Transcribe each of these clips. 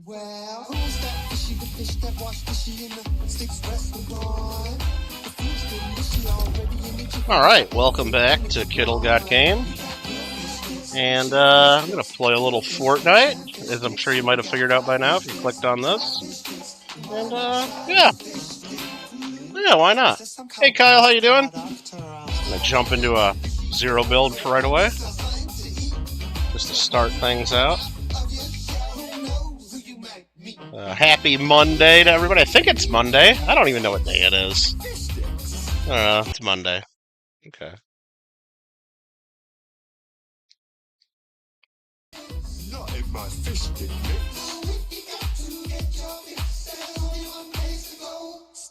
Well, who's that fishy, the fish that wash fishy in the six restaurant? Alright, welcome back to Kittlegotgame. And I'm going to play a little Fortnite, as I'm sure you might have figured out by now if you clicked on this. And yeah, why not? Hey Kyle, how you doing? I'm going to jump into a zero build for right away, just to start things out. Happy Monday to everybody. I think it's Monday. I don't even know what day it is. I don't know. It's Monday. Okay.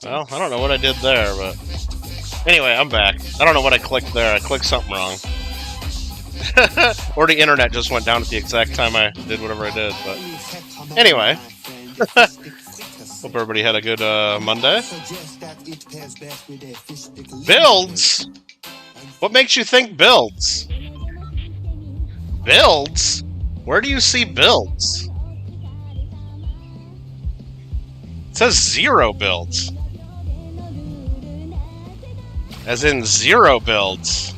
Well, I don't know what I did there, but... Anyway, I'm back. I don't know what I clicked there. I clicked something wrong. Or the internet just went down at the exact time I did whatever I did, but... Anyway. Hope everybody had a good Monday. Builds? What makes you think builds? Builds? Where do you see builds? It says 0 builds. As in 0 builds.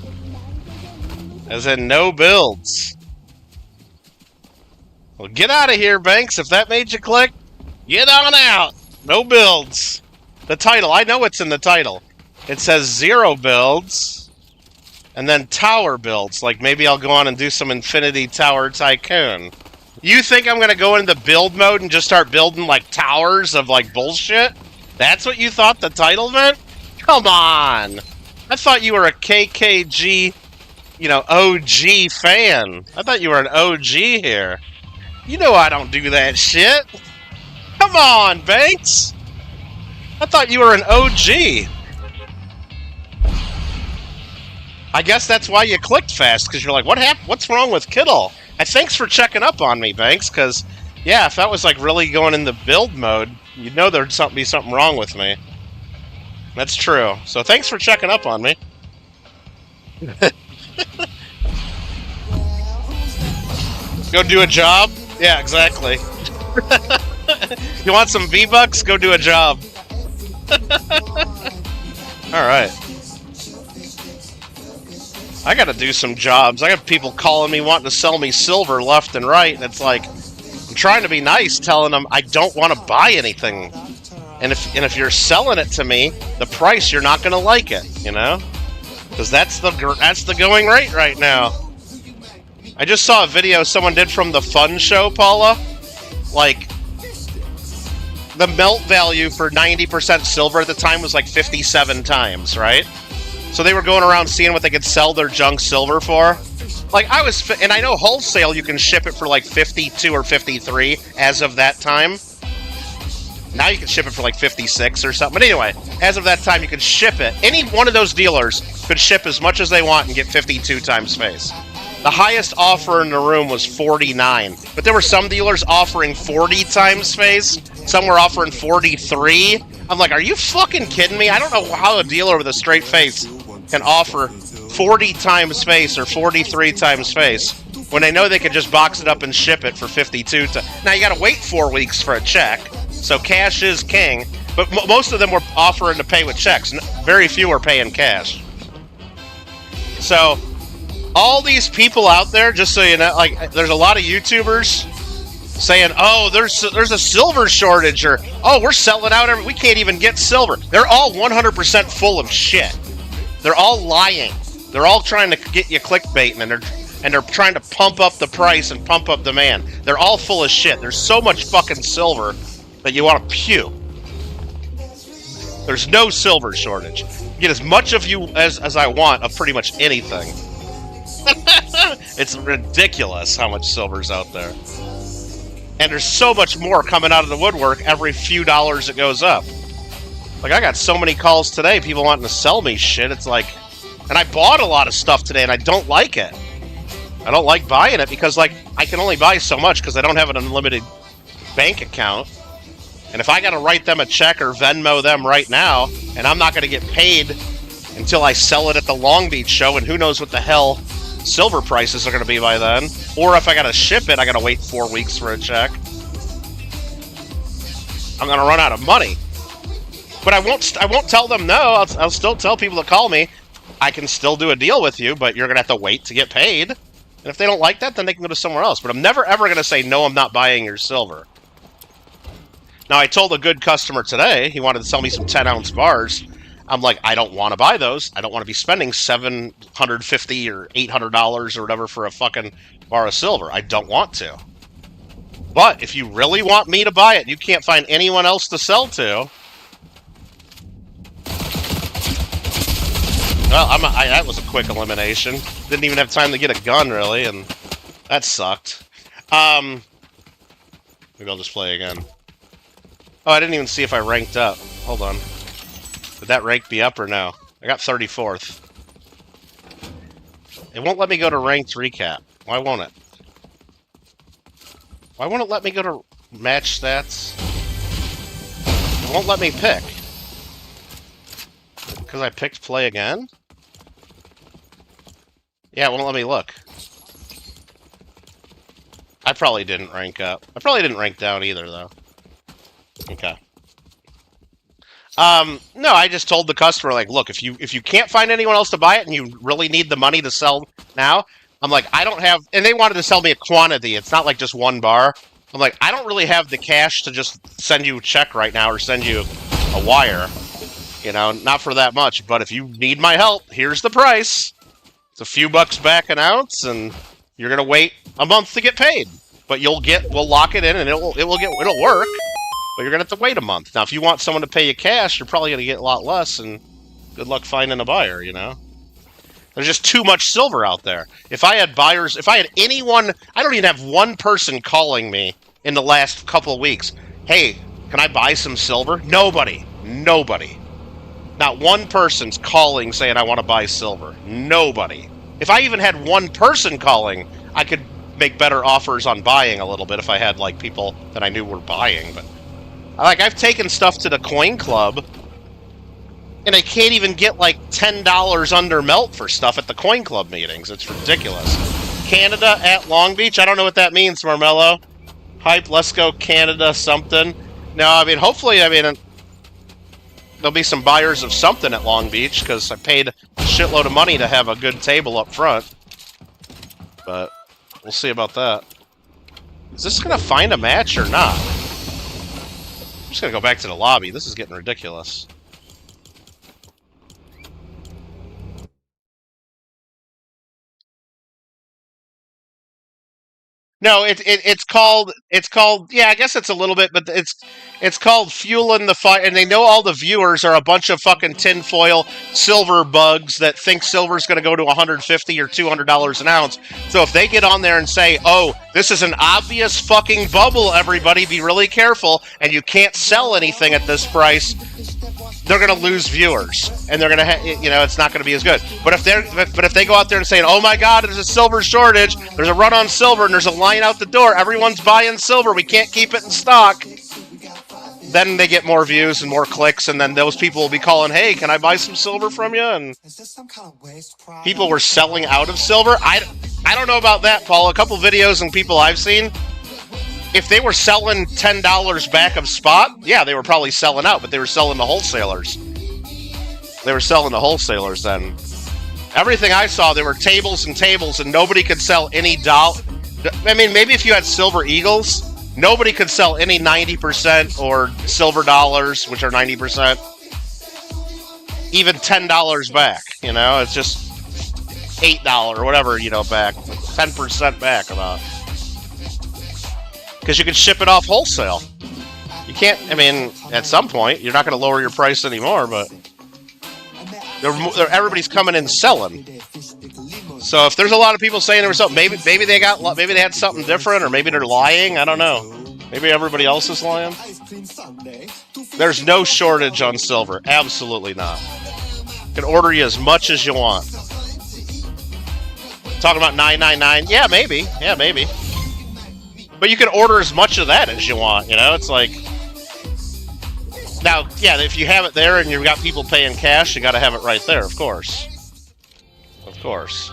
As in no builds. Well, get out of here, Banks. If that made you click, get on out. No builds. The title. I know what's in the title. It says 0 builds. And then tower builds. Like maybe I'll go on and do some Infinity Tower Tycoon. You think I'm going to go into build mode and just start building like towers of like bullshit? That's what you thought the title meant? Come on. I thought you were a KKG, you know, OG fan. I thought you were an OG here. You know I don't do that shit. Come on, Banks. I thought you were an OG. I guess that's why you clicked fast, because you're like, what happened? What's wrong with Kittle? Thanks for checking up on me, Banks, because, yeah, if that was like really going in the build mode, you'd know there'd be something wrong with me. That's true. So thanks for checking up on me. Go do a job? Yeah, exactly. You want some V-Bucks? Go do a job. Alright. I gotta do some jobs. I got people calling me wanting to sell me silver left and right, and it's like, I'm trying to be nice, telling them I don't want to buy anything. And if you're selling it to me, the price, you're not gonna like it, you know? Because that's the going rate right now. I just saw a video someone did from the Fun Show, Paula. Like, the melt value for 90% silver at the time was like 57 times, right? So they were going around seeing what they could sell their junk silver for. Like, and I know wholesale you can ship it for like 52 or 53 as of that time. Now you can ship it for like 56 or something. But anyway, as of that time, you could ship it. Any one of those dealers could ship as much as they want and get 52 times face. The highest offer in the room was 49. But there were some dealers offering 40 times face. Some were offering 43. I'm like, are you fucking kidding me? I don't know how a dealer with a straight face can offer 40 times face or 43 times face when they know they could just box it up and ship it for 52 times. Now, you got to wait 4 weeks for a check. So cash is king, but most of them were offering to pay with checks. Very few were paying cash. So, all these people out there, just so you know, like, there's a lot of YouTubers saying, oh, there's a silver shortage, or, oh, we're selling out, we can't even get silver. They're all 100% full of shit. They're all lying. They're all trying to get you clickbaiting, and they're trying to pump up the price and pump up demand. They're all full of shit. There's so much fucking silver that you want to puke. There's no silver shortage. Get as much of you as I want of pretty much anything. It's ridiculous how much silver's out there. And there's so much more coming out of the woodwork every few dollars it goes up. Like, I got so many calls today, people wanting to sell me shit. It's like, and I bought a lot of stuff today, and I don't like it. I don't like buying it because, like, I can only buy so much because I don't have an unlimited bank account. And if I got to write them a check or Venmo them right now, and I'm not going to get paid until I sell it at the Long Beach show, and who knows what the hell silver prices are going to be by then. Or if I got to ship it, I got to wait 4 weeks for a check. I'm going to run out of money. But I won't tell them no. I'll still tell people to call me. I can still do a deal with you, but you're going to have to wait to get paid. And if they don't like that, then they can go to somewhere else. But I'm never, ever going to say, no, I'm not buying your silver. Now, I told a good customer today, he wanted to sell me some 10-ounce bars. I'm like, I don't want to buy those. I don't want to be spending $750 or $800 or whatever for a fucking bar of silver. I don't want to. But if you really want me to buy it, and you can't find anyone else to sell to. Well, that was a quick elimination. Didn't even have time to get a gun, really, and that sucked. Maybe I'll just play again. Oh, I didn't even see if I ranked up. Hold on. Would that rank be up or no? I got 34th. It won't let me go to ranked recap. Why won't it? Why won't it let me go to match stats? It won't let me pick. Because I picked play again? Yeah, it won't let me look. I probably didn't rank up. I probably didn't rank down either, though. Okay. No, I just told the customer, like, look, if you can't find anyone else to buy it and you really need the money to sell now, I'm like, I don't have, and they wanted to sell me a quantity. It's not like just one bar. I'm like, I don't really have the cash to just send you a check right now or send you a wire. You know, not for that much, but if you need my help, here's the price. It's a few bucks back an ounce, and you're gonna wait a month to get paid. But we'll lock it in, and it'll work. But you're gonna have to wait a month. Now, if you want someone to pay you cash, you're probably gonna get a lot less, and good luck finding a buyer. You know, there's just too much silver out there. If I had buyers, if I had anyone, I don't even have one person calling me in the last couple of weeks. Hey, can I buy some silver? Nobody. Not one person's calling saying I want to buy silver. Nobody. If I even had one person calling, I could make better offers on buying a little bit if I had like people that I knew were buying. But like, I've taken stuff to the coin club, and I can't even get like $10 under melt for stuff at the coin club meetings. It's ridiculous. Canada at Long Beach? I don't know what that means, Marmello. Hype, let's go Canada something. No, I mean, hopefully, there'll be some buyers of something at Long Beach, because I paid a shitload of money to have a good table up front. But we'll see about that. Is this going to find a match or not? I'm just going to go back to the lobby. This is getting ridiculous. No, it's called, yeah, I guess it's a little bit, but it's called Fueling the Fire, and they know all the viewers are a bunch of fucking tinfoil silver bugs that think silver's going to go to $150 or $200 an ounce. So if they get on there and say, oh, this is an obvious fucking bubble, everybody, be really careful, and you can't sell anything at this price, they're going to lose viewers, and they're going to, it's not going to be as good. But if they go out there and say, oh my God, there's a silver shortage, there's a run on silver, and there's a line out the door, everyone's buying silver, we can't keep it in stock, then they get more views and more clicks, and then those people will be calling, hey, can I buy some silver from you? And people were selling out of silver. I don't know about that, Paul. A couple videos and people I've seen, if they were selling $10 back of spot, yeah, they were probably selling out, but they were selling to wholesalers. They were selling to wholesalers then. Everything I saw, there were tables and tables, and nobody could sell any dollar. I mean, maybe if you had silver eagles, nobody could sell any 90% or silver dollars, which are 90%. Even $10 back, it's just $8 or whatever, back. 10% back about. Because you can ship it off wholesale. You can't, at some point, you're not going to lower your price anymore, but everybody's coming in selling. So if there's a lot of people saying there was something, maybe they had something different, or maybe they're lying, I don't know. Maybe everybody else is lying. There's no shortage on silver. Absolutely not. You can order you as much as you want. Talking about $9.99? Yeah, maybe. But you can order as much of that as you want, it's like, Now, yeah, if you have it there and you've got people paying cash, you got to have it right there, of course. Of course.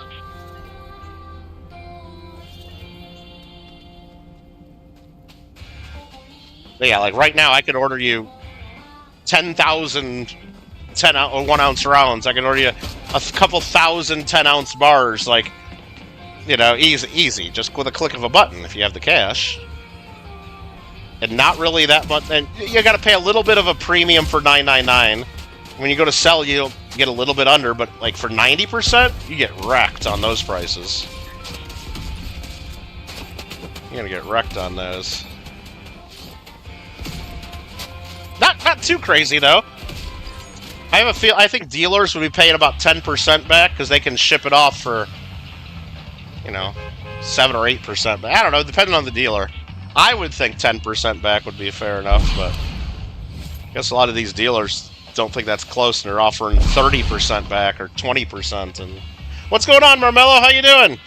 But yeah, like right now, I could order you 10,000 or 1 ounce rounds. I can order you a couple thousand 10-ounce bars, like, you know, easy, just with a click of a button if you have the cash. And not really that much. And you got to pay a little bit of a premium for $9.99. When you go to sell, you'll get a little bit under, but like for 90%, you get wrecked on those prices. You're gonna get wrecked on those. Not too crazy though. I think dealers would be paying about 10% back because they can ship it off for, you know, 7 or 8%. But I don't know, depending on the dealer. I would think 10% back would be fair enough, but I guess a lot of these dealers don't think that's close, and they're offering 30% back or 20%. And what's going on, Marmello? How you doing?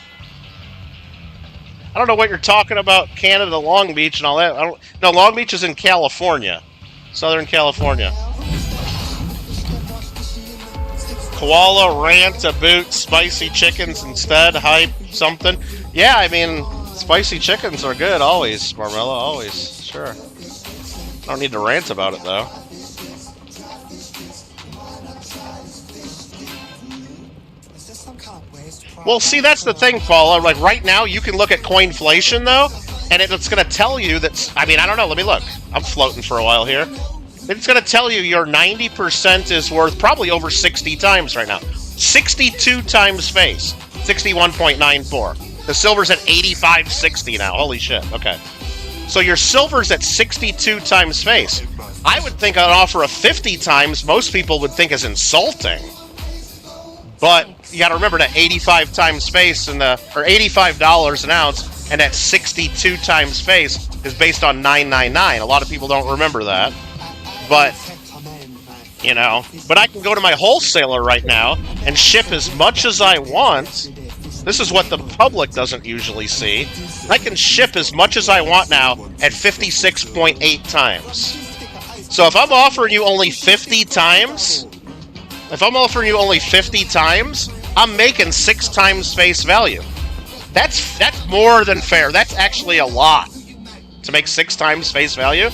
I don't know what you're talking about, Canada, Long Beach, and all that. No, Long Beach is in California, Southern California. Koala, rant, a boot, spicy chickens instead, hype, something. Yeah, I mean, spicy chickens are good, always, Marmella, always, sure. I don't need to rant about it, though. Well, see, that's the thing, Paula. Like, right now, you can look at coinflation, though, and it's going to tell you that... I mean, I don't know. Let me look. I'm floating for a while here. It's going to tell you your 90% is worth probably over 60 times right now. 62 times face. 61.94. The silver's at 85.60 now. Holy shit. Okay. So your silver's at 62 times face. I would think an offer of 50 times, most people would think is insulting. But you got to remember that 85 times face and or $85 an ounce, and that 62 times face is based on $9.99. A lot of people don't remember that. But, you know, but I can go to my wholesaler right now and ship as much as I want. This is what the public doesn't usually see. I can ship as much as I want now at 56.8 times. So if I'm offering you only 50 times, I'm making 6 times face value. That's more than fair. That's actually a lot to make 6 times face value.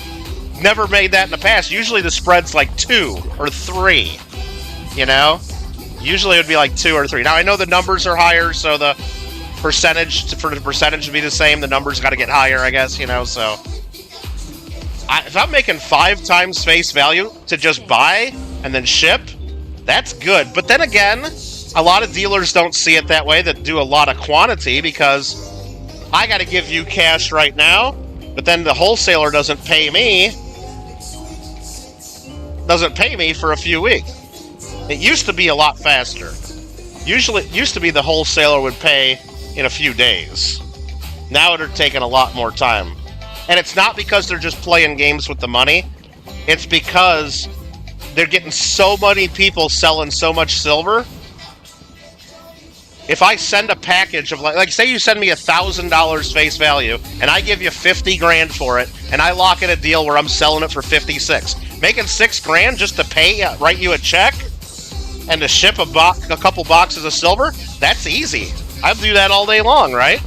Never made that in the past. Usually the spread's like 2 or 3, you know? Usually it would be like 2 or 3. Now, I know the numbers are higher, so the percentage, for the percentage to be the same, the numbers got to get higher, I guess, you know, so... if I'm making 5 times face value to just buy and then ship, that's good. But then again, a lot of dealers don't see it that way, that do a lot of quantity, because I got to give you cash right now, but then the wholesaler doesn't pay me for a few weeks. It used to be a lot faster. Usually, it used to be the wholesaler would pay in a few days. Now they're taking a lot more time. And it's not because they're just playing games with the money. It's because they're getting so many people selling so much silver. If I send a package of, like say you send me $1,000 face value, and I give you 50 grand for it, and I lock in a deal where I'm selling it for 56. Making 6 grand just to write you a check, and to ship a couple boxes of silver, that's easy. I'll do that all day long, right?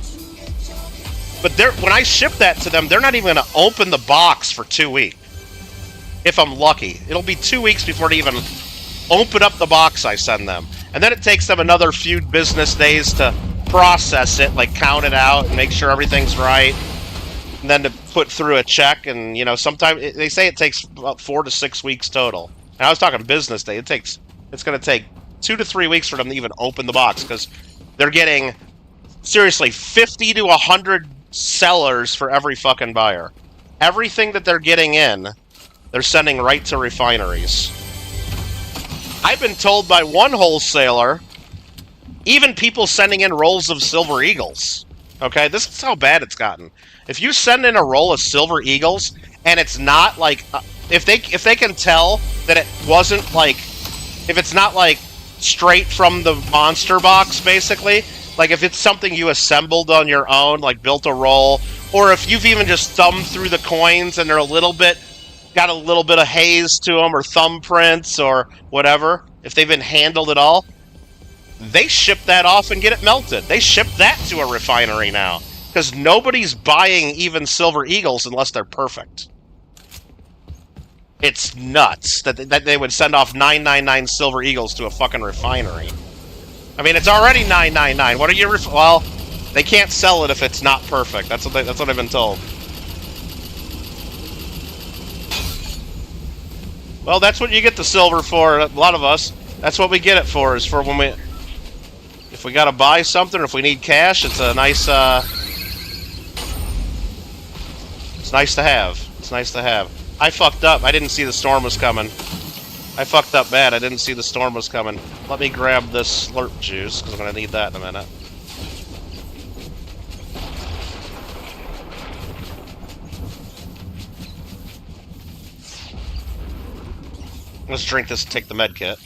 But when I ship that to them, they're not even going to open the box for 2 weeks. If I'm lucky. It'll be 2 weeks before they even open up the box I send them. And then it takes them another few business days to process it, like count it out and make sure everything's right. And then to put through a check, and, you know, sometimes they say it takes about 4 to 6 weeks total. And I was talking business day. It's going to take 2 to 3 weeks for them to even open the box, because they're getting, seriously, 50 to 100 sellers for every fucking buyer. Everything that they're getting in, they're sending right to refineries. I've been told by one wholesaler, even people sending in rolls of Silver Eagles. Okay, this is how bad it's gotten. If you send in a roll of Silver Eagles, and it's not like, if they can tell that it wasn't like, if it's not like straight from the monster box, basically, like if it's something you assembled on your own, like built a roll, or if you've even just thumbed through the coins and they're a little bit got a little bit of haze to them or thumbprints or whatever, if they've been handled at all, they ship that off and get it melted. They ship that to a refinery now. Because nobody's buying even Silver Eagles unless they're perfect. It's nuts that they would send off 999 Silver Eagles to a fucking refinery. I mean, it's already 999. What are you... Well, they can't sell it if it's not perfect. That's what I've been told. Well, that's what you get the silver for, a lot of us. That's what we get it for, is for when we... If we gotta buy something, or if we need cash, it's a nice, It's nice to have. It's nice to have. I fucked up. I didn't see the storm was coming. I fucked up bad. I didn't see the storm was coming. Let me grab this slurp juice, because I'm gonna need that in a minute. Let's drink this and take the med kit.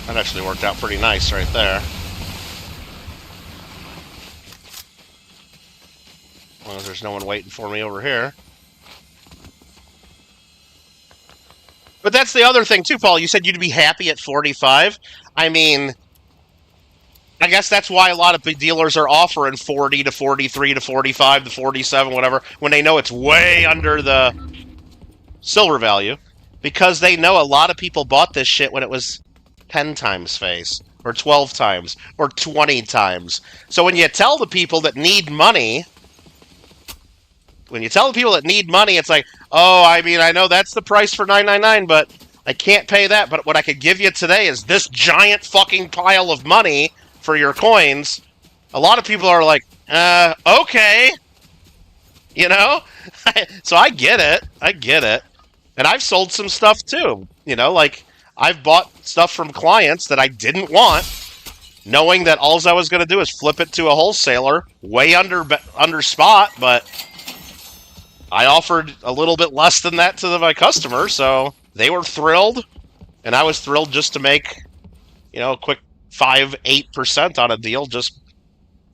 That actually worked out pretty nice right there. As long as there's no one waiting for me over here. But that's the other thing too, Paul. You said you'd be happy at 45. I mean, I guess that's why a lot of big dealers are offering 40 to 43 to 45 to 47, whatever, when they know it's way under the silver value. Because they know a lot of people bought this shit when it was 10 times face, or 12 times, or 20 times. So when you tell the people that need money, it's like, oh, I mean, I know that's the price for $9.99, but I can't pay that. But what I could give you today is this giant fucking pile of money for your coins. A lot of people are like, okay. You know? So I get it. I get it. And I've sold some stuff too. You know, like, I've bought stuff from clients that I didn't want, knowing that all I was going to do is flip it to a wholesaler way under spot, but I offered a little bit less than that to my customer, so they were thrilled, and I was thrilled just to make, you know, a quick 5-8% on a deal, just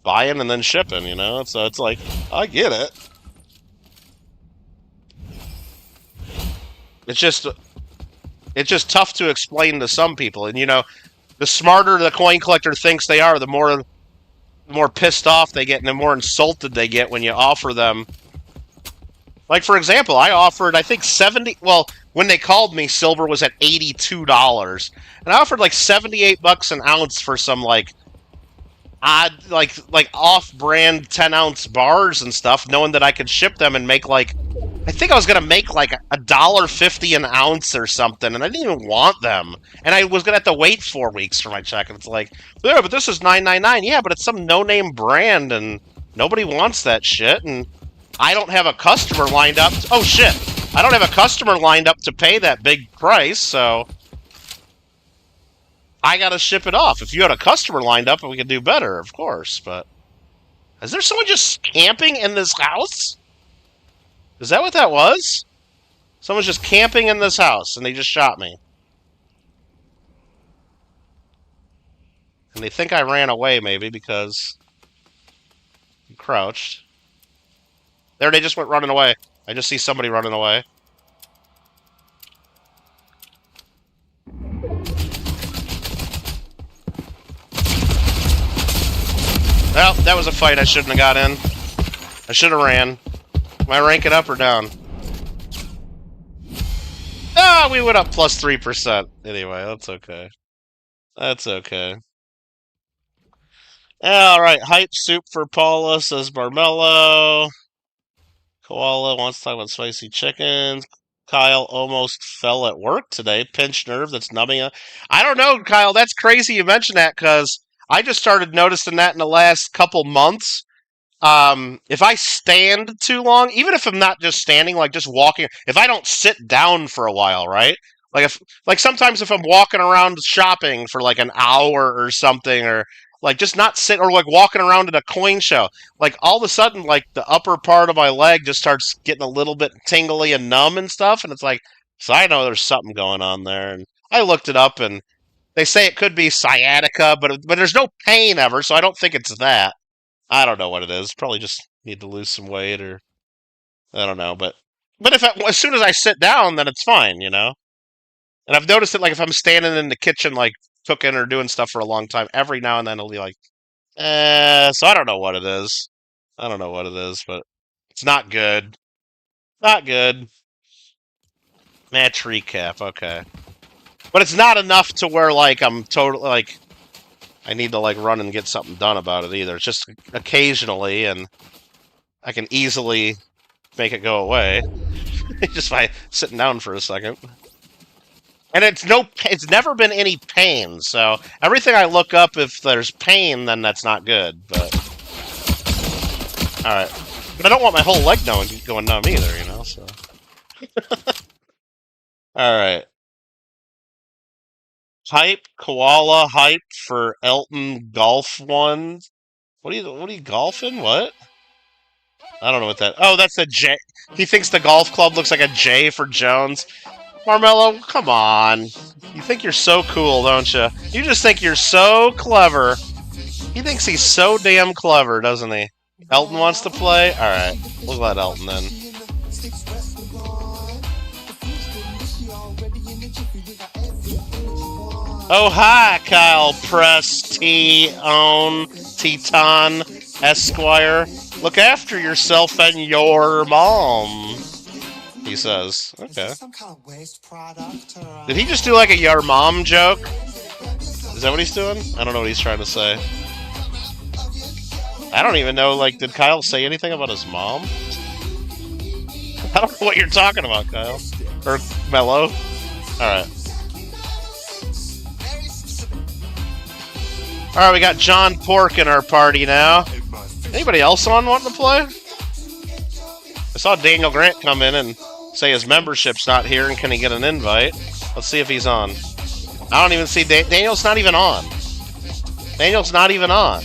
buying and then shipping, you know? So it's like, I get it. It's just tough to explain to some people. And, you know, the smarter the coin collector thinks they are, the more pissed off they get and the more insulted they get when you offer them. Like, for example, I offered, I think, 70... Well, when they called me, silver was at $82. And I offered, like, 78 bucks an ounce for some, like, odd, like off-brand 10-ounce bars and stuff, knowing that I could ship them and make, like... I think I was going to make like $1.50 an ounce or something, and I didn't even want them. And I was going to have to wait 4 weeks for my check, and it's like, yeah, but this is $9.99. Yeah, but it's some no-name brand, and nobody wants that shit, and I don't have a customer lined up. Oh, shit. I don't have a customer lined up to pay that big price, so I got to ship it off. If you had a customer lined up, we could do better, of course, but is there someone just camping in this house? Is that what that was? Someone's just camping in this house, and they just shot me. And they think I ran away, maybe, because I crouched. There, they just went running away. I just see somebody running away. Well, that was a fight I shouldn't have got in. I should have ran. Am I ranking up or down? Ah, we went up plus 3%. Anyway, that's okay. That's okay. Alright, hype soup for Paula, says Barmello. Koala wants to talk about spicy chickens. Kyle almost fell at work today. Pinched nerve that's numbing it. I don't know, Kyle. That's crazy you mentioned that, because I just started noticing that in the last couple months. If I stand too long, even if I'm not just standing, like just walking, if I don't sit down for a while, right? Like sometimes if I'm walking around shopping for like an hour or something, or like just not sit, or like walking around at a coin show, like all of a sudden, like the upper part of my leg just starts getting a little bit tingly and numb and stuff. And it's like, so I know there's something going on there. And I looked it up, and They say it could be sciatica, but there's no pain ever, so I don't think it's that. I don't know what it is. Probably just need to lose some weight, or I don't know. But as soon as I sit down, then it's fine, you know. And I've noticed it, like if I'm standing in the kitchen, like cooking or doing stuff for a long time, every now and then it'll be like, So I don't know what it is. I don't know what it is, but it's not good. Not good. Match recap. Okay. But it's not enough to where, like, I'm totally, like, I need to, like, run and get something done about it either. It's just occasionally, and I can easily make it go away. Just by sitting down for a second. And it's never been any pain, so everything I look up, if there's pain, then that's not good, but... Alright. But I don't want my whole leg going numb either, you know, so... Alright. Hype, koala, hype for Elton Golf one. What are you golfing? What? I don't know what that... Oh, that's a J. He thinks the golf club looks like a J for Jones. Marmello, come on. You think you're so cool, don't you? You just think you're so clever. He thinks he's so damn clever, doesn't he? Elton wants to play? Alright, we'll let Elton then. Oh, hi, Kyle Teton Esquire. Look after yourself and your mom, he says. Okay. Did he just do like a your mom joke? Is that what he's doing? I don't know what he's trying to say. I don't even know, like, did Kyle say anything about his mom? I don't know what you're talking about, Kyle. Or Mello. Alright. Alright, we got John Pork in our party now. Anybody else on wanting to play? I saw Daniel Grant come in and say his membership's not here and can he get an invite. Let's see if he's on. I don't even see... Daniel's not even on. Daniel's not even on.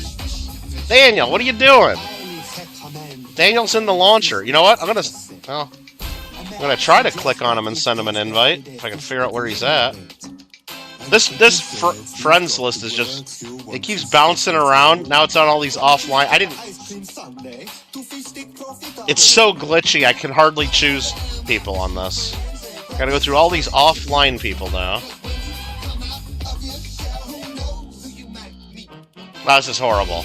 Daniel, what are you doing? Daniel's in the launcher. You know what? I'm gonna try to click on him and send him an invite if I can figure out where he's at. This friends list is just... It keeps bouncing around. Now it's on all these offline... It's so glitchy, I can hardly choose people on this. Gotta go through all these offline people now. Wow, this is horrible.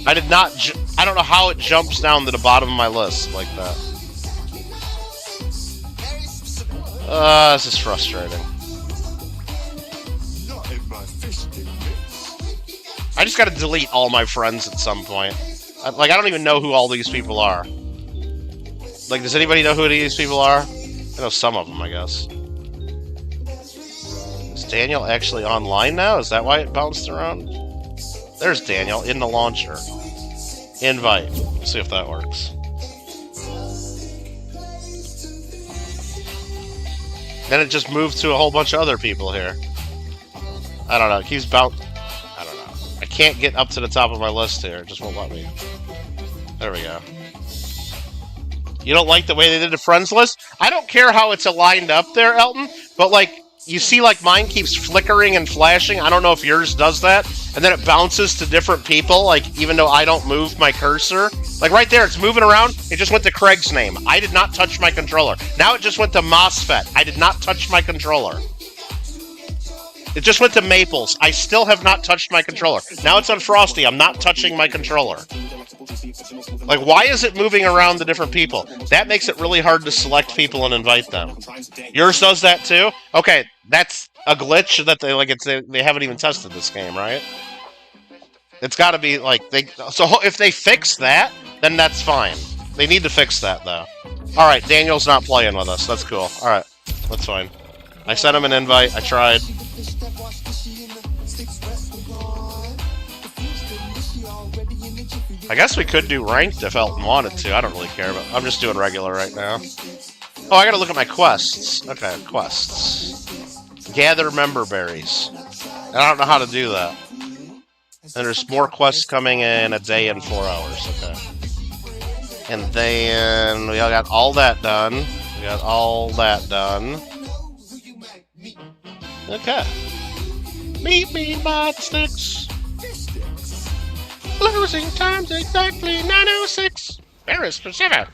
I did not... I don't know how it jumps down to the bottom of my list like that. This is frustrating. I just gotta delete all my friends at some point. Like, I don't even know who all these people are. Like, does anybody know who these people are? I know some of them, I guess. Is Daniel actually online now? Is that why it bounced around? There's Daniel in the launcher. Invite. Let's see if that works. Then it just moved to a whole bunch of other people here. I don't know. It keeps bouncing. I don't know. I can't get up to the top of my list here. It just won't let me. There we go. You don't like the way they did the friends list? I don't care how it's aligned up there, Elton, but, like, you see, like, mine keeps flickering and flashing. I don't know if yours does that. And then it bounces to different people, like, even though I don't move my cursor. Like, right there, it's moving around. It just went to Craig's name. I did not touch my controller. Now it just went to MOSFET. I did not touch my controller. It just went to Maples. I still have not touched my controller. Now it's on Frosty. I'm not touching my controller. Like, why is it moving around the different people? That makes it really hard to select people and invite them. Yours does that too? Okay, that's a glitch that they haven't even tested this game, right? It's got to be like so if they fix that, then that's fine. They need to fix that though. All right, Daniel's not playing with us. That's cool. All right, that's fine. I sent him an invite. I tried. I guess we could do ranked if Elton wanted to. I don't really care, but I'm just doing regular right now. Oh, I gotta look at my quests. Okay, quests. Gather member berries. I don't know how to do that. And there's more quests coming in a day and 4 hours. Okay. And then we all got all that done. We got all that done. Okay. Meet me by the sticks. Losing time's exactly 9:06. Very specific.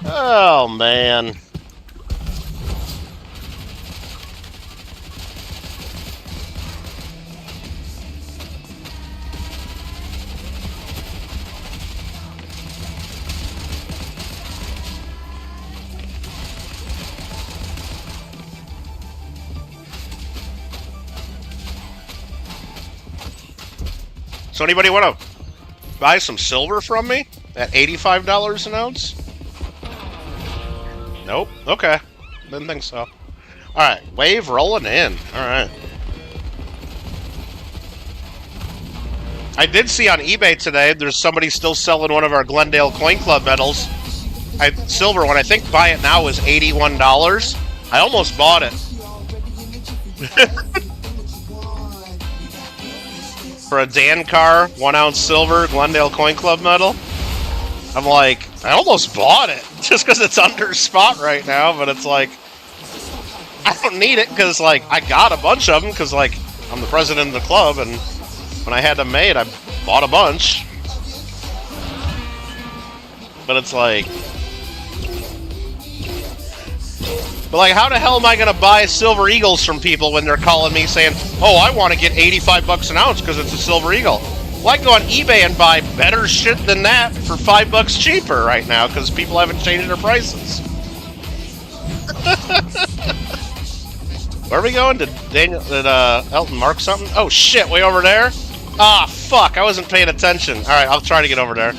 Oh, man. So anybody want to buy some silver from me at $85 an ounce? Nope. Okay. Didn't think so. Alright, wave rolling in. Alright. I did see on eBay today, there's somebody still selling one of our Glendale Coin Club medals. Silver one, I think buy it now is $81. I almost bought it. For a Dan Carr 1 ounce silver Glendale Coin Club medal. I'm like, I almost bought it just because it's under spot right now, but it's like, I don't need it because, like, I got a bunch of them because, like, I'm the president of the club, and when I had them made, I bought a bunch. But it's like, but like, how the hell am I gonna buy silver eagles from people when they're calling me saying, "Oh, I want to get 85 bucks an ounce because it's a silver eagle"? Well, I can go on eBay and buy better shit than that for $5 cheaper right now because people haven't changed their prices. Where are we going? Did Elton mark something? Oh shit, way over there? Ah, fuck, I wasn't paying attention. Alright, I'll try to get over there.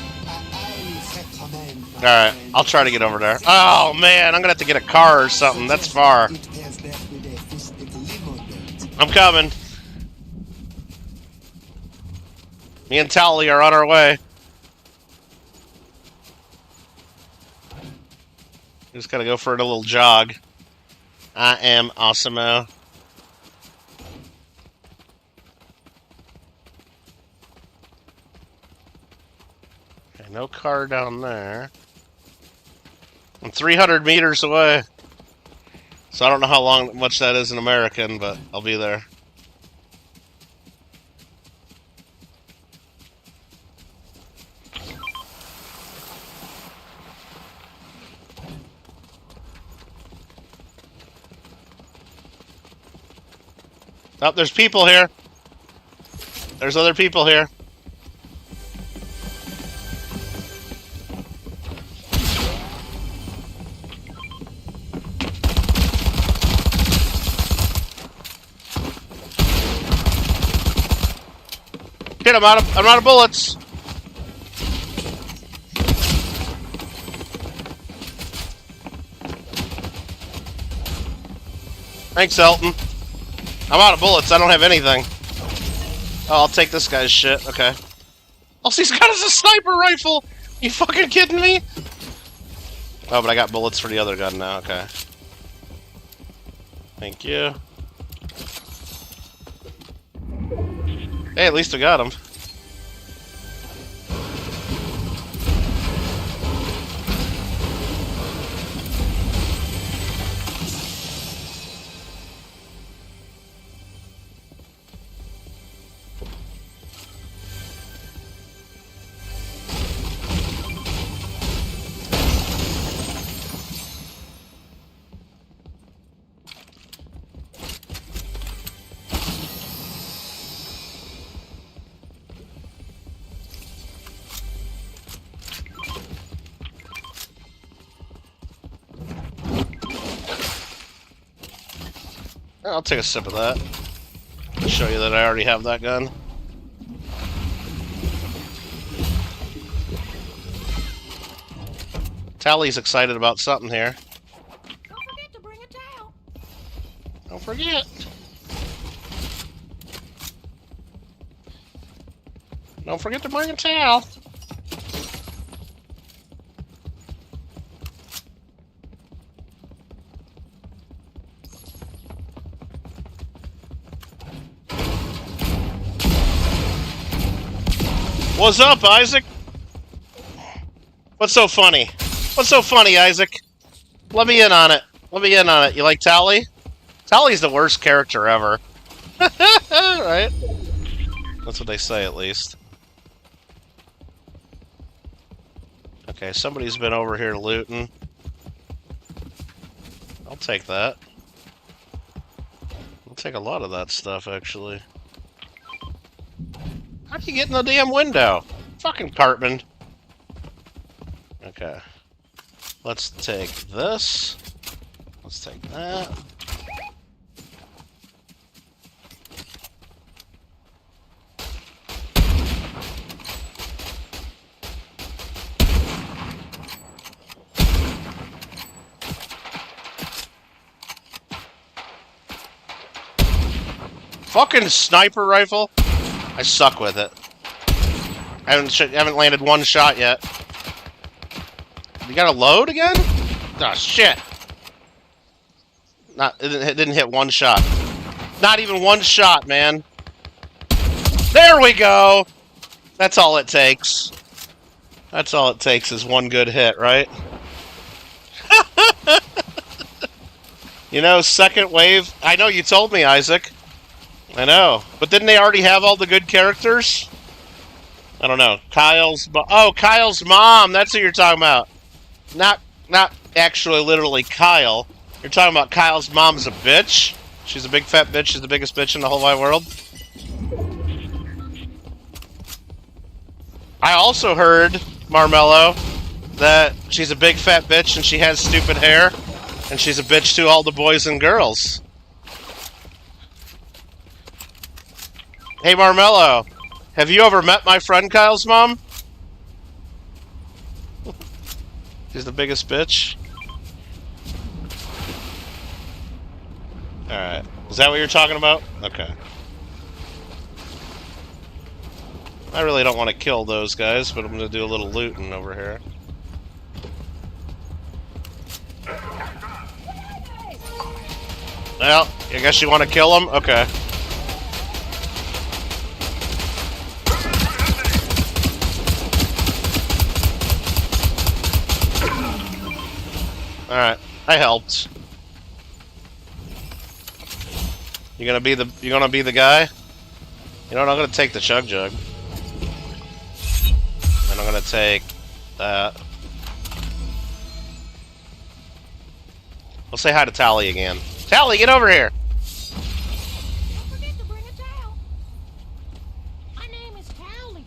Alright, I'll try to get over there. Oh man, I'm gonna have to get a car or something. That's far. I'm coming. Me and Tally are on our way. Just gotta go for a little jog. I am awesome-o. Okay, no car down there. I'm 300 meters away. So I don't know how much that is in American, but I'll be there. Oh, there's people here. There's other people here. Shit, I'm out of bullets. Thanks, Elton. I'm out of bullets. I don't have anything. Oh, I'll take this guy's shit. Okay. All he's got is a sniper rifle. You fucking kidding me? Oh, but I got bullets for the other gun now. Okay. Thank you. Hey, at least we got him. I'll take a sip of that. Show you that I already have that gun. Tally's excited about something here. Don't forget to bring a towel. Don't forget. Don't forget to bring a towel. What's up, Isaac? What's so funny? What's so funny, Isaac? Let me in on it. Let me in on it. You like Tally? Tally's the worst character ever. Right? That's what they say, at least. Okay, somebody's been over here looting. I'll take that. I'll take a lot of that stuff, actually. How do you get in the damn window? Fucking Cartman. Okay. Let's take this. Let's take that. Fucking sniper rifle. I suck with it. I haven't landed one shot yet. You gotta load again? Oh shit! It didn't hit one shot. Not even one shot, man. There we go. That's all it takes. That's all it takes is one good hit, right? You know, second wave. I know you told me, Isaac. I know, but didn't they already have all the good characters? I don't know. Kyle's mom. That's who you're talking about. Not actually literally Kyle. You're talking about Kyle's mom's a bitch. She's a big fat bitch. She's the biggest bitch in the whole wide world. I also heard, Marmello, that she's a big fat bitch and she has stupid hair, and she's a bitch to all the boys and girls. Hey, Marmello, have you ever met my friend Kyle's mom? She's the biggest bitch. Alright. Is that what you're talking about? Okay. I really don't want to kill those guys, but I'm going to do a little looting over here. Well, I guess you want to kill them? Okay. Alright, I helped. You gonna be the guy? You know what, I'm gonna take the chug jug. And I'm gonna take that. We'll say hi to Tally again. Tally, get over here! Don't forget to bring a towel. My name is Tally.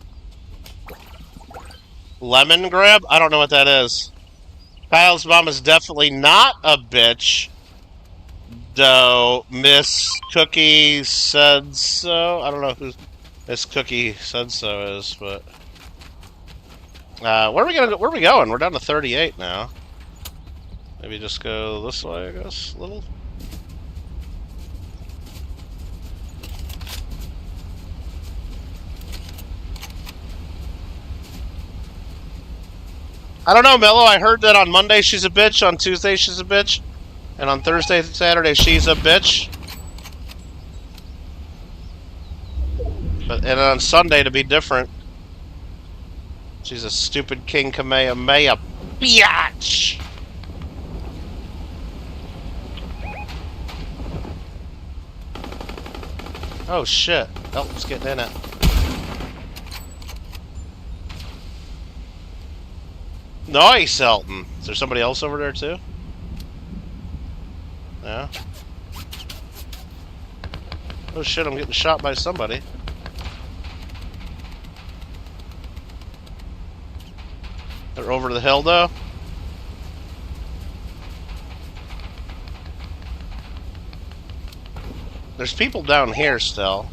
Lemon grab? I don't know what that is. Kyle's mom is definitely not a bitch. Though Miss Cookie said so. I don't know who Miss Cookie said so is, but where are we gonna go? Where are we going? We're down to 38 now. Maybe just go this way, I guess. A little. I don't know, Mello. I heard that on Monday she's a bitch, on Tuesday she's a bitch, and on Thursday and Saturday she's a bitch. And on Sunday to be different. She's a stupid King Kamehameha biatch. Oh shit. Elton's getting in it. Nice, Elton. Is there somebody else over there too? Yeah. Oh shit, I'm getting shot by somebody. They're over the hill though. There's people down here still.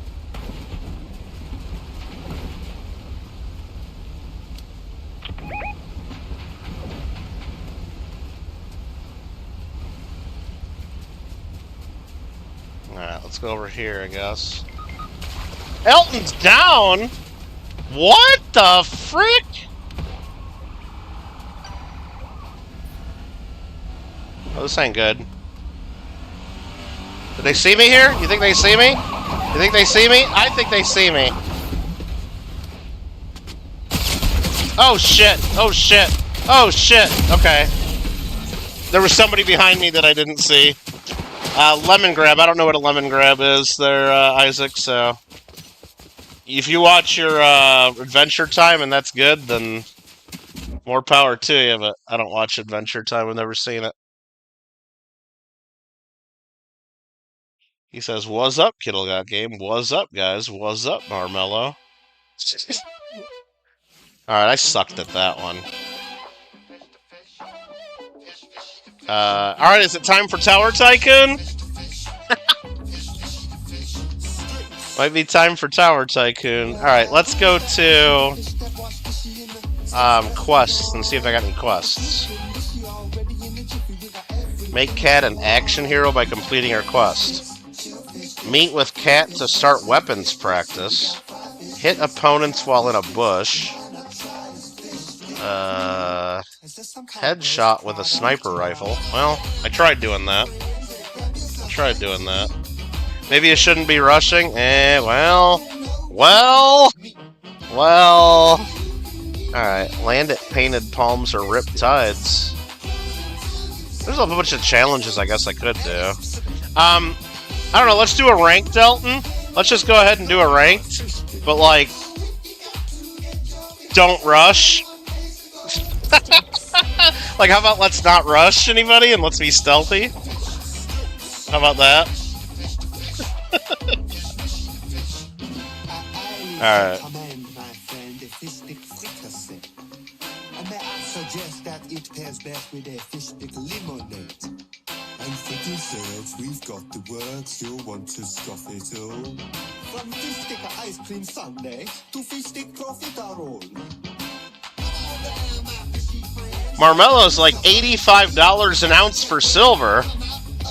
Alright, let's go over here, I guess. Elton's down? What the frick? Oh, this ain't good. Did they see me here? You think they see me? You think they see me? I think they see me. Oh shit! Oh shit! Oh shit! Okay. There was somebody behind me that I didn't see. Lemon grab. I don't know what a lemon grab is there, Isaac, so... If you watch your Adventure Time and that's good, then more power to you, but I don't watch Adventure Time. I've never seen it. He says, "What's up, kittlegotgame? What's up, guys? What's up, Marmello?" Alright, I sucked at that one. Alright, is it time for Tower Tycoon? Might be time for Tower Tycoon. Alright, let's go to quests and see if I got any quests. Make Cat an action hero by completing her quest. Meet with Cat to start weapons practice. Hit opponents while in a bush. Headshot with a sniper rifle. Well, I tried doing that. Maybe you shouldn't be rushing. Well. Alright, land at Painted Palms or Rip Tides. There's a bunch of challenges I guess I could do. I don't know, let's do a ranked, Elton. Let's just go ahead and do a ranked. But, like, don't rush. Like, how about let's not rush anybody and let's be stealthy? How about that? Alright. Suggest that it pairs best with a fish stick lemonade. And for desserts, we've got the works. You'll want to stuff it all. From fish stick ice cream sundae to fish stick profiterole. Marmello's like $85 an ounce for silver.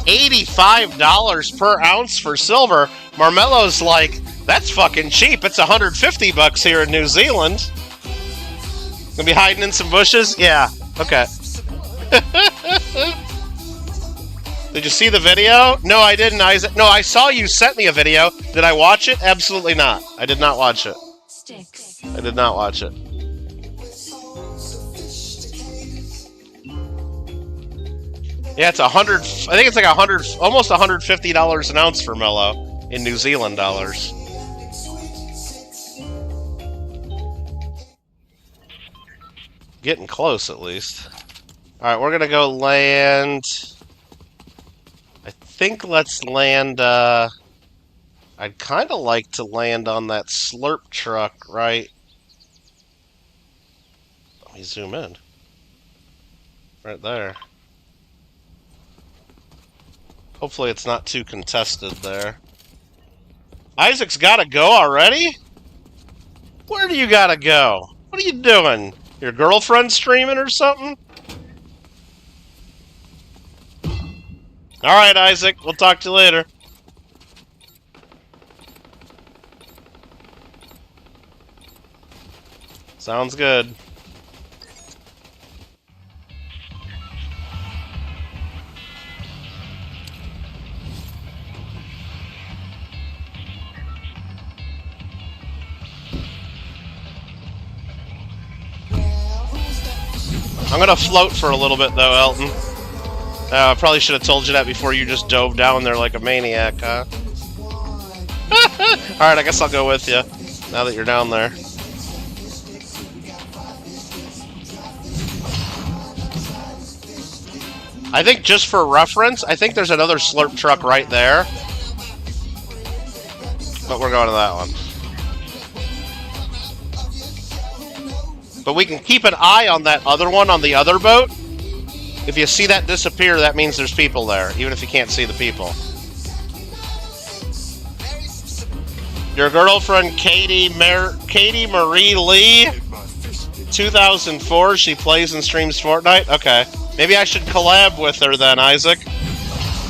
$85 per ounce for silver. Marmello's like, that's fucking cheap. It's $150 here in New Zealand. Gonna be hiding in some bushes? Yeah. Okay. Did you see the video? No, I didn't, Isaac. No, I saw you sent me a video. Did I watch it? Absolutely not. I did not watch it. I did not watch it. Yeah, it's 100. I think it's like 100, almost $150 an ounce for Mellow in New Zealand dollars. Getting close, at least. Alright, we're gonna go land... I think let's land, I'd kind of like to land on that slurp truck, right? Let me zoom in. Right there. Hopefully it's not too contested there. Isaac's gotta go already? Where do you gotta go? What are you doing? Your girlfriend streaming or something? Alright, Isaac. We'll talk to you later. Sounds good. I'm gonna float for a little bit, though, Elton. I probably should have told you that before you just dove down there like a maniac, huh? Alright, I guess I'll go with you, now that you're down there. I think, just for reference, I think there's another slurp truck right there. But we're going to that one. But we can keep an eye on that other one on the other boat. If you see that disappear, that means there's people there, even if you can't see the people. Your girlfriend, Katie Marie Lee, 2004, she plays and streams Fortnite? Okay. Maybe I should collab with her then, Isaac.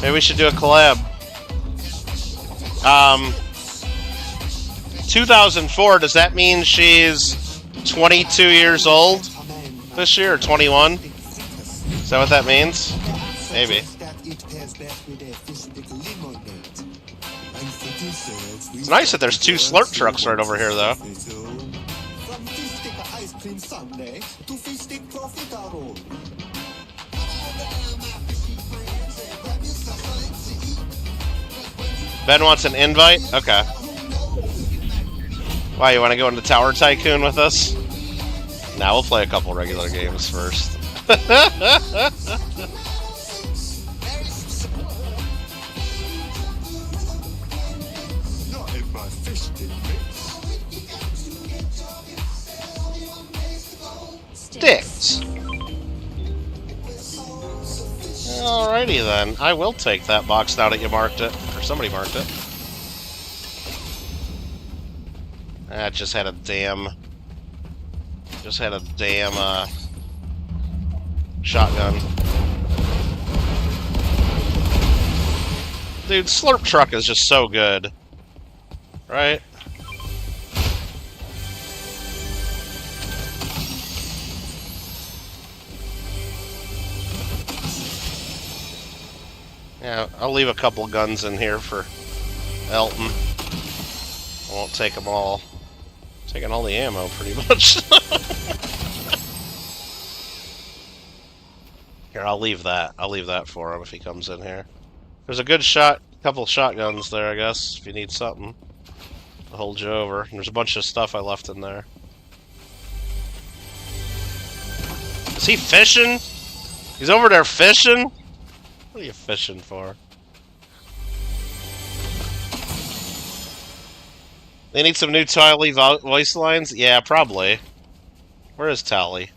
Maybe we should do a collab. 2004, does that mean she's 22 years old this year, or 21? Is that what that means? Maybe. It's nice that there's two slurp trucks right over here, though. Ben wants an invite? Okay. Why, you want to go into Tower Tycoon with us? Now we'll play a couple regular games first. Not in my fish stick mix. Sticks! Alrighty then. I will take that box now that you marked it. Or somebody marked it. That just had a damn... shotgun. Dude, Slurp Truck is just so good. Right? Yeah, I'll leave a couple guns in here for Elton. I won't take them all. Taking all the ammo, pretty much. Here, I'll leave that. I'll leave that for him if he comes in here. There's a good couple shotguns there, I guess, if you need something to hold you over. And there's a bunch of stuff I left in there. Is he fishing? He's over there fishing? What are you fishing for? They need some new Tally voice lines? Yeah, probably. Where is Tally?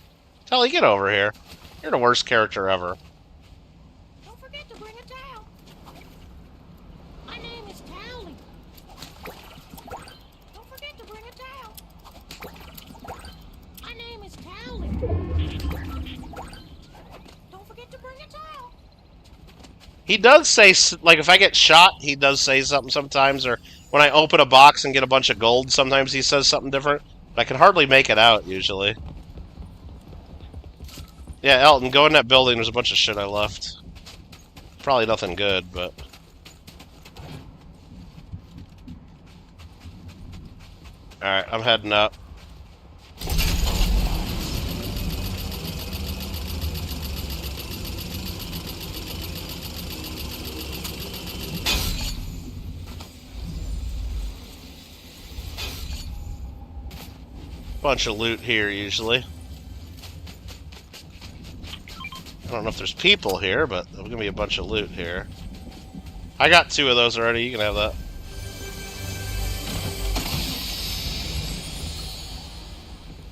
Tally, get over here. You're the worst character ever. Don't forget to bring a towel. My name is Tally. Don't forget to bring a towel. My name is Tally. Don't forget to bring a towel. He does say, like, if I get shot, he does say something sometimes, or when I open a box and get a bunch of gold, sometimes he says something different. But I can hardly make it out, usually. Yeah, Elton, go in that building. There's a bunch of shit I left. Probably nothing good, but... Alright, I'm heading up. Bunch of loot here, usually. I don't know if there's people here, but there's gonna be a bunch of loot here. I got 2 of those already. You can have that.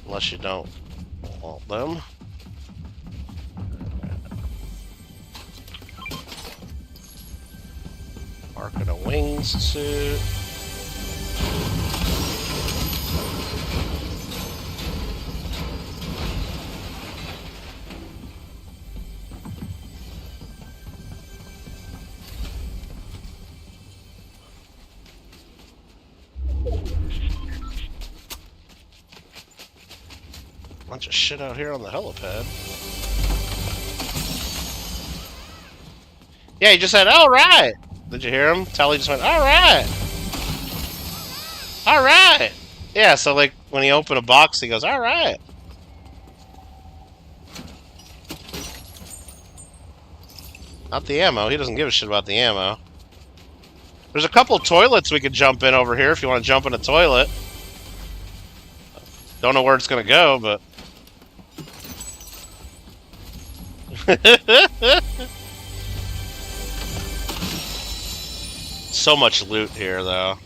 Unless you don't want them. Marking a wings suit. Bunch of shit out here on the helipad. Yeah, he just said, "Alright!" Did you hear him? Tally just went, "Alright!" Alright! Yeah, so like, when he opened a box, he goes, "Alright!" Not the ammo. He doesn't give a shit about the ammo. There's a couple toilets we could jump in over here if you want to jump in a toilet. Don't know where it's gonna go, but... So much loot here, though.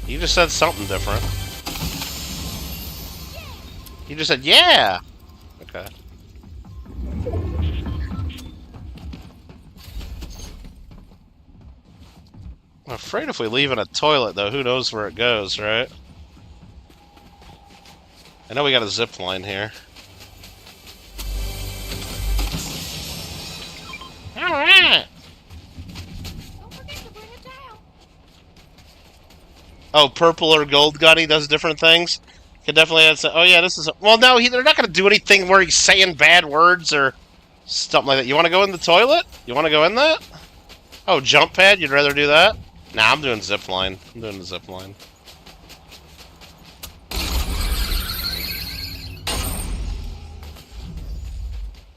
You just said something different. You just said, "Yeah!" Okay. I'm afraid if we leave in a toilet, though, who knows where it goes, right? I know we got a zip line here. Alright! Don't forget to bring a towel. Oh, purple or gold gunny does different things? Could definitely add some... Oh, yeah, this is... Well, no, they're not going to do anything where he's saying bad words or something like that. You want to go in the toilet? You want to go in that? Oh, jump pad? You'd rather do that? Nah, I'm doing zip line. I'm doing the zip line.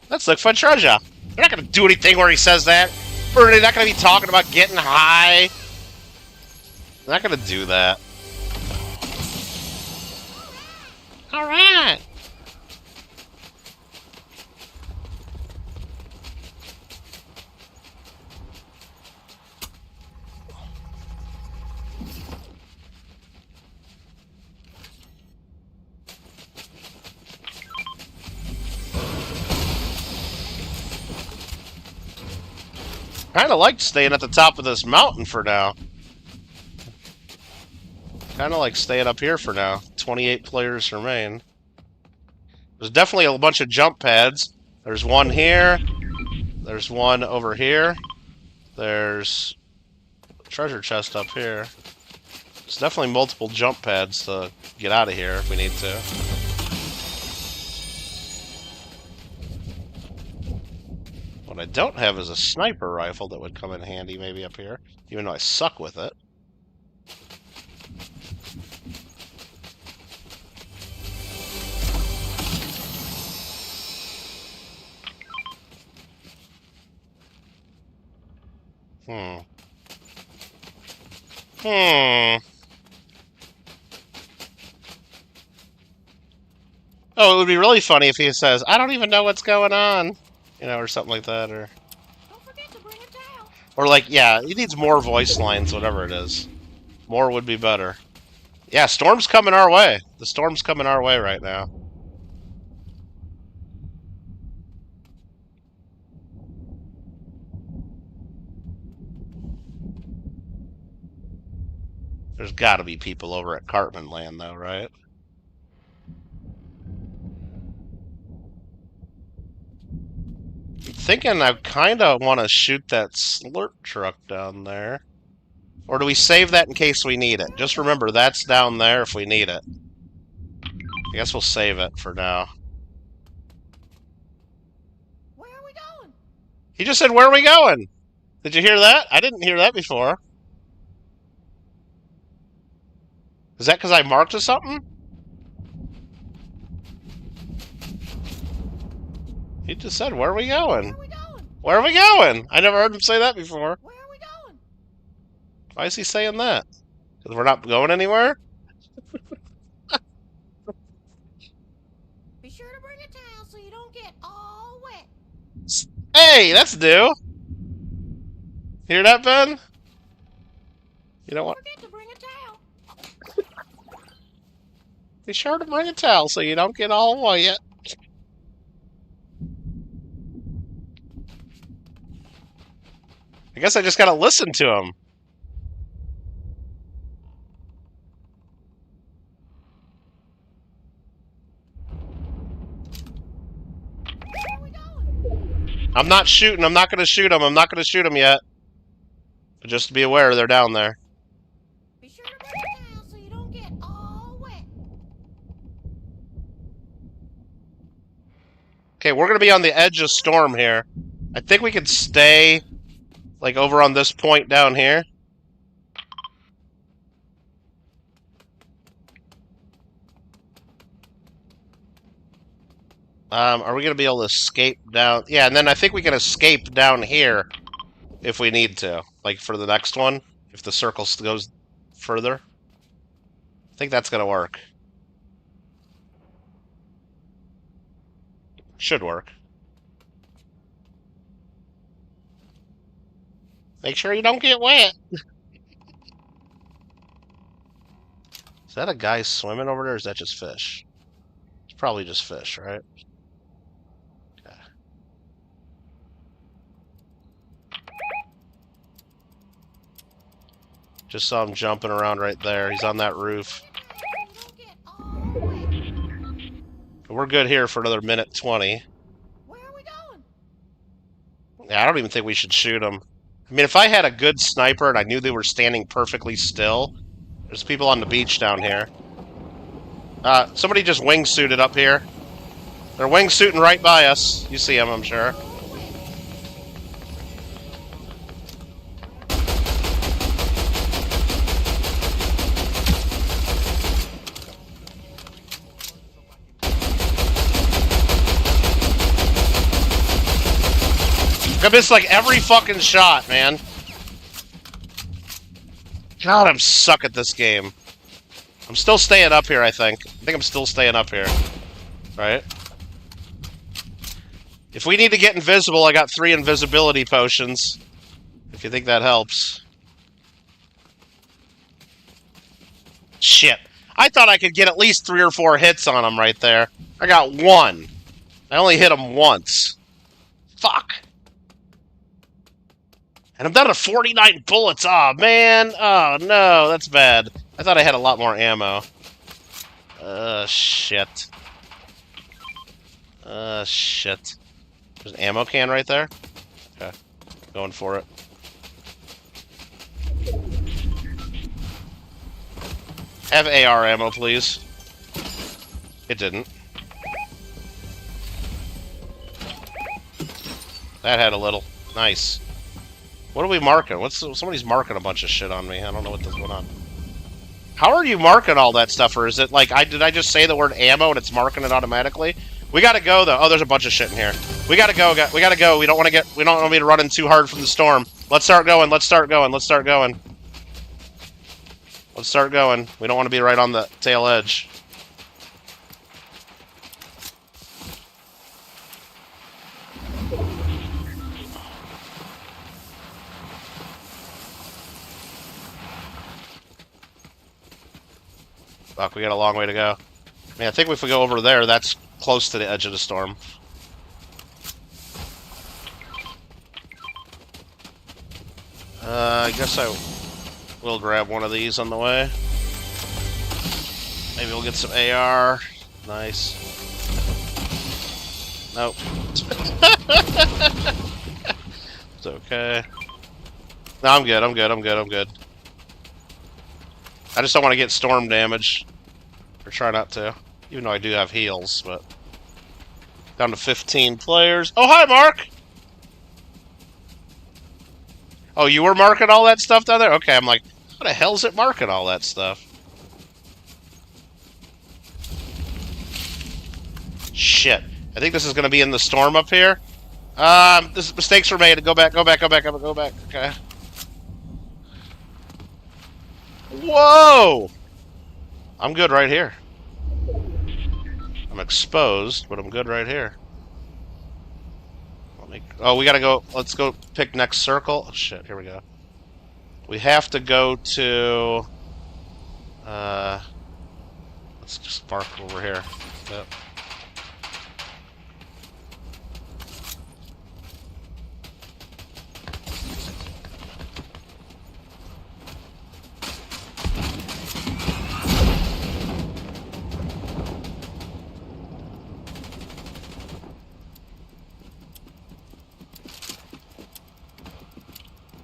Let's look for treasure. They're not gonna do anything where he says that. Or they're not gonna be talking about getting high. They're not gonna do that. Alright. Kinda like staying at the top of this mountain for now. Kinda like staying up here for now. 28 players remain. There's definitely a bunch of jump pads. There's one here. There's one over here. There's a treasure chest up here. There's definitely multiple jump pads to get out of here if we need to. What I don't have is a sniper rifle that would come in handy maybe up here, even though I suck with it. Oh, it would be really funny if he says, "I don't even know what's going on," you know, or something like that, or. Don't forget to bring a towel. Or like, yeah, he needs more voice lines, whatever it is. More would be better. Yeah, storm's coming our way. The storm's coming our way right now. There's gotta be people over at Cartman Land, though, right? I'm thinking I kinda want to shoot that slurp truck down there. Or do we save that in case we need it? Just remember, that's down there if we need it. I guess we'll save it for now. Where are we going? He just said, "Where are we going?" Did you hear that? I didn't hear that before. Is that because I marked or something? He just said, "Where are we going?" Where are we going? Where are we going? I never heard him say that before. Where are we going? Why is he saying that? Because we're not going anywhere? Be sure to bring a towel so you don't get all wet. Hey, that's new. Hear that, Ben? You know Don't what? forget to bring a towel. Be sure to bring a towel so you don't get all wet. I guess I just gotta listen to him. Where are we going? I'm not shooting. I'm not gonna shoot him. I'm not gonna shoot him yet. But just be aware, they're down there. Be sure to bring a towel so you don't get all wet. Okay, we're gonna be on the edge of storm here. I think we could stay, like, over on this point down here. Are we gonna be able to escape down? Yeah, and then I think we can escape down here if we need to. Like, for the next one, if the circle goes further. I think that's gonna work. Should work. Make sure you don't get wet. Is that a guy swimming over there, or is that just fish? It's probably just fish, right? Okay. Just saw him jumping around right there. He's on that roof. Don't get all wet. We're good here for another minute 20. Where are we going? Yeah, I don't even think we should shoot him. I mean, if I had a good sniper and I knew they were standing perfectly still... There's people on the beach down here. Somebody just wingsuited up here. They're wingsuiting right by us. You see them, I'm sure. I missed like every fucking shot, man. God, I'm suck at this game. I'm still staying up here, I think. I think I'm still staying up here. Right? If we need to get invisible, I got 3 invisibility potions. If you think that helps. Shit. I thought I could get at least 3 or 4 hits on him right there. I got 1. I only hit him once. Fuck. And I'm down to 49 bullets. Aw, man. Oh, no. That's bad. I thought I had a lot more ammo. Shit. Shit. There's an ammo can right there? Okay. Going for it. Have AR ammo, please. It didn't. That had a little. Nice. What are we marking? Somebody's marking a bunch of shit on me. I don't know what is going on. How are you marking all that stuff? Or is it like did I just say the word ammo and it's marking it automatically? We gotta go though. Oh, there's a bunch of shit in here. We gotta go. We gotta go. We don't want to be running too hard from the storm. Let's start going. Let's start going. Let's start going. Let's start going. We don't want to be right on the tail edge. Fuck, we got a long way to go. I mean, I think if we go over there, that's close to the edge of the storm. I guess I will grab one of these on the way. Maybe we'll get some AR. Nice. Nope. It's okay. No, I'm good. I'm good. I'm good. I'm good. I just don't want to get storm damage. Or try not to. Even though I do have heals, but... Down to 15 players. Oh, hi, Mark! Oh, you were marking all that stuff down there? Okay, I'm like, what the hell's it marking all that stuff? Shit. I think this is going to be in the storm up here. Mistakes were made. Go back, go back, go back, go back. Okay. Whoa! I'm good right here. I'm exposed, but I'm good right here. Oh, we gotta go. Let's go pick next circle. Oh, shit, here we go. We have to go to... let's just park over here. Yep.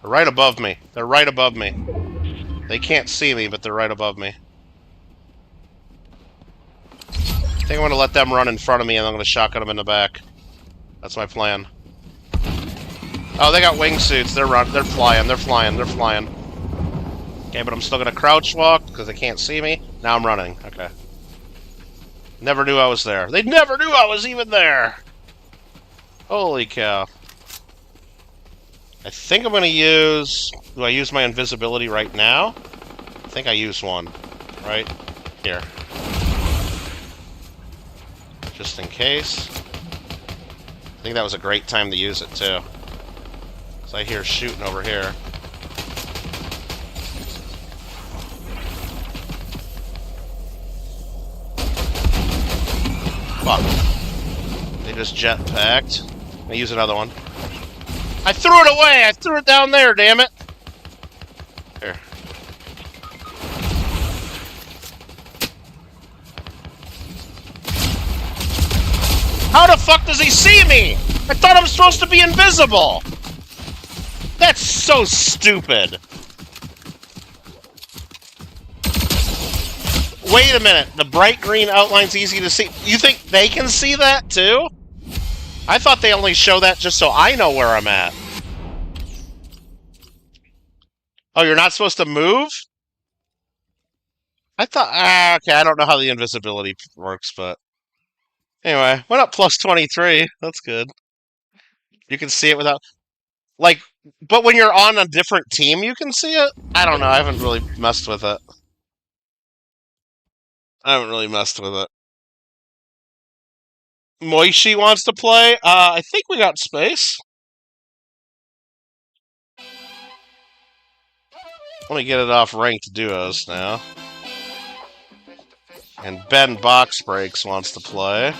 They're right above me. They're right above me. They can't see me, but they're right above me. I think I'm going to let them run in front of me, and I'm going to shotgun them in the back. That's my plan. Oh, they got wingsuits. They're flying. They're flying. They're flying. Okay, but I'm still going to crouch walk, because they can't see me. Now I'm running. Okay. Never knew I was there. They never knew I was even there! Holy cow. I think I'm going to use... Do I use my invisibility right now? I think I use one. Right here. Just in case. I think that was a great time to use it, too. Because I hear shooting over here. Fuck. They just jetpacked. I'm going to use another one. I threw it away! I threw it down there, damn it! Here. How the fuck does he see me? I thought I'm supposed to be invisible! That's so stupid! Wait a minute, the bright green outline's easy to see. You think they can see that, too? I thought they only show that just so I know where I'm at. Oh, you're not supposed to move? I thought... okay, I don't know how the invisibility works, but... Anyway, went up plus 23. That's good. You can see it without... Like, but when you're on a different team, you can see it? I don't know. I haven't really messed with it. Moishi wants to play? I think we got space. Let me get it off ranked duos now. And Ben Box Breaks wants to play.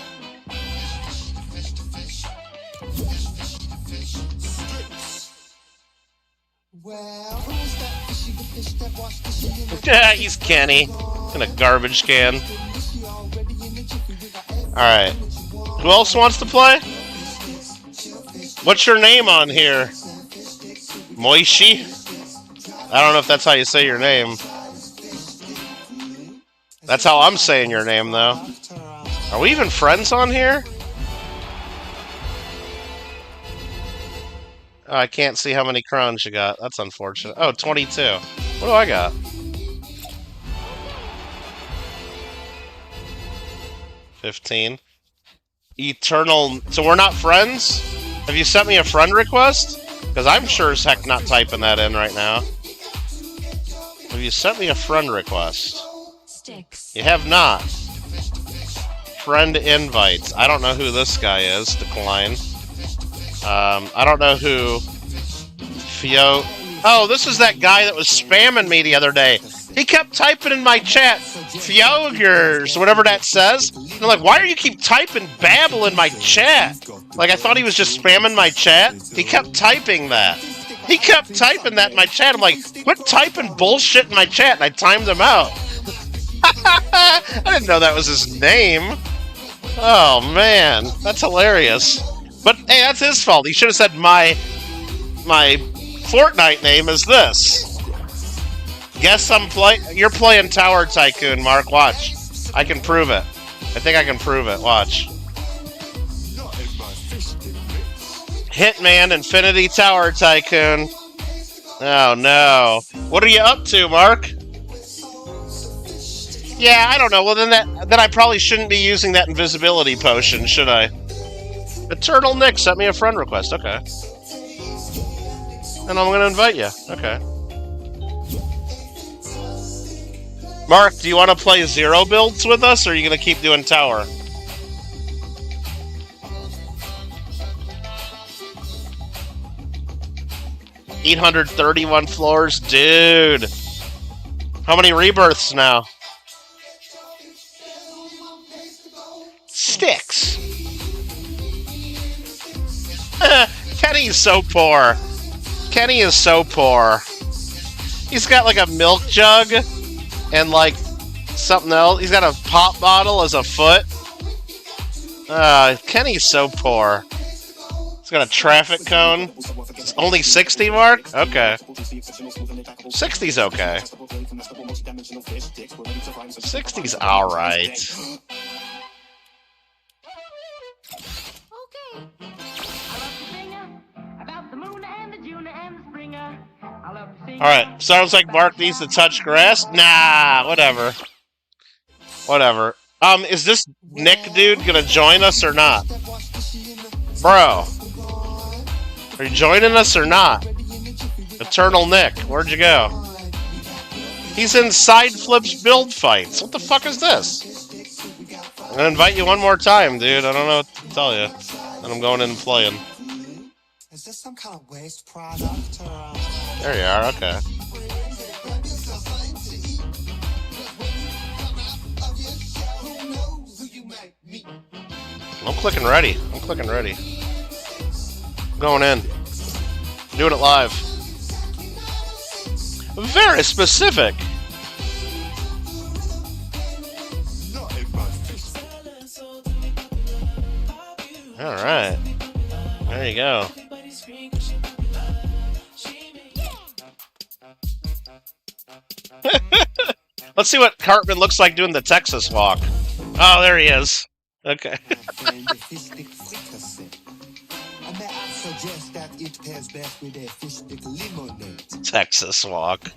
Yeah, he's Kenny. In a garbage can. Alright. Who else wants to play? What's your name on here? Moishi? I don't know if that's how you say your name. That's how I'm saying your name, though. Are we even friends on here? Oh, I can't see how many crowns you got. That's unfortunate. Oh, 22. What do I got? $15. Eternal... So we're not friends? Have you sent me a friend request? Because I'm sure as heck not typing that in right now. Have you sent me a friend request? You have not. Friend invites. I don't know who this guy is. Decline. I don't know who... Fio... Oh, this is that guy that was spamming me the other day. He kept typing in my chat, Fyogers, whatever that says. And I'm like, why do you keep typing babble in my chat? Like, I thought he was just spamming my chat. He kept typing that. He kept typing that in my chat. I'm like, quit typing bullshit in my chat. And I timed him out. I didn't know that was his name. Oh, man. That's hilarious. But, hey, that's his fault. He should have said my Fortnite name is this. Guess you're playing Tower Tycoon, Mark. Watch. I can prove it. I think I can prove it. Watch. Hitman Infinity Tower Tycoon. Oh, no. What are you up to, Mark? Yeah, I don't know. Well, then I probably shouldn't be using that invisibility potion, should I? Eternal Nick sent me a friend request. Okay. And I'm going to invite you. Okay. Mark, do you want to play zero builds with us, or are you going to keep doing tower? $831 floors? Dude. How many rebirths now? 6. Kenny's so poor. Kenny is so poor. He's got like a milk jug and like something else. He's got a pop bottle as a foot. Kenny's so poor. He's got a traffic cone. It's only 60, Mark? Okay. 60's okay. 60's alright. Alright, sounds like Mark needs to touch grass? Nah, whatever. Whatever. Is this Nick dude gonna join us or not? Bro. Are you joining us or not? Eternal Nick, where'd you go? He's in side flips build fights. What the fuck is this? I'm gonna invite you one more time, dude. I don't know what to tell you. And I'm going in and playing. Is this some kind of waste product or There you are, okay. I'm clicking ready. I'm clicking ready. I'm going in. Doing it live. Very specific. Alright. There you go. Let's see what Cartman looks like doing the Texas walk. Oh, there he is. Okay. Texas walk.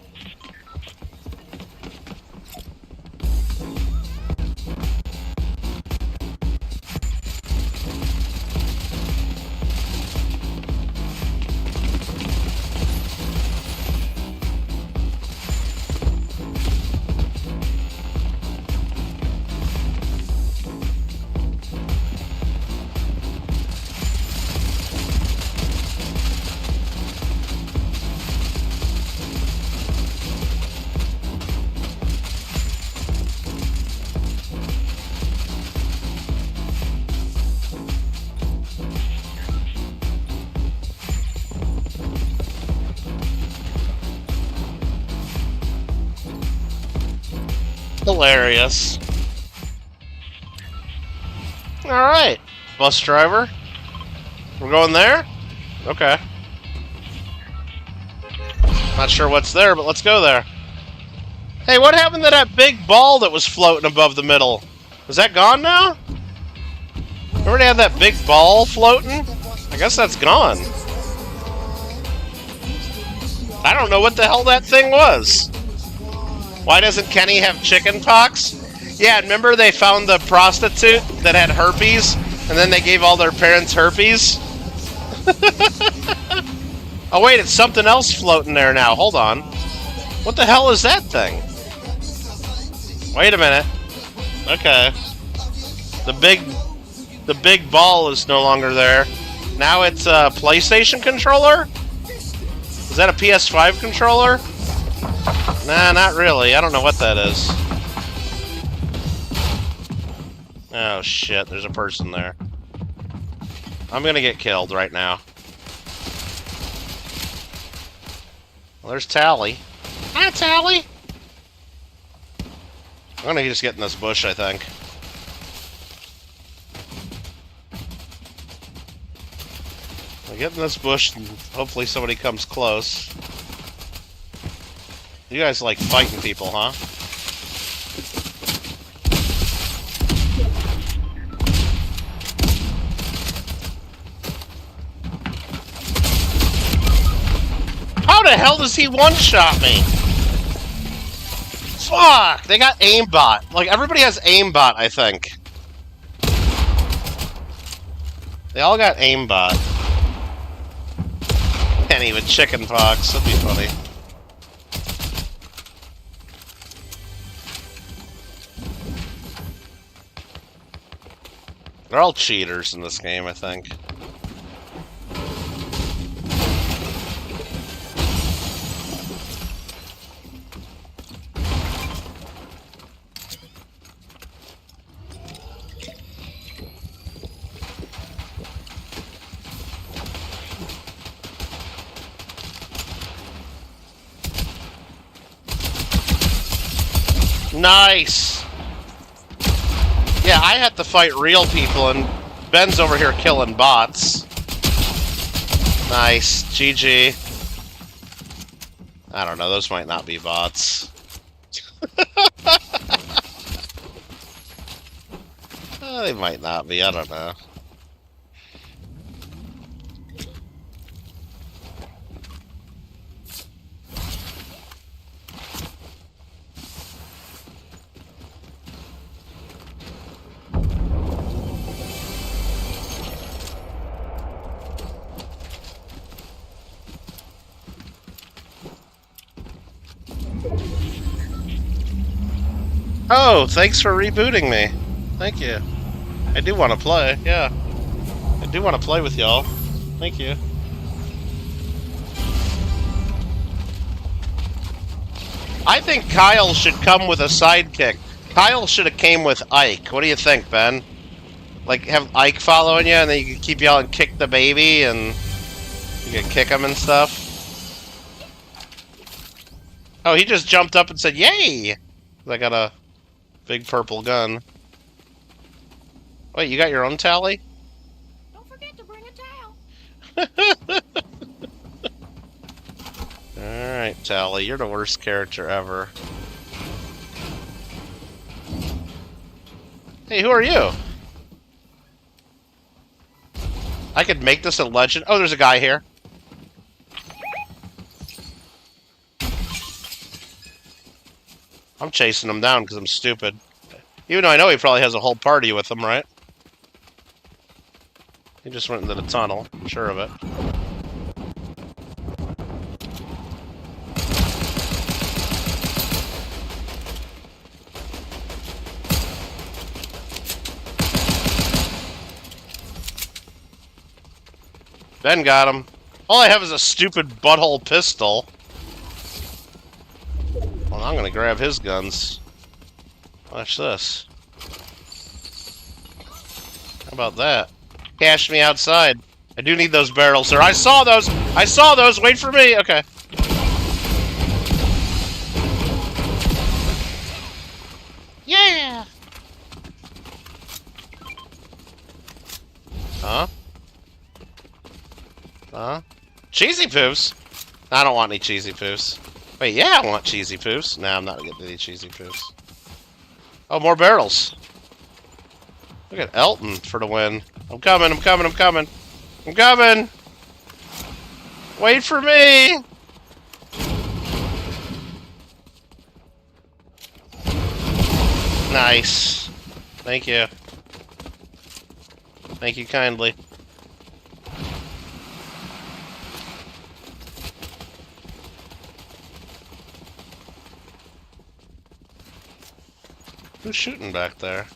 Hilarious. Alright, bus driver. We're going there? Okay. Not sure what's there, but let's go there. Hey, what happened to that big ball that was floating above the middle? Is that gone now? Remember they had that big ball floating? I guess that's gone. I don't know what the hell that thing was. Why doesn't Kenny have chicken pox? Yeah, remember they found the prostitute that had herpes, and then they gave all their parents herpes? Oh wait, it's something else floating there now. Hold on. What the hell is that thing? Wait a minute. Okay. The big ball is no longer there. Now it's a PlayStation controller? Is that a PS5 controller? Nah, not really. I don't know what that is. Oh shit, there's a person there. I'm gonna get killed right now. Well, there's Tally. Hi, Tally! I'm gonna just get in this bush, I think. I'll get in this bush and hopefully somebody comes close. You guys like fighting people, huh? How the hell does he one-shot me? Fuck! They got aimbot. Like, everybody has aimbot, I think. They all got aimbot. Penny with chicken pox. That'd be funny. They're all cheaters in this game, I think. Nice! Yeah, I had to fight real people, and Ben's over here killing bots. Nice. GG. I don't know, those might not be bots. They might not be, I don't know. Oh, thanks for rebooting me. Thank you. I do want to play, yeah. I do want to play with y'all. Thank you. I think Kyle should come with a sidekick. Kyle should have came with Ike. What do you think, Ben? Like, have Ike following you, and then you can keep yelling, kick the baby, and you can kick him and stuff. Oh, he just jumped up and said, yay! I got a big purple gun. Wait, you got your own Tally? Don't forget to bring a towel. Alright, Tally, you're the worst character ever. Hey, who are you? I could make this a legend. Oh, there's a guy here. I'm chasing him down because I'm stupid. Even though I know he probably has a whole party with him, right? He just went into the tunnel. I'm sure of it. Ben got him. All I have is a stupid butthole pistol. Well, I'm gonna grab his guns. Watch this. How about that? Cash me outside. I do need those barrels, sir. I saw those! I saw those! Wait for me! Okay. Huh? Cheesy poofs? I don't want any cheesy poofs. Wait, yeah, I want cheesy poofs. Nah, I'm not getting any cheesy poofs. Oh, more barrels. Look at Elton for the win. I'm coming, I'm coming, I'm coming. I'm coming! Wait for me! Nice. Thank you. Thank you kindly. Who's shooting back there?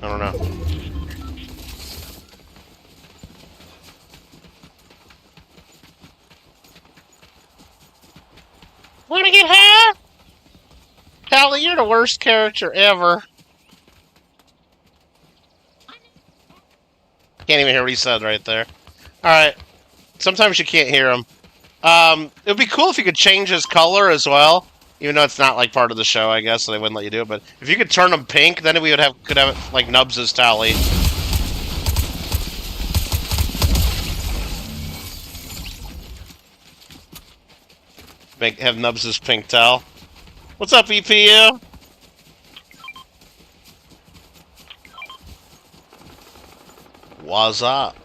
I don't know. Wanna get high? Callie, you're the worst character ever. Can't even hear what he said right there. Alright. Sometimes you can't hear him. It would be cool if you could change his color as well. Even though it's not like part of the show, I guess, so they wouldn't let you do it. But if you could turn him pink, then we could have it like Nubs' Tally. Have Nubs' pink towel. What's up, EPU? What's up?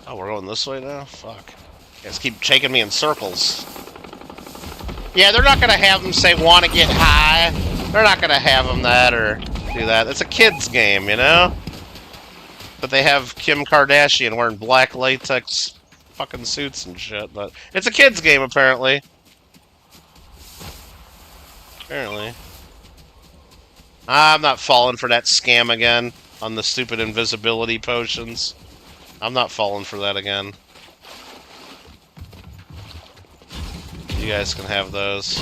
Oh, we're going this way now? Fuck. You guys keep taking me in circles. Yeah, they're not gonna have them say, wanna get high. They're not gonna have them that or do that. It's a kid's game, you know? But they have Kim Kardashian wearing black latex fucking suits and shit, but it's a kid's game, apparently. Apparently. I'm not falling for that scam again on the stupid invisibility potions. I'm not falling for that again. You guys can have those.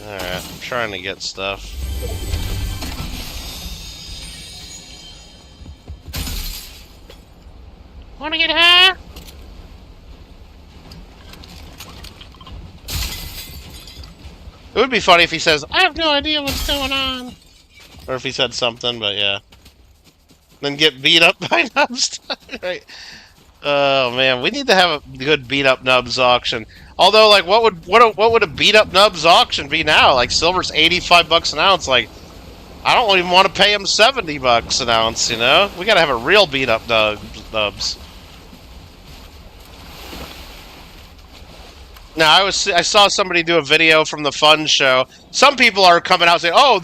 Alright, I'm trying to get stuff. Wanna get high? It would be funny if he says, I have no idea what's going on. Or if he said something, but yeah. Then get beat up by Nubs. Right. Oh man, we need to have a good beat up Nubs auction. Although, like, what would a beat up Nubs auction be now? Like, silver's $85 an ounce. Like, I don't even want to pay him $70 an ounce. You know, we gotta have a real beat up Nubs. Now, I saw somebody do a video from the Fun Show. Some people are coming out saying, "Oh,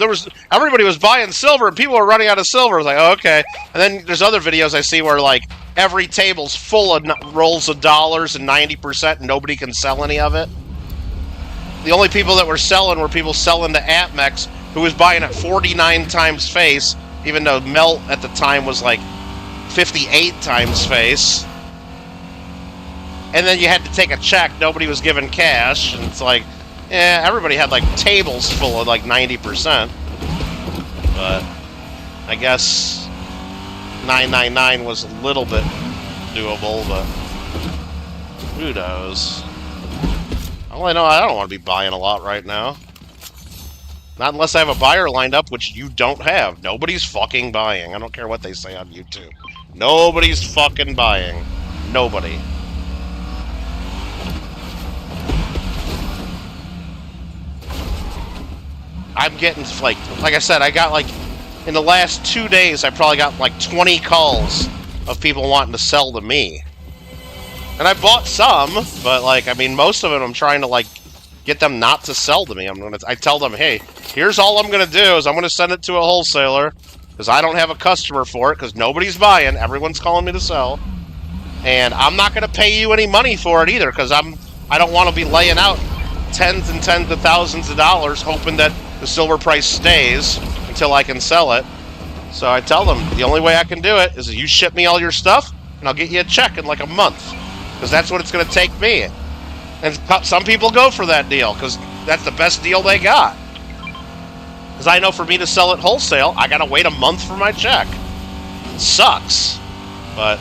everybody was buying silver and people were running out of silver." I was like, "Oh, okay." And then there's other videos I see where like every table's full of rolls of dollars and 90%, and nobody can sell any of it. The only people that were selling were people selling to Atmex, who was buying at 49 times face, even though Melt at the time was like 58 times face. And then you had to take a check. Nobody was given cash. And it's like, yeah, everybody had like tables full of like 90%. But I guess 999 was a little bit doable, but who knows? All I know, I don't want to be buying a lot right now. Not unless I have a buyer lined up, which you don't have. Nobody's fucking buying. I don't care what they say on YouTube. Nobody's fucking buying. Nobody. I'm getting, like I said, I got, like, in the last 2 days, I probably got, like, 20 calls of people wanting to sell to me. And I bought some, but, like, I mean, most of it I'm trying to, like, get them not to sell to me. I tell them, hey, here's all I'm gonna do is I'm gonna send it to a wholesaler, because I don't have a customer for it, because nobody's buying, everyone's calling me to sell. And I'm not gonna pay you any money for it either, because I don't want to be laying out tens and tens of thousands of dollars hoping that the silver price stays until I can sell it. So I tell them, the only way I can do it is you ship me all your stuff, and I'll get you a check in like a month. Because that's what it's going to take me. And some people go for that deal, because that's the best deal they got. Because I know for me to sell it wholesale, I got to wait a month for my check. It sucks. But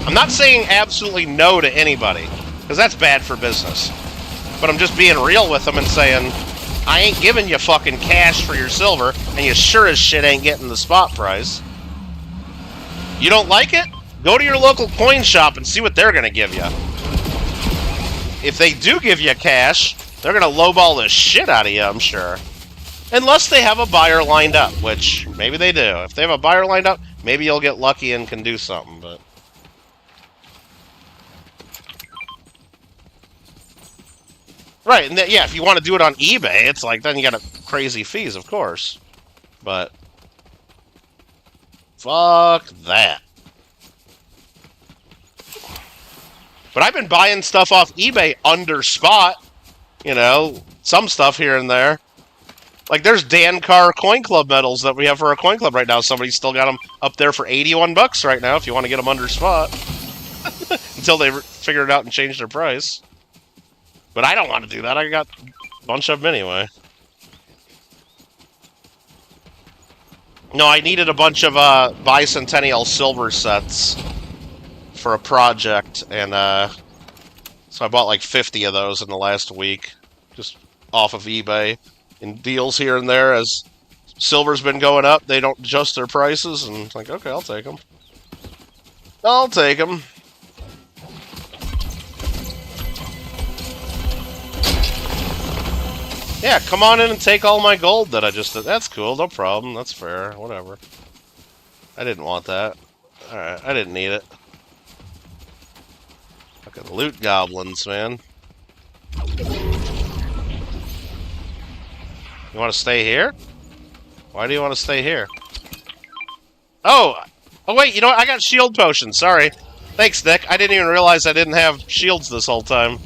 I'm not saying absolutely no to anybody, because that's bad for business. But I'm just being real with them and saying, I ain't giving you fucking cash for your silver, and you sure as shit ain't getting the spot price. You don't like it? Go to your local coin shop and see what they're gonna give you. If they do give you cash, they're gonna lowball the shit out of you, I'm sure. Unless they have a buyer lined up, which maybe they do. If they have a buyer lined up, maybe you'll get lucky and can do something, but... Right, and yeah, if you want to do it on eBay, it's like, then you got crazy fees, of course. But... fuck that. But I've been buying stuff off eBay under spot. You know, some stuff here and there. Like, there's Dan Carr Coin Club medals that we have for our Coin Club right now. Somebody's still got them up there for 81 bucks right now if you want to get them under spot. Until they figure it out and change their price. But I don't want to do that. I got a bunch of them anyway. No, I needed a bunch of bicentennial silver sets for a project, and so I bought like 50 of those in the last week, just off of eBay, in deals here and there. As silver's been going up, they don't adjust their prices, and it's like, okay, I'll take them. I'll take them. Yeah, come on in and take all my gold that I just did. That's cool, no problem, that's fair, whatever. I didn't want that. Alright, I didn't need it. Fucking loot goblins, man. You want to stay here? Why do you want to stay here? Oh! Oh wait, you know what? I got shield potions, sorry. Thanks, Nick. I didn't even realize I didn't have shields this whole time.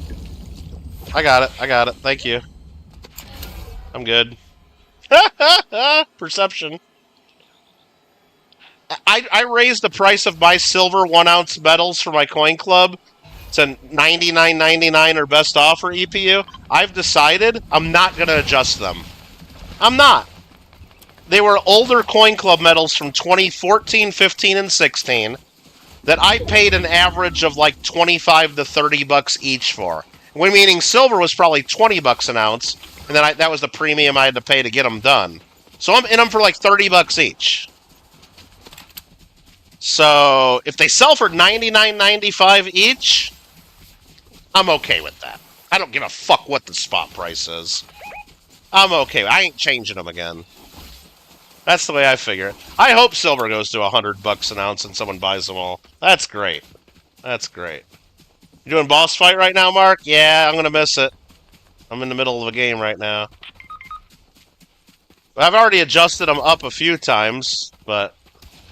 I got it, thank you. I'm good. Perception. I raised the price of my silver 1-ounce medals for my coin club to $99.99 or best offer EPU. I've decided I'm not going to adjust them. I'm not. They were older coin club medals from 2014, 15, and 16 that I paid an average of like 25 to 30 bucks each for. When meaning silver was probably 20 bucks an ounce. And then that was the premium I had to pay to get them done. So I'm in them for like 30 bucks each. So if they sell for $99.95 each, I'm okay with that. I don't give a fuck what the spot price is. I'm okay. I ain't changing them again. That's the way I figure it. I hope silver goes to 100 bucks an ounce and someone buys them all. That's great. That's great. You doing boss fight right now, Mark? Yeah, I'm going to miss it. I'm in the middle of a game right now. I've already adjusted them up a few times, but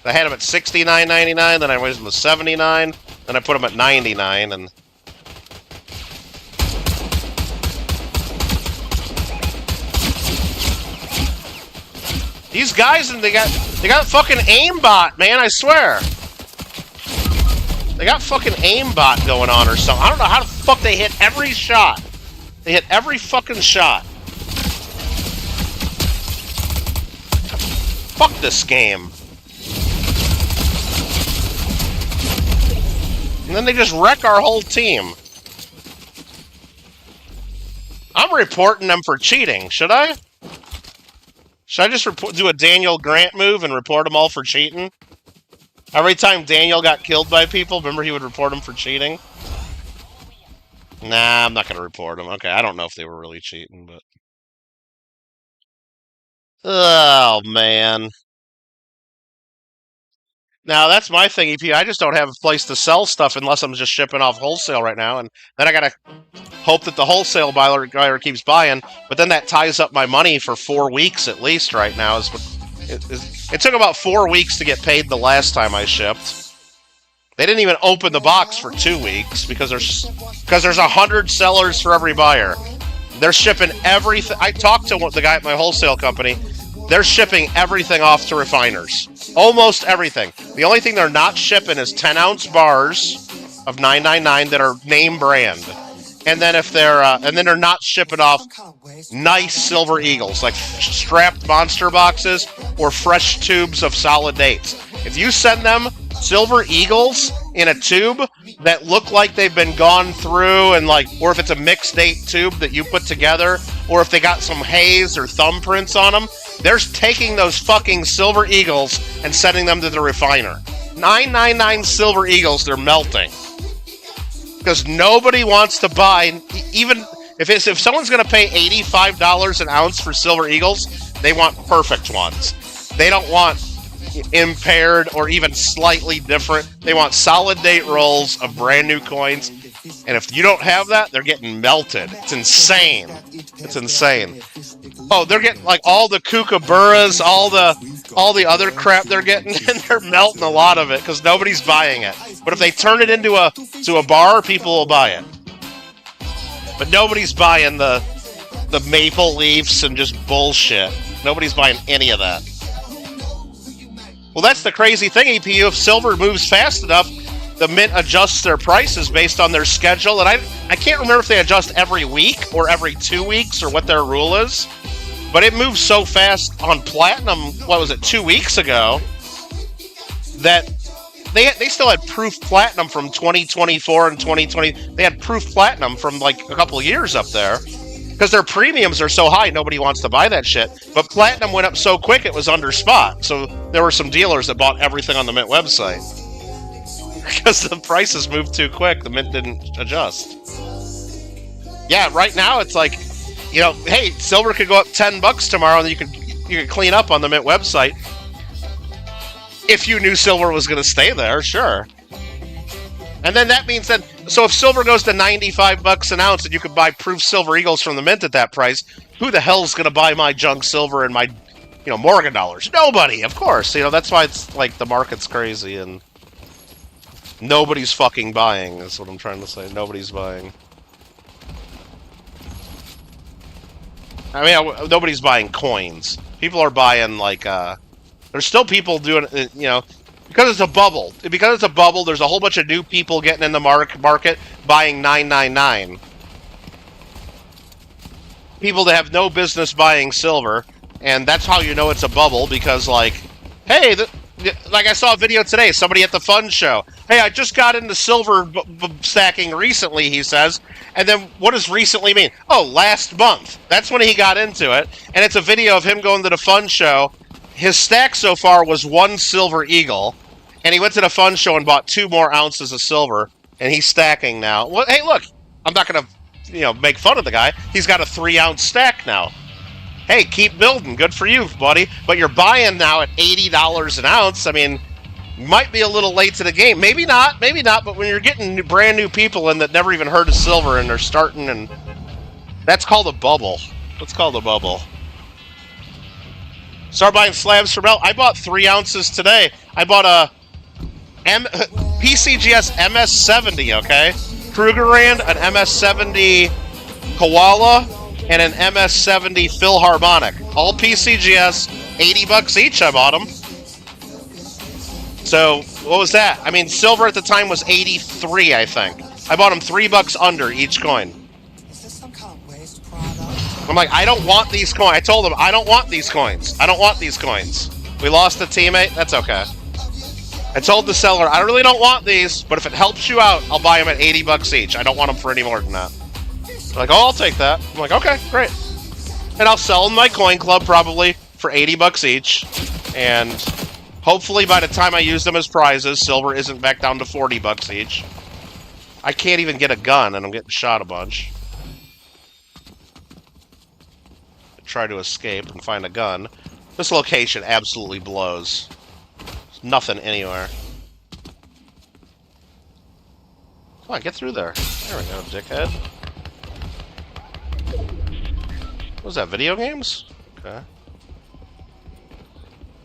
I had them at $69.99, then I raised them to $79, then I put them at $99, and... These guys, and they got fucking aimbot, man, I swear. They got fucking aimbot going on or something. I don't know how the fuck they hit every shot. They hit every fucking shot. Fuck this game. And then they just wreck our whole team. I'm reporting them for cheating. Should I? Should I just do a Daniel Grant move and report them all for cheating? Every time Daniel got killed by people, remember he would report them for cheating? Nah, I'm not going to report them. Okay, I don't know if they were really cheating, but... Oh, man. Now, that's my thing, EP. I just don't have a place to sell stuff unless I'm just shipping off wholesale right now, and then I gotta hope that the wholesale buyer keeps buying, but then that ties up my money for 4 weeks at least right now. It took about 4 weeks to get paid the last time I shipped. They didn't even open the box for 2 weeks because there's 100 sellers for every buyer. They're shipping everything. I talked to the guy at my wholesale company. They're shipping everything off to refiners. Almost everything. The only thing they're not shipping is 10-ounce bars of $9.99 that are name brand. And then if they're they're not shipping off nice Silver Eagles, like strapped monster boxes or fresh tubes of solid dates. If you send them silver eagles in a tube that look like they've been gone through and like, or if it's a mixed date tube that you put together, or if they got some haze or thumbprints on them, they're taking those fucking silver eagles and sending them to the refiner. 999 silver eagles, they're melting. Because nobody wants to buy, even if someone's going to pay $85 an ounce for silver eagles, they want perfect ones. They don't want impaired or even slightly different. They want solid date rolls of brand new coins. And if you don't have that, they're getting melted. It's insane. It's insane. Oh, they're getting like all the kookaburras, all the other crap they're getting, and they're melting a lot of it because nobody's buying it. But if they turn it into a bar, people will buy it. But nobody's buying the maple leafs and just bullshit. Nobody's buying any of that. Well, that's the crazy thing, EPU. If silver moves fast enough, the Mint adjusts their prices based on their schedule. And I can't remember if they adjust every week or every 2 weeks or what their rule is. But it moves so fast on Platinum, what was it, 2 weeks ago, that they still had Proof Platinum from 2024 and 2020. They had Proof Platinum from like a couple of years up there. Because their premiums are so high, nobody wants to buy that shit. But Platinum went up so quick, it was under spot. So there were some dealers that bought everything on the Mint website. Because the prices moved too quick, the Mint didn't adjust. Yeah, right now it's like, you know, hey, silver could go up $10 tomorrow, and you could clean up on the Mint website. If you knew silver was going to stay there, sure. And then that means that, so if silver goes to $95 an ounce and you could buy Proof Silver Eagles from the Mint at that price, who the hell's going to buy my junk silver and my, you know, Morgan dollars? Nobody, of course. You know, that's why it's like the market's crazy and nobody's fucking buying, is what I'm trying to say. Nobody's buying. I mean, nobody's buying coins. People are buying, like, there's still people doing, you know, because it's a bubble. Because it's a bubble, there's a whole bunch of new people getting in the market buying 999. People that have no business buying silver, and that's how you know it's a bubble, because, like, hey, like I saw a video today, somebody at the fun show. Hey, I just got into silver stacking recently, he says. And then what does recently mean? Oh, last month. That's when he got into it. And it's a video of him going to the fun show. His stack so far was 1 silver eagle. And he went to the fun show and bought 2 more ounces of silver. And he's stacking now. Well, hey, look. I'm not going to, you know, make fun of the guy. He's got a 3-ounce stack now. Hey, keep building. Good for you, buddy. But you're buying now at $80 an ounce. I mean, might be a little late to the game. Maybe not. But when you're getting brand new people in that never even heard of silver and they're starting, and that's called a bubble. That's called a bubble. Start buying slabs for melt. I bought 3 ounces today. I bought a PCGS MS70, okay? Krugerrand, an MS70 Koala, and an MS70 Philharmonic. All PCGS, $80 each I bought them. So, what was that? I mean, silver at the time was 83, I think. I bought them $3 under each coin. I'm like, I don't want these coins. I told them, I don't want these coins. I don't want these coins. We lost a teammate? That's okay. I told the seller, I really don't want these, but if it helps you out, I'll buy them at $80 each. I don't want them for any more than that. They're like, oh, I'll take that. I'm like, okay, great. And I'll sell them my coin club probably for $80 each. And hopefully by the time I use them as prizes, silver isn't back down to $40 each. I can't even get a gun, and I'm getting shot a bunch. Try to escape and find a gun. This location absolutely blows. There's nothing anywhere. Come on, get through there. There we go, dickhead. What was that, video games? Okay.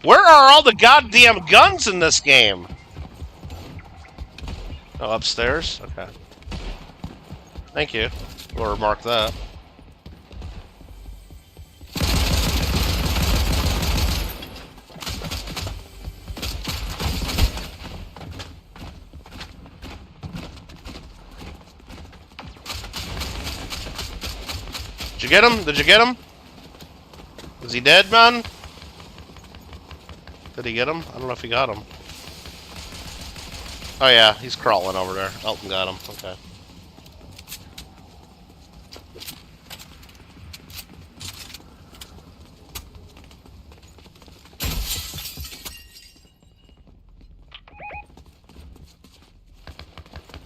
Where are all the goddamn guns in this game? Oh, upstairs? Okay. Thank you. Or mark that. Did you get him? Did you get him? Is he dead, man? Did he get him? I don't know if he got him. Oh yeah, he's crawling over there. Elton got him. Okay.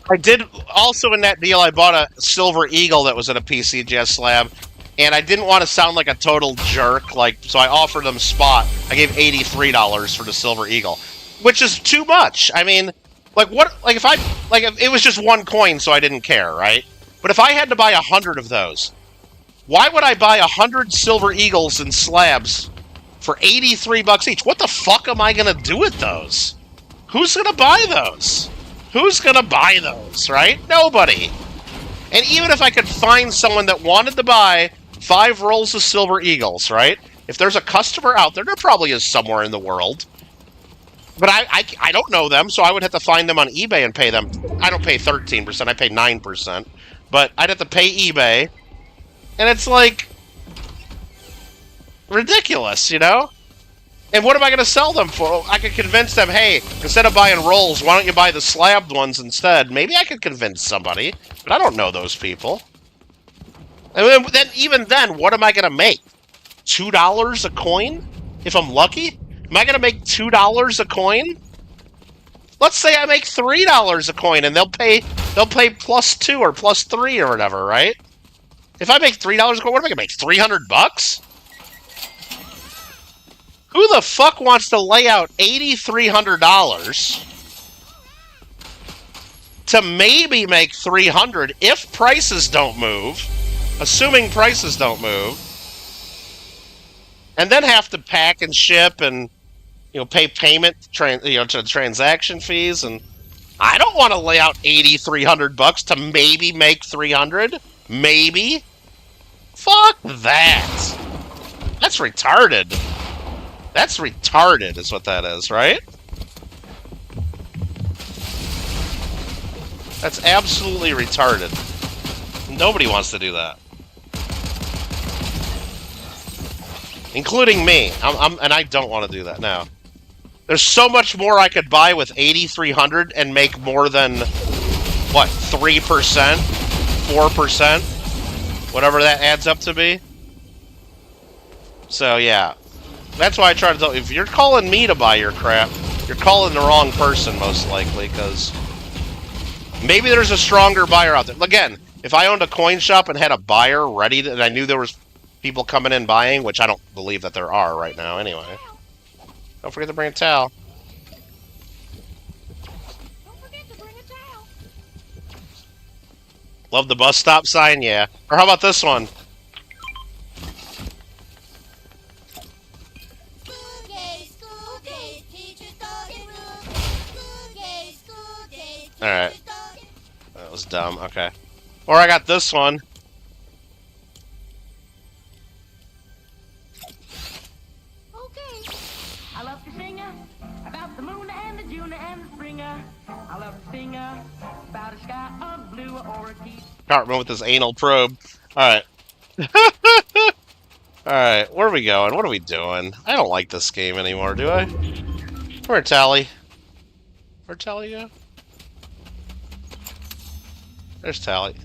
I did also in that deal. I bought a Silver Eagle that was in a PCGS slab, and I didn't want to sound like a total jerk. So I offered them spot. I gave $83 for the Silver Eagle, which is too much. I mean, if it was just one coin, so I didn't care, right? But if I had to buy 100 of those, why would I buy 100 Silver Eagles in slabs for $83 each? What the fuck am I gonna do with those? Who's gonna buy those? Who's gonna buy those, right? Nobody. And even if I could find someone that wanted to buy 5 rolls of Silver Eagles, right? If there's a customer out there, there probably is somewhere in the world. But I don't know them, so I would have to find them on eBay and pay them. I don't pay 13%, I pay 9%. But I'd have to pay eBay. And it's like ridiculous, you know? And what am I going to sell them for? I could convince them, hey, instead of buying rolls, why don't you buy the slabbed ones instead? Maybe I could convince somebody, but I don't know those people. And then even then, what am I going to make? $2 a coin? If I'm lucky? Am I going to make $2 a coin? Let's say I make $3 a coin, and they'll pay +2 or +3 or whatever, right? If I make $3 a coin, what am I going to make? $300? Who the fuck wants to lay out $8,300 to maybe make $300 if prices don't move, assuming prices don't move, and then have to pack and ship and pay payment to transaction fees? And I don't want to lay out $8,300 to maybe make $300. Maybe. Fuck that. That's retarded. That's retarded is what that is, right? That's absolutely retarded. Nobody wants to do that. Including me. And I don't want to do that now. There's so much more I could buy with $8,300 and make more than, what, 3%? 4%? Whatever that adds up to be. So, yeah. That's why I try to tell you, if you're calling me to buy your crap, you're calling the wrong person, most likely, because maybe there's a stronger buyer out there. Again, if I owned a coin shop and had a buyer ready, and I knew there was people coming in buying, which I don't believe that there are right now anyway. Don't forget to bring a towel. Don't forget to bring a towel. Love the bus stop sign, yeah. Or how about this one? Alright. That was dumb, okay. Or I got this one. Okay. I love to sing about the moon and the June and the spring. I love to sing about a sky of blue or a key. Can't remember with this anal probe. Alright. Alright, where are we going? What are we doing? I don't like this game anymore, do I? Where'd Tally? Where'd Tally go? There's Tally.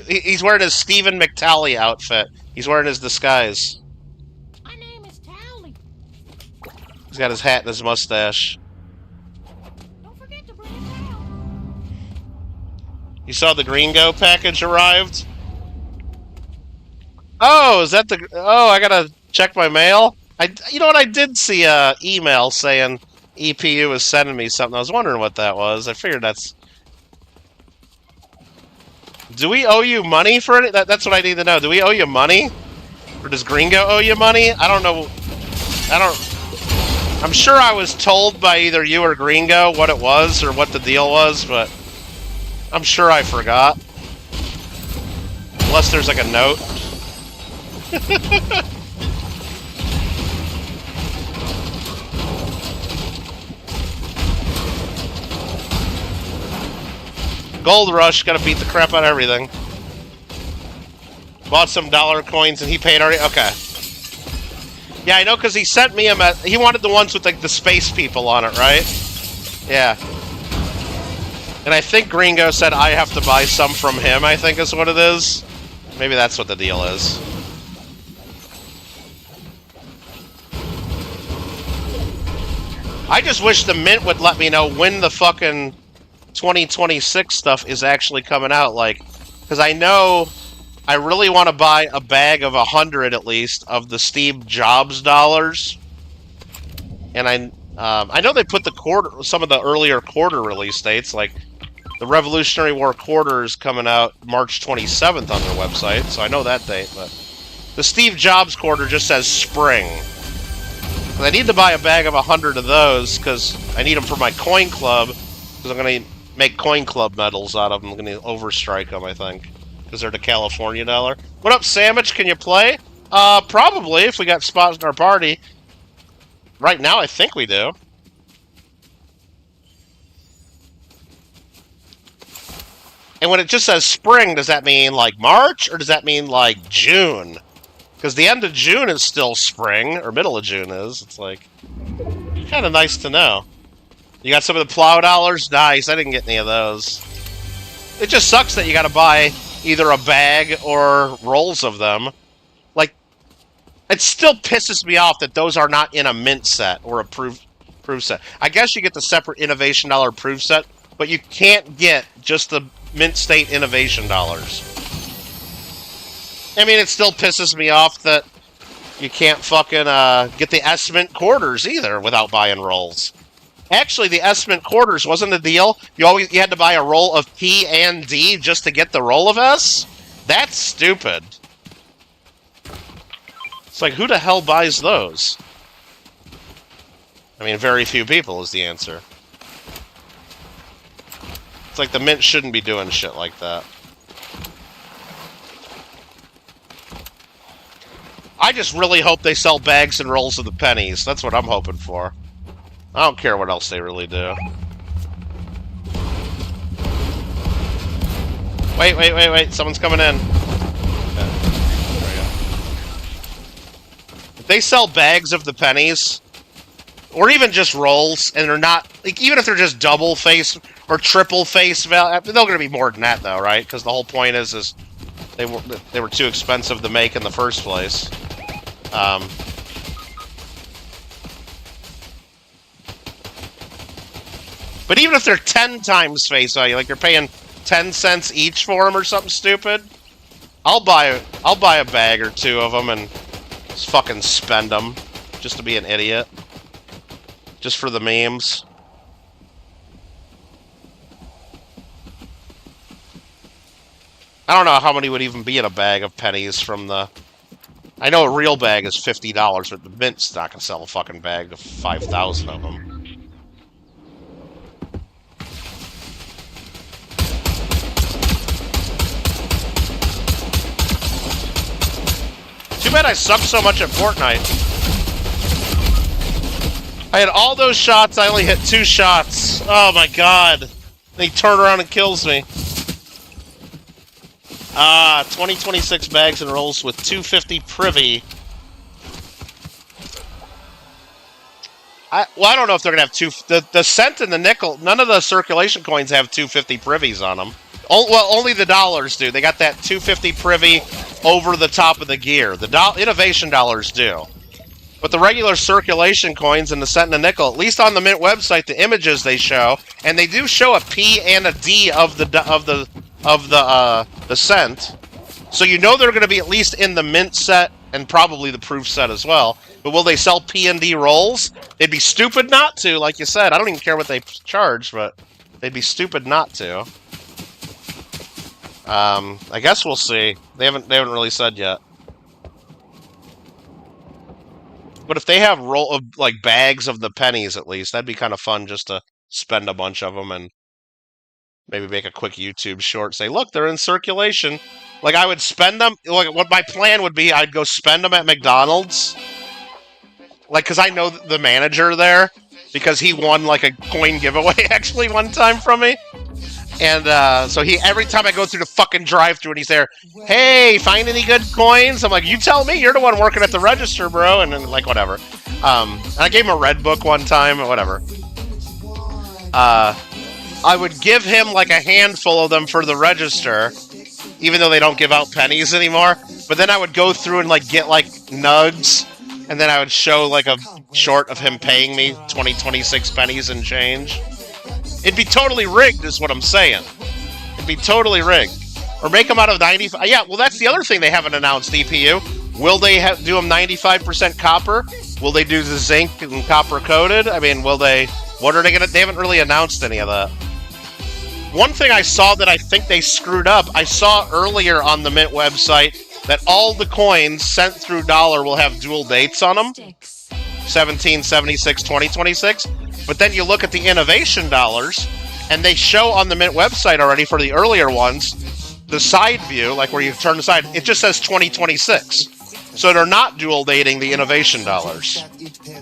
He's wearing his Stephen McTally outfit. He's wearing his disguise. My name is Tally. He's got his hat and his mustache. Don't forget to bring a towel. You saw the Gringo package arrived? Oh, is that the... Oh, I gotta check my mail? You know what? I did see a email saying EPU was sending me something. I was wondering what that was. I figured that's... Do we owe you money for it? That's what I need to know. Do we owe you money? Or does Gringo owe you money? I don't know. I'm sure I was told by either you or Gringo what it was or what the deal was, but I'm sure I forgot. Unless there's like a note. Gold Rush, gotta beat the crap out of everything. Bought some dollar coins and he paid already. Okay. Yeah, I know, because he sent me he wanted the ones with like the space people on it, right? Yeah. And I think Gringo said I have to buy some from him, I think is what it is. Maybe that's what the deal is. I just wish the Mint would let me know when the fucking 2026 stuff is actually coming out, like, because I know I really want to buy a bag of 100 at least of the Steve Jobs dollars, and I know they put some of the earlier quarter release dates, like the Revolutionary War quarter is coming out March 27th on their website, so I know that date, but the Steve Jobs quarter just says spring. I need to buy a bag of 100 of those because I need them for my coin club, because I'm going to make coin club medals out of them. I'm going to overstrike them, I think, because they're the California dollar. What up, Sandwich? Can you play? Probably, if we got spots in our party. Right now, I think we do. And when it just says spring, does that mean like March, or does that mean like June? Because the end of June is still spring, or middle of June is. It's like, kind of nice to know. You got some of the plow dollars? Nice, I didn't get any of those. It just sucks that you gotta buy either a bag or rolls of them. Like, it still pisses me off that those are not in a mint set or a proof set. I guess you get the separate Innovation Dollar proof set, but you can't get just the Mint State Innovation Dollars. I mean, it still pisses me off that you can't fucking get the S-Mint quarters either without buying rolls. Actually, the S-Mint quarters wasn't a deal. You had to buy a roll of P and D just to get the roll of S? That's stupid. It's like, who the hell buys those? I mean, very few people is the answer. It's like the Mint shouldn't be doing shit like that. I just really hope they sell bags and rolls of the pennies. That's what I'm hoping for. I don't care what else they really do. Wait. Someone's coming in. Okay. There we go. If they sell bags of the pennies, or even just rolls, and they're not, like, even if they're just double face or triple face value, they're going to be more than that, though, right? Because the whole point is they were too expensive to make in the first place. But even if they're 10 times face value, like you're paying 10 cents each for them or something stupid, I'll buy a bag or two of them and just fucking spend them just to be an idiot. Just for the memes. I don't know how many would even be in a bag of pennies from the... I know a real bag is $50, but the Mint's not going to sell a fucking bag of 5,000 of them. Too bad I suck so much at Fortnite. I had all those shots, I only hit 2 shots. Oh my god. Then he turned around and kills me. 2026 bags and rolls with 250 privy. I don't know if they're going to have the cent and the nickel, none of the circulation coins have 250 privies on them. Well, only the dollars do. They got that 250 privy over the top of the gear. The innovation dollars do. But the regular circulation coins and the cent and the nickel, at least on the Mint website, the images they show, and they do show a P and a D of the cent. So you know they're going to be at least in the Mint set and probably the proof set as well. But will they sell P and D rolls? They'd be stupid not to, like you said. I don't even care what they charge, but they'd be stupid not to. I guess we'll see. They haven't really said yet. But if they have bags of the pennies at least, that'd be kind of fun just to spend a bunch of them and maybe make a quick YouTube short. Say, look, they're in circulation. Like, I would spend them. Like, what my plan would be, I'd go spend them at McDonald's. Like, because I know the manager there. Because he won, like, a coin giveaway, actually, one time from me. And so every time I go through the fucking drive-thru and he's there, hey, find any good coins? I'm like, you tell me, you're the one working at the register, bro. And then, like, whatever. And I gave him a red book one time, or whatever. I would give him like a handful of them for the register, even though they don't give out pennies anymore. But then I would go through and like get like nugs, and then I would show like a short of him paying me 26 pennies and change. It'd be totally rigged, is what I'm saying. It'd be totally rigged. Or make them out of 95. Yeah, well, that's the other thing they haven't announced, EPU. Will they do them 95% copper? Will they do the zinc and copper coated? I mean, will they... What are they gonna... They haven't really announced any of that. One thing I saw that I think they screwed up, I saw earlier on the Mint website that all the coins sent through dollar will have dual dates on them. 1776, 2026. But then you look at the innovation dollars, and they show on the Mint website already for the earlier ones, the side view, like where you turn the side, it just says 2026. So they're not dual dating the innovation dollars.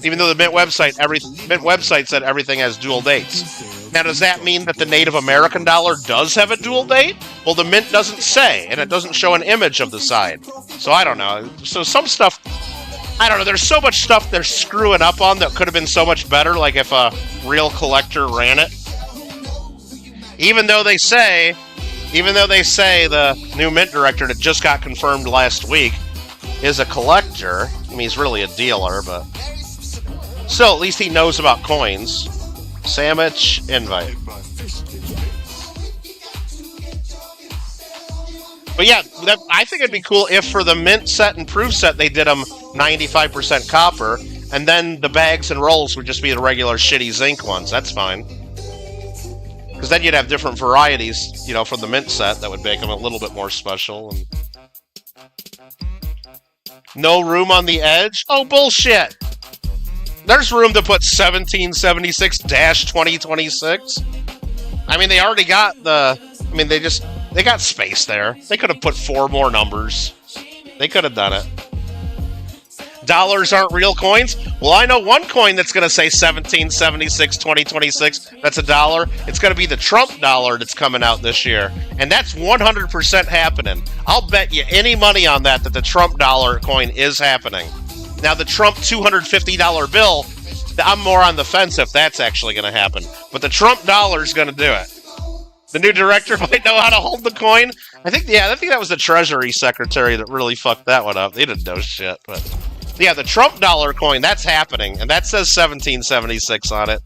Even though the Mint website said everything has dual dates. Now, does that mean that the Native American dollar does have a dual date? Well, the Mint doesn't say, and it doesn't show an image of the side. So I don't know. So some stuff, I don't know. There's so much stuff they're screwing up on that could have been so much better, like if a real collector ran it. Even though they say the new Mint director that just got confirmed last week is a collector. I mean, he's really a dealer, but still, at least he knows about coins. Sandwich invite. But yeah, I think it'd be cool if for the Mint set and Proof set they did them 95% copper, and then the bags and rolls would just be the regular shitty zinc ones. That's fine. Because then you'd have different varieties, you know, from the Mint set that would make them a little bit more special. And no room on the edge? Oh, bullshit! There's room to put 1776-2026. I mean, they already got the... I mean, they got space there. They could have put 4 more numbers. They could have done it. Dollars aren't real coins? Well, I know one coin that's going to say 1776-2026. That's a dollar. It's going to be the Trump dollar that's coming out this year. And that's 100% happening. I'll bet you any money on that the Trump dollar coin is happening. Now, the Trump $250 bill, I'm more on the fence if that's actually going to happen. But the Trump dollar is going to do it. The new director might know how to hold the coin. I think that was the Treasury Secretary that really fucked that one up. They didn't know shit, but... Yeah, the Trump dollar coin, that's happening, and that says 1776 on it.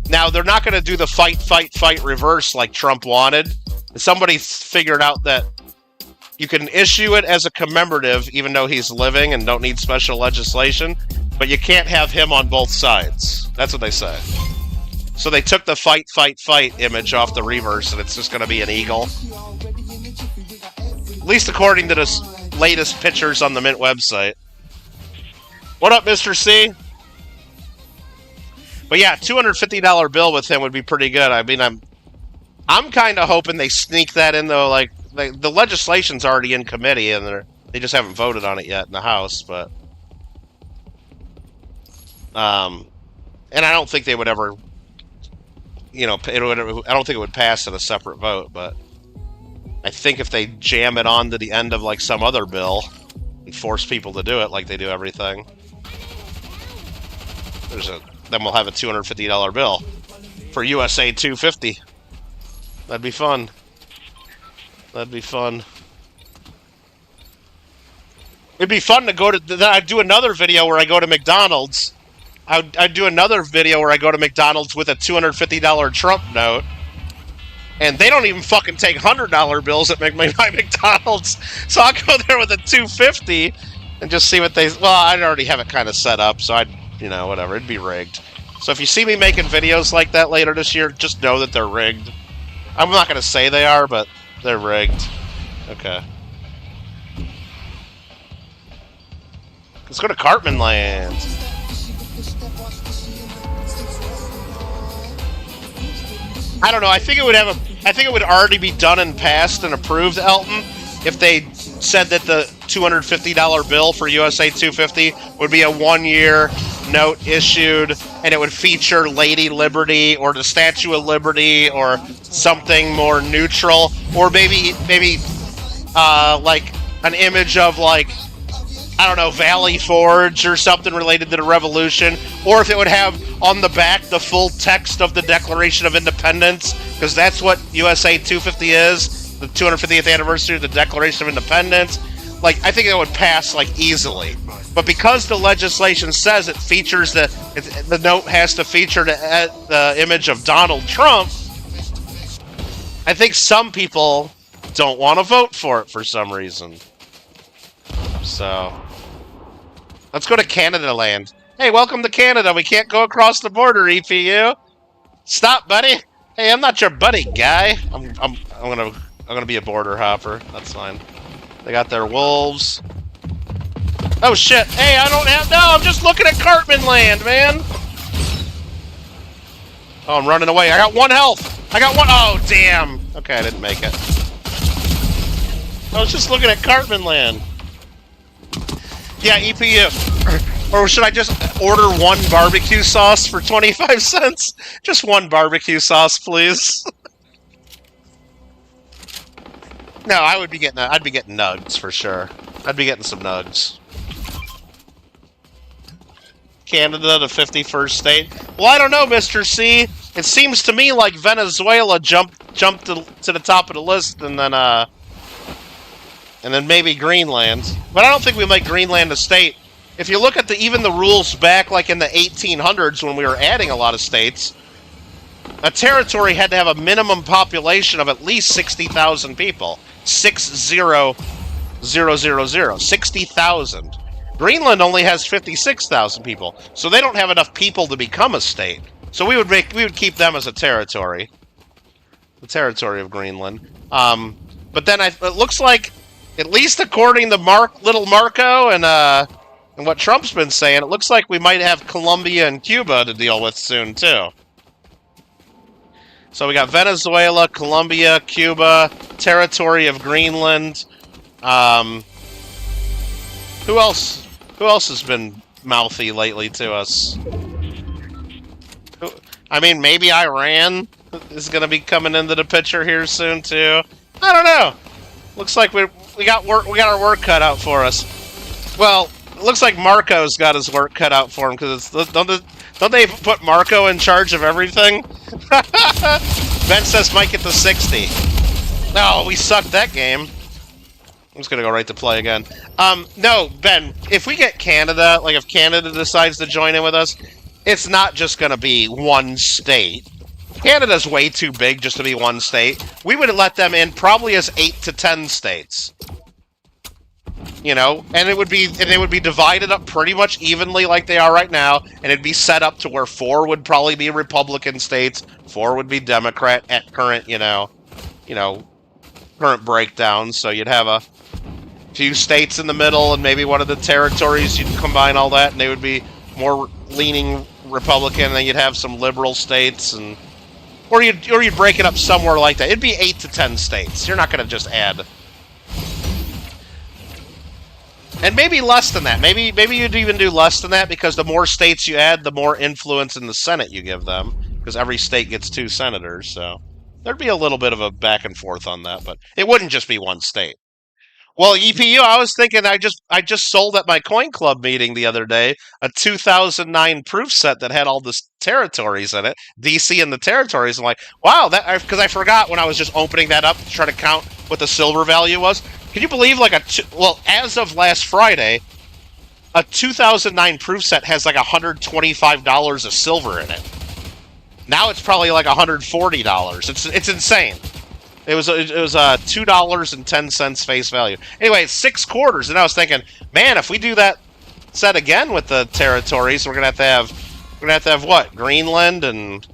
Now, they're not going to do the fight reverse like Trump wanted. Somebody figured out that you can issue it as a commemorative, even though he's living and don't need special legislation, but you can't have him on both sides. That's what they say. So they took the fight image off the reverse, and it's just going to be an eagle. At least according to the latest pictures on the Mint website. What up, Mr. C? But yeah, $250 bill with him would be pretty good. I mean, I'm kind of hoping they sneak that in, though. Like the legislation's already in committee, and they just haven't voted on it yet in the House. But and I don't think they would ever, you know, I don't think it would pass in a separate vote. But I think if they jam it on to the end of like some other bill, and force people to do it like they do everything. Then we'll have a $250 bill for USA 250. That'd be fun. That'd be fun. It'd be fun to go to... Then I'd do another video where I go to McDonald's. I'd do another video where I go to McDonald's with a $250 Trump note. And they don't even fucking take $100 bills at my McDonald's. So I'll go there with a $250 and just see what they... Well, I'd already have it kind of set up, so I'd... You know, whatever. It'd be rigged. So if you see me making videos like that later this year, just know that they're rigged. I'm not going to say they are, but they're rigged. Okay. Let's go to Cartman Land. I don't know. I think it would already be done and passed and approved, Elton, if they said that the $250 bill for USA 250 would be a 1-year note issued, and it would feature Lady Liberty or the Statue of Liberty or something more neutral, or maybe like an image of like I don't know, Valley Forge or something related to the revolution, or if it would have on the back the full text of the Declaration of Independence, because that's what USA 250 is, the 250th anniversary of the Declaration of Independence. Like, I think it would pass, like, easily. But because the legislation says it features the note has to feature the image of Donald Trump, I think some people don't want to vote for it for some reason. So, let's go to Canada land. Hey, welcome to Canada. We can't go across the border, EPU. Stop, buddy. Hey, I'm not your buddy, guy. I'm gonna be a border hopper. That's fine. They got their wolves. Oh shit! Hey, I don't have. No, I'm just looking at Cartman land, man. Oh, I'm running away. I got 1 health. I got 1. Oh, damn. Okay, I didn't make it. I was just looking at Cartman land. Yeah, EPU. Or should I just order 1 barbecue sauce for 25 cents? Just 1 barbecue sauce, please. No, I'd be getting nugs for sure. I'd be getting some nugs. Canada, the 51st state. Well, I don't know, Mr. C. It seems to me like Venezuela jumped to the top of the list, and then maybe Greenland. But I don't think we make Greenland a state. If you look at even the rules back, like in the 1800s, when we were adding a lot of states, a territory had to have a minimum population of at least 60,000 people. 60,000. 60,000. Greenland only has 56,000 people, so they don't have enough people to become a state. So we would keep them as a territory, the territory of Greenland. But then it looks like, at least according to Little Marco and what Trump's been saying, it looks like we might have Colombia and Cuba to deal with soon too. So we got Venezuela, Colombia, Cuba, territory of Greenland. Who else? Who else has been mouthy lately to us? I mean, maybe Iran is going to be coming into the picture here soon too. I don't know. Looks like we got our work cut out for us. Well, it looks like Marco's got his work cut out for him, because don't they put Marco in charge of everything? Ben says Mike get the 60. No, we sucked that game. I'm just gonna go right to play again. No, Ben, if we get Canada, like if Canada decides to join in with us, it's not just gonna be 1 state. Canada's way too big just to be 1 state. We would let them in probably as 8 to 10 states. You know, and they would be divided up pretty much evenly like they are right now, and it'd be set up to where 4 would probably be Republican states, 4 would be Democrat at current, current breakdown. So you'd have a few states in the middle, and maybe one of the territories, you'd combine all that, and they would be more leaning Republican, and then you'd have some liberal states, or you'd break it up somewhere like that. It'd be 8 to 10 states. You're not going to just add. And maybe less than that. Maybe you'd even do less than that, because the more states you add, the more influence in the Senate you give them, because every state gets 2 senators, so there'd be a little bit of a back and forth on that, but it wouldn't just be 1 state. Well, EPU, I was thinking, I just sold at my Coin Club meeting the other day a 2009 proof set that had all the territories in it, DC and the territories. I'm like, wow, because I forgot when I was just opening that up to try to count what the silver value was. Can you believe, as of last Friday, a 2009 proof set has like $125 of silver in it. Now it's probably like $140. It's insane. It was $2.10 face value. Anyway, it's 6 quarters, and I was thinking, man, if we do that set again with the territories, we're gonna have to have what? Greenland and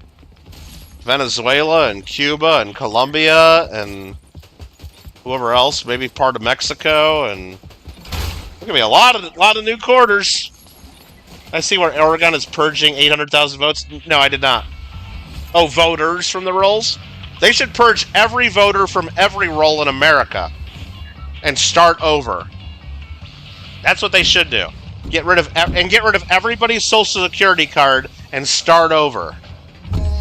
Venezuela and Cuba and Colombia and whoever else, maybe part of Mexico, and there's gonna be a lot of new quarters. I see where Oregon is purging 800,000 votes. No, I did not. Oh, voters from the rolls? They should purge every voter from every roll in America and start over. That's what they should do. Get rid of everybody's social security card and start over.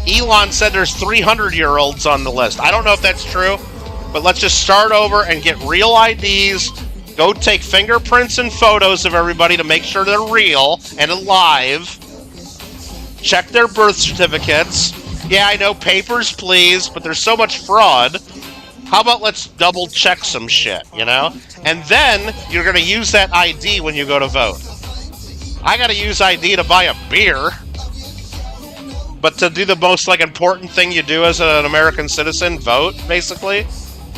Elon said there's 300-year-olds on the list. I don't know if that's true, but let's just start over and get real IDs, Go take fingerprints and photos of everybody to make sure they're real and alive. Check their birth certificates. Yeah, I know, papers, please, but there's so much fraud. How about let's double check some shit, you know? And then you're going to use that ID when you go to vote. I got to use ID to buy a beer. But to do the most, like, important thing you do as an American citizen, vote, basically.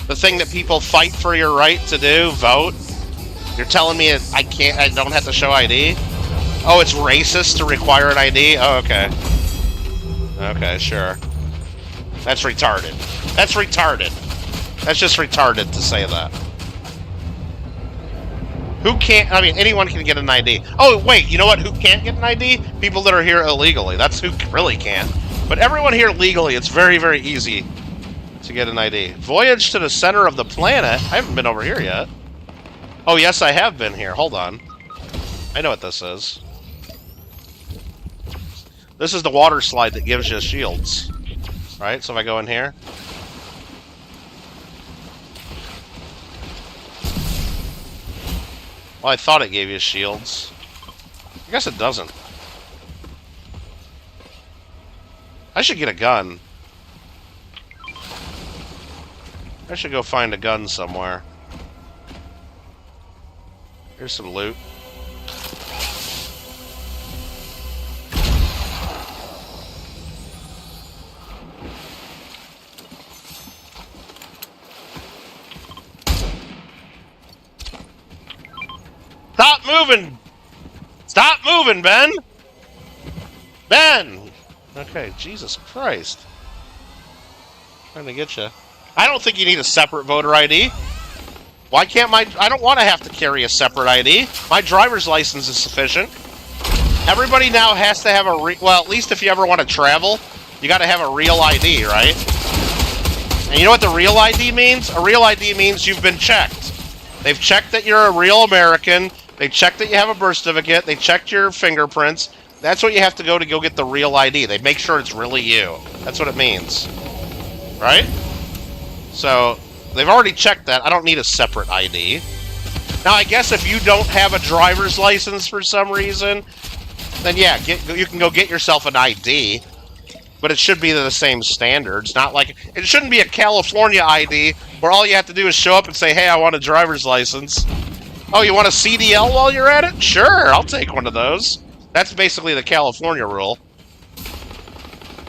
The thing that people fight for your right to do, vote. You're telling me I don't have to show ID? Oh, it's racist to require an ID? Oh, okay. Okay, sure. That's retarded. That's retarded. That's just retarded to say that. Who can't... I mean, anyone can get an ID. Oh, wait, you know what? Who can't get an ID? People that are here illegally. That's who really can't. But everyone here legally, it's very, very easy to get an ID. Voyage to the center of the planet? I haven't been over here yet. Oh, yes, I have been here. Hold on. I know what this is. This is the water slide that gives you shields. Right? So if I go in here... Well, I thought it gave you shields. I guess it doesn't. I should get a gun. I should go find a gun somewhere. Here's some loot. Stop moving! Stop moving, Ben! Ben! Okay, Jesus Christ. Trying to get you. I don't think you need a separate voter ID. Why can't I don't want to have to carry a separate ID. My driver's license is sufficient. Everybody now has to have well, at least if you ever want to travel, you got to have a real ID, right? And you know what the real ID means? A real ID means you've been checked. They've checked that you're a real American. They checked that you have a birth certificate. They checked your fingerprints. That's what you have to go get the real ID. They make sure it's really you. That's what it means. Right? So, they've already checked that. I don't need a separate ID. Now, I guess if you don't have a driver's license for some reason, then yeah, you can go get yourself an ID. But it should be the same standards. Not like... It shouldn't be a California ID where all you have to do is show up and say, hey, I want a driver's license. Oh, you want a CDL while you're at it? Sure, I'll take one of those. That's basically the California rule.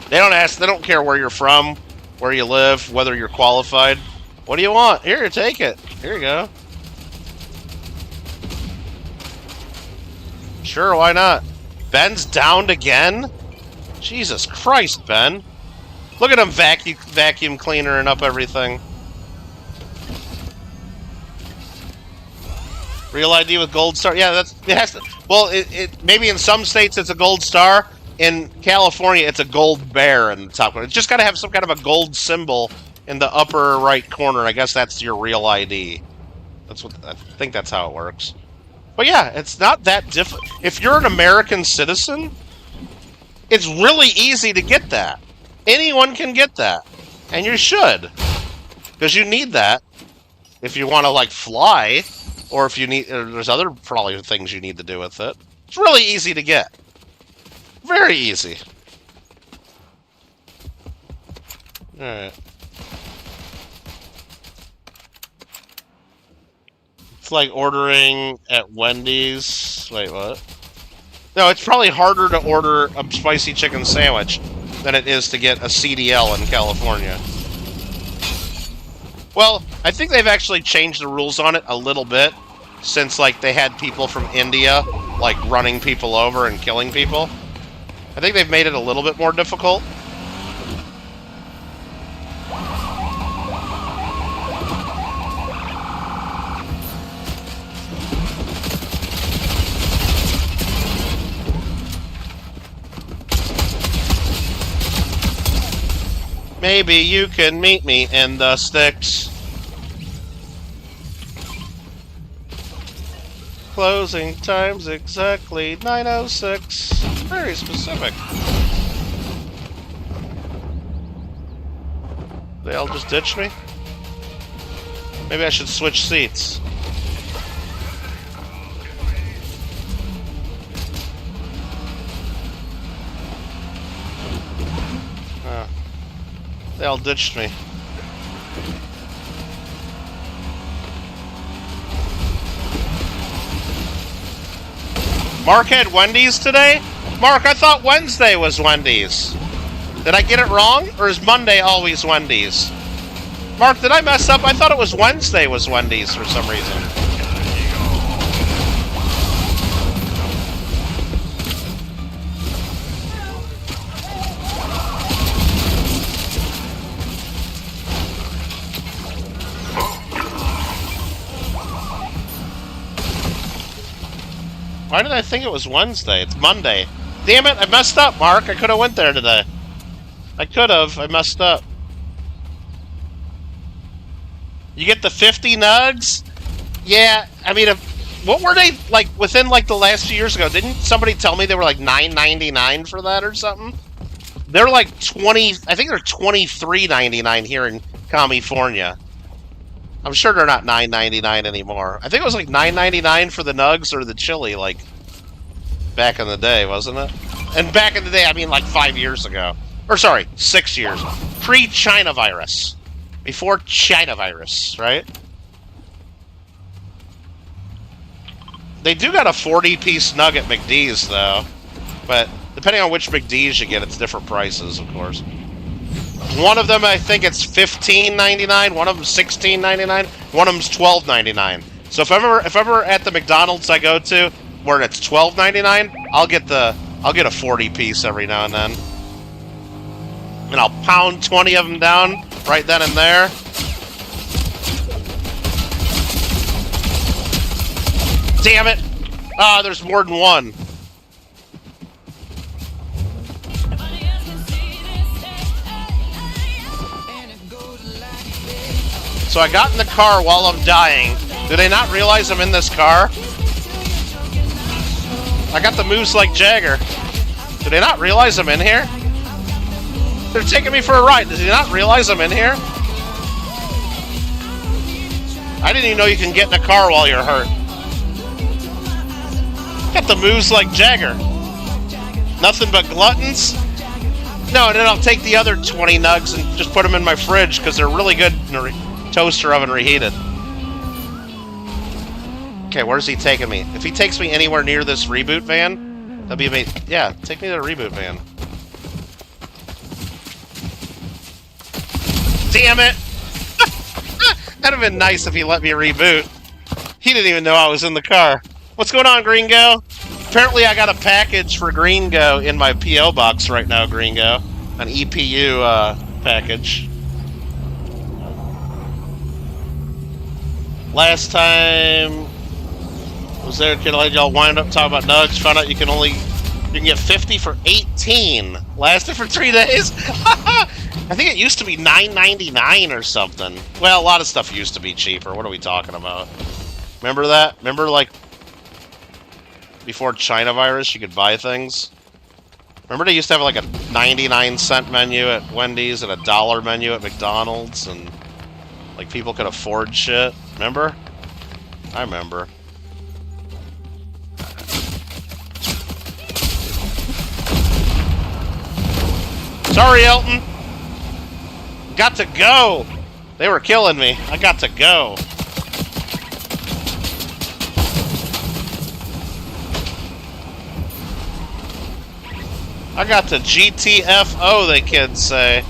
They don't care where you're from, where you live, whether you're qualified. What do you want? Here, take it. Here you go. Sure, why not? Ben's downed again? Jesus Christ, Ben. Look at him vacuum cleanering up everything. Real ID with gold star? Yeah, it has to. Well, maybe in some states it's a gold star. In California, it's a gold bear in the top corner. It's just got to have some kind of a gold symbol in the upper right corner. I guess that's your real ID. I think that's how it works. But yeah, it's not that difficult. If you're an American citizen, it's really easy to get that. Anyone can get that, and you should, because you need that if you want to like fly. Or if you need, there's other probably things you need to do with it. It's really easy to get. Very easy. Alright. It's like ordering at Wendy's. Wait, what? No, it's probably harder to order a spicy chicken sandwich than it is to get a CDL in California. Well, I think they've actually changed the rules on it a little bit since, like, they had people from India, like, running people over and killing people. I think they've made it a little bit more difficult. Maybe you can meet me in the sticks. Closing time's exactly 9:06. Very specific. They all just ditch me? Maybe I should switch seats. They all ditched me. Mark had Wendy's today? Mark, I thought Wednesday was Wendy's. Did I get it wrong? Or is Monday always Wendy's? Mark, did I mess up? I thought it was Wednesday was Wendy's for some reason. Why did I think it was Wednesday? It's Monday. Damn it, I messed up, Mark. I could have went there today. I could have. I messed up. You get the 50 nugs? Yeah, I mean, what were they, like, within, like, the last few years ago? Didn't somebody tell me they were, like, $9.99 for that or something? They're, like, 20... I think they're $23.99 here in California. I'm sure they're not $9.99 anymore. I think it was, like, $9.99 for the nugs or the chili, like, back in the day, wasn't it? And back in the day, I mean, like, 5 years ago. Or, sorry, 6 years. Pre-China virus. Before China virus, right? They do got a 40-piece nug at McD's, though. But depending on which McD's you get, it's different prices, of course. One of them, I think it's $15.99. One of them $16.99. One of them's $12.99. So if ever at the McDonald's I go to where it's $12.99, I'll get a 40-piece every now and then. And I'll pound 20 of them down right then and there. Damn it! Ah, there's more than one. So I got in the car while I'm dying. Do they not realize I'm in this car? I got the moves like Jagger. Do they not realize I'm in here? They're taking me for a ride. Does he not realize I'm in here? I didn't even know you can get in a car while you're hurt. Got the moves like Jagger. Nothing but gluttons? No, and then I'll take the other 20 nugs and just put them in my fridge because they're really good in a toaster oven reheated. Okay, where's he taking me? If he takes me anywhere near this reboot van, that'd be amazing. Yeah, take me to the reboot van. Damn it! That'd have been nice if he let me reboot. He didn't even know I was in the car. What's going on, Gringo? Apparently I got a package for Gringo in my P.O. box right now, Gringo. An EPU package. Last time was there, Kittle, y'all wind up talking about nugs, found out you can get 50 for 18. Lasted for 3 days? I think it used to be $9.99 or something. Well, a lot of stuff used to be cheaper. What are we talking about? Remember that? Remember, like, before China virus, you could buy things? Remember they used to have, like, a 99-cent menu at Wendy's and a $1 menu at McDonald's? And, like, people could afford shit? Remember? I remember. Sorry, Elton. Got to go. They were killing me. I got to go. I got to GTFO, the kids say.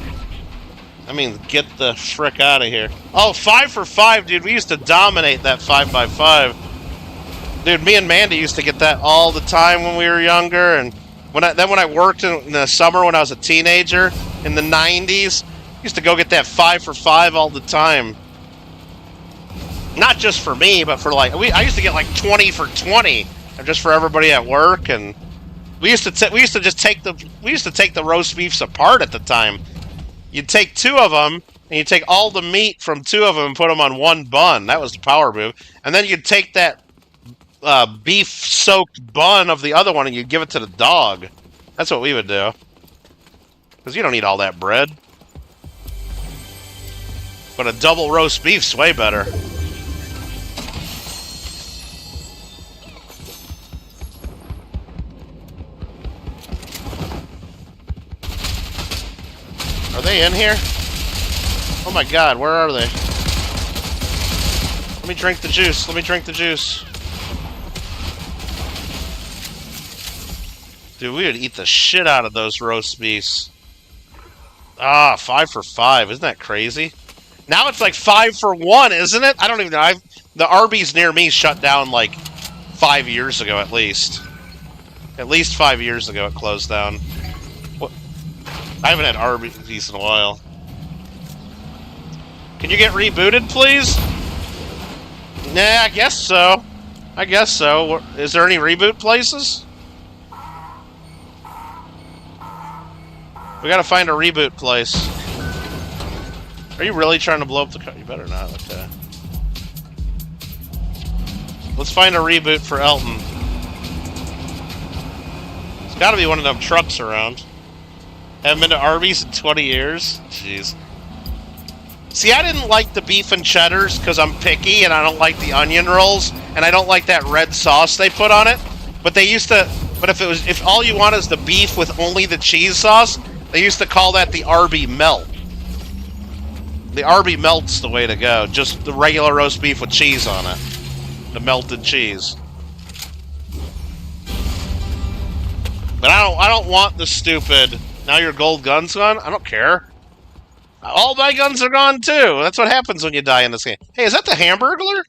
I mean, get the frick out of here. Oh, 5 for 5, dude. We used to dominate that 5x5. Dude, me and Mandy used to get that all the time when we were younger. And when I worked in the summer when I was a teenager in the 90s, used to go get that 5 for 5 all the time. Not just for me, but for like I used to get like 20 for 20, just for everybody at work. And we used to take the roast beefs apart at the time. You'd take 2 of them, and you'd take all the meat from 2 of them and put them on 1 bun. That was the power move. And then you'd take that beef-soaked bun of the other one, and you'd give it to the dog. That's what we would do. Because you don't eat all that bread. But a double roast beef's way better. Are they in here? Oh my god, where are they? Let me drink the juice. Let me drink the juice. Dude, we would eat the shit out of those roast beefs. Ah, 5 for 5. Isn't that crazy? Now it's like 5 for 1, isn't it? I don't even know. The Arby's near me shut down like 5 years ago at least. At least 5 years ago it closed down. What? I haven't had Arby's in a while. Can you get rebooted, please? Nah, I guess so. I guess so. Is there any reboot places? We gotta find a reboot place. Are you really trying to blow up the car? You better not. Okay. Let's find a reboot for Elton. There's gotta be one of them trucks around. Haven't been to Arby's in 20 years? Jeez. See, I didn't like the beef and cheddars because I'm picky and I don't like the onion rolls and I don't like that red sauce they put on it. But they used to. But if all you want is the beef with only the cheese sauce, they used to call that the Arby melt. The Arby melt's the way to go. Just the regular roast beef with cheese on it. The melted cheese. But I don't want the stupid. Now your gold gun's gone? I don't care. All my guns are gone too. That's what happens when you die in this game. Hey, is that the Hamburglar?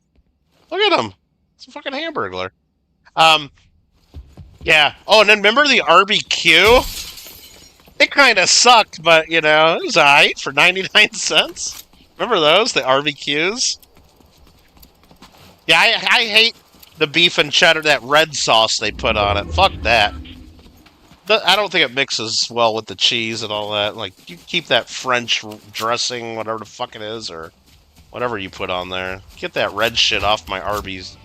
Look at him. It's a fucking Hamburglar. Yeah. Oh, and then remember the RBQ? It kind of sucked, but, you know, it was alright for 99 cents. Remember those? The RBQs? Yeah, I hate the beef and cheddar, that red sauce they put on it. Fuck that. I don't think it mixes well with the cheese and all that. Like, you keep that French dressing, whatever the fuck it is, or whatever you put on there. Get that red shit off my Arby's.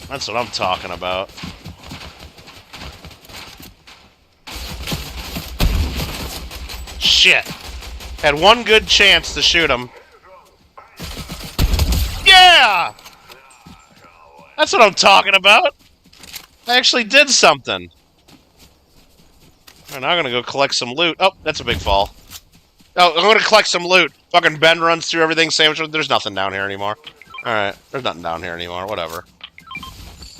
That's what I'm talking about. Shit. Had one good chance to shoot him. Yeah! That's what I'm talking about. I actually did something. Alright, now I'm gonna go collect some loot. Oh, that's a big fall. Oh, I'm gonna collect some loot. Fucking Ben runs through everything, sandwich. There's nothing down here anymore. Alright, there's nothing down here anymore. Whatever.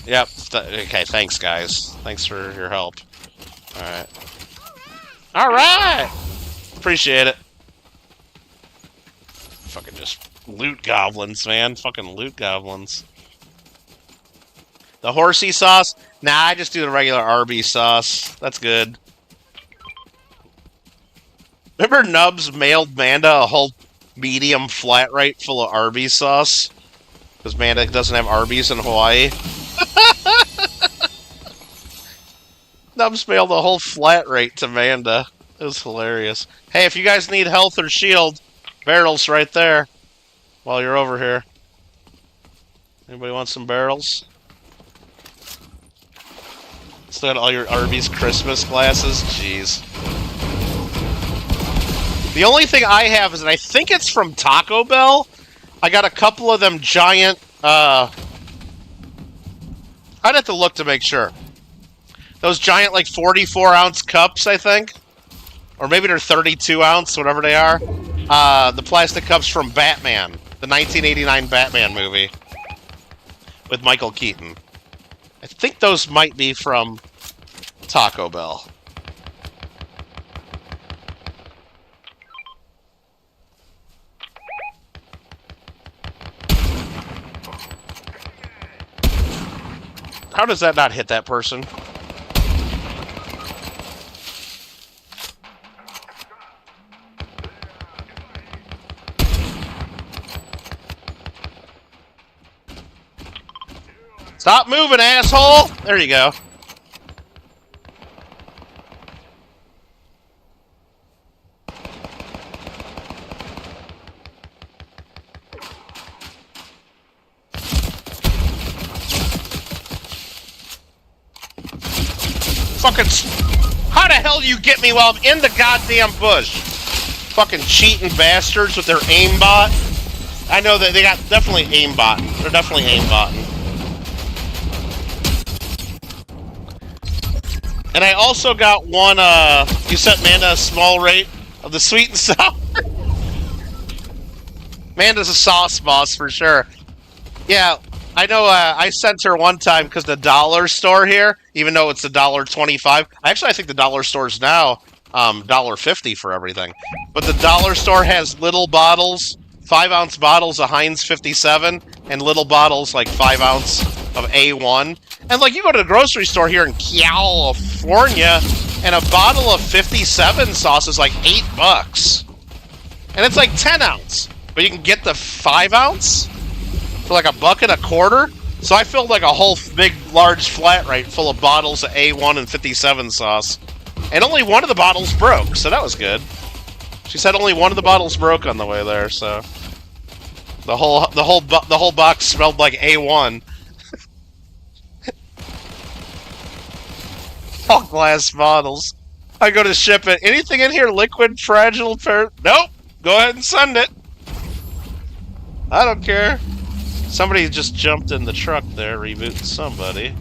Yep. Okay, thanks, guys. Thanks for your help. Alright. Alright! Appreciate it. Fucking just loot goblins, man. Fucking loot goblins. The horsey sauce? Nah, I just do the regular Arby's sauce. That's good. Remember Nubs mailed Manda a whole medium flat rate full of Arby's sauce? Because Manda doesn't have Arby's in Hawaii. Nubs mailed a whole flat rate to Manda. It was hilarious. Hey, if you guys need health or shield, barrels right there. While you're over here. Anybody want some barrels? Still got all your Arby's Christmas glasses? Jeez. The only thing I have is, and I think it's from Taco Bell, I got a couple of them giant, I'd have to look to make sure. Those giant, like, 44-ounce cups, I think. Or maybe they're 32-ounce, whatever they are. The plastic cups from Batman. The 1989 Batman movie. With Michael Keaton. I think those might be from Taco Bell. How does that not hit that person? Stop moving, asshole! There you go. Fucking... How the hell do you get me while I'm in the goddamn bush? Fucking cheating bastards with their aimbot. I know that they got definitely aimbotting. They're definitely aimbotting. And I also got one, you sent Manda a small rate of the sweet and sour. Manda's a sauce boss for sure. Yeah, I know, I sent her one time because the dollar store here, even though it's $1.25, actually I think the dollar store's now $1.50 for everything. But the dollar store has little bottles, 5-ounce bottles of Heinz 57, and little bottles like 5-ounce of A1. And like you go to the grocery store here in California, and a bottle of 57 sauce is like $8. And it's like 10-ounce. But you can get the 5-ounce for like $1.25. So I filled like a whole big, large flat rate full of bottles of A1 and 57 sauce. And only one of the bottles broke, so that was good. She said only one of the bottles broke on the way there, so the whole box smelled like A1. All glass bottles. I go to ship it. Anything in here liquid, fragile, nope. Go ahead and send it. I don't care. Somebody just jumped in the truck there, rebooting somebody.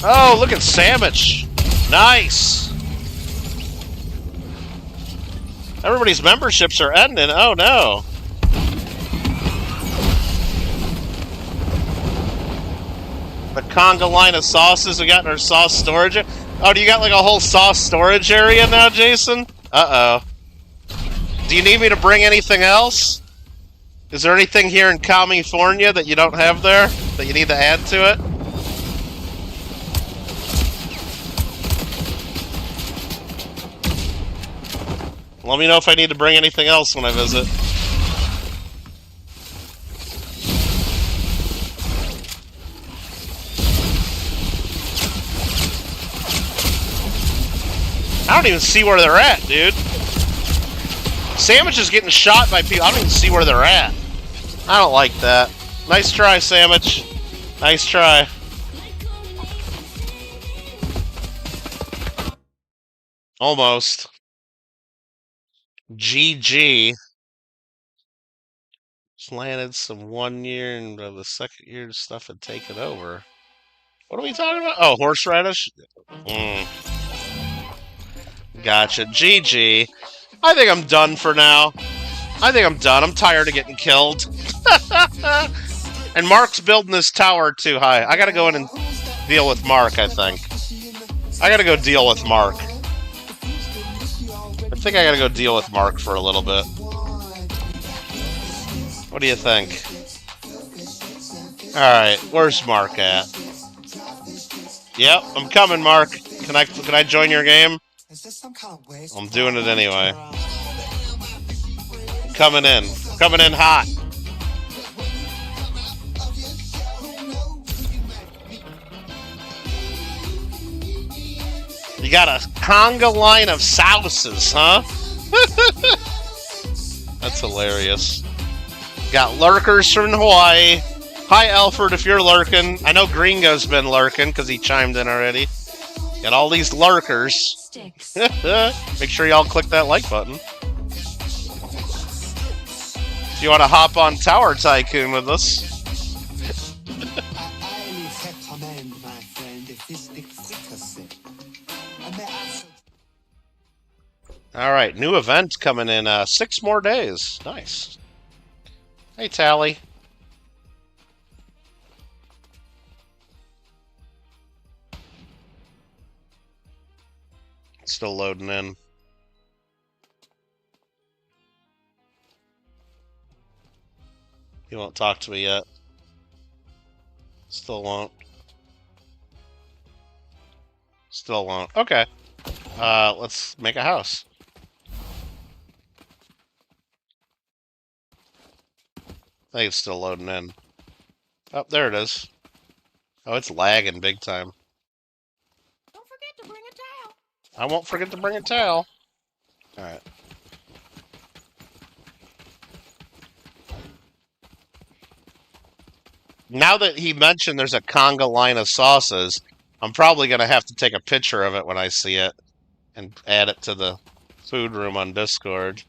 Oh, look at Sandwich. Nice. Everybody's memberships are ending. Oh, no. The conga line of sauces we got in our sauce storage. Oh, do you got like a whole sauce storage area now, Jason? Uh-oh. Do you need me to bring anything else? Is there anything here in California that you don't have there that you need to add to it? Let me know if I need to bring anything else when I visit. I don't even see where they're at, dude. Sandwich is getting shot by people. I don't even see where they're at. I don't like that. Nice try, Sandwich. Nice try. Almost. GG. Planted some 1 year and the second year stuff had taken over. What are we talking about? Oh, horseradish? Gotcha. GG. I think I'm done for now. I think I'm done. I'm tired of getting killed. And Mark's building this tower too high. I gotta go in and deal with Mark, I think. I gotta go deal with Mark. I think I gotta go deal with Mark for a little bit. What do you think? Alright, where's Mark at? Yep, I'm coming, Mark. Can I join your game? I'm doing it anyway. Coming in. Coming in hot. You got a conga line of sauces, huh? That's hilarious. Got lurkers from Hawaii. Hi, Alfred, if you're lurking. I know Gringo's been lurking because he chimed in already. Got all these lurkers. Make sure y'all click that like button. If you want to hop on Tower Tycoon with us. Alright, new event coming in 6 more days. Nice. Hey, Tally. Still loading in. He won't talk to me yet. Still won't. Still won't. Okay. Let's make a house. I think it's still loading in. Oh, there it is. Oh, it's lagging big time. Don't forget to bring a towel. I won't forget to bring a towel. Alright. Now that he mentioned there's a conga line of sauces, I'm probably going to have to take a picture of it when I see it and add it to the food room on Discord.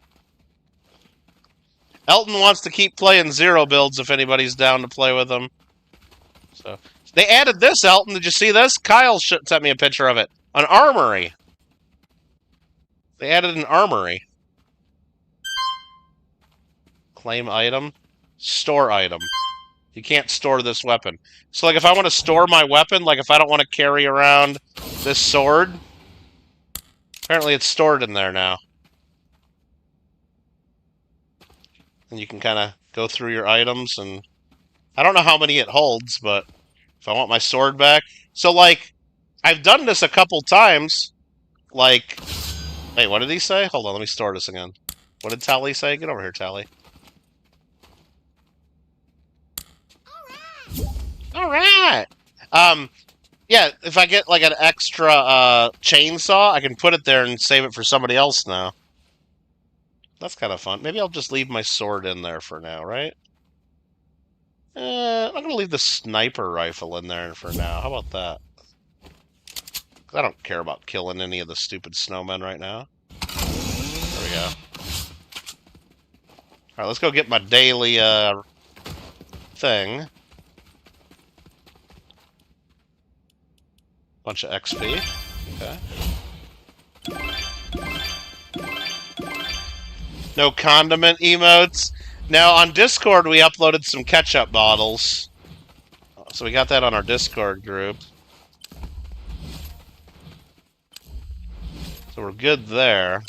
Elton wants to keep playing zero builds if anybody's down to play with him. So, They added this, Elton. Did you see this? Kyle sent me a picture of it. An armory. They added an armory. Claim item. Store item. You can't store this weapon. So, like, if I want to store my weapon, like, if I don't want to carry around this sword, apparently it's stored in there now. And you can kind of go through your items, and I don't know how many it holds, but if I want my sword back... So, like, I've done this a couple times. Like... Wait, what did he say? Hold on, let me store this again. What did Tally say? Get over here, Tally. Alright! Yeah, if I get, like, an extra, chainsaw, I can put it there and save it for somebody else now. That's kind of fun. Maybe I'll just leave my sword in there for now, right? I'm gonna leave the sniper rifle in there for now. How about that? I don't care about killing any of the stupid snowmen right now. There we go. Alright, let's go get my daily, thing. Bunch of XP. Okay. No condiment emotes. Now, on Discord, we uploaded some ketchup bottles. So we got that on our Discord group. So we're good there.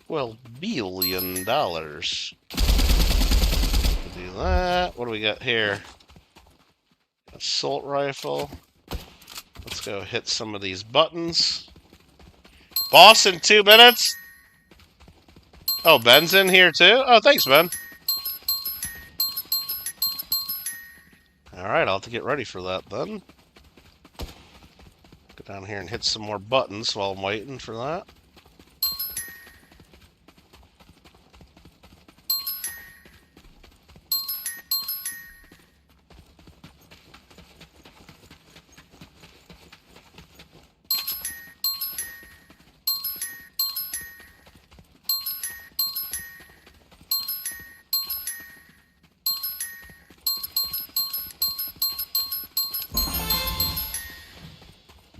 $12 billion. Do that. What do we got here? Assault rifle. Let's go hit some of these buttons. Boss in 2 minutes? Oh, Ben's in here too? Oh, thanks, Ben. Alright, I'll have to get ready for that then. Go down here and hit some more buttons while I'm waiting for that.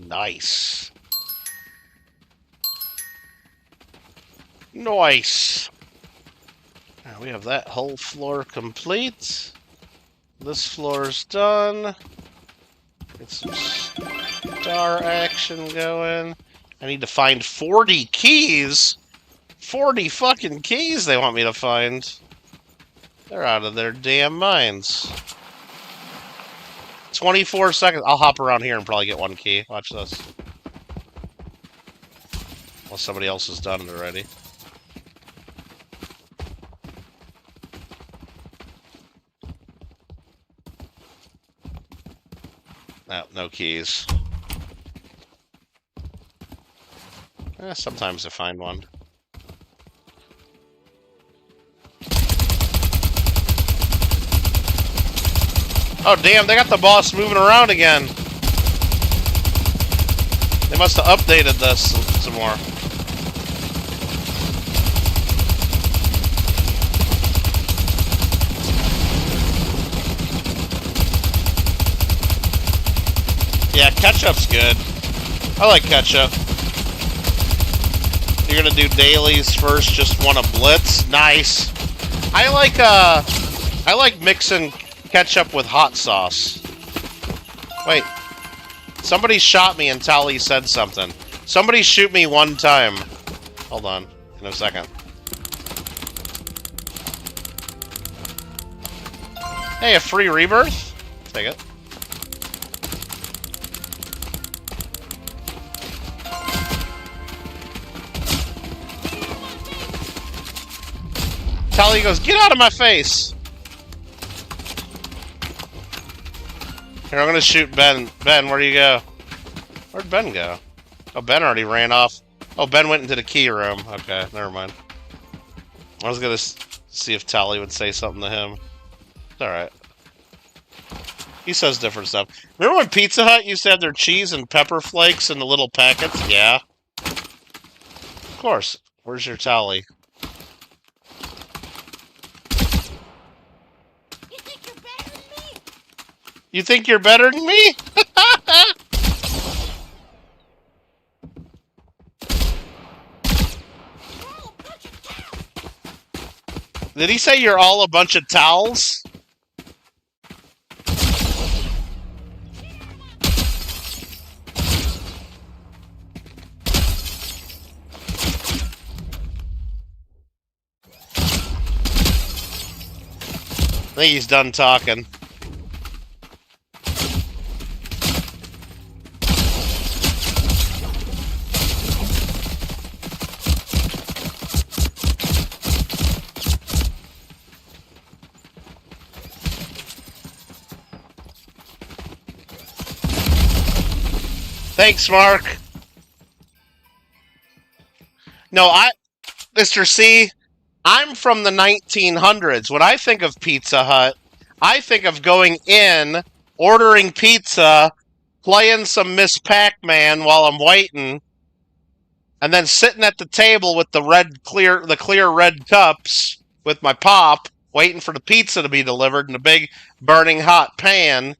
Nice. Nice. Now we have that whole floor complete. This floor's done. Get some star action going. I need to find 40 keys. 40 fucking keys they want me to find. They're out of their damn minds. 24 seconds. I'll hop around here and probably get 1 key. Watch this. Unless somebody else has done it already. No keys. Sometimes I find one. Oh, damn, they got the boss moving around again. They must have updated this some more. Yeah, ketchup's good. I like ketchup. You're gonna do dailies first, just want to blitz? Nice. I like mixing ketchup with hot sauce. Wait. Somebody shot me and Tally said something. Somebody shoot me 1 time. Hold on. In a second. Hey, a free rebirth? Take it. Tally goes, get out of my face! Here, I'm gonna shoot Ben. Ben, where'd you go? Where'd Ben go? Oh, Ben already ran off. Oh, Ben went into the key room. Okay, never mind. I was gonna see if Tally would say something to him. It's alright. He says different stuff. Remember when Pizza Hut used to have their cheese and pepper flakes in the little packets? Yeah. Of course. Where's your Tally? You think you're better than me? You think you're better than me? Did he say you're all a bunch of towels? I think he's done talking. Thanks, Mark. No, Mr. C, I'm from the 1900s. When I think of Pizza Hut, I think of going in, ordering pizza, playing some Miss Pac-Man while I'm waiting, and then sitting at the table with the clear red cups with my pop, waiting for the pizza to be delivered in a big burning hot pan,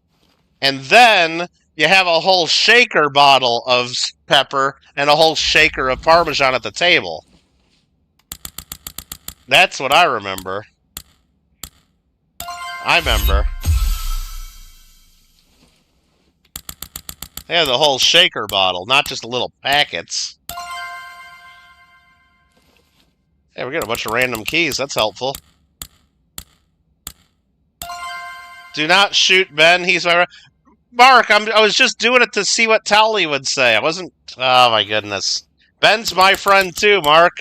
and then you have a whole shaker bottle of pepper and a whole shaker of Parmesan at the table. That's what I remember. I remember. They had the whole shaker bottle, not just the little packets. Hey, we got a bunch of random keys. That's helpful. Do not shoot Ben. He's my... Mark, I was just doing it to see what Tally would say. I wasn't... Oh, my goodness. Ben's my friend, too, Mark.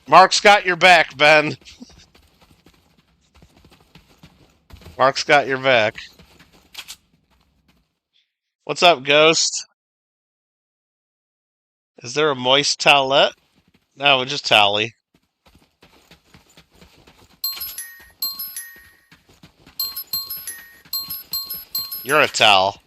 Mark's got your back, Ben. Mark's got your back. What's up, Ghost? Is there a moist towelette? No, just Tally. You're a towel.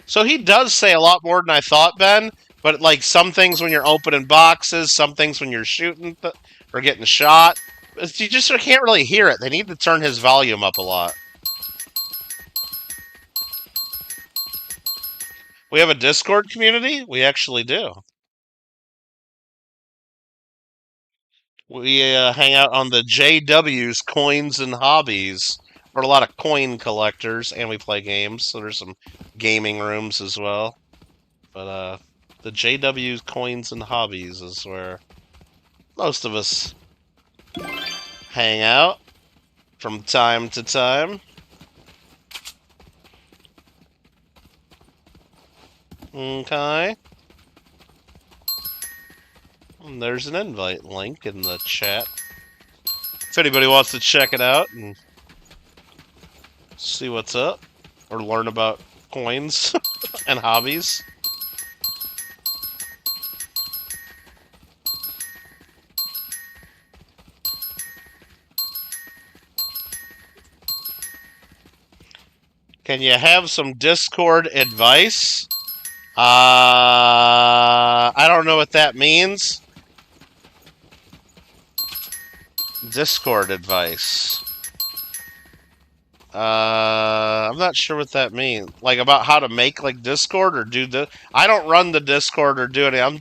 So he does say a lot more than I thought, Ben. But like some things when you're opening boxes, some things when you're shooting or getting shot, you just can't really hear it. They need to turn his volume up a lot. We have a Discord community? We actually do. We hang out on the JW's Coins and Hobbies. We're a lot of coin collectors, and we play games, so there's some gaming rooms as well. But the JW's Coins and Hobbies is where most of us hang out from time to time. Okay. And there's an invite link in the chat. If anybody wants to check it out and see what's up, or learn about coins and hobbies. Can you have some Discord advice? I don't know what that means. Discord advice. I'm not sure what that means. Like about how to make like Discord or do the. I don't run the Discord or do any.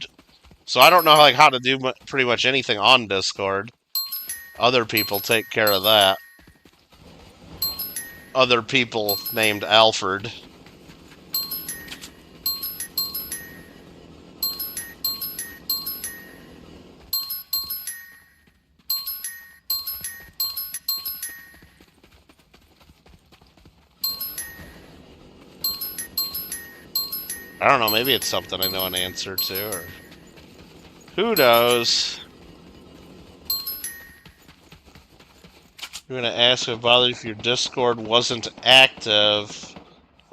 So I don't know like how to do pretty much anything on Discord. Other people take care of that. Other people named Alfred. I don't know, maybe it's something I know an answer to, or who knows? You're gonna ask if it bothered if your Discord wasn't active.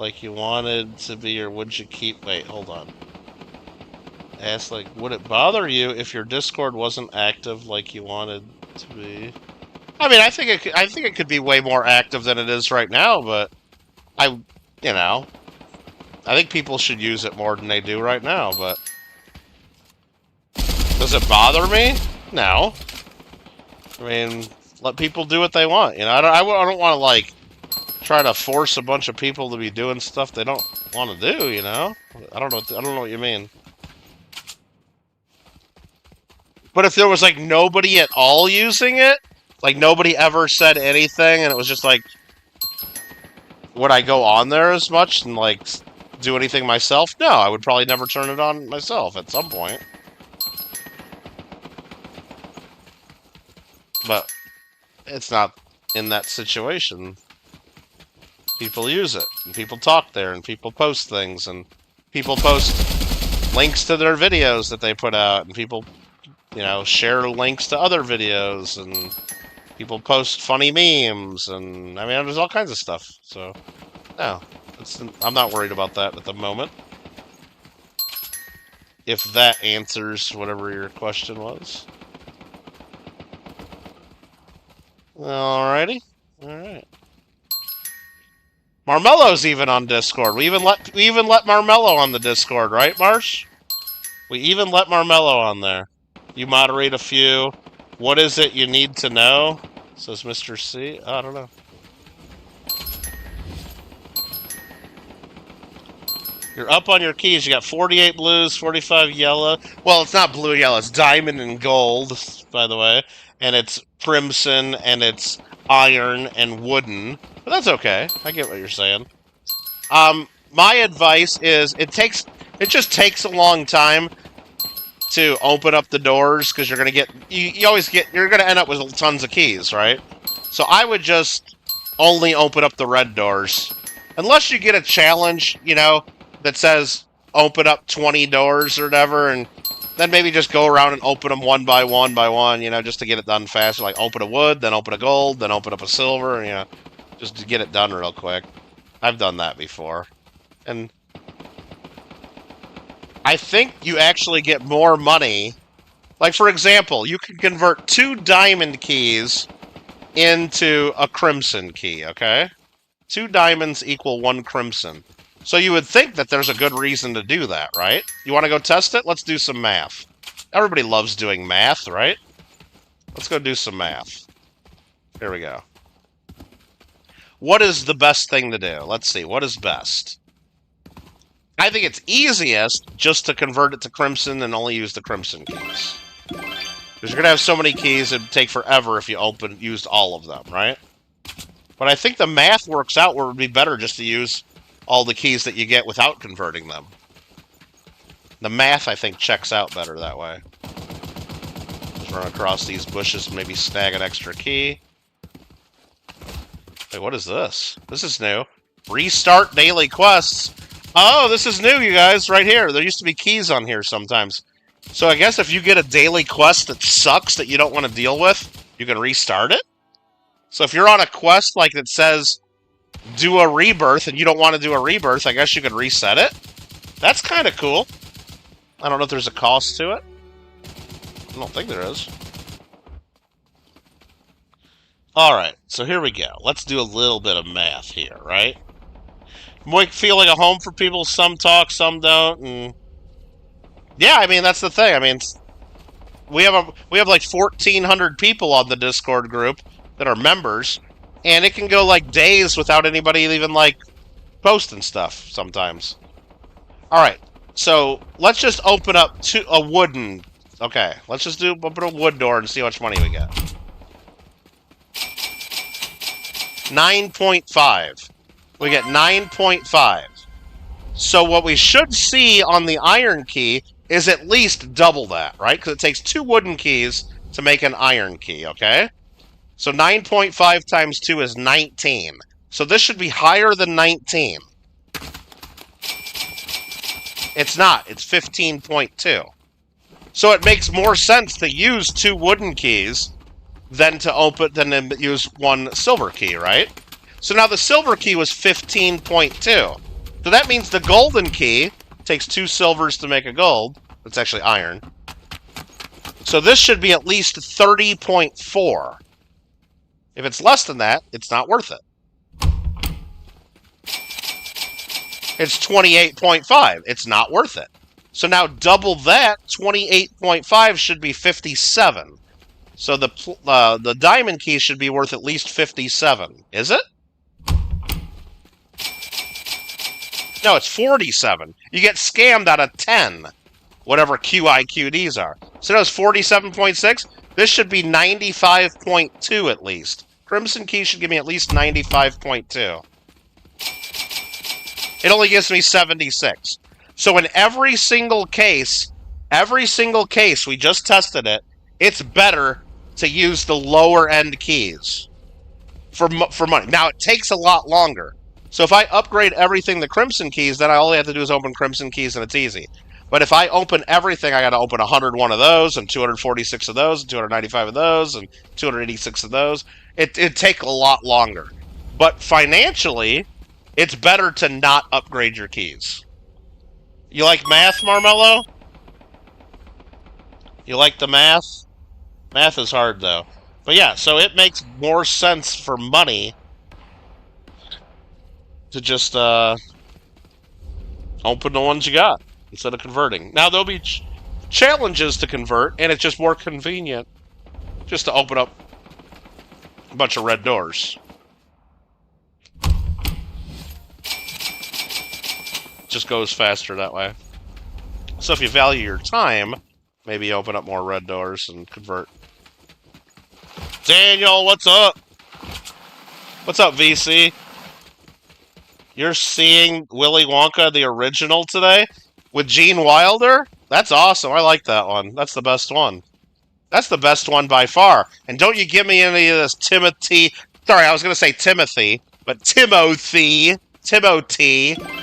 like you wanted to be, or would you keep... Wait, hold on. Ask, like, would it bother you if your Discord wasn't active like you wanted to be? I mean, I think it could be way more active than it is right now, but you know, I think people should use it more than they do right now, but does it bother me? No. I mean, let people do what they want, you know? I don't want to, like, try to force a bunch of people to be doing stuff they don't want to do, you know? I don't know what you mean. But if there was, like, nobody at all using it, like, nobody ever said anything, and it was just, like, would I go on there as much and, like, do anything myself? No, I would probably never turn it on myself at some point. But it's not in that situation. People use it, and people talk there, and people post things, and people post links to their videos that they put out, and people, you know, share links to other videos, and people post funny memes, and I mean, there's all kinds of stuff. So, no, I'm not worried about that at the moment. If that answers whatever your question was. Alrighty, all right. Marmello's even on Discord. We even let Marmello on the Discord, right, Marsh? We even let Marmello on there. You moderate a few. What is it you need to know? Says Mr. C. I don't know. You're up on your keys. You got 48 blues, 45 yellow. Well, it's not blue yellow. It's diamond and gold, by the way. And it's crimson, and it's iron and wooden. But that's okay. I get what you're saying. My advice is it just takes a long time to open up the doors, because you're gonna get you're gonna end up with tons of keys, right? So I would just only open up the red doors, unless you get a challenge, you know, that says open up 20 doors or whatever, and then maybe just go around and open them one by one, you know, just to get it done faster. Like open a wood, then open a gold, then open up a silver, you know, just to get it done real quick. I've done that before, and I think you actually get more money. Like, for example, you can convert 2 diamond keys into a crimson key, okay? 2 diamonds equal 1 crimson. So you would think that there's a good reason to do that, right? You want to go test it? Let's do some math. Everybody loves doing math, right? Let's go do some math. Here we go. What is the best thing to do? Let's see. What is best? I think it's easiest just to convert it to crimson and only use the crimson keys. Because you're going to have so many keys, it'd take forever if you used all of them, right? But I think the math works out where it would be better just to use all the keys that you get without converting them. The math, I think, checks out better that way. Just run across these bushes and maybe snag an extra key. Wait, what is this? This is new. Restart daily quests. Oh, this is new, you guys, right here. There used to be keys on here sometimes. So I guess if you get a daily quest that sucks that you don't want to deal with, you can restart it? So if you're on a quest like that says, do a rebirth, and you don't want to do a rebirth, I guess you could reset it? That's kind of cool. I don't know if there's a cost to it. I don't think there is. Alright, so here we go. Let's do a little bit of math here, right? Might feel like a home for people. Some talk, some don't, and yeah, I mean, that's the thing. I mean, we have like 1,400 people on the Discord group that are members, and it can go like days without anybody even like posting stuff sometimes. All right, so let's just open up a wooden. Okay, let's just open a wood door and see how much money we get. 9.5. We get 9.5. So what we should see on the iron key is at least double that, right? Because it takes 2 wooden keys to make an iron key, okay? So 9.5 times 2 is 19. So this should be higher than 19. It's not. It's 15.2. So it makes more sense to use 2 wooden keys than to use 1 silver key, right? So now the silver key was 15.2. So that means the golden key takes 2 silvers to make a gold. It's actually iron. So this should be at least 30.4. If it's less than that, it's not worth it. It's 28.5. It's not worth it. So now double that, 28.5 should be 57. So the diamond key should be worth at least 57. Is it? No, it's 47. You get scammed out of 10. Whatever QIQDs are. So that was 47.6. This should be 95.2 at least. Crimson Key should give me at least 95.2. It only gives me 76. So in every single case, we just tested it, it's better to use the lower end keys for money. Now, it takes a lot longer. So if I upgrade everything to Crimson Keys, then I only have to do is open Crimson Keys and it's easy. But if I open everything, I got to open 101 of those, and 246 of those, and 295 of those, and 286 of those. It'd take a lot longer. But financially, it's better to not upgrade your keys. You like math, Marmello? You like the math? Math is hard, though. But yeah, so it makes more sense for money to just open the ones you got instead of converting. Now, there'll be challenges to convert, and it's just more convenient just to open up a bunch of red doors. Just goes faster that way. So if you value your time, maybe open up more red doors and convert. Daniel, what's up? What's up, VC? You're seeing Willy Wonka, the original, today? With Gene Wilder? That's awesome. I like that one. That's the best one. That's the best one by far. And don't you give me any of this Timothy... Sorry, I was going to say Timothy, but Timothy.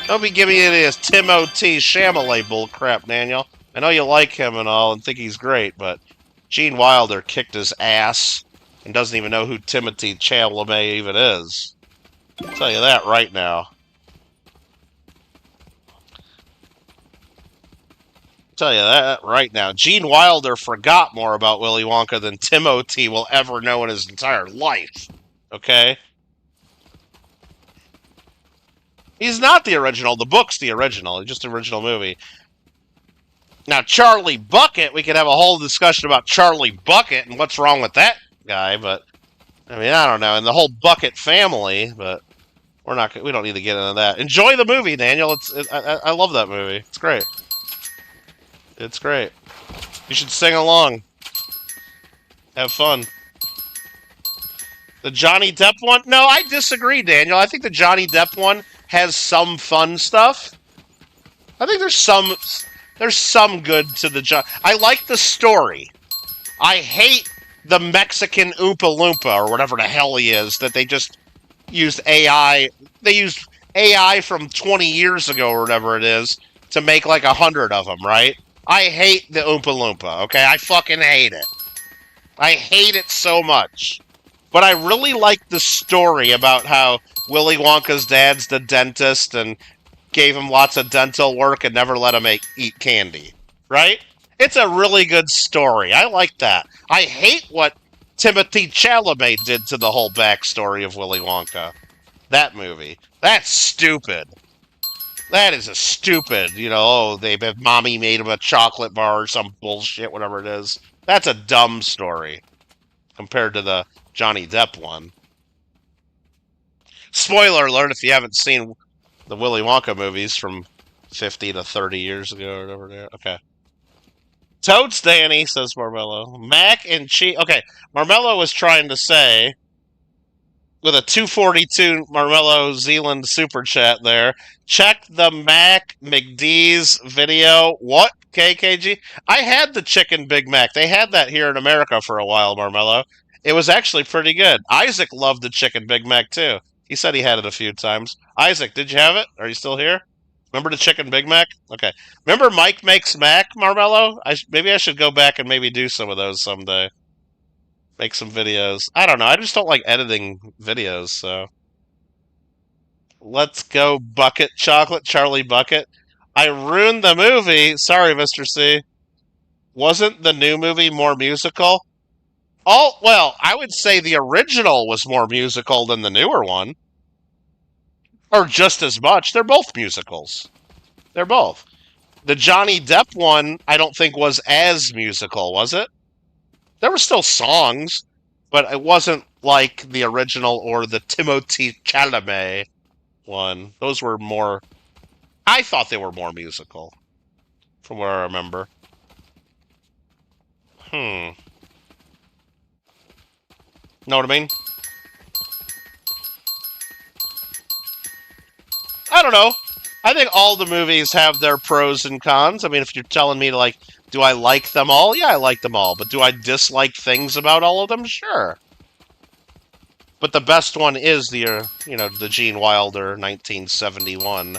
Don't be giving me any of this Timothy Chalamet bullcrap, Daniel. I know you like him and all and think he's great, but Gene Wilder kicked his ass and doesn't even know who Timothy Chalamet even is. I'll tell you that right now. Tell you that right now. Gene Wilder forgot more about Willy Wonka than Timothy will ever know in his entire life. Okay? He's not the original. The book's the original. It's just the original movie. Now, Charlie Bucket, we could have a whole discussion about Charlie Bucket and what's wrong with that guy, but I mean, I don't know. And the whole Bucket family, but we don't need to get into that. Enjoy the movie, Daniel. I love that movie. It's great. It's great. You should sing along. Have fun. The Johnny Depp one? No, I disagree, Daniel. I think the Johnny Depp one has some fun stuff. I think there's some good to the I like the story. I hate the Mexican Oompa Loompa, or whatever the hell he is, that they just used AI. They used AI from 20 years ago, or whatever it is, to make like 100 of them, right? I hate the Oompa Loompa, okay? I fucking hate it. I hate it so much. But I really like the story about how Willy Wonka's dad's the dentist and gave him lots of dental work and never let him eat candy. Right? It's a really good story. I like that. I hate what Timothy Chalamet did to the whole backstory of Willy Wonka. That movie. That's stupid. That is a stupid, mommy made him a chocolate bar or some bullshit, whatever it is. That's a dumb story compared to the Johnny Depp one. Spoiler alert if you haven't seen the Willy Wonka movies from 50 to 30 years ago or whatever they are. Okay. Toads Danny, says Marmello. Mac and cheese. Okay, Marmello was trying to say, with a 242 Marmello Zealand super chat there, check the Mac McD's video. What? KKG? I had the chicken Big Mac. They had that here in America for a while, Marmello. It was actually pretty good. Isaac loved the chicken Big Mac, too. He said he had it a few times. Isaac, did you have it? Are you still here? Remember the chicken Big Mac? Okay. Remember Mike Makes Mac, Marmello? Maybe I should go back and maybe do some of those someday. Make some videos. I don't know. I just don't like editing videos, so. Let's go Bucket Chocolate, Charlie Bucket. I ruined the movie. Sorry, Mr. C. Wasn't the new movie more musical? Oh, well, I would say the original was more musical than the newer one. Or just as much. They're both musicals. They're both. The Johnny Depp one, I don't think was as musical, was it? There were still songs, but it wasn't like the original or the Timothée Chalamet one. Those were more... I thought they were more musical, from what I remember. Know what I mean? I don't know. I think all the movies have their pros and cons. I mean, if you're telling me, like, do I like them all? Yeah, I like them all. But do I dislike things about all of them? Sure. But the best one is the, the Gene Wilder 1971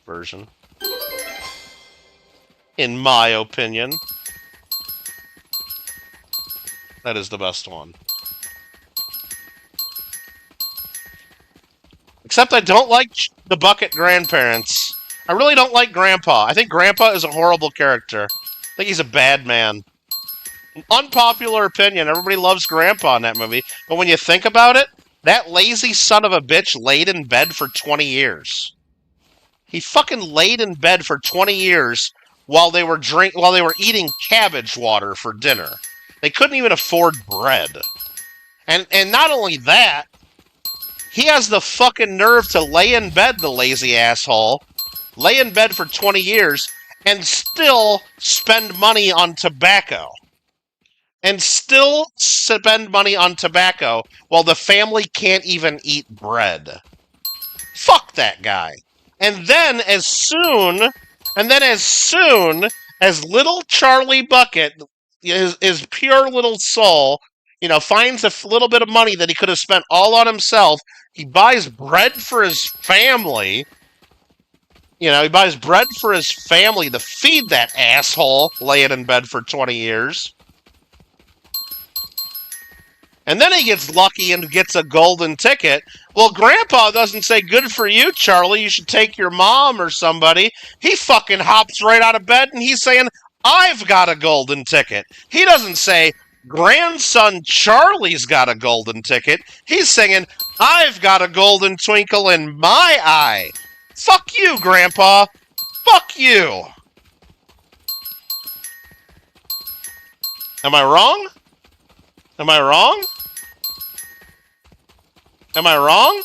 version. In my opinion. That is the best one. Except I don't like the Bucket grandparents. I really don't like Grandpa. I think Grandpa is a horrible character. I think he's a bad man. Unpopular opinion. Everybody loves Grandpa in that movie. But when you think about it, that lazy son of a bitch laid in bed for 20 years. He fucking laid in bed for 20 years while they were eating cabbage water for dinner. They couldn't even afford bread. And not only that, he has the fucking nerve to lay in bed, the lazy asshole, lay in bed for 20 years, and still spend money on tobacco. And still spend money on tobacco while the family can't even eat bread. Fuck that guy. And then as soon as little Charlie Bucket, his pure little soul, finds a little bit of money that he could have spent all on himself, he buys bread for his family. He buys bread for his family to feed that asshole laying in bed for 20 years. And then he gets lucky and gets a golden ticket. Well, Grandpa doesn't say, good for you, Charlie, you should take your mom or somebody. He fucking hops right out of bed and he's saying, I've got a golden ticket. He doesn't say, grandson Charlie's got a golden ticket. He's singing, I've got a golden twinkle in my eye. Fuck you, Grandpa. Fuck you. Am I wrong? Am I wrong? Am I wrong?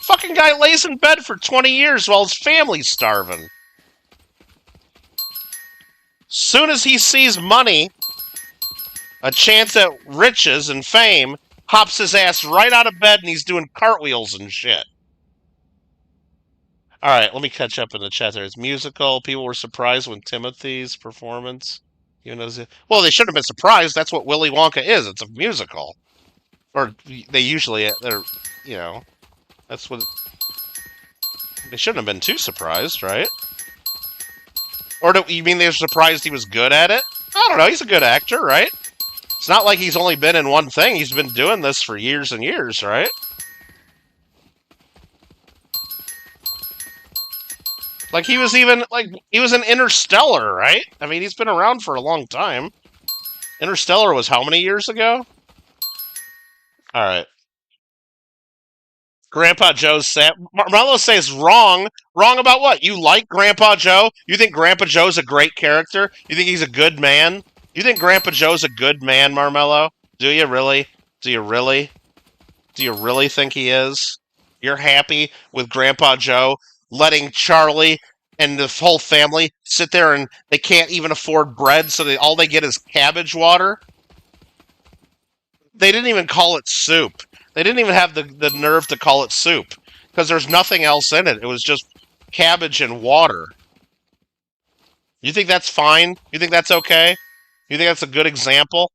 Fucking guy lays in bed for 20 years while his family's starving. Soon as he sees money, a chance at riches and fame, hops his ass right out of bed and he's doing cartwheels and shit. Alright, let me catch up in the chat there. It's musical. People were surprised when Timothy's performance... Well, they shouldn't have been surprised. That's what Willy Wonka is. It's a musical. Or they usually... That's what... They shouldn't have been too surprised, right? Or do you mean they're surprised he was good at it? I don't know. He's a good actor, right? It's not like he's only been in one thing. He's been doing this for years and years, right? Like, he was in Interstellar, right? I mean, he's been around for a long time. Interstellar was how many years ago? Alright. Grandpa Joe's sad. Marlo says wrong. Wrong about what? You like Grandpa Joe? You think Grandpa Joe's a great character? You think he's a good man? You think Grandpa Joe's a good man, Marmello? Do you really? Do you really? Do you really think he is? You're happy with Grandpa Joe letting Charlie and the whole family sit there and they can't even afford bread, so all they get is cabbage water? They didn't even call it soup. They didn't even have the nerve to call it soup, because there's nothing else in it. It was just cabbage and water. You think that's fine? You think that's okay? You think that's a good example?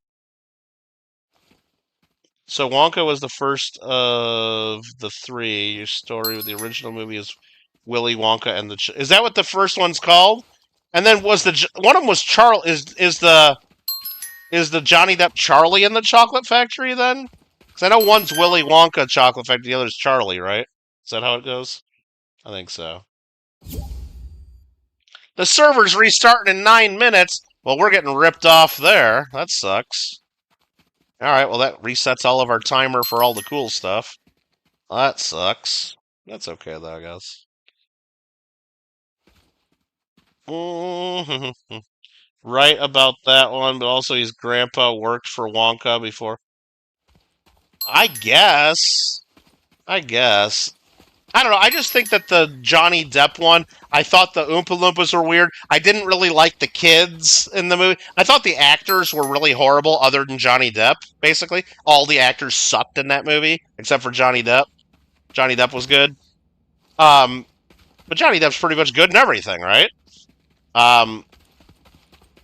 So Wonka was the first of the three. Your story with the original movie is Willy Wonka and the... Is that what the first one's called? And then was one of them was Charlie... Is the Johnny Depp Charlie in the Chocolate Factory then? Because I know one's Willy Wonka chocolate factory, the other's Charlie, right? Is that how it goes? I think so. The server's restarting in 9 minutes. Well, we're getting ripped off there. That sucks. Alright, well that resets all of our timer for all the cool stuff. That sucks. That's okay though, I guess. Right about that one, but also his grandpa worked for Wonka before. I guess. I don't know. I just think that the Johnny Depp one, I thought the Oompa Loompas were weird. I didn't really like the kids in the movie. I thought the actors were really horrible other than Johnny Depp, basically. All the actors sucked in that movie, except for Johnny Depp. Johnny Depp was good. But Johnny Depp's pretty much good in everything, right?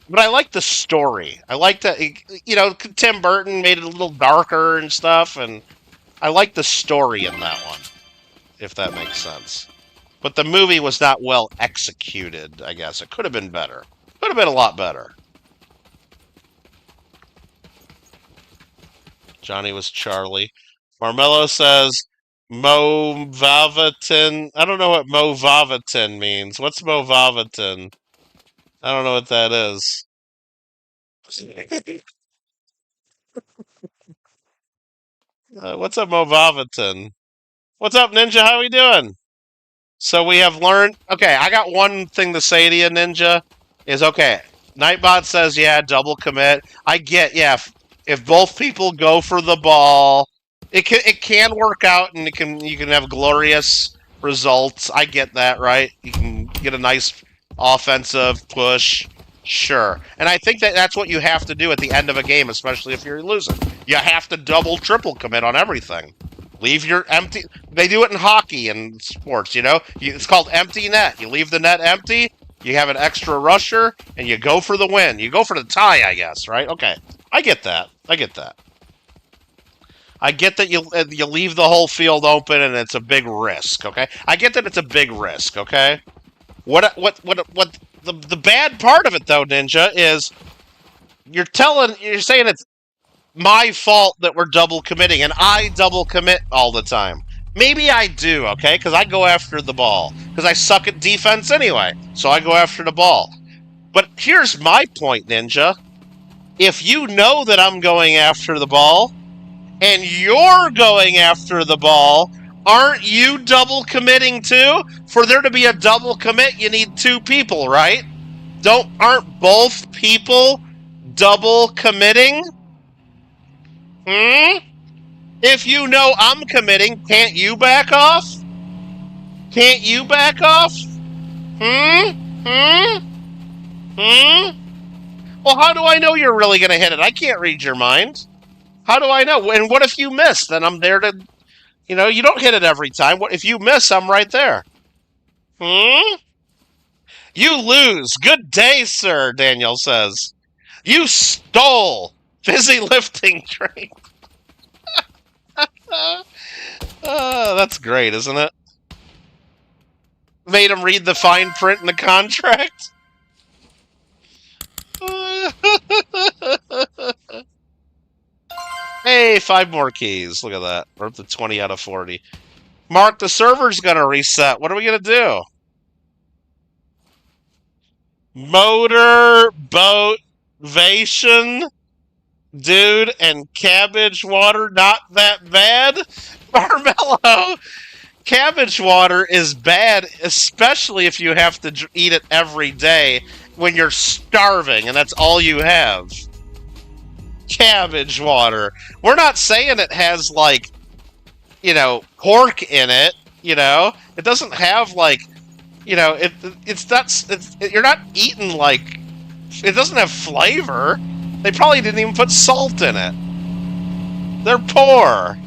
But I like the story. I like that, Tim Burton made it a little darker and stuff, and I like the story in that one, if that makes sense. But the movie was not well executed, I guess. It could have been better. Could have been a lot better. Johnny was Charlie. Marmello says, Movavatin. I don't know what Movavatin means. What's Movavatin? I don't know what that is. What's up, Movavatin? What's up, Ninja? How we doing? So we have learned... Okay, I got one thing to say to you, Ninja. Is, okay, Nightbot says, yeah, double commit. I get, yeah, if both people go for the ball, it can work out, and you can have glorious results. I get that, right? You can get a nice offensive push. Sure. And I think that's what you have to do at the end of a game, especially if you're losing. You have to double, triple commit on everything. Leave your empty... They do it in hockey and sports, It's called empty net. You leave the net empty, you have an extra rusher, and you go for the win. You go for the tie, I guess, right? Okay. I get that. I get that you leave the whole field open and it's a big risk, okay? I get that it's a big risk, okay? What the bad part of it though, Ninja, is you're saying it's my fault that we're double committing and I double commit all the time. Maybe I do, okay? Because I go after the ball. Because I suck at defense anyway. So I go after the ball. But here's my point, Ninja. If you know that I'm going after the ball, and you're going after the ball, aren't you double committing too? For there to be a double commit, you need two people, right? Aren't both people double committing? If you know I'm committing, can't you back off? Can't you back off? Well, how do I know you're really going to hit it? I can't read your mind. How do I know? And what if you miss? Then I'm there to... you don't hit it every time. What if you miss, I'm right there. You lose. Good day, sir, Daniel says. You stole. Busy lifting train. That's great, isn't it? Made him read the fine print in the contract. Hey, 5 more keys. Look at that. We're up to 20 out of 40. Mark, the server's going to reset. What are we going to do? Motor, boat, vation, dude, and cabbage water, not that bad? Marmello, cabbage water is bad, especially if you have to eat it every day when you're starving and that's all you have. Cabbage water. We're not saying it has, like, pork in it, It doesn't have, like, you're not eating, like, it doesn't have flavor. They probably didn't even put salt in it. They're poor.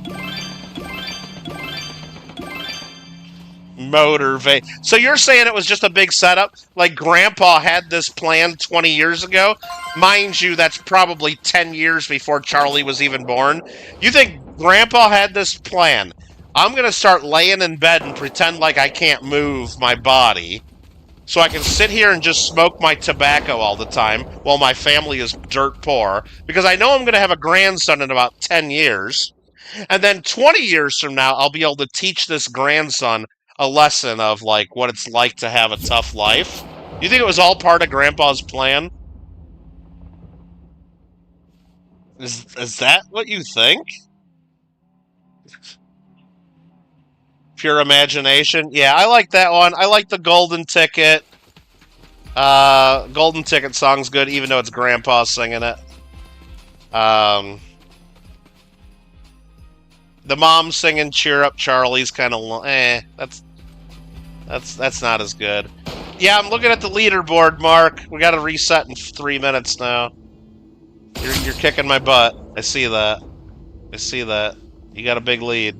So you're saying it was just a big setup? Like Grandpa had this plan 20 years ago? Mind you, that's probably 10 years before Charlie was even born. You think Grandpa had this plan? I'm going to start laying in bed and pretend like I can't move my body so I can sit here and just smoke my tobacco all the time while my family is dirt poor, because I know I'm going to have a grandson in about 10 years. And then 20 years from now, I'll be able to teach this grandson a lesson of, like, what it's like to have a tough life. You think it was all part of Grandpa's plan? Is that what you think? Pure imagination? Yeah, I like that one. I like the Golden Ticket. Golden Ticket song's good, even though it's Grandpa singing it. The mom singing "Cheer Up, Charlie's" kind of that's not as good. Yeah, I'm looking at the leaderboard, Mark. We got to reset in 3 minutes now. You're kicking my butt. I see that. I see that. You got a big lead.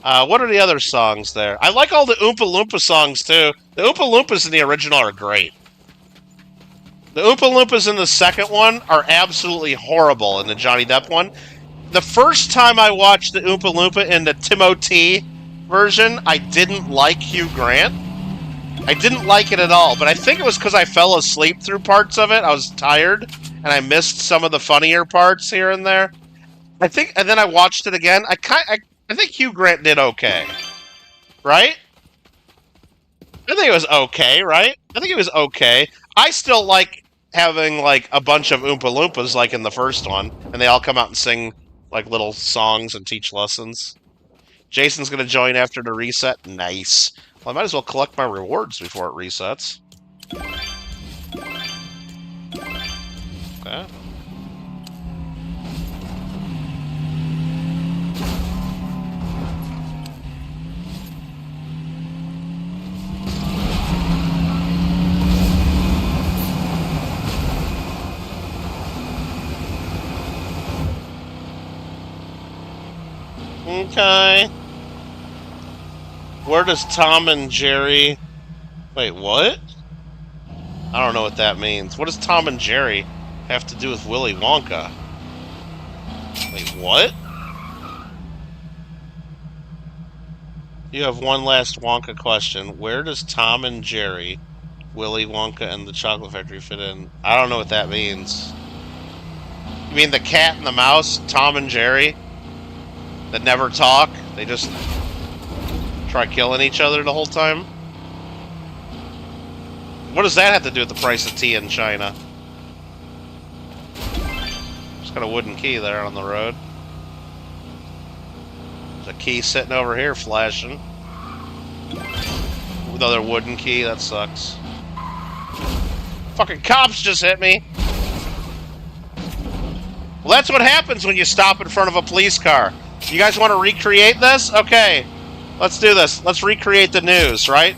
What are the other songs there? I like all the Oompa Loompa songs too. The Oompa Loompas in the original are great. The Oompa Loompas in the second one are absolutely horrible in the Johnny Depp one. The first time I watched the Oompa Loompa in the Timothy version, I didn't like Hugh Grant. I didn't like it at all, but I think it was because I fell asleep through parts of it. I was tired, and I missed some of the funnier parts here and there. I think, and then I watched it again. I think Hugh Grant did okay, right? I think it was okay, right? I think it was okay. I still like having, like, a bunch of Oompa Loompas, like in the first one, and they all come out and sing, like, little songs and teach lessons. Jason's gonna join after the reset. Nice. Well, I might as well collect my rewards before it resets. Okay. Okay. Where does Tom and Jerry... Wait, what? I don't know what that means. What does Tom and Jerry have to do with Willy Wonka? Wait, what? You have one last Wonka question. Where does Tom and Jerry, Willy Wonka and the Chocolate Factory fit in? I don't know what that means. You mean the cat and the mouse, Tom and Jerry, that never talk? They just try killing each other the whole time? What does that have to do with the price of tea in China? Just got a wooden key there on the road. There's a key sitting over here flashing. Another wooden key, that sucks. Fucking cops just hit me! Well, that's what happens when you stop in front of a police car. You guys want to recreate this? Okay. Let's do this. Let's recreate the news, right?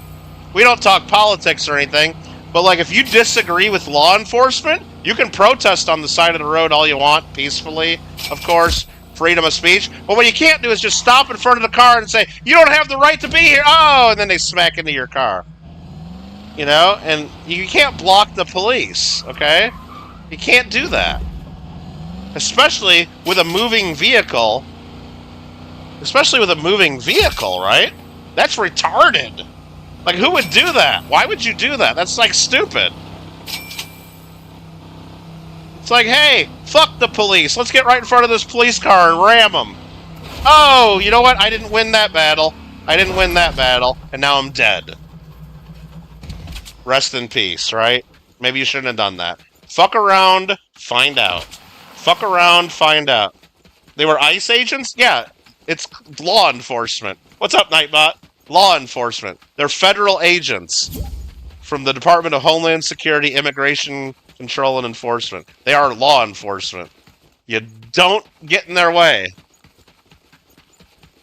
We don't talk politics or anything, but, like, if you disagree with law enforcement, you can protest on the side of the road all you want, peacefully, of course, freedom of speech. But what you can't do is just stop in front of the car and say, you don't have the right to be here, oh, and then they smack into your car. You know? And you can't block the police, okay? You can't do that. Especially with a moving vehicle. Especially with a moving vehicle, right? That's retarded. Like, who would do that? Why would you do that? That's, like, stupid. It's like, hey, fuck the police. Let's get right in front of this police car and ram them. Oh, you know what? I didn't win that battle. I didn't win that battle, and now I'm dead. Rest in peace, right? Maybe you shouldn't have done that. Fuck around, find out. Fuck around, find out. They were ICE agents? Yeah. It's law enforcement. What's up, Nightbot? Law enforcement. They're federal agents from the Department of Homeland Security, Immigration Control and Enforcement. They are law enforcement. You don't get in their way.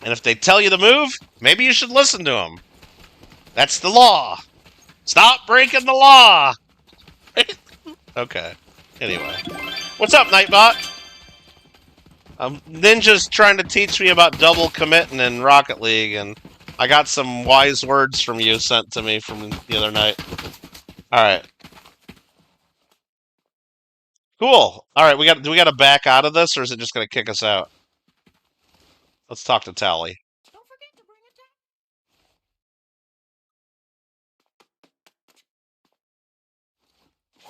And if they tell you to move, maybe you should listen to them. That's the law. Stop breaking the law. Okay. Anyway. What's up, Nightbot? Ninja's trying to teach me about double committing in Rocket League, and I got some wise words from you sent to me from the other night. Alright. Cool. Alright, do we gotta back out of this, or is it just gonna kick us out? Let's talk to Tally. Don't forget to bring a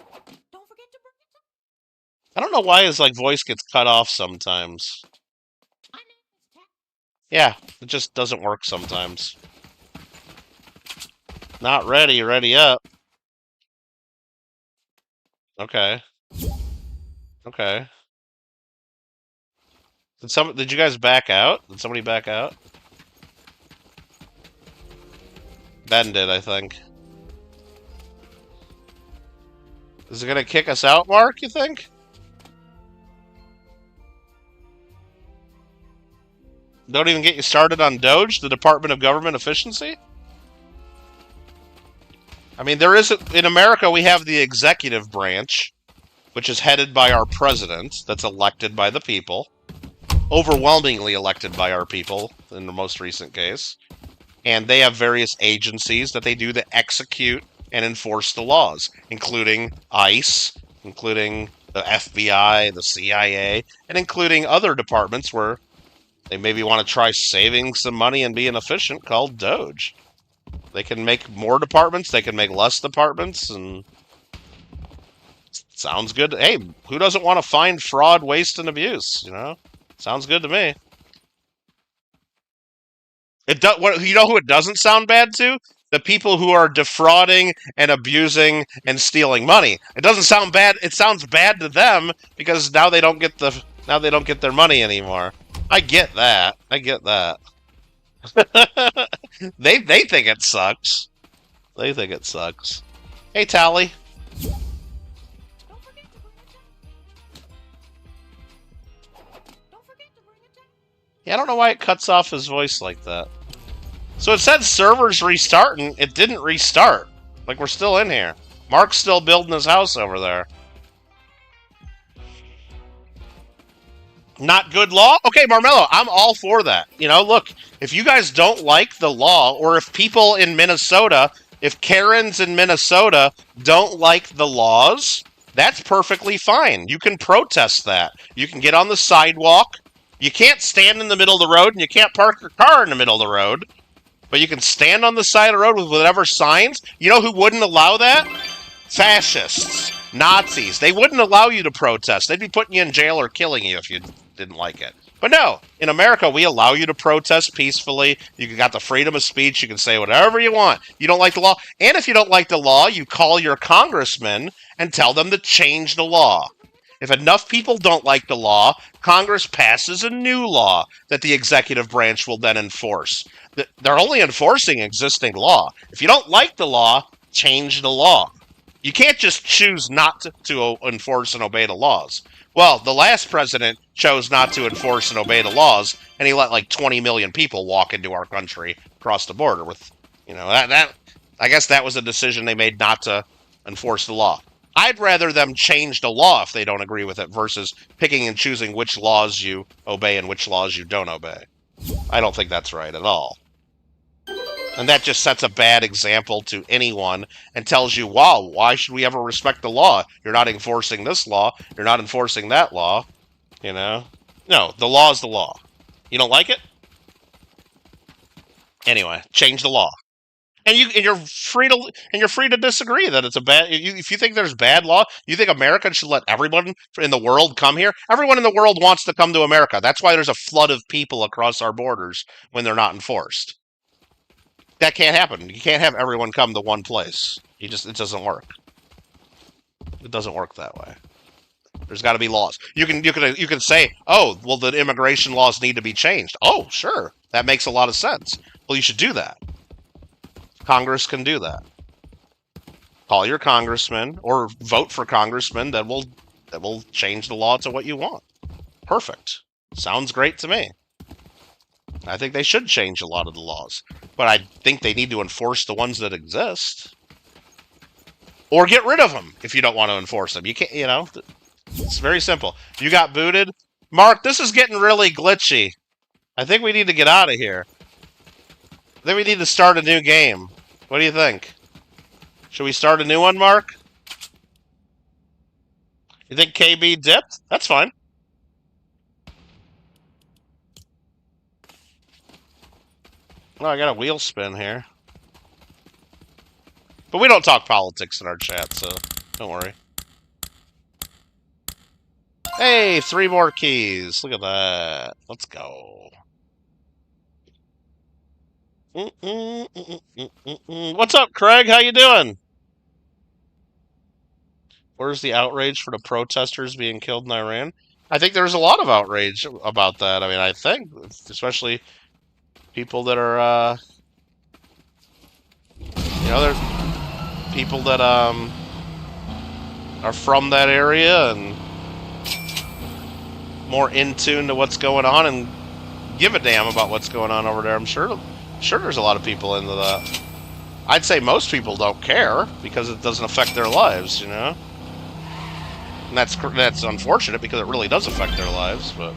towel. Don't forget to bring a towel. I don't know why his, like, voice gets cut off sometimes. I Yeah, it just doesn't work sometimes. Not ready, ready up. Okay. Okay. Did you guys back out? Did somebody back out? Ben did, I think. Is it gonna kick us out, Mark, you think? Don't even get you started on Doge, the Department of Government Efficiency? I mean, in America, we have the executive branch, which is headed by our president, that's elected by the people. Overwhelmingly elected by our people, in the most recent case. And they have various agencies that they do to execute and enforce the laws, including ICE, including the FBI, the CIA, and including other departments where they maybe want to try saving some money and being efficient, called Doge. They can make more departments, they can make less departments, and sounds good. Hey, who doesn't want to find fraud, waste, and abuse, you know? Sounds good to me. You know who it doesn't sound bad to? The people who are defrauding and abusing and stealing money. It doesn't sound bad. It sounds bad to them because now they don't get their money anymore. I get that. I get that. They think it sucks. They think it sucks. Hey, Tally. Don't forget to bring it down. Don't forget to bring it down. Yeah, I don't know why it cuts off his voice like that. So it said servers restarting. It didn't restart. Like, we're still in here. Mark's still building his house over there. Not good law? Okay, Marmello, I'm all for that. You know, look, if you guys don't like the law, or if people in Minnesota, if Karens in Minnesota don't like the laws, that's perfectly fine. You can protest that. You can get on the sidewalk. You can't stand in the middle of the road, and you can't park your car in the middle of the road. But you can stand on the side of the road with whatever signs. You know who wouldn't allow that? Fascists. Nazis. They wouldn't allow you to protest. They'd be putting you in jail or killing you if you didn't like it. But no, in America, we allow you to protest peacefully. You got the freedom of speech. You can say whatever you want. You don't like the law. And if you don't like the law, you call your congressman and tell them to change the law. If enough people don't like the law, Congress passes a new law that the executive branch will then enforce. They're only enforcing existing law. If you don't like the law, change the law. You can't just choose not to enforce and obey the laws. Well, the last president chose not to enforce and obey the laws, and he let like 20 million people walk into our country across the border with, you know, that I guess that was a decision they made not to enforce the law. I'd rather them change the law if they don't agree with it versus picking and choosing which laws you obey and which laws you don't obey. I don't think that's right at all. And that just sets a bad example to anyone and tells you, wow, why should we ever respect the law? You're not enforcing this law. You're not enforcing that law. You know? No, the law is the law. You don't like it? Anyway, change the law. And you're free to disagree that it's a bad. If you think there's bad law, you think America should let everyone in the world come here. Everyone in the world wants to come to America. That's why there's a flood of people across our borders when they're not enforced. That can't happen. You can't have everyone come to one place. It doesn't work. It doesn't work that way. There's got to be laws. You can say, oh, well, the immigration laws need to be changed. Oh, sure, that makes a lot of sense. Well, you should do that. Congress can do that. Call your congressman or vote for congressmen that will change the law to what you want. Perfect. Sounds great to me. I think they should change a lot of the laws, but I think they need to enforce the ones that exist, or get rid of them if you don't want to enforce them. You can't. You know, it's very simple. You got booted, Mark. This is getting really glitchy. I think we need to get out of here. I think we need to start a new game. What do you think? Should we start a new one, Mark? You think KB dipped? That's fine. Oh, I got a wheel spin here. But we don't talk politics in our chat, so don't worry. Hey, 3 more keys. Look at that. Let's go. What's up, Craig? How you doing? Where's the outrage for the protesters being killed in Iran? I think there's a lot of outrage about that. I mean, I think, especially people that are, they're people that are from that area and more in tune to what's going on and give a damn about what's going on over there. I'm sure there's a lot of people into that. I'd say most people don't care because it doesn't affect their lives, you know? And that's unfortunate because it really does affect their lives, but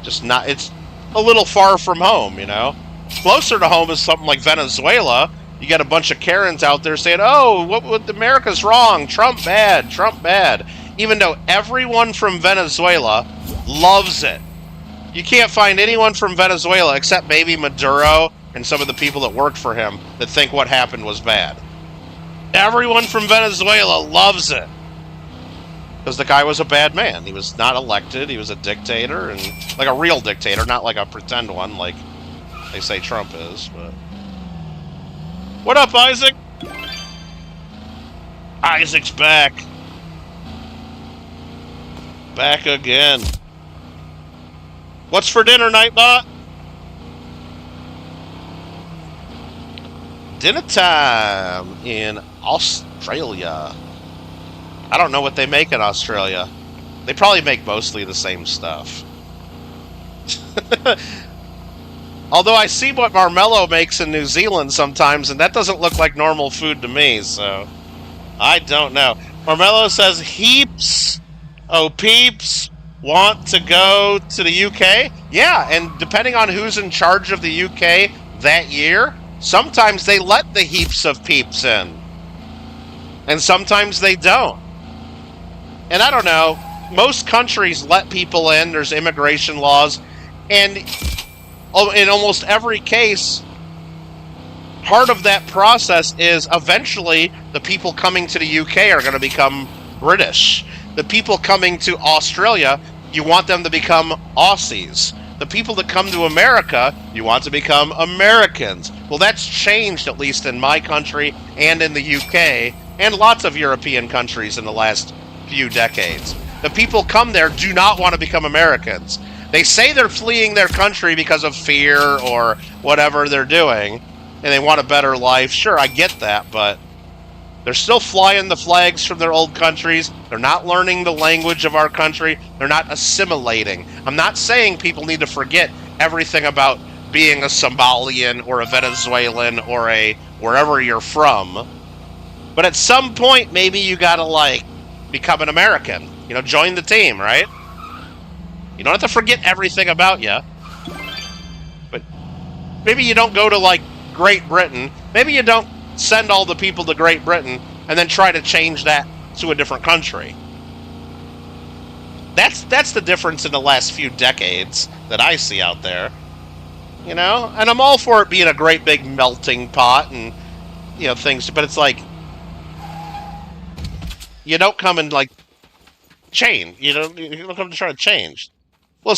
just not, it's a little far from home, you know? Closer to home is something like Venezuela. You got a bunch of Karens out there saying, oh, what America's wrong, Trump bad, Trump bad. Even though everyone from Venezuela loves it. You can't find anyone from Venezuela except maybe Maduro and some of the people that worked for him that think what happened was bad. Everyone from Venezuela loves it. Because the guy was a bad man. He was not elected. He was a dictator, and like a real dictator, not like a pretend one like they say Trump is. But what up, Isaac? Isaac's back. Back again. What's for dinner, Nightbot? Dinner time in Australia. I don't know what they make in Australia. They probably make mostly the same stuff. Although I see what Marmello makes in New Zealand sometimes, and that doesn't look like normal food to me, so I don't know. Marmello says heaps, oh peeps, want to go to the UK? Yeah, and depending on who's in charge of the UK that year, sometimes they let the heaps of peeps in. And sometimes they don't. And I don't know, most countries let people in, there's immigration laws, and in almost every case, part of that process is eventually the people coming to the UK are going to become British. The people coming to Australia, you want them to become Aussies. The people that come to America, you want to become Americans. Well, that's changed, at least in my country and in the UK, and lots of European countries in the last few decades. The people come there do not want to become Americans. They say they're fleeing their country because of fear or whatever they're doing, and they want a better life. Sure, I get that, but they're still flying the flags from their old countries. They're not learning the language of our country. They're not assimilating. I'm not saying people need to forget everything about being a Somalian or a Venezuelan or a wherever you're from. But at some point, maybe you gotta, like, become an American. You know, join the team, right? You don't have to forget everything about you. But maybe you don't go to, like, Great Britain. Maybe you don't send all the people to Great Britain and then try to change that to a different country. That's the difference in the last few decades that I see out there. You know? And I'm all for it being a great big melting pot and, you know, things, but it's like, you don't come and, like, change. You don't come to try to change. Well,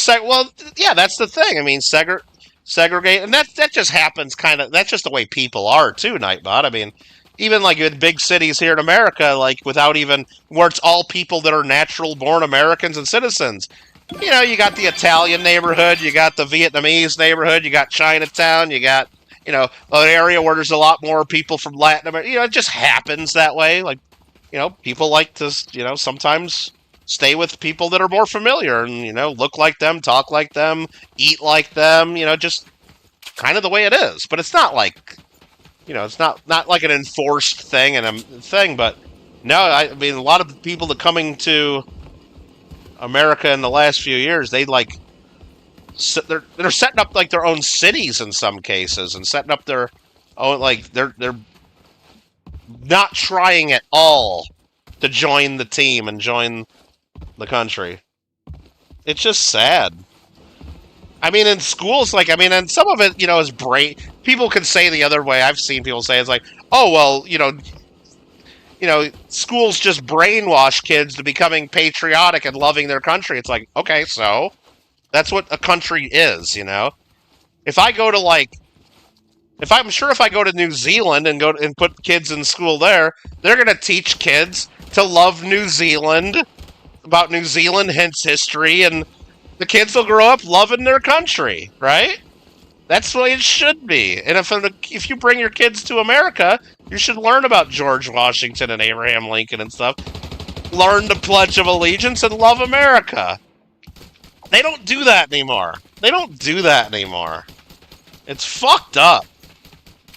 yeah, that's the thing. I mean, segregate, and that just happens kind of. That's just the way people are too, Nightbot. I mean, even like in big cities here in America, like without even where it's all people that are natural born Americans and citizens. You know, you got the Italian neighborhood, you got the Vietnamese neighborhood, you got Chinatown, you got, you know, an area where there's a lot more people from Latin America. You know, it just happens that way. Like, you know, people like to, you know, sometimes stay with people that are more familiar and, you know, look like them, talk like them, eat like them, you know, just kind of the way it is. But it's not like, you know, it's not like an enforced thing but no, I mean, a lot of people that coming to America in the last few years, they like, they're setting up like their own cities in some cases and setting up their own, like, they're not trying at all to join the team and join the country. It's just sad. I mean, in schools, like, I mean, and some of it, you know, is people can say the other way. I've seen people say it's like, oh, well, you know, schools just brainwash kids to becoming patriotic and loving their country. It's like, okay, so that's what a country is, you know? If I'm sure if I go to New Zealand and put kids in school there, they're gonna teach kids to love New Zealand, about New Zealand, hence history, and the kids will grow up loving their country, right? That's the way it should be. And if you bring your kids to America, you should learn about George Washington and Abraham Lincoln and stuff. Learn the Pledge of Allegiance and love America. They don't do that anymore. They don't do that anymore. It's fucked up.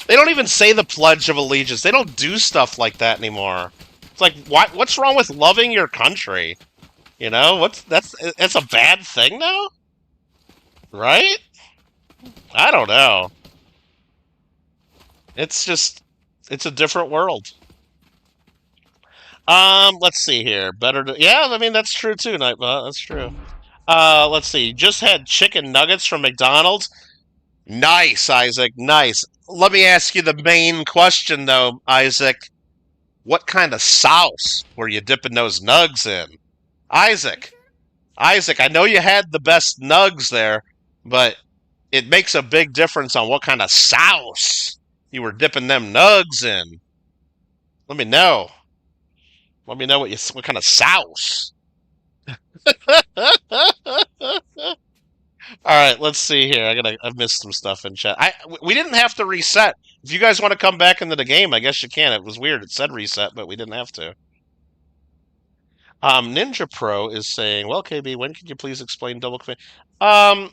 They don't even say the Pledge of Allegiance. They don't do stuff like that anymore. It's like, what's wrong with loving your country? You know, that's a bad thing now? Right? I don't know. It's a different world. Let's see here. Yeah, I mean, that's true too, Nightbot. That's true. Let's see. Just had chicken nuggets from McDonald's. Nice, Isaac. Nice. Let me ask you the main question, though, Isaac. What kind of sauce were you dipping those nugs in? Isaac, I know you had the best nugs there, but it makes a big difference on what kind of sauce you were dipping them nugs in. Let me know. Let me know what kind of sauce. All right, let's see here. I've missed some stuff in chat. We didn't have to reset. If you guys want to come back into the game, I guess you can. It was weird. It said reset, but we didn't have to. Ninja Pro is saying, "Well, KB, when could you please explain double commit?" Don't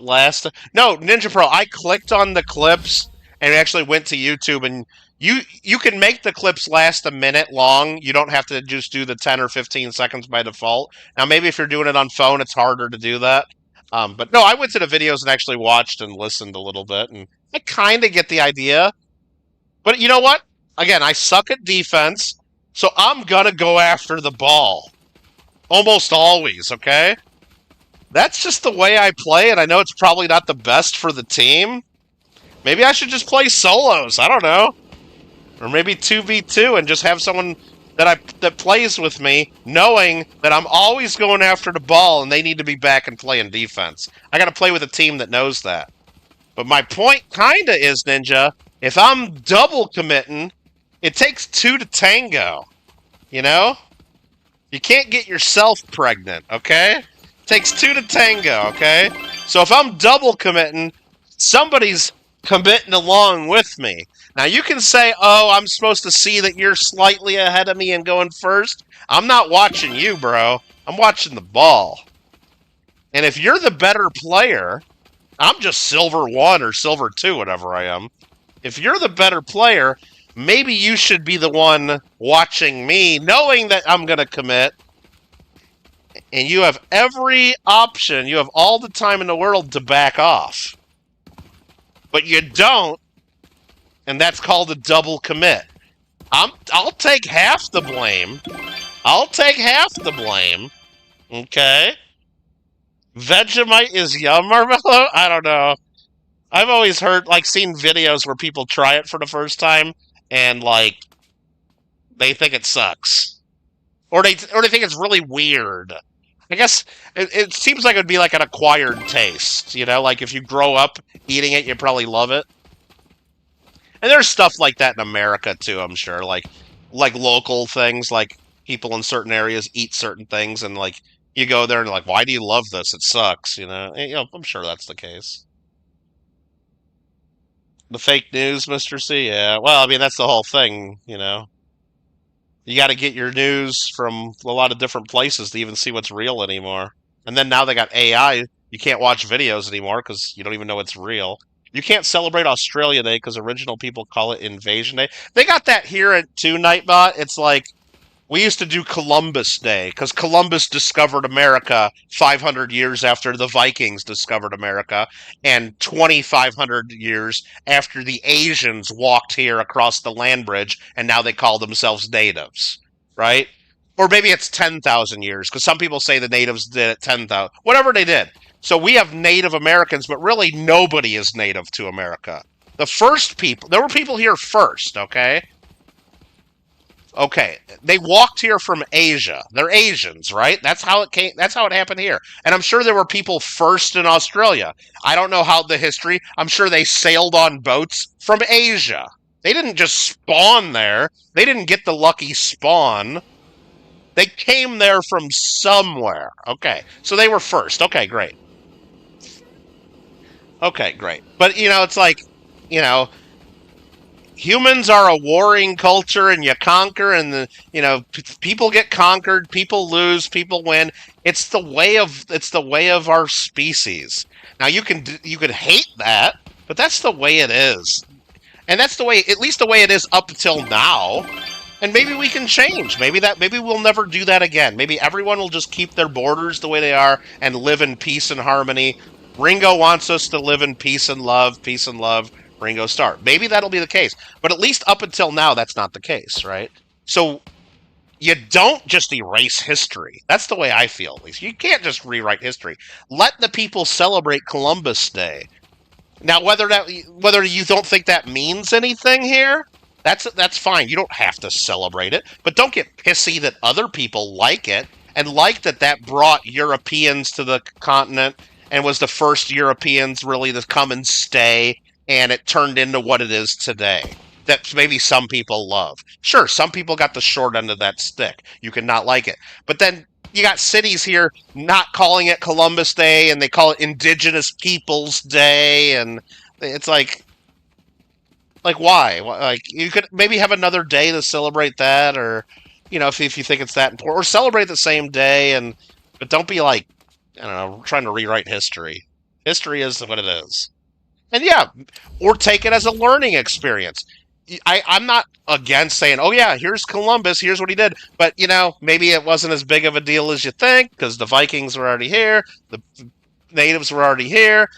last. No, Ninja Pro. I clicked on the clips and actually went to YouTube, and you can make the clips last a minute long. You don't have to just do the 10 or 15 seconds by default. Now, maybe if you're doing it on phone, it's harder to do that. But no, I went to the videos and actually watched and listened a little bit, and I kind of get the idea. But you know what? Again, I suck at defense, so I'm gonna go after the ball. Almost always, okay? That's just the way I play, and I know it's probably not the best for the team. Maybe I should just play solos. I don't know. Or maybe 2v2 and just have someone that plays with me, knowing that I'm always going after the ball and they need to be back and playing defense. I got to play with a team that knows that. But my point kinda is, Ninja, if I'm double committing, it takes two to tango. You know? You can't get yourself pregnant, okay? It takes two to tango, okay? So if I'm double committing, somebody's committing along with me. Now, you can say, oh, I'm supposed to see that you're slightly ahead of me and going first. I'm not watching you, bro. I'm watching the ball. And if you're the better player, I'm just silver 1 or silver 2, whatever I am. If you're the better player, maybe you should be the one watching me, knowing that I'm going to commit. And you have every option, you have all the time in the world to back off. But you don't. And that's called a double commit. I'll take half the blame. I'll take half the blame. Okay? Vegemite is yum marshmallow? I don't know. I've always heard, seen videos where people try it for the first time and, they think it sucks. Or they think it's really weird. I guess it seems like it would be like an acquired taste, you know? Like, if you grow up eating it, you probably love it. And there's stuff like that in America, too, I'm sure. Like local things, like people in certain areas eat certain things, and, you go there and, why do you love this? It sucks, you know? And, I'm sure that's the case. The fake news, Mr. C? Yeah, well, I mean, that's the whole thing, you know? You got to get your news from a lot of different places to even see what's real anymore. And then now they got AI. You can't watch videos anymore because you don't even know it's real. You can't celebrate Australia Day because original people call it Invasion Day. They got that here at Nightbot. It's like, we used to do Columbus Day because Columbus discovered America 500 years after the Vikings discovered America and 2,500 years after the Asians walked here across the land bridge, and now they call themselves natives, right? Or maybe it's 10,000 years because some people say the natives did it 10,000. Whatever they did. So we have Native Americans, but really nobody is native to America. The first people, there were people here first, okay? Okay, they walked here from Asia. They're Asians, right? That's how it came. That's how it happened here. And I'm sure there were people first in Australia. I don't know how the history. I'm sure they sailed on boats from Asia. They didn't just spawn there. They didn't get the lucky spawn. They came there from somewhere. Okay, so they were first. Okay, great. Okay, great. But, it's like, humans are a warring culture, and you conquer, and people get conquered, people lose, people win. It's the way of our species. Now you could hate that, but that's the way it is. And that's the way, at least the way it is up until now. And maybe we can change. Maybe we'll never do that again. Maybe everyone will just keep their borders the way they are and live in peace and harmony. Ringo wants us to live in peace and love, Ringo Starr. Maybe that'll be the case. But at least up until now, that's not the case, right? So you don't just erase history. That's the way I feel, at least. You can't just rewrite history. Let the people celebrate Columbus Day. Now, whether you don't think that means anything here, that's fine. You don't have to celebrate it. But don't get pissy that other people like it, and like that brought Europeans to the continent and was the first Europeans really to come and stay, and it turned into what it is today. That maybe some people love. Sure, some people got the short end of that stick. You can not like it. But then you got cities here not calling it Columbus Day, and they call it Indigenous Peoples Day, and it's like why? Like, you could maybe have another day to celebrate that, or, if you think it's that important, or celebrate the same day, but don't be like, I don't know, trying to rewrite history. History is what it is. And yeah, or take it as a learning experience. I'm not against saying, oh yeah, here's Columbus, here's what he did. But, maybe it wasn't as big of a deal as you think, because the Vikings were already here, the natives were already here.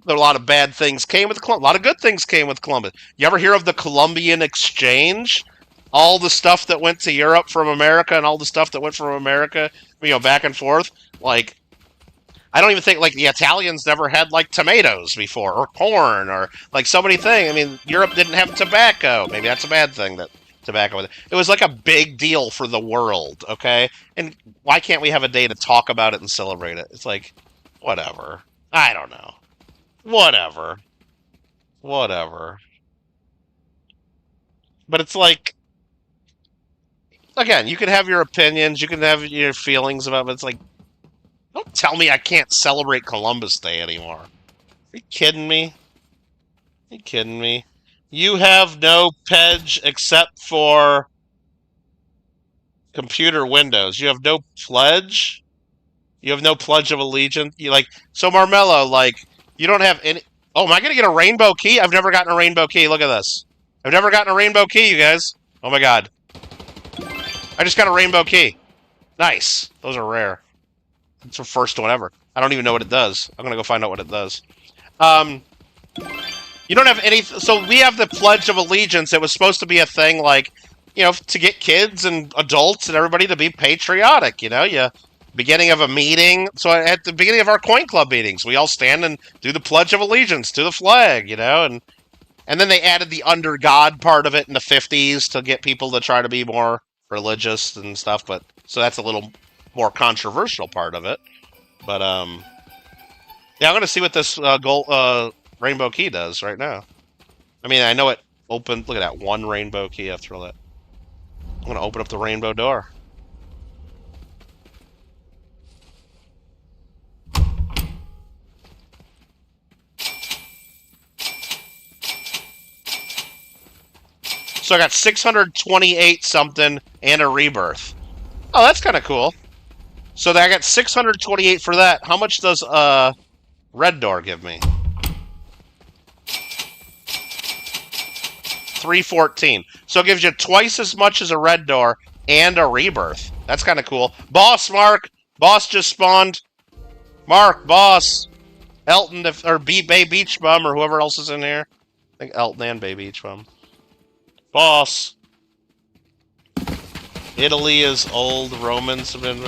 A lot of bad things came with Columbus. A lot of good things came with Columbus. You ever hear of the Columbian Exchange? All the stuff that went to Europe from America, and all the stuff that went from America, back and forth. Like, I don't even think, the Italians never had, tomatoes before, or corn, or, so many things. I mean, Europe didn't have tobacco. Maybe that's a bad thing, that tobacco was. It was, a big deal for the world, okay? And why can't we have a day to talk about it and celebrate it? It's whatever. I don't know. Whatever. But it's again, you can have your opinions, you can have your feelings about it, but it's don't tell me I can't celebrate Columbus Day anymore. Are you kidding me? You have no pledge except for computer Windows. You have no pledge? You have no pledge of allegiance? So Marmello, you don't have any... Oh, am I going to get a rainbow key? I've never gotten a rainbow key. Look at this. I've never gotten a rainbow key, you guys. Oh my god. I just got a rainbow key. Nice. Those are rare. It's the first one ever. I don't even know what it does. I'm going to go find out what it does. You don't have any... So we have the Pledge of Allegiance. It was supposed to be a thing to get kids and adults and everybody to be patriotic, beginning of a meeting. So at the beginning of our Coin Club meetings, we all stand and do the Pledge of Allegiance to the flag, and then they added the under God part of it in the 50s to get people to try to be more religious and stuff. But so that's a little more controversial part of it. But yeah, I'm gonna see what this rainbow key does right now. I mean, I know it opened. Look at that, one rainbow key after all that. I'm gonna open up the rainbow door. So I got 628 something and a rebirth. Oh, that's kind of cool. So I got 628 for that. How much does red door give me? 314. So it gives you twice as much as a red door and a rebirth. That's kind of cool. Boss, Mark. Boss just spawned. Mark, boss. Elton, or Bay Beach Bum, or whoever else is in here. I think Elton and Bay Beach Bum. Boss. Italy is old. Romans have been...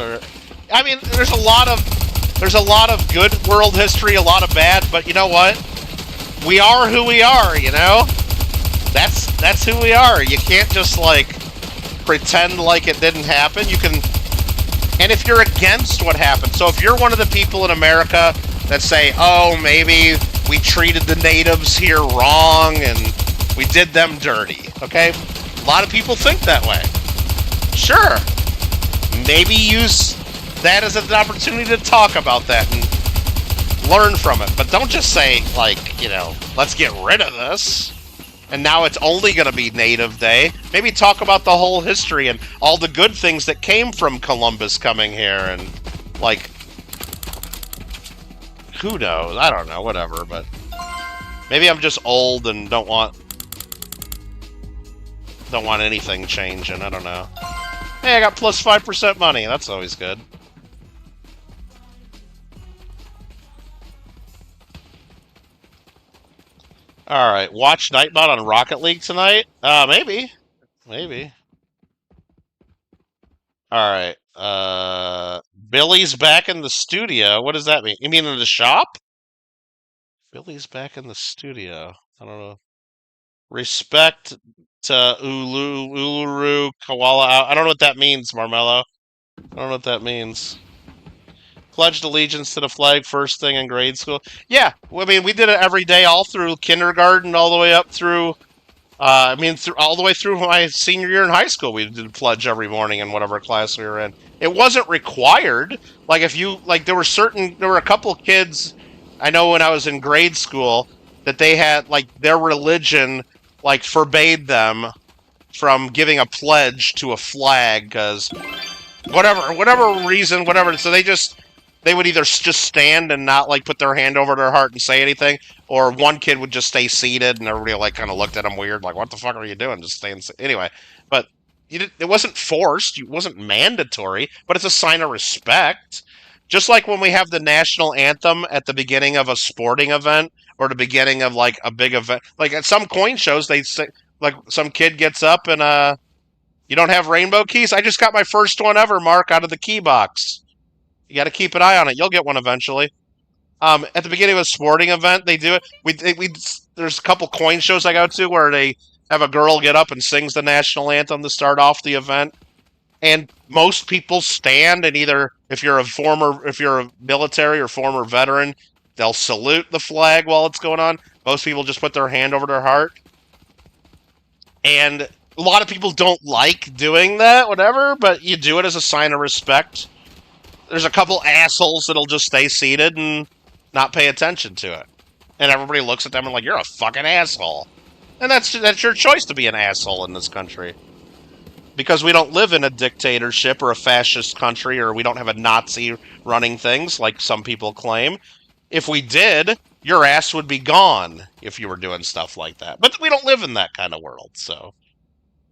I mean, there's a lot of good world history, a lot of bad, but you know what? We are who we are, That's who we are. You can't just, pretend like it didn't happen. You can, and if you're against what happened, so if you're one of the people in America that say, oh, maybe we treated the natives here wrong and we did them dirty, okay? A lot of people think that way. Sure. Maybe use that as an opportunity to talk about that and learn from it. But don't just say, like, you know, let's get rid of this. And now it's only going to be Native Day. Maybe talk about the whole history and all the good things that came from Columbus coming here. And, like, who knows? I don't know. Whatever. But maybe I'm just old and don't want anything changing. I don't know. Hey, I got plus 5% money. That's always good. Alright, watch Nightbot on Rocket League tonight? Maybe. Maybe. Alright, Billy's back in the studio. What does that mean? You mean in the shop? Billy's back in the studio. I don't know. Respect to Uluru Koala. I don't know what that means, Marmello. I don't know what that means. Pledged allegiance to the flag first thing in grade school. Yeah, I mean, we did it every day, all through kindergarten, all the way up through, all the way through my senior year in high school. We did pledge every morning in whatever class we were in. It wasn't required. Like, if you, like, there were a couple kids, I know when I was in grade school, that they had, like, their religion, like, forbade them from giving a pledge to a flag, because whatever reason, so they would either just stand and not, like, put their hand over their heart and say anything, or one kid would just stay seated, and everybody, like, kind of looked at him weird, like, what the fuck are you doing? Just staying. Anyway, but it wasn't forced, it wasn't mandatory, but it's a sign of respect. Just like when we have the national anthem at the beginning of a sporting event, or the beginning of, like, a big event. Like, at some coin shows, they say, like, some kid gets up and, you don't have rainbow keys? I just got my first one ever, Mark, out of the key box. You got to keep an eye on it. You'll get one eventually. At the beginning of a sporting event, they do it. There's a couple coin shows I go to where they have a girl get up and sings the national anthem to start off the event. And most people stand, and either if you're a military or former veteran, they'll salute the flag while it's going on. Most people just put their hand over their heart. And a lot of people don't like doing that, whatever, but you do it as a sign of respect. There's a couple assholes that'll just stay seated and not pay attention to it. And everybody looks at them and like, you're a fucking asshole. And that's your choice to be an asshole in this country. Because we don't live in a dictatorship or a fascist country, or we don't have a Nazi running things like some people claim. If we did, your ass would be gone if you were doing stuff like that. But we don't live in that kind of world, so.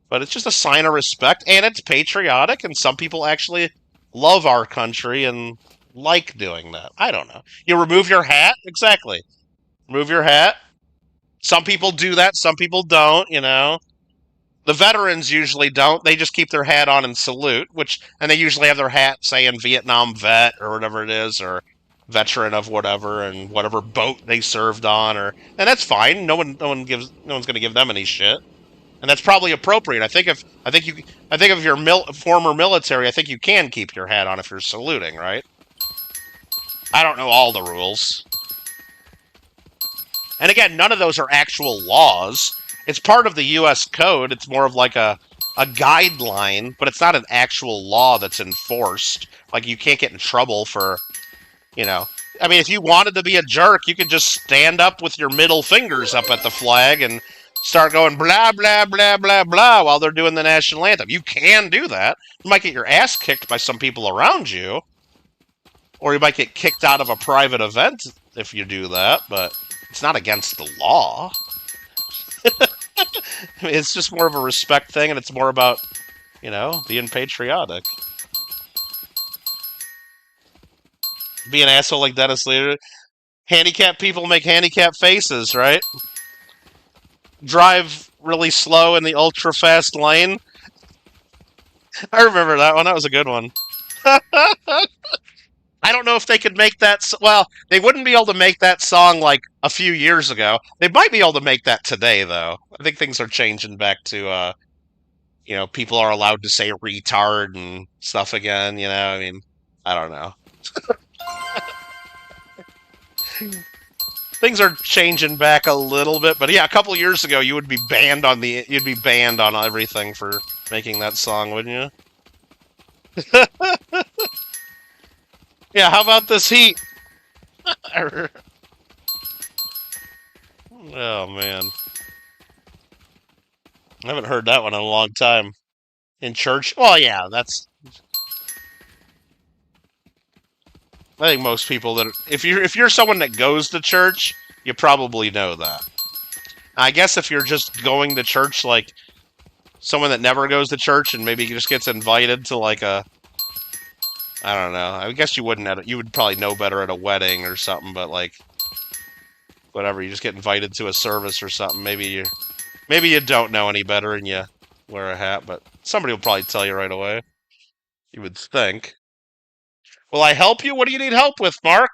But it's just a sign of respect, and it's patriotic, and some people actually love our country and like doing that. I don't know. You remove your hat? Exactly. Remove your hat. Some people do that, some people don't, you know. The veterans usually don't. They just keep their hat on and salute, and they usually have their hat saying Vietnam vet or whatever it is, or veteran of whatever, and whatever boat they served on, and that's fine. No one's going to give them any shit. And that's probably appropriate. I think if you're former military, I think you can keep your hat on if you're saluting, right? I don't know all the rules. And again, none of those are actual laws. It's part of the U.S. Code. It's more of like a guideline, but it's not an actual law that's enforced. Like, you can't get in trouble for, you know. I mean, if you wanted to be a jerk, you could just stand up with your middle fingers up at the flag and start going blah, blah, blah, blah, blah while they're doing the national anthem. You can do that. You might get your ass kicked by some people around you. Or you might get kicked out of a private event if you do that, but it's not against the law. I mean, it's just more of a respect thing, and it's more about, you know, being patriotic. Be an asshole like Dennis Leader. Handicapped people make handicapped faces, right? Drive really slow in the ultra-fast lane. I remember that one. That was a good one. I don't know if they could make that... Well, they wouldn't be able to make that song, like, a few years ago. They might be able to make that today, though. I think things are changing back to people are allowed to say retard and stuff again, I mean, I don't know. Things are changing back a little bit, but yeah, a couple years ago you'd be banned on everything for making that song, wouldn't you? Yeah, how about this heat? Oh man. I haven't heard that one in a long time. In church? Well, yeah, I think most people that if you're someone that goes to church, you probably know that. I guess if you're just going to church like someone that never goes to church and maybe just gets invited to like I don't know. I guess you wouldn't you would probably know better at a wedding or something, but like whatever, you just get invited to a service or something. Maybe you don't know any better and you wear a hat, but somebody will probably tell you right away. You would think. Will I help you? What do you need help with, Mark?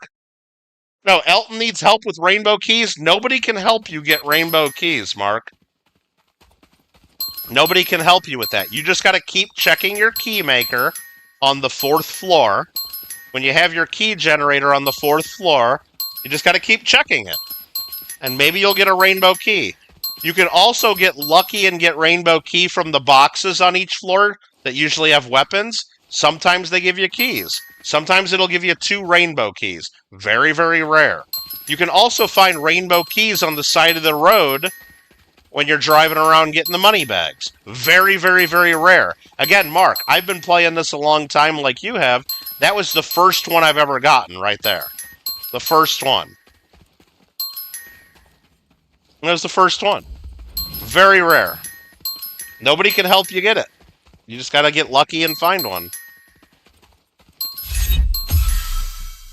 No, Elton needs help with rainbow keys. Nobody can help you get rainbow keys, Mark. Nobody can help you with that. You just got to keep checking your key maker on the 4th floor. When you have your key generator on the 4th floor, you just got to keep checking it. And maybe you'll get a rainbow key. You can also get lucky and get rainbow key from the boxes on each floor that usually have weapons. Sometimes they give you keys. Sometimes it'll give you 2 rainbow keys. Very, very rare. You can also find rainbow keys on the side of the road when you're driving around getting the money bags. Very, very, very rare. Again, Mark, I've been playing this a long time like you have. That was the first one I've ever gotten right there. The first one. That was the first one. Very rare. Nobody can help you get it. You just gotta get lucky and find one.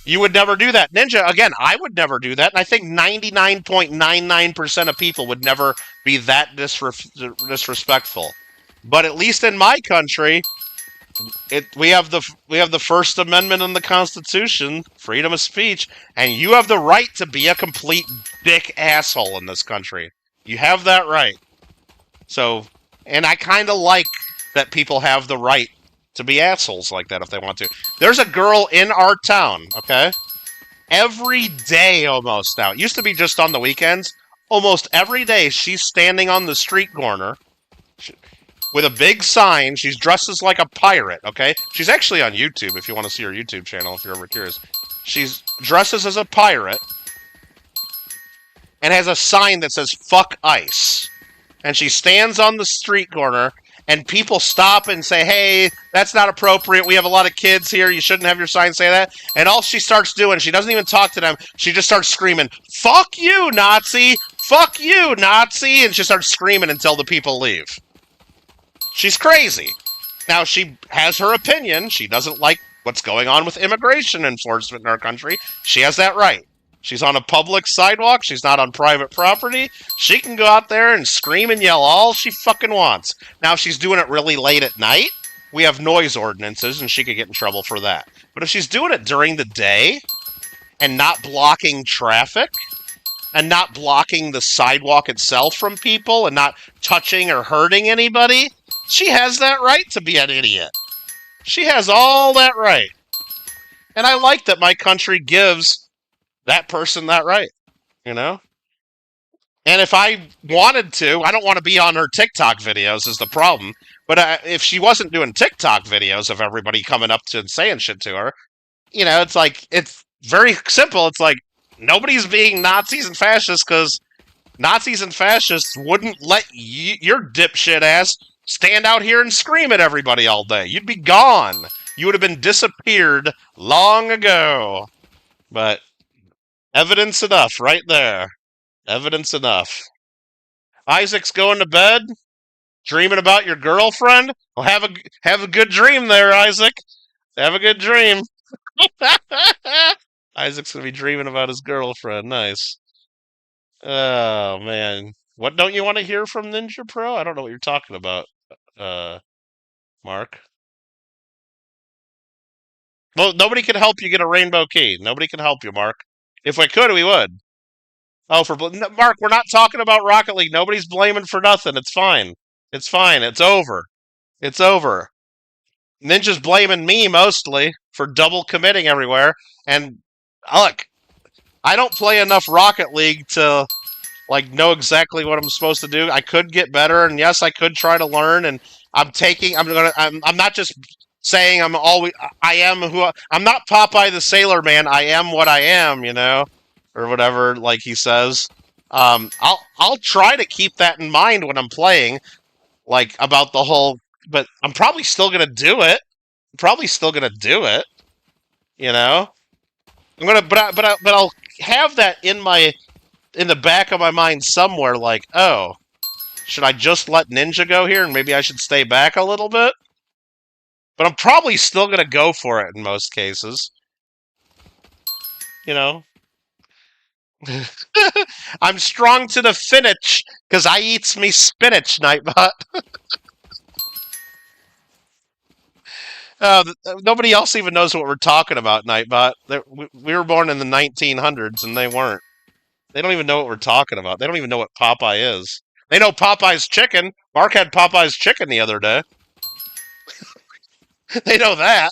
You would never do that. Ninja, again, I would never do that. And I think 99.99% of people would never be that disrespectful. But at least in my country, we have the First Amendment in the Constitution, freedom of speech, and you have the right to be a complete dick asshole in this country. You have that right. So, and I kind of like that people have the right to be assholes like that if they want to. There's a girl in our town, okay? Every day almost now. It used to be just on the weekends. Almost every day she's standing on the street corner with a big sign. She's dressed as like a pirate, okay? She's actually on YouTube if you want to see her YouTube channel if you're ever curious. She's dresses as a pirate and has a sign that says fuck ICE. And she stands on the street corner and people stop and say, hey, that's not appropriate. We have a lot of kids here. You shouldn't have your sign say that. And all she starts doing, she doesn't even talk to them. She just starts screaming, fuck you, Nazi! Fuck you, Nazi! And she starts screaming until the people leave. She's crazy. Now, she has her opinion. She doesn't like what's going on with immigration enforcement in our country. She has that right. She's on a public sidewalk. She's not on private property. She can go out there and scream and yell all she fucking wants. Now, if she's doing it really late at night, we have noise ordinances, and she could get in trouble for that. But if she's doing it during the day and not blocking traffic and not blocking the sidewalk itself from people and not touching or hurting anybody, she has that right to be an idiot. She has all that right. And I like that my country gives that person that right, And if I wanted to, I don't want to be on her TikTok videos is the problem. But if she wasn't doing TikTok videos of everybody coming up to and saying shit to her, it's like, it's very simple. It's like, nobody's being Nazis and fascists because Nazis and fascists wouldn't let your dipshit ass stand out here and scream at everybody all day. You'd be gone. You would have been disappeared long ago. But evidence enough right there. Evidence enough. Isaac's going to bed, dreaming about your girlfriend. Well, have a good dream there, Isaac. Have a good dream. Isaac's going to be dreaming about his girlfriend. Nice. Oh, man. What don't you want to hear from Ninja Pro? I don't know what you're talking about, Mark. Well, nobody can help you get a rainbow key. Nobody can help you, Mark. If we could, we would. Oh, Mark, we're not talking about Rocket League. Nobody's blaming for nothing. It's fine. It's fine. It's over. It's over. Ninja's blaming me mostly for double committing everywhere. And look, I don't play enough Rocket League to like know exactly what I'm supposed to do. I could get better, and yes, I could try to learn. And I'm not just saying I'm always. I am who I'm not. Popeye the Sailor Man. I am what I am. You know, or whatever. Like he says. I'll try to keep that in mind when I'm playing. Like about the whole. But I'm probably still gonna do it. Probably still gonna do it. You know. I'm gonna. But I'll have that in the back of my mind somewhere, like, oh, should I just let Ninja go here and maybe I should stay back a little bit? But I'm probably still going to go for it in most cases. You know? I'm strong to the finish because I eats me spinach, Nightbot. Nobody else even knows what we're talking about, Nightbot. We were born in the 1900s and they weren't. They don't even know what we're talking about. They don't even know what Popeye is. They know Popeye's chicken. Mark had Popeye's chicken the other day. They know that.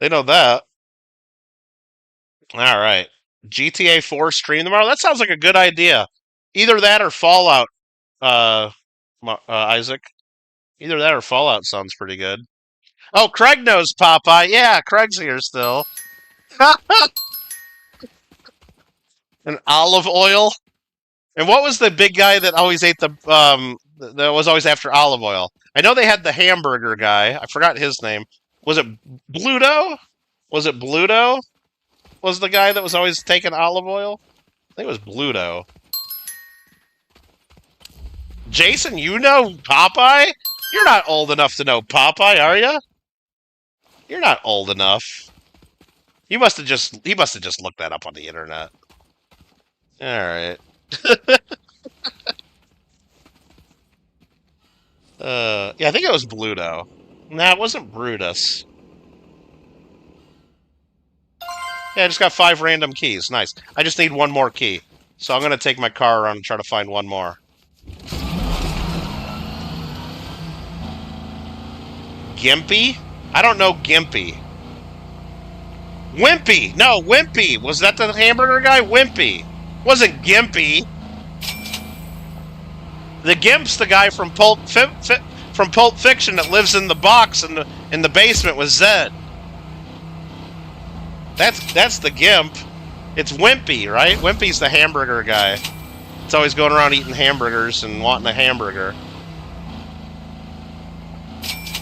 They know that. All right. GTA 4 stream tomorrow? That sounds like a good idea. Either that or Fallout, Isaac. Either that or Fallout sounds pretty good. Oh, Craig knows Popeye. Yeah, Craig's here still. And olive oil. And what was the big guy that always ate that was always after olive oil? I know they had the hamburger guy. I forgot his name. Was it Bluto? Was it Bluto? Was the guy that was always taking olive oil? I think it was Bluto. Jason, you know Popeye? You're not old enough to know Popeye, are you? You're not old enough. He must have just looked that up on the internet. All right. Yeah, I think it was Bluto. Nah, it wasn't Brutus. Yeah, I just got 5 random keys. Nice. I just need one more key. So I'm going to take my car around and try to find one more. Gimpy? I don't know Gimpy. Wimpy! No, Wimpy! Was that the hamburger guy? Wimpy. Wasn't Gimpy. The Gimp's the guy from Pulp Fiction that lives in the box in the basement with Zed. That's the Gimp. It's Wimpy, right? Wimpy's the hamburger guy. It's always going around eating hamburgers and wanting a hamburger.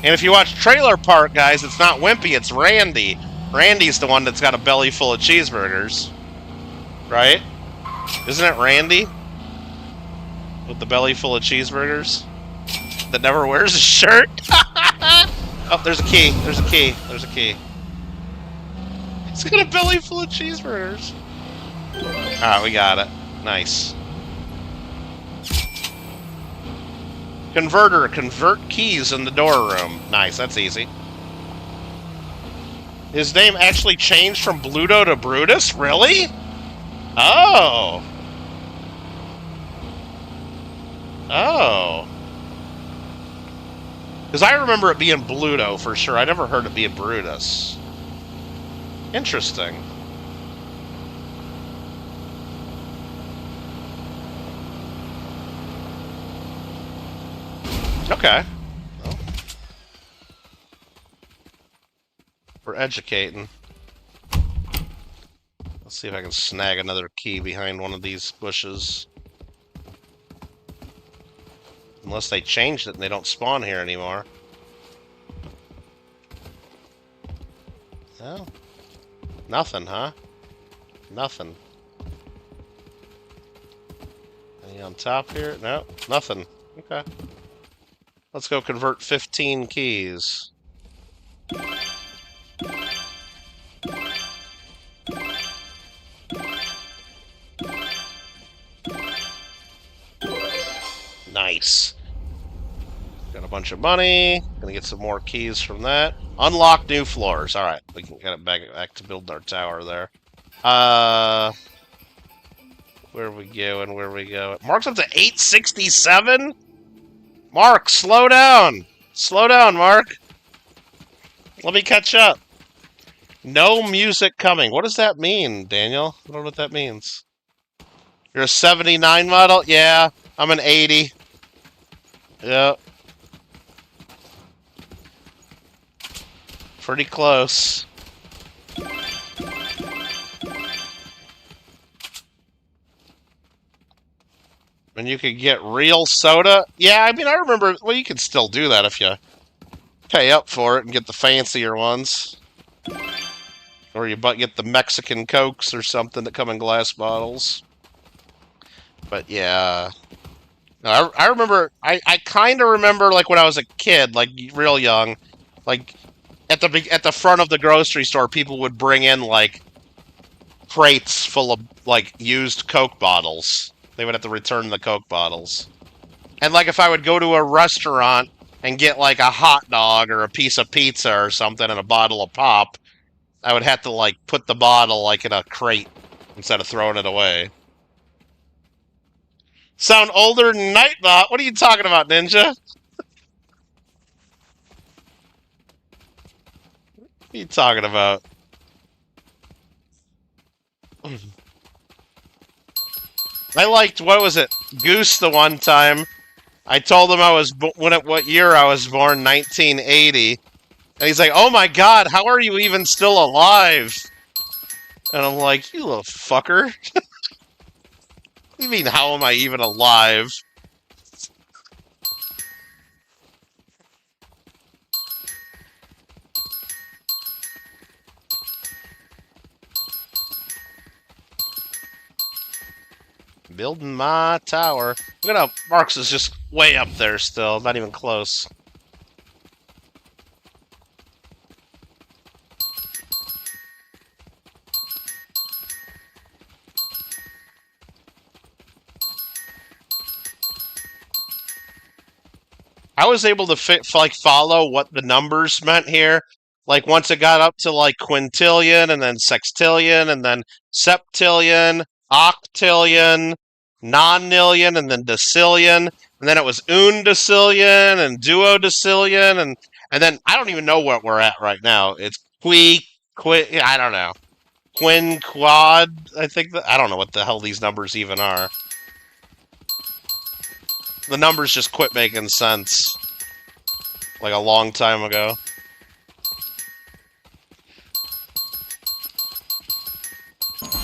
And if you watch Trailer Park, guys, it's not Wimpy, it's Randy. Randy's the one that's got a belly full of cheeseburgers. Right? Isn't it Randy? With the belly full of cheeseburgers? That never wears a shirt? Oh, there's a key. There's a key. There's a key. He's got a belly full of cheeseburgers. Alright, we got it. Nice. Converter. Convert keys in the door room. Nice, that's easy. His name actually changed from Bluto to Brutus? Really? Oh. Oh. Because I remember it being Bluto for sure. I never heard it being Brutus. Interesting. Okay. Well, we're educating. Let's see if I can snag another key behind one of these bushes. Unless they changed it and they don't spawn here anymore. Oh. Nothing, huh? Nothing. Any on top here? No, nothing. Okay. Let's go convert 15 keys. Nice. Got a bunch of money. Gonna get some more keys from that. Unlock new floors. Alright, we can get it back to building our tower there. Where are we going? Mark's up to 867? Mark, slow down! Slow down, Mark. Let me catch up. No music coming. What does that mean, Daniel? I don't know what that means. You're a 79 model? Yeah, I'm an 80. Yep. Pretty close. And you could get real soda? Yeah, I mean, I remember... Well, you can still do that if you pay up for it and get the fancier ones. Or you get the Mexican Cokes or something that come in glass bottles. But yeah... I remember... I kind of remember, like, when I was a kid, like, real young, like, at the front of the grocery store, people would bring in, like, crates full of, like, used Coke bottles. They would have to return the Coke bottles. And, like, if I would go to a restaurant and get, like, a hot dog or a piece of pizza or something and a bottle of pop, I would have to, like, put the bottle, like, in a crate instead of throwing it away. Sound older than Nightbot? What are you talking about, Ninja? What are you talking about? I liked, what was it, Goose the one time. I told him I was, what year I was born, 1980. And he's like, oh my god, how are you even still alive? And I'm like, you little fucker. What do you mean, how am I even alive? Building my tower. Look at how Marks is just way up there still, not even close. I was able to like follow what the numbers meant here. Like once it got up to like quintillion and then sextillion and then septillion, octillion, nonillion and then decillion, and then it was undecillion and duodecillion and then I don't even know what we're at right now. It's I don't know. Quinquad, I think I don't know what the hell these numbers even are. The numbers just quit making sense. Like a long time ago.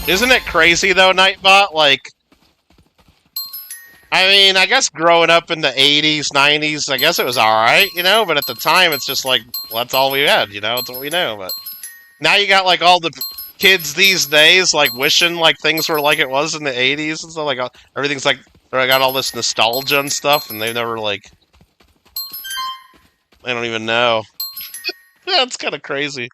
Isn't it crazy though, Nightbot? Like, I mean, I guess growing up in the 80s, 90s, I guess it was alright, you know? But at the time, it's just like, well, that's all we had, you know? That's what we knew. But now you got, like, all the kids these days, like, wishing, like, things were like it was in the 80s and stuff. Like, everything's, like, I got all this nostalgia and stuff, and they've never, like... I don't even know. Yeah, it's kind of crazy.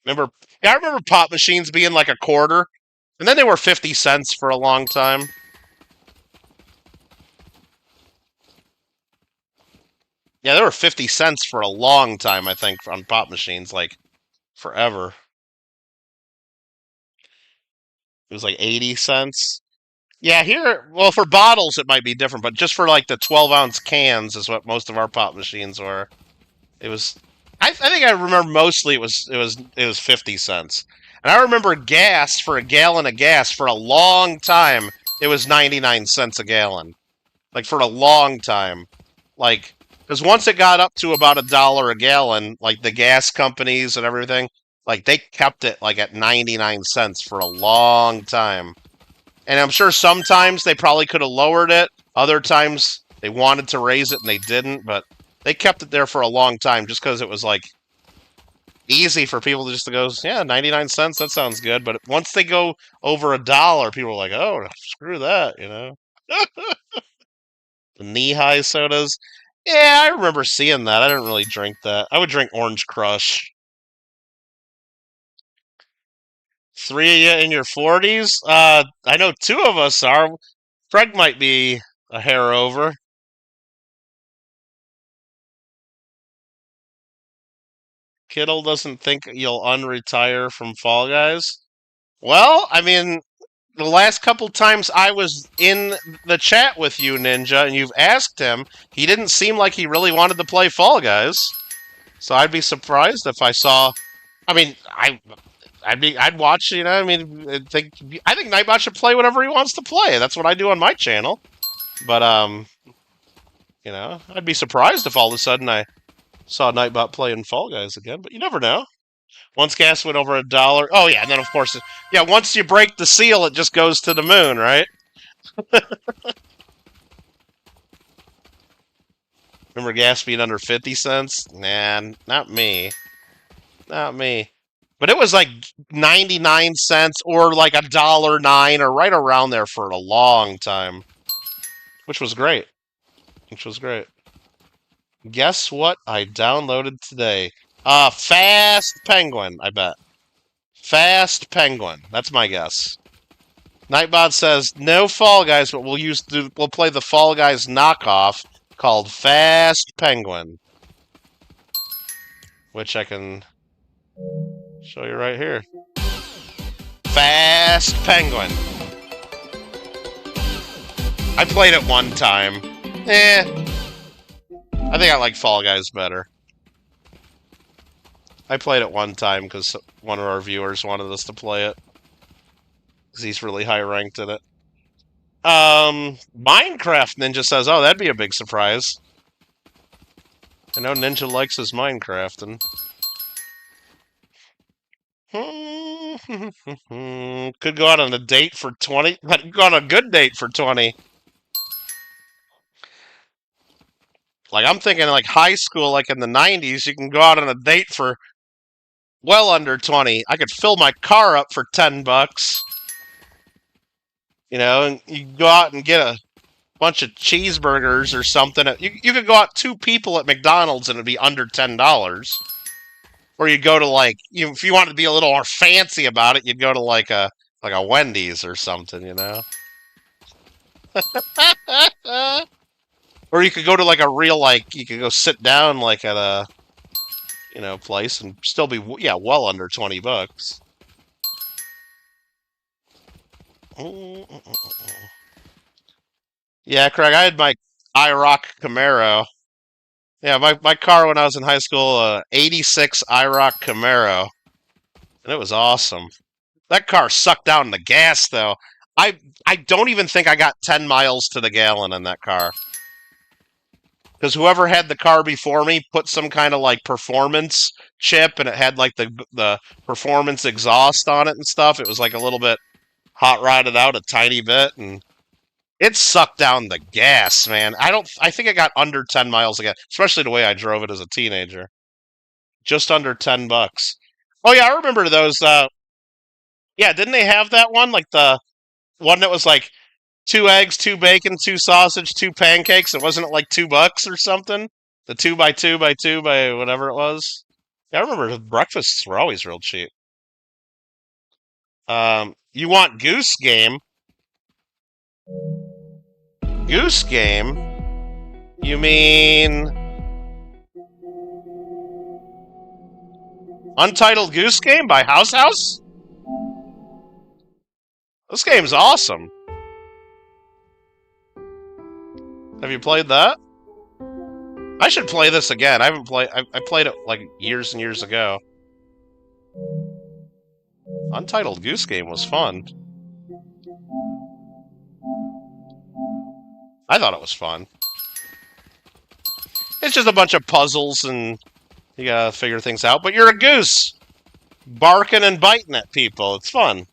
Yeah, I remember pop machines being, like, a quarter. And then they were 50 cents for a long time. Yeah, they were 50 cents for a long time, I think, on pop machines, like, forever. It was like 80 cents. Yeah, here, well, for bottles it might be different, but just for, like, the 12-ounce cans is what most of our pop machines were. It was, I think I remember mostly it was 50 cents. And I remember gas, for a gallon of gas, for a long time, it was 99 cents a gallon. Like, for a long time. Like... Because once it got up to about $1 a gallon, like the gas companies and everything, like they kept it like at 99 cents for a long time. And I'm sure sometimes they probably could have lowered it. Other times they wanted to raise it and they didn't, but they kept it there for a long time just because it was like easy for people to just to go, yeah, 99 cents, that sounds good. But once they go over $1, people are like, oh, screw that, you know? The knee-high sodas. Yeah, I remember seeing that. I didn't really drink that. I would drink Orange Crush. 3 of you in your 40s? I know 2 of us are. Fred might be a hair over. Kittle doesn't think you'll unretire from Fall Guys. Well, I mean, the last couple times I was in the chat with you, Ninja, and you've asked him, he didn't seem like he really wanted to play Fall Guys. So I'd be surprised if I saw. I mean, I'd watch. You know, I mean, I think Nightbot should play whatever he wants to play. That's what I do on my channel. But you know, I'd be surprised if all of a sudden I saw Nightbot playing Fall Guys again. But you never know. Once gas went over $1. Oh yeah, and then of course, yeah. Once you break the seal, it just goes to the moon, right? Remember gas being under 50 cents? Nah, not me. Not me. But it was like 99 cents or like $1.09 or right around there for a long time. Which was great. Which was great. Guess what I downloaded today? Fast Penguin, I bet. Fast Penguin. That's my guess. Nightbot says, no Fall Guys, but we'll play the Fall Guys knockoff called Fast Penguin. Which I can show you right here. Fast Penguin. I played it one time. I think I like Fall Guys better. I played it one time because one of our viewers wanted us to play it. Because he's really high ranked in it. Minecraft Ninja says, oh, that'd be a big surprise. I know Ninja likes his Minecrafting. Could go out on a date for 20. Could go on a good date for 20. Like, I'm thinking like high school, like in the 90s, you can go out on a date for well under 20. I could fill my car up for $10. You know, and you go out and get a bunch of cheeseburgers or something. You could go out 2 people at McDonald's and it'd be under $10. Or you'd go to like, if you wanted to be a little more fancy about it, you'd go to like a Wendy's or something, you know. Or you could go to like a real you could go sit down like at a place and still be well under $20. Yeah, Craig, I had my IROC Camaro. Yeah, my car when I was in high school, 86 IROC Camaro. And it was awesome. That car sucked down the gas, though. I don't even think I got 10 miles to the gallon in that car. Because whoever had the car before me put some kind of like performance chip, and it had like the performance exhaust on it and stuff. It was like a little bit hot rodded out a tiny bit, and it sucked down the gas, man. I think I got under 10 miles again, especially the way I drove it as a teenager. Just under $10. Oh yeah, I remember those. Yeah, didn't they have that one? Like the one that was like 2 eggs, 2 bacon, 2 sausage, 2 pancakes. It wasn't like $2 or something. The 2 by 2 by 2 by whatever it was. Yeah, I remember breakfasts were always real cheap. You want Goose Game? Goose Game? You mean Untitled Goose Game by House House? This game's awesome. Have you played that? I should play this again. I haven't played. I played it like years and years ago. Untitled Goose Game was fun. I thought it was fun. It's just a bunch of puzzles and you gotta figure things out. But you're a goose, barking and biting at people. It's fun.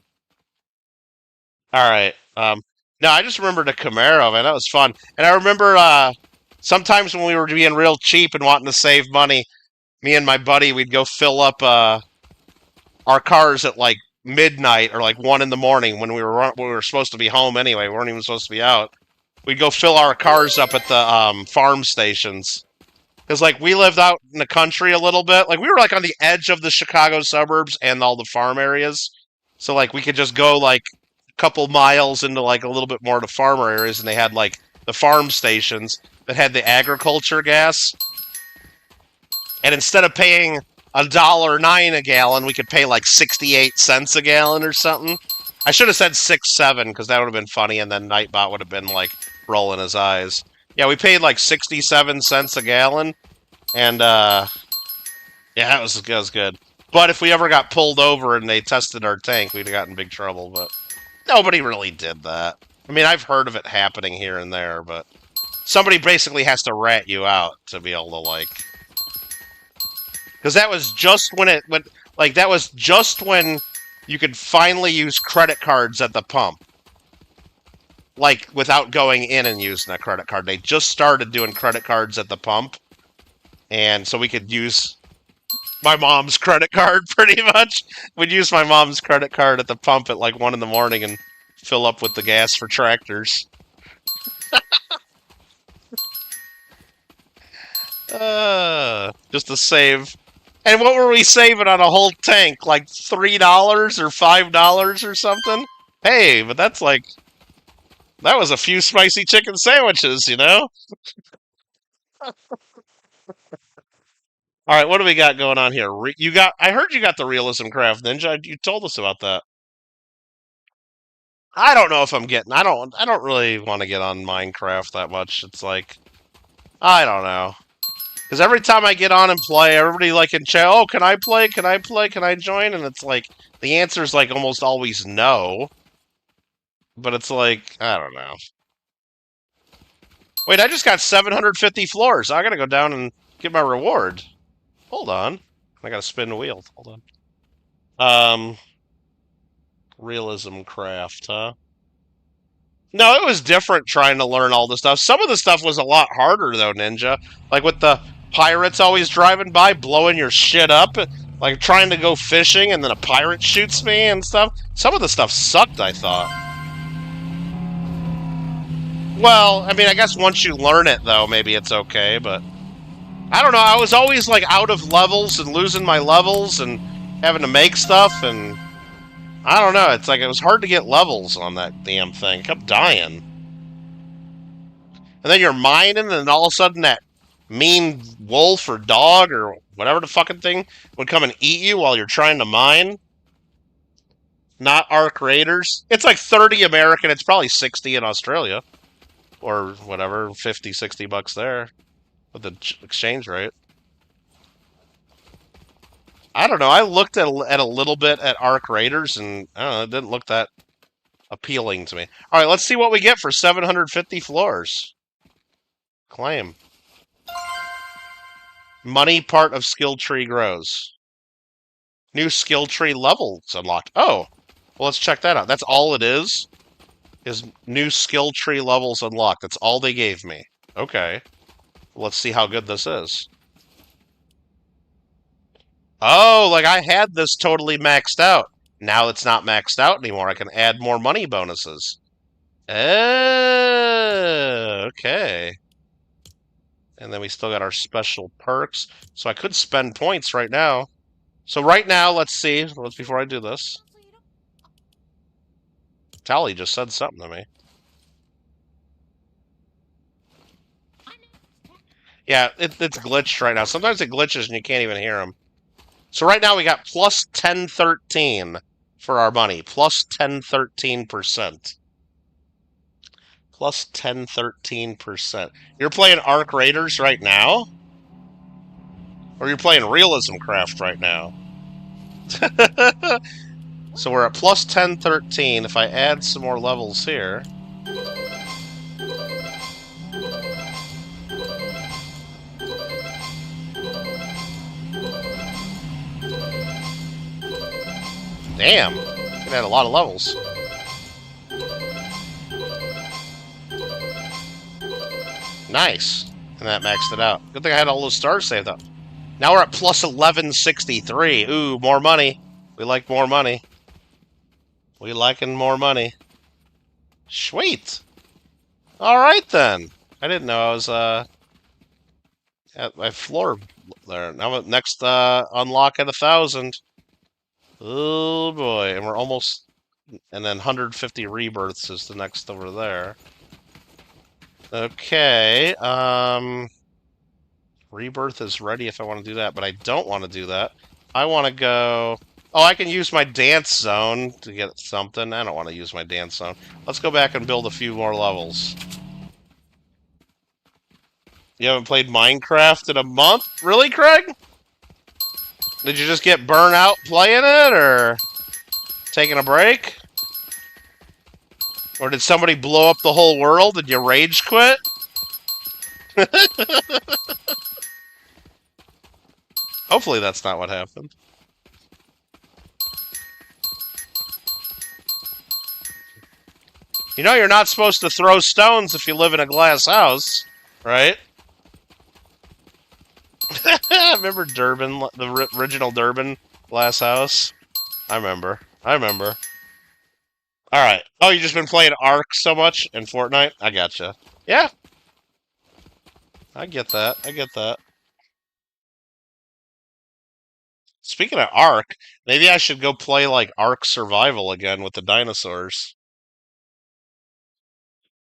All right. No, I just remember the Camaro, man. That was fun. And I remember sometimes when we were being real cheap and wanting to save money, me and my buddy, we'd go fill up our cars at like midnight or like 1 in the morning when we were supposed to be home anyway. We weren't even supposed to be out. We'd go fill our cars up at the farm stations. Because like we lived out in the country a little bit. Like we were like on the edge of the Chicago suburbs and all the farm areas. So like we could just go like couple miles into like a little bit more to farmer areas, and they had like the farm stations that had the agriculture gas. And instead of paying $1.09 a gallon, we could pay like 68 cents a gallon or something. I should have said 6-7 because that would have been funny, and then Nightbot would have been like rolling his eyes. Yeah, we paid like 67 cents a gallon, and yeah, that was good. But if we ever got pulled over and they tested our tank, we'd have gotten in big trouble. But nobody really did that. I mean, I've heard of it happening here and there, but somebody basically has to rat you out to be able to like. Because that was just when it went. Like that was just when you could finally use credit cards at the pump. Like, without going in and using a credit card. They just started doing credit cards at the pump. And so we could use my mom's credit card, pretty much. We'd use my mom's credit card at the pump at, like, 1 in the morning and fill up with the gas for tractors. Just to save. And what were we saving on a whole tank? Like $3 or $5 or something? Hey, but that's like... That was a few spicy chicken sandwiches, you know? Alright, what do we got going on here? I heard you got the Realism Craft Ninja. You told us about that. I don't know if I'm getting... I don't really want to get on Minecraft that much. It's like... I don't know. Because every time I get on and play, everybody like in chat, oh, can I play? Can I play? Can I join? And it's like... The answer's like almost always no. But it's like... I don't know. Wait, I just got 750 floors. I gotta go down and get my reward. Hold on. I gotta spin the wheel. Hold on. Realism Craft, huh? No, it was different trying to learn all this stuff. Some of the stuff was a lot harder, though, Ninja. Like with the pirates always driving by, blowing your shit up. Like trying to go fishing, and then a pirate shoots me and stuff. Some of the stuff sucked, I thought. Well, I mean, I guess once you learn it, though, maybe it's okay, but... I don't know, I was always, like, out of levels and losing my levels and having to make stuff, and... I don't know, it's like it was hard to get levels on that damn thing. I kept dying. And then you're mining, and then all of a sudden that mean wolf or dog or whatever the fucking thing would come and eat you while you're trying to mine. Not Arc Raiders. It's like 30 American, it's probably 60 in Australia. Or whatever, 50, 60 bucks there with the exchange rate. I don't know. I looked at a little bit at Arc Raiders, and I don't know, it didn't look that appealing to me. All right, let's see what we get for 750 floors. Claim. Money part of skill tree grows. New skill tree levels unlocked. Oh, well, let's check that out. That's all it is new skill tree levels unlocked. That's all they gave me. Okay. Let's see how good this is. Oh, like I had this totally maxed out. Now it's not maxed out anymore. I can add more money bonuses. Oh, okay. And then we still got our special perks. So I could spend points right now. So right now, let's see. Before I do this. Tally just said something to me. Yeah, it's glitched right now. Sometimes it glitches and you can't even hear them. So right now we got plus 1013 for our money. Plus 1013%. Plus 1013%. You're playing Arc Raiders right now? Or you're playing Realism Craft right now? So we're at plus 1013. If I add some more levels here... Damn! Can add a lot of levels. Nice. And that maxed it out. Good thing I had all those stars saved up. Now we're at plus 1163. Ooh, more money. We like more money. We liking more money. Sweet. Alright then. I didn't know I was at my floor there. Now next unlock at 1,000. Oh boy. And we're almost... And then 150 rebirths is the next over there. Okay. Rebirth is ready if I want to do that, but I don't want to do that. I want to go... Oh, I can use my dance zone to get something. I don't want to use my dance zone. Let's go back and build a few more levels. You haven't played Minecraft in a month? Really, Craig? Did you just get burnt out playing it, or taking a break? Or did somebody blow up the whole world and you rage quit? Hopefully that's not what happened. You know you're not supposed to throw stones if you live in a glass house, right? Remember Durban, the original Durban glass house? I remember. Alright. Oh, you just been playing Ark so much in Fortnite? I gotcha. Yeah. I get that. Speaking of Ark, maybe I should go play, like, Ark Survival again with the dinosaurs.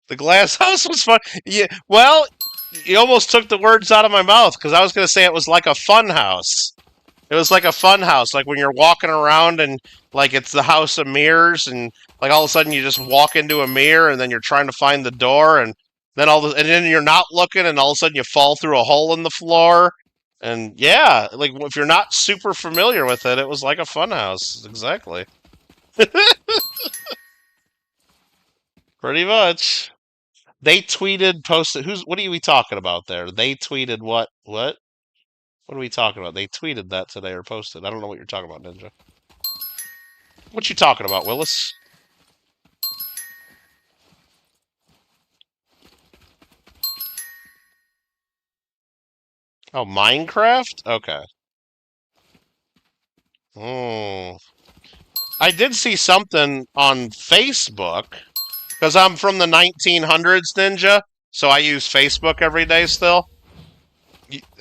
The glass house was fun. Yeah, well, you almost took the words out of my mouth, because I was going to say it was like a fun house. It was like a fun house, like when you're walking around and, like, it's the house of mirrors, and, like, all of a sudden you just walk into a mirror, and then you're trying to find the door, and then and then you're not looking, and all of a sudden you fall through a hole in the floor. And, yeah, like, if you're not super familiar with it, it was like a fun house. Exactly. Pretty much. They tweeted, posted. What are we talking about there? They tweeted what? What? What are we talking about? They tweeted that today or posted. I don't know what you're talking about, Ninja. What you talking about, Willis? Oh, Minecraft? Okay. Oh. I did see something on Facebook, because I'm from the 1900s, Ninja, so I use Facebook every day still.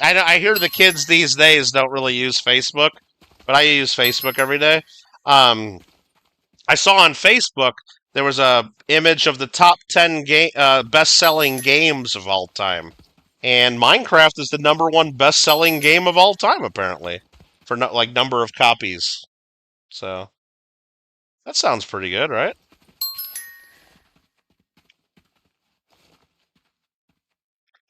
I hear the kids these days don't really use Facebook, but I use Facebook every day. I saw on Facebook there was a image of the top 10 best-selling games of all time, and Minecraft is the #1 best-selling game of all time, apparently, for like number of copies. So that sounds pretty good, right?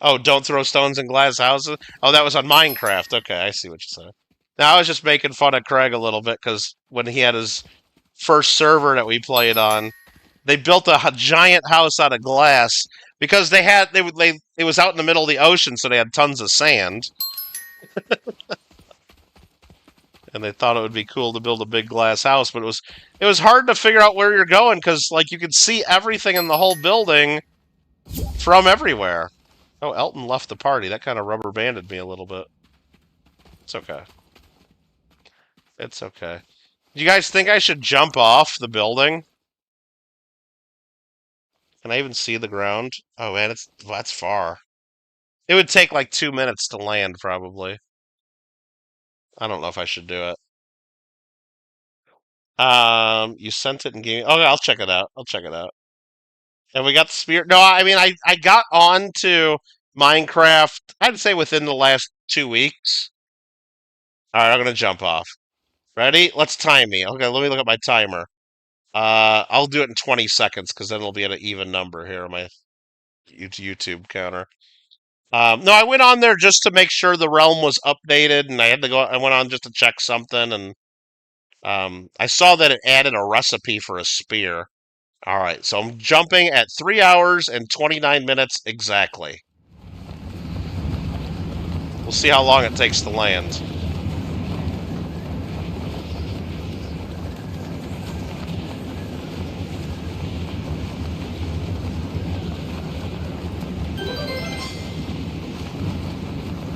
Oh, don't throw stones in glass houses? Oh, that was on Minecraft. Okay, I see what you said. Now, I was just making fun of Craig a little bit, because when he had his first server that we played on, they built a giant house out of glass, because it was out in the middle of the ocean, so they had tons of sand. And they thought it would be cool to build a big glass house, but it was hard to figure out where you're going, because, like, you could see everything in the whole building from everywhere. Oh, Elton left the party. That kind of rubber banded me a little bit. It's okay. It's okay. Do you guys think I should jump off the building? Can I even see the ground? Oh, man, that's far. It would take like 2 minutes to land, probably. I don't know if I should do it. You sent it and gave me... Okay, I'll check it out. And we got the spear. No, I mean, I got on to Minecraft, I'd say within the last 2 weeks. Alright, I'm gonna jump off. Ready? Let's time me. Okay, let me look at my timer. I'll do it in 20 seconds, because then it'll be at an even number here on my YouTube counter. No, I went on there just to make sure the realm was updated, and I went on just to check something, and I saw that it added a recipe for a spear. Alright, so I'm jumping at 3 hours and 29 minutes exactly. We'll see how long it takes to land.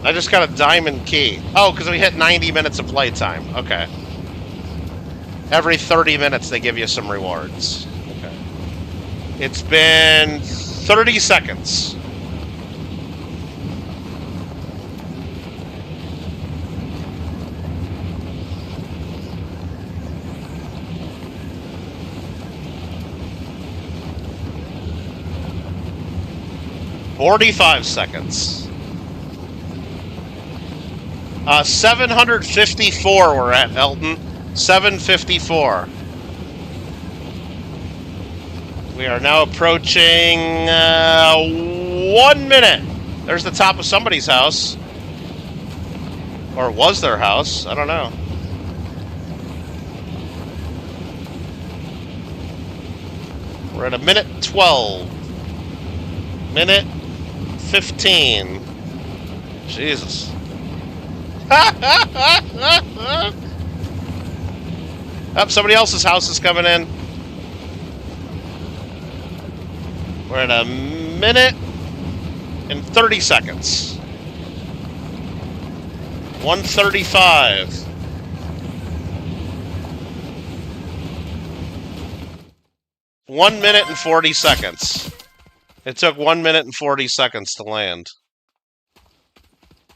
I just got a diamond key. Oh, because we hit 90 minutes of playtime. Okay. Every 30 minutes they give you some rewards. Okay. It's been 30 seconds. "45 seconds. 754 we're at, Elton. 7:54. We are now approaching 1 minute. There's the top of somebody's house. Or it was their house. I don't know. We're at a minute 12. Minute 15. Jesus. Up, somebody else's house is coming in. We're at a minute and 30 seconds. 1:35. One minute and 40 seconds. It took 1 minute and 40 seconds to land.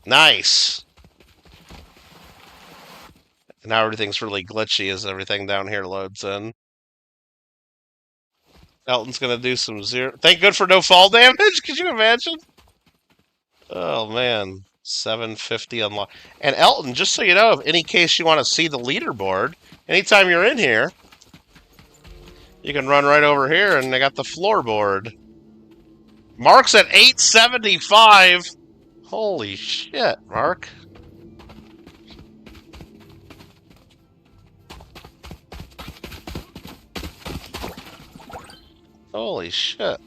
Nice. Now everything's really glitchy as everything down here loads in. Elton's gonna do some zero. Thank good for no fall damage. Could you imagine? Oh man, 750 unlocked. And Elton, just so you know, if any case you want to see the leaderboard, anytime you're in here, you can run right over here, and they got the floorboard. Mark's at 875. Holy shit, Mark. Holy shit.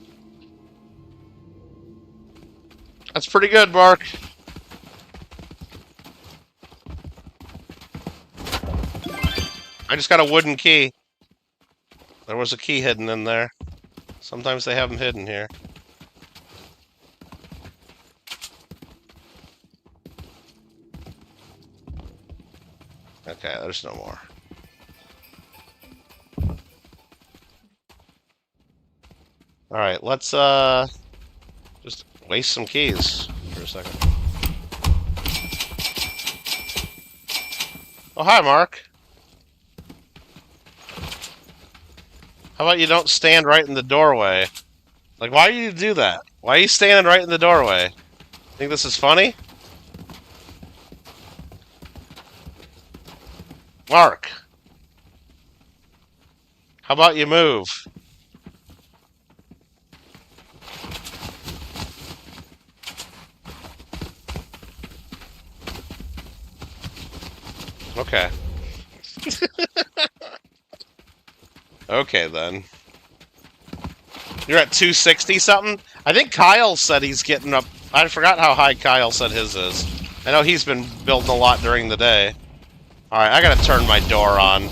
That's pretty good, Mark. I just got a wooden key. There was a key hidden in there. Sometimes they have them hidden here. Okay, there's no more. Alright, let's just waste some keys for a second. Oh, hi, Mark. How about you don't stand right in the doorway? Like, why do you do that? Why are you standing right in the doorway? Think this is funny? Mark. How about you move? Okay. Okay, then. You're at 260 something? I think Kyle said he's getting up. I forgot how high Kyle said his is. I know he's been building a lot during the day. Alright, I gotta turn my door on.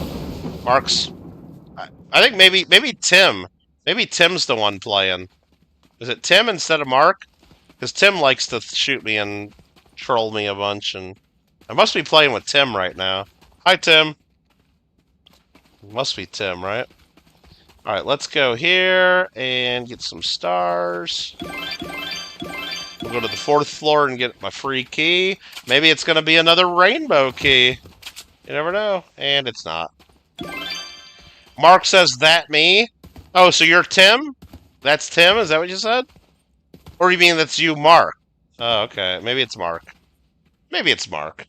Mark's... I think maybe Tim. Maybe Tim's the one playing. Is it Tim instead of Mark? Because Tim likes to shoot me and troll me a bunch, and... I must be playing with Tim right now. Hi, Tim. Must be Tim, right? Alright, let's go here and get some stars. We'll go to the 4th floor and get my free key. Maybe it's going to be another rainbow key. You never know. And it's not. Mark says, that me? Oh, so you're Tim? That's Tim? Is that what you said? Or you mean that's you, Mark? Oh, okay. Maybe it's Mark. Maybe it's Mark.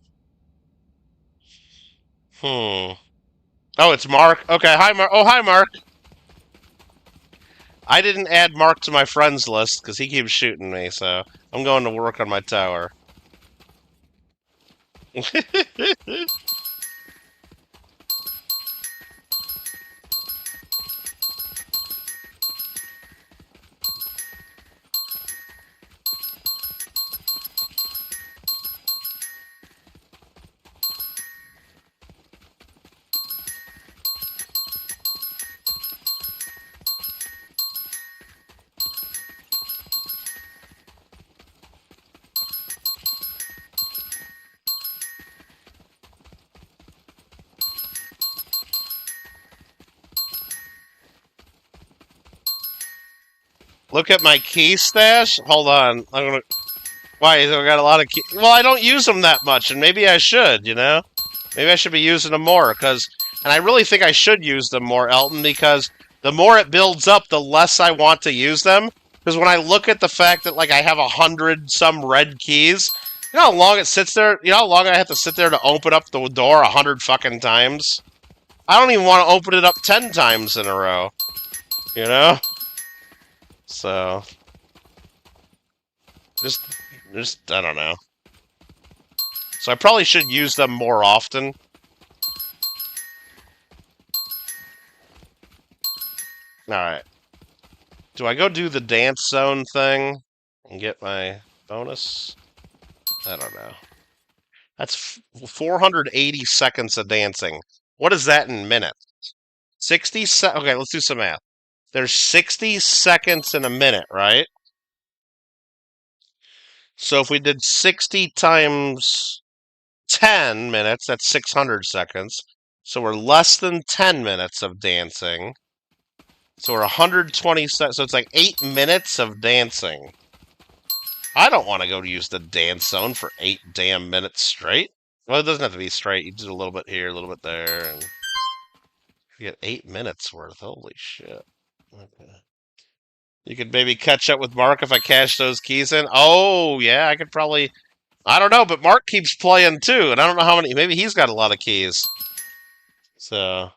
Oh, it's Mark? Okay, hi, Mark. Oh, hi, Mark. I didn't add Mark to my friends list because he keeps shooting me, so I'm going to work on my tower. Look at my key stash. Hold on. I'm gonna... Why? I got a lot of keys. Well, I don't use them that much, and maybe I should, you know? Maybe I should be using them more, because... And I really think I should use them more, Elton, because the more it builds up, the less I want to use them. Because when I look at the fact that, like, I have 100-some red keys, you know how long it sits there? You know how long I have to sit there to open up the door 100 fucking times? I don't even want to open it up 10 times in a row. You know? So... Just, I don't know. So I probably should use them more often. Alright. Do I go do the dance zone thing and get my bonus? I don't know. That's 480 seconds of dancing. What is that in minutes? 60 okay, let's do some math. There's 60 seconds in a minute, right? So if we did 60 times 10 minutes, that's 600 seconds. So we're less than 10 minutes of dancing. So we're 120 seconds. So it's like 8 minutes of dancing. I don't want to go to use the dance zone for 8 damn minutes straight. Well, it doesn't have to be straight. You do a little bit here, a little bit there, and you get 8 minutes worth. Holy shit. Okay. You could maybe catch up with Mark if I cash those keys in. Oh, yeah, I could probably... I don't know, but Mark keeps playing too, and I don't know how many... Maybe he's got a lot of keys. So...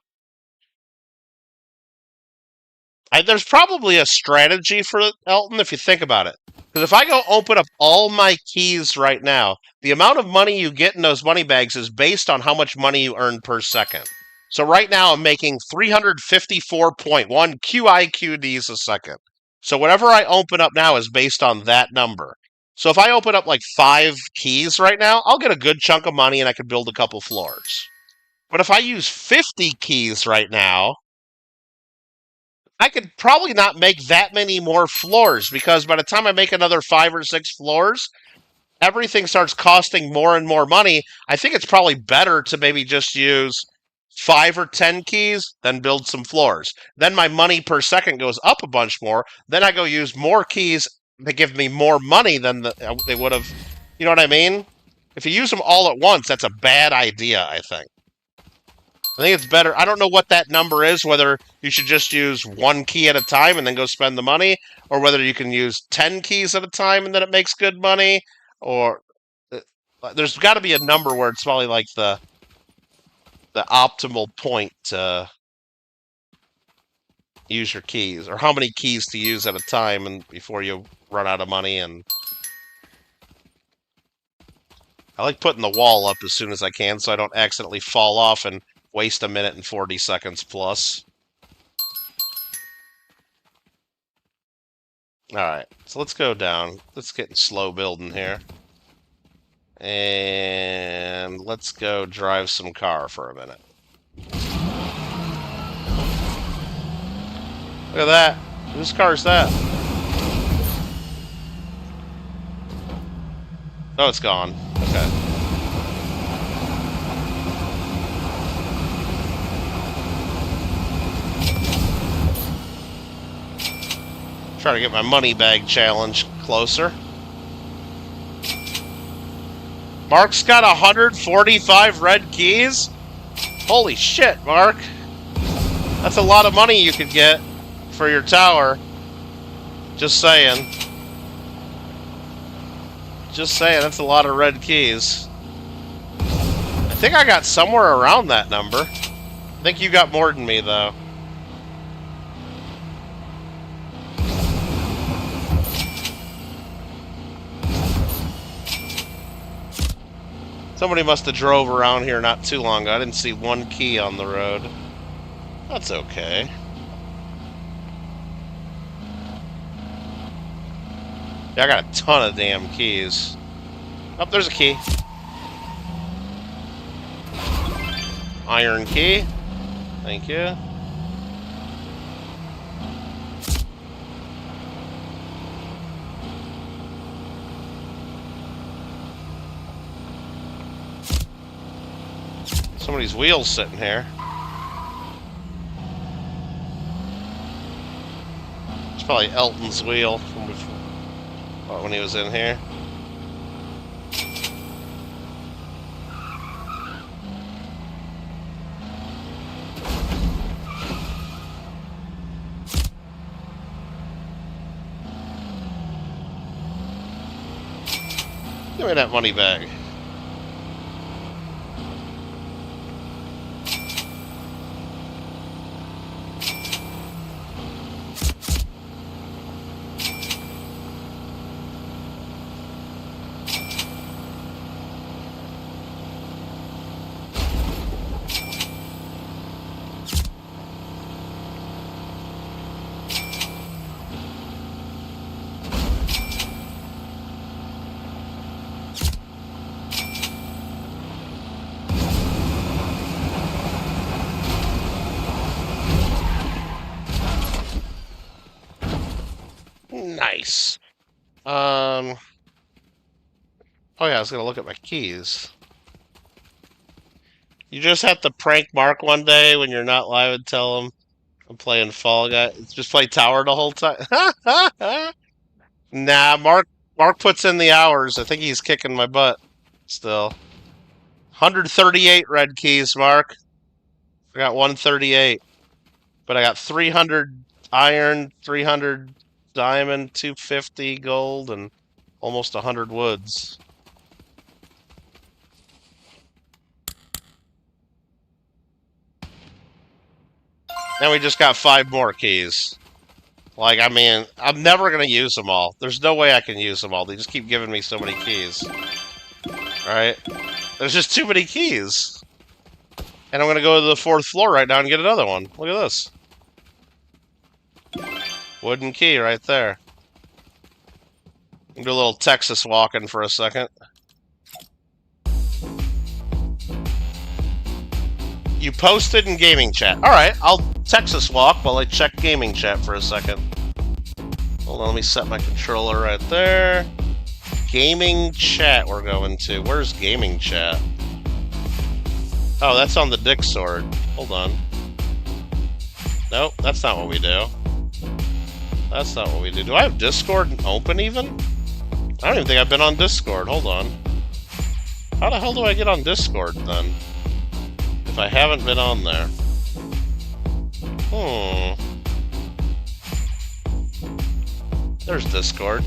there's probably a strategy for Elton if you think about it. Because if I go open up all my keys right now, the amount of money you get in those money bags is based on how much money you earn per second. So right now I'm making 354.1 QIQDs a second. So whatever I open up now is based on that number. So if I open up like 5 keys right now, I'll get a good chunk of money and I could build a couple floors. But if I use 50 keys right now, I could probably not make that many more floors because by the time I make another 5 or 6 floors, everything starts costing more and more money. I think it's probably better to maybe just use 5 or 10 keys, then build some floors. Then my money per second goes up a bunch more. Then I go use more keys to give me more money than they would have. You know what I mean? If you use them all at once, that's a bad idea, I think. I think it's better. I don't know what that number is, whether you should just use 1 key at a time and then go spend the money, or whether you can use 10 keys at a time and then it makes good money, or there's got to be a number where it's probably like the optimal point to use your keys, or how many keys to use at a time and before you run out of money. And I like putting the wall up as soon as I can so I don't accidentally fall off and waste a minute and 40 seconds plus. Alright, so let's go down. Let's get slow building here. And let's go drive some car for a minute. Look at that. Whose car is that? Oh, it's gone. Okay. Try to get my money bag challenge closer. Mark's got 145 red keys? Holy shit, Mark. That's a lot of money you could get for your tower. Just saying. Just saying, that's a lot of red keys. I think I got somewhere around that number. I think you got more than me, though. Somebody must have drove around here not too long ago. I didn't see 1 key on the road. That's okay. Yeah, I got a ton of damn keys. Oh, there's a key. Iron key. Thank you. Somebody's wheel's sitting here. It's probably Elton's wheel from before, when he was in here. Give me that money bag. Nice. Oh yeah, I was gonna look at my keys. You just have to prank Mark one day when you're not live and tell him I'm playing Fall Guys. Just play Tower the whole time. Nah, Mark puts in the hours. I think he's kicking my butt still. 138 red keys, Mark. I got 138. But I got 300 iron, 300 diamond, 250 gold, and almost 100 woods. And we just got 5 more keys. Like, I mean, I'm never going to use them all. There's no way I can use them all. They just keep giving me so many keys. Alright? There's just too many keys. And I'm going to go to the 4th floor right now and get another one. Look at this. Wooden key right there. Do a little Texas walking for a second. You posted in gaming chat. Alright, I'll Texas walk while I check gaming chat for a second. Hold on, let me set my controller right there. Gaming chat we're going to. Where's gaming chat? Oh, that's on the dick sword. Hold on. Nope, that's not what we do. That's not what we do. Do I have Discord open even? I don't even think I've been on Discord. Hold on. How the hell do I get on Discord then? If I haven't been on there. There's Discord.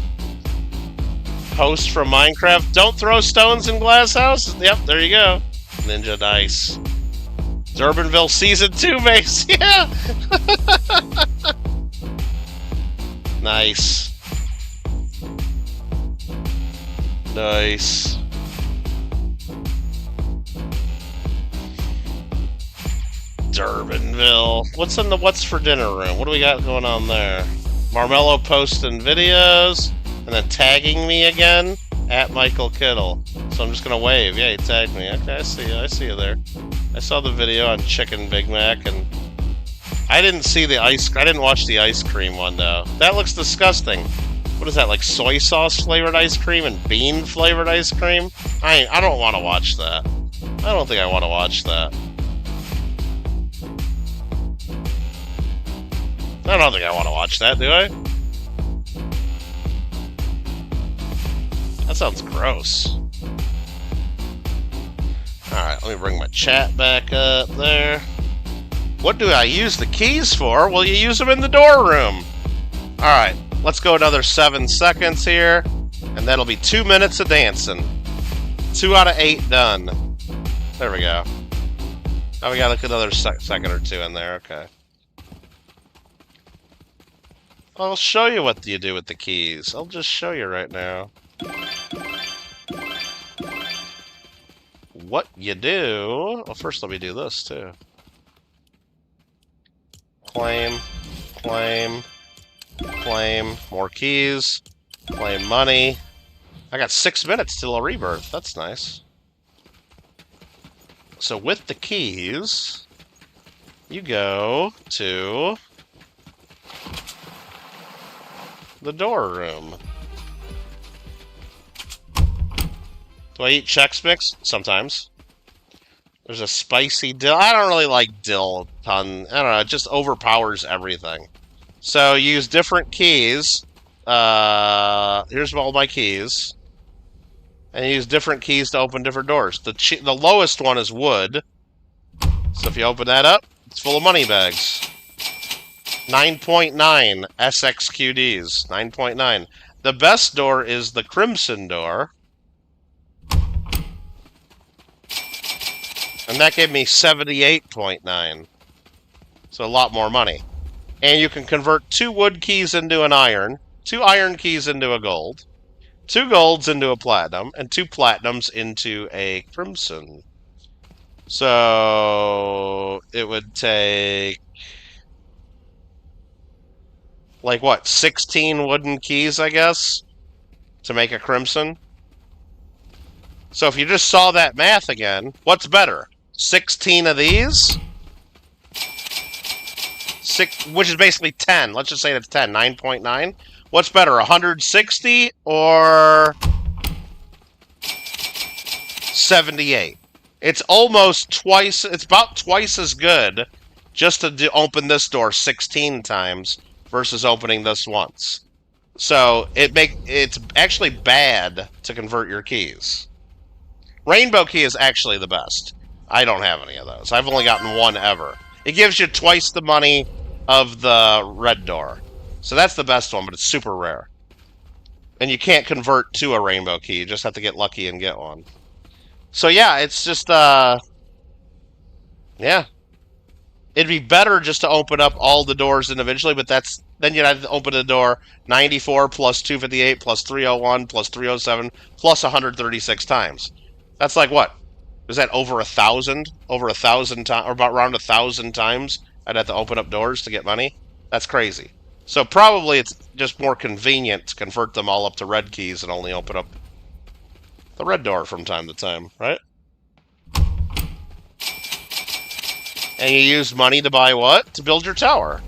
Host from Minecraft. Don't throw stones in glass houses. Yep, there you go. Ninja Dice. Durbanville Season 2 base. Yeah! Nice. Nice. Durbanville. What's in the what's for dinner room? What do we got going on there? Marmello posting videos and then tagging me again at Michael Kittle. So I'm just gonna wave. Yeah, he tagged me. Okay, I see you. I see you there. I saw the video on Chicken Big Mac, and I didn't see the ice. I didn't watch the ice cream one though. That looks disgusting. What is that? Like soy sauce flavored ice cream and bean flavored ice cream? I don't want to watch that. I don't think I want to watch that. I don't think I want to watch that, do I? That sounds gross. Alright, let me bring my chat back up there. What do I use the keys for? Well, you use them in the door room. Alright, let's go another 7 seconds here. And that'll be 2 minutes of dancing. 2 out of 8 done. There we go. Oh, we got like another second or 2 in there, okay. I'll show you what you do with the keys. I'll just show you right now. What you do... Well, first let me do this, too. Claim. Claim. Claim. More keys. Claim money. I got 6 minutes till a rebirth. That's nice. So with the keys, you go to... the door room. Do I eat Chex Mix? Sometimes. There's a spicy dill. I don't really like dill a ton. I don't know. It just overpowers everything. So use different keys. Here's all my keys. And use different keys to open different doors. The lowest one is wood. So if you open that up, it's full of money bags. 9.9 SXQDs. 9.9. The best door is the Crimson door. And that gave me 78.9. So a lot more money. And you can convert 2 wood keys into an iron, 2 iron keys into a gold, 2 golds into a platinum, and 2 platinums into a crimson. So it would take... like what, 16 wooden keys, I guess, to make a crimson? So if you just saw that math again, what's better? 16 of these? which is basically 10. Let's just say that's 10. 9.9. What's better, 160 or 78? It's almost twice. It's about twice as good just to open this door 16 times versus opening this once. So it's actually bad to convert your keys. Rainbow key is actually the best. I don't have any of those. I've only gotten one ever. It gives you twice the money of the red door. So that's the best one, but it's super rare. And you can't convert to a rainbow key. You just have to get lucky and get one. So yeah, it's just, yeah. It'd be better just to open up all the doors individually, but then you'd have to open the door 94 plus 258 plus 301 plus 307 plus 136 times. That's like what? Is that over 1,000? Over 1,000 times, or about around 1,000 times I'd have to open up doors to get money? That's crazy. So probably it's just more convenient to convert them all up to red keys and only open up the red door from time to time, right? And you use money to buy what? To build your tower.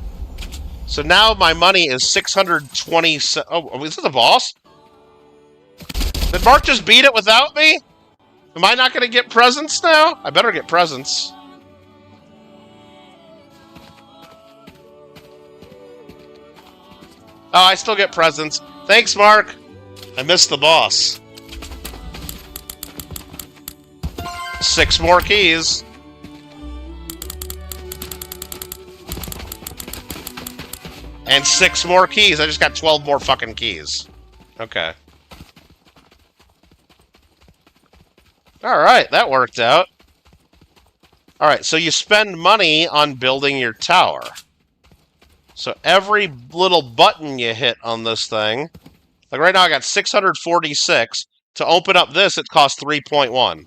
So now my money is 620... Oh, is this the boss? Did Mark just beat it without me? Am I not going to get presents now? I better get presents. Oh, I still get presents. Thanks, Mark. I missed the boss. 6 more keys. And 6 more keys. I just got 12 more fucking keys. Okay. Alright, that worked out. Alright, so you spend money on building your tower. So every little button you hit on this thing... Like right now I got 646. To open up this, it costs 3.1.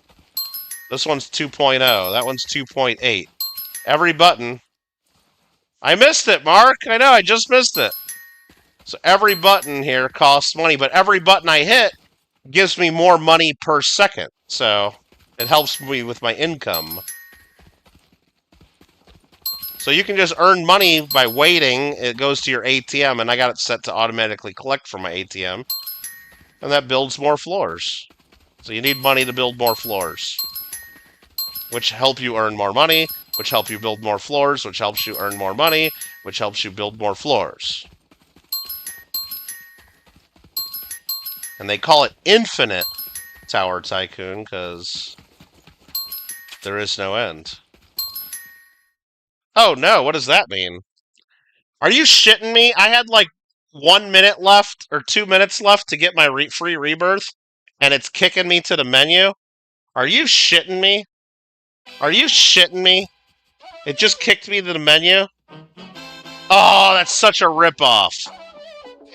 This one's 2.0. That one's 2.8. Every button... I missed it, Mark! I know, I just missed it. So every button here costs money, but every button I hit gives me more money per second. So it helps me with my income. So you can just earn money by waiting. It goes to your ATM, and I got it set to automatically collect from my ATM. And that builds more floors. So you need money to build more floors. Which help you earn more money, which help you build more floors, which helps you earn more money, which helps you build more floors. And they call it Infinite Tower Tycoon, because there is no end. Oh no, what does that mean? Are you shitting me? I had like 1 minute left, or 2 minutes left to get my free rebirth, and it's kicking me to the menu? Are you shitting me? Are you shitting me? It just kicked me to the menu? Oh, that's such a ripoff.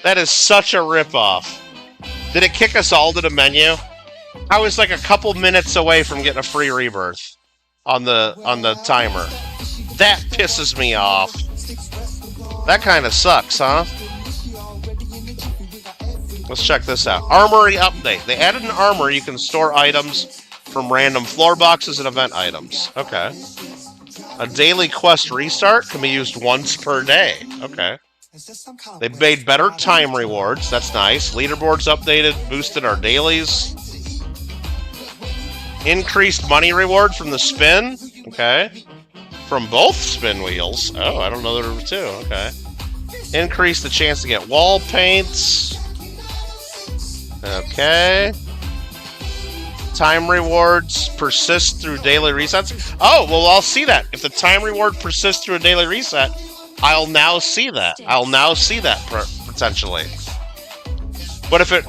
That is such a ripoff. Did it kick us all to the menu? I was like a couple minutes away from getting a free rebirth on the timer. That pisses me off. That kind of sucks, huh? Let's check this out. Armory update. They added an armory. You can store items from random floor boxes and event items. Okay. A daily quest restart can be used once per day. Okay. They made better time rewards. That's nice. Leaderboards updated, boosted our dailies. Increased money reward from the spin. Okay. From both spin wheels. Oh, I don't know there were 2. Okay. Increase the chance to get wall paints. Okay. Time rewards persist through daily resets. Oh, well, I'll see that. If the time reward persists through a daily reset, I'll now see that. I'll now see that potentially. But if it...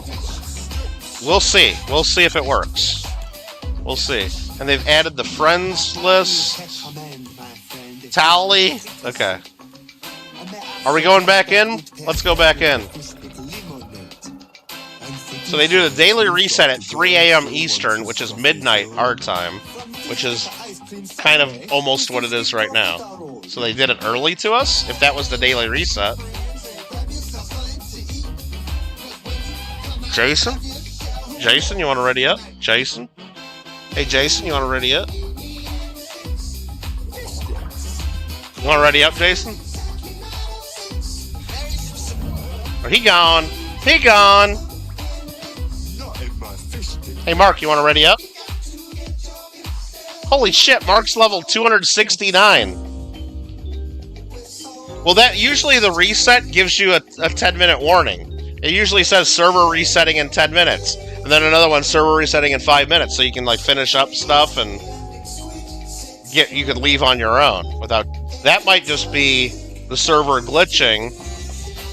We'll see. We'll see if it works. We'll see. And they've added the friends list. Tally. Okay. Are we going back in? Let's go back in. So they do the daily reset at 3 a.m. Eastern, which is midnight our time, which is kind of almost what it is right now. So they did it early to us, if that was the daily reset. Jason? Jason, you want to ready up? Jason? Hey, Jason, you want to ready up? You want to ready up, Jason? Or he gone. He gone. Not in my fish sticker. Hey, Mark, you want to ready up? Holy shit, Mark's level 269. Well, that usually the reset gives you a 10-minute warning. It usually says server resetting in 10 minutes. And then another one, server resetting in 5 minutes. So you can, like, finish up stuff and you could leave on your own without... That might just be the server glitching.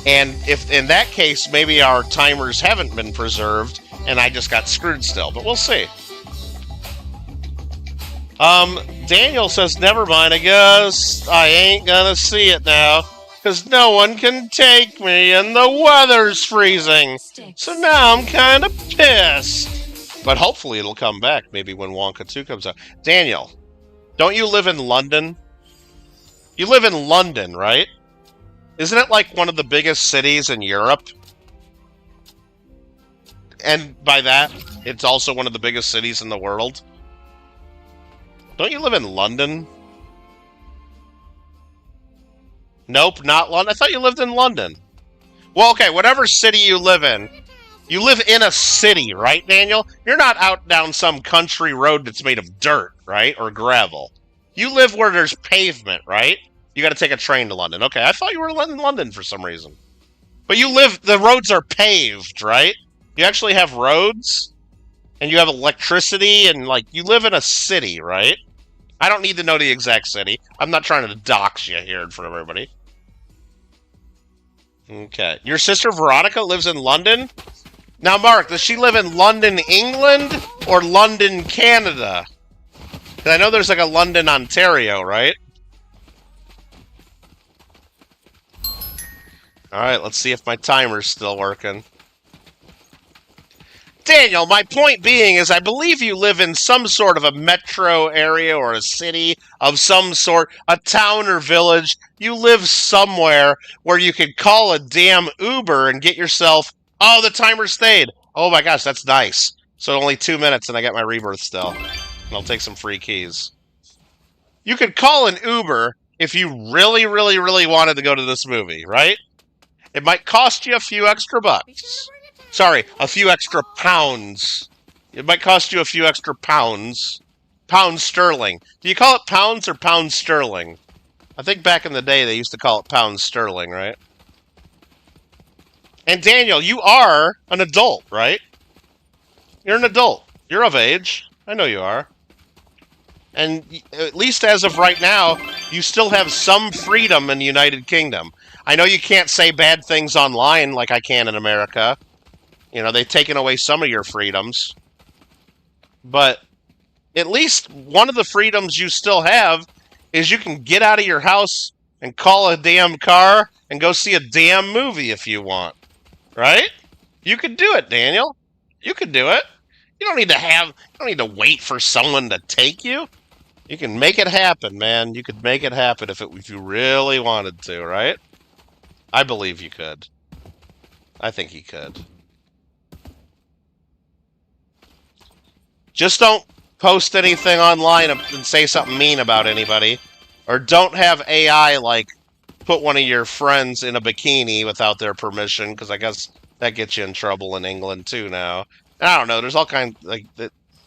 And if in that case, maybe our timers haven't been preserved and I just got screwed still. But we'll see. Daniel says, never mind, I guess I ain't gonna see it now, because no one can take me and the weather's freezing. So now I'm kind of pissed. But hopefully it'll come back, maybe when Wonka 2 comes out. Daniel, don't you live in London? You live in London, right? Isn't it like one of the biggest cities in Europe? And by that, it's also one of the biggest cities in the world? Don't you live in London? Nope, not London. I thought you lived in London. Well, okay, whatever city you live in a city, right, Daniel? You're not out down some country road that's made of dirt, right, or gravel. You live where there's pavement, right? You got to take a train to London. Okay, I thought you were in London for some reason. But you live, the roads are paved, right? You actually have roads, and you have electricity, and, like, you live in a city, right? I don't need to know the exact city. I'm not trying to dox you here in front of everybody. Okay. Your sister Veronica lives in London? Now, Mark, does she live in London, England, or London, Canada? Because I know there's like a London, Ontario, right? Alright, let's see if my timer's still working. Daniel, my point being is I believe you live in some sort of a metro area or a city of some sort, a town or village. You live somewhere where you could call a damn Uber and get yourself... Oh, the timer stayed. Oh my gosh, that's nice. So only 2 minutes and I got my rebirth still. And I'll take some free keys. You could call an Uber if you really, really, really wanted to go to this movie, right? It might cost you a few extra bucks. Sorry, a few extra pounds. It might cost you a few extra pounds. Pounds sterling. Do you call it pounds or pounds sterling? I think back in the day they used to call it pounds sterling, right? And Daniel, you are an adult, right? You're an adult. You're of age. I know you are. And at least as of right now, you still have some freedom in the United Kingdom. I know you can't say bad things online like I can in America. You know, they've taken away some of your freedoms. But at least one of the freedoms you still have is you can get out of your house and call a damn car and go see a damn movie if you want. Right? You could do it, Daniel. You could do it. You don't need to wait for someone to take you. You can make it happen, man. You could make it happen if you really wanted to, right? I believe you could. I think you could. Just don't post anything online and say something mean about anybody. Or don't have AI, like, put one of your friends in a bikini without their permission, because I guess that gets you in trouble in England, too, now. I don't know, there's all kinds, like,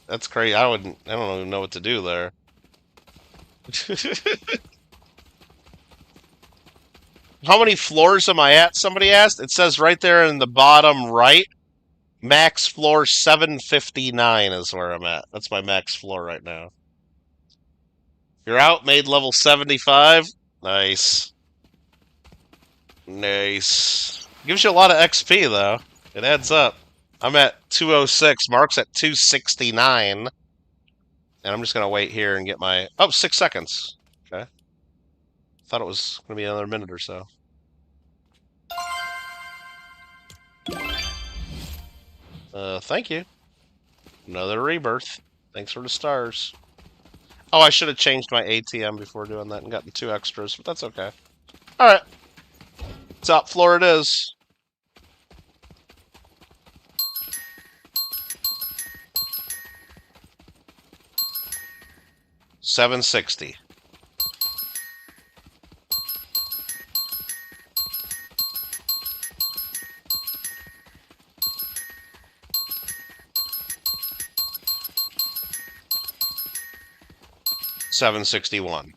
that's crazy. I don't even know what to do there. How many floors am I at? Somebody asked. It says right there in the bottom right, max floor 759 is where I'm at. That's my max floor right now. You're out, made level 75. Nice. Nice. Gives you a lot of XP, though. It adds up. I'm at 206. Mark's at 269. And I'm just going to wait here and get my... Oh, 6 seconds. Okay. Thought it was going to be another minute or so. Thank you. Another rebirth. Thanks for the stars. Oh, I should have changed my ATM before doing that and gotten 2 extras, but that's okay. Alright. Top floor it is. $760. 761.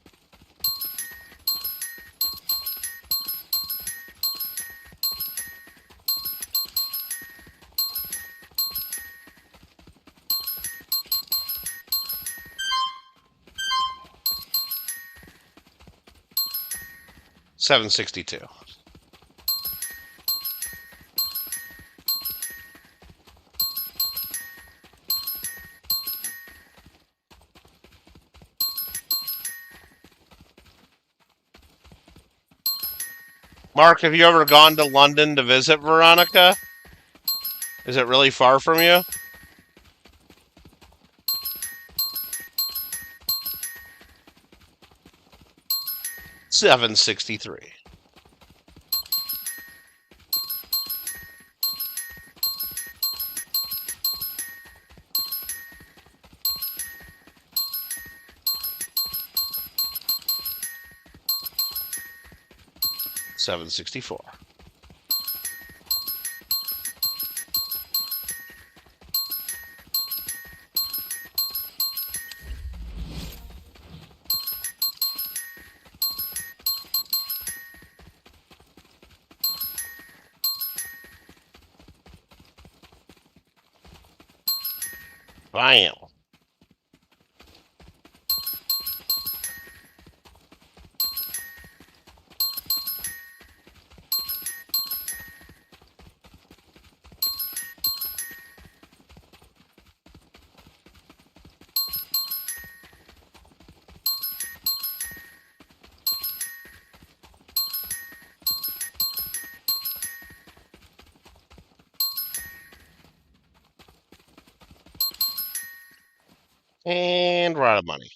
$762. Mark, have you ever gone to London to visit Veronica? Is it really far from you? $763. $764. Bam. And we're out of money.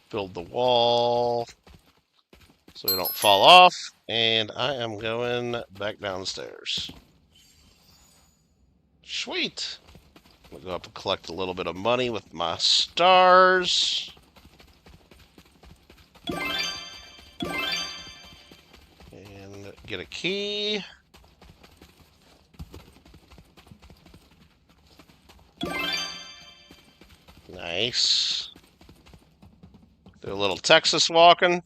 Build the wall so we don't fall off. And I am going back downstairs. Sweet. I'm gonna go up and collect a little bit of money with my stars. And get a key. Nice. Do a little Texas walking.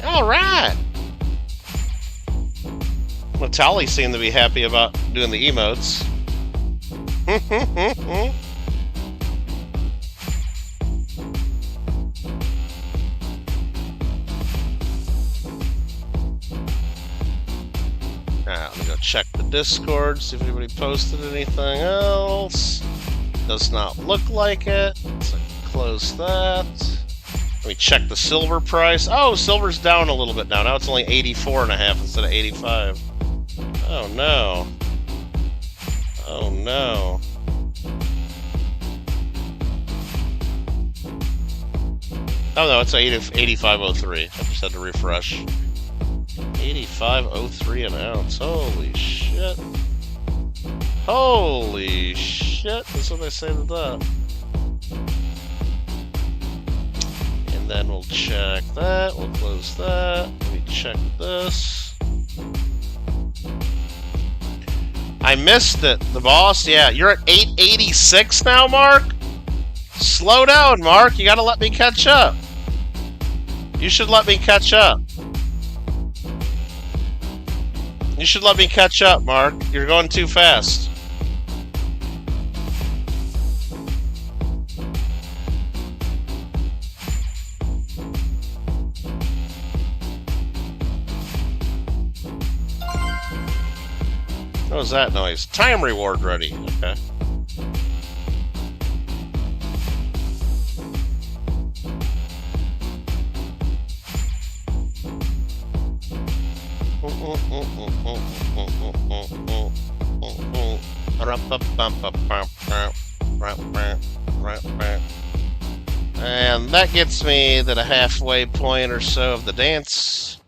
All right. Natali seemed to be happy about doing the emotes. Alright, let me go check the Discord, see if anybody posted anything else. Does not look like it. So I can close that. Let me check the silver price. Oh, silver's down a little bit now. Now it's only 84.5 instead of 85. Oh no. Oh no. Oh no, it's 85.03. I just had to refresh. 85.03 an ounce. Holy shit. Holy shit. That's what I say to that. And then we'll check that. We'll close that. Let me check this. I missed it. The boss, yeah. You're at 886 now, Mark? Slow down, Mark. You gotta let me catch up. You should let me catch up. You should let me catch up, Mark. You're going too fast. What was that noise? Time reward ready. Okay. And that gets me to the halfway point or so of the dance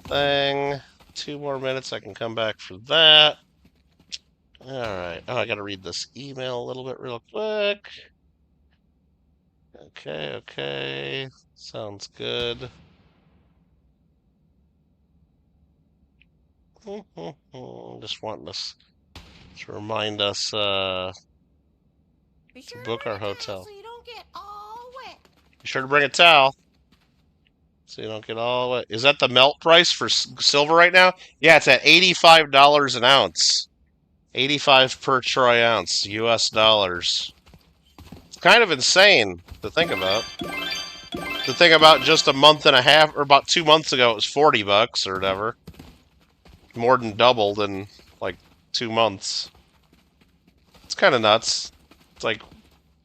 thing. 2 more minutes, I can come back for that. Alright. Oh, I gotta read this email a little bit real quick. Okay, okay. Sounds good. Just wanting us to remind us Be sure to book bring our a towel hotel. so you don't get all wet. Be sure to bring a towel so you don't get all wet. Is that the melt price for silver right now? Yeah, it's at $85 an ounce. 85 per troy ounce, US dollars. It's kind of insane to think about. To think about just a month and a half, or about 2 months ago, it was $40 or whatever. More than doubled in like 2 months. It's kind of nuts. It's like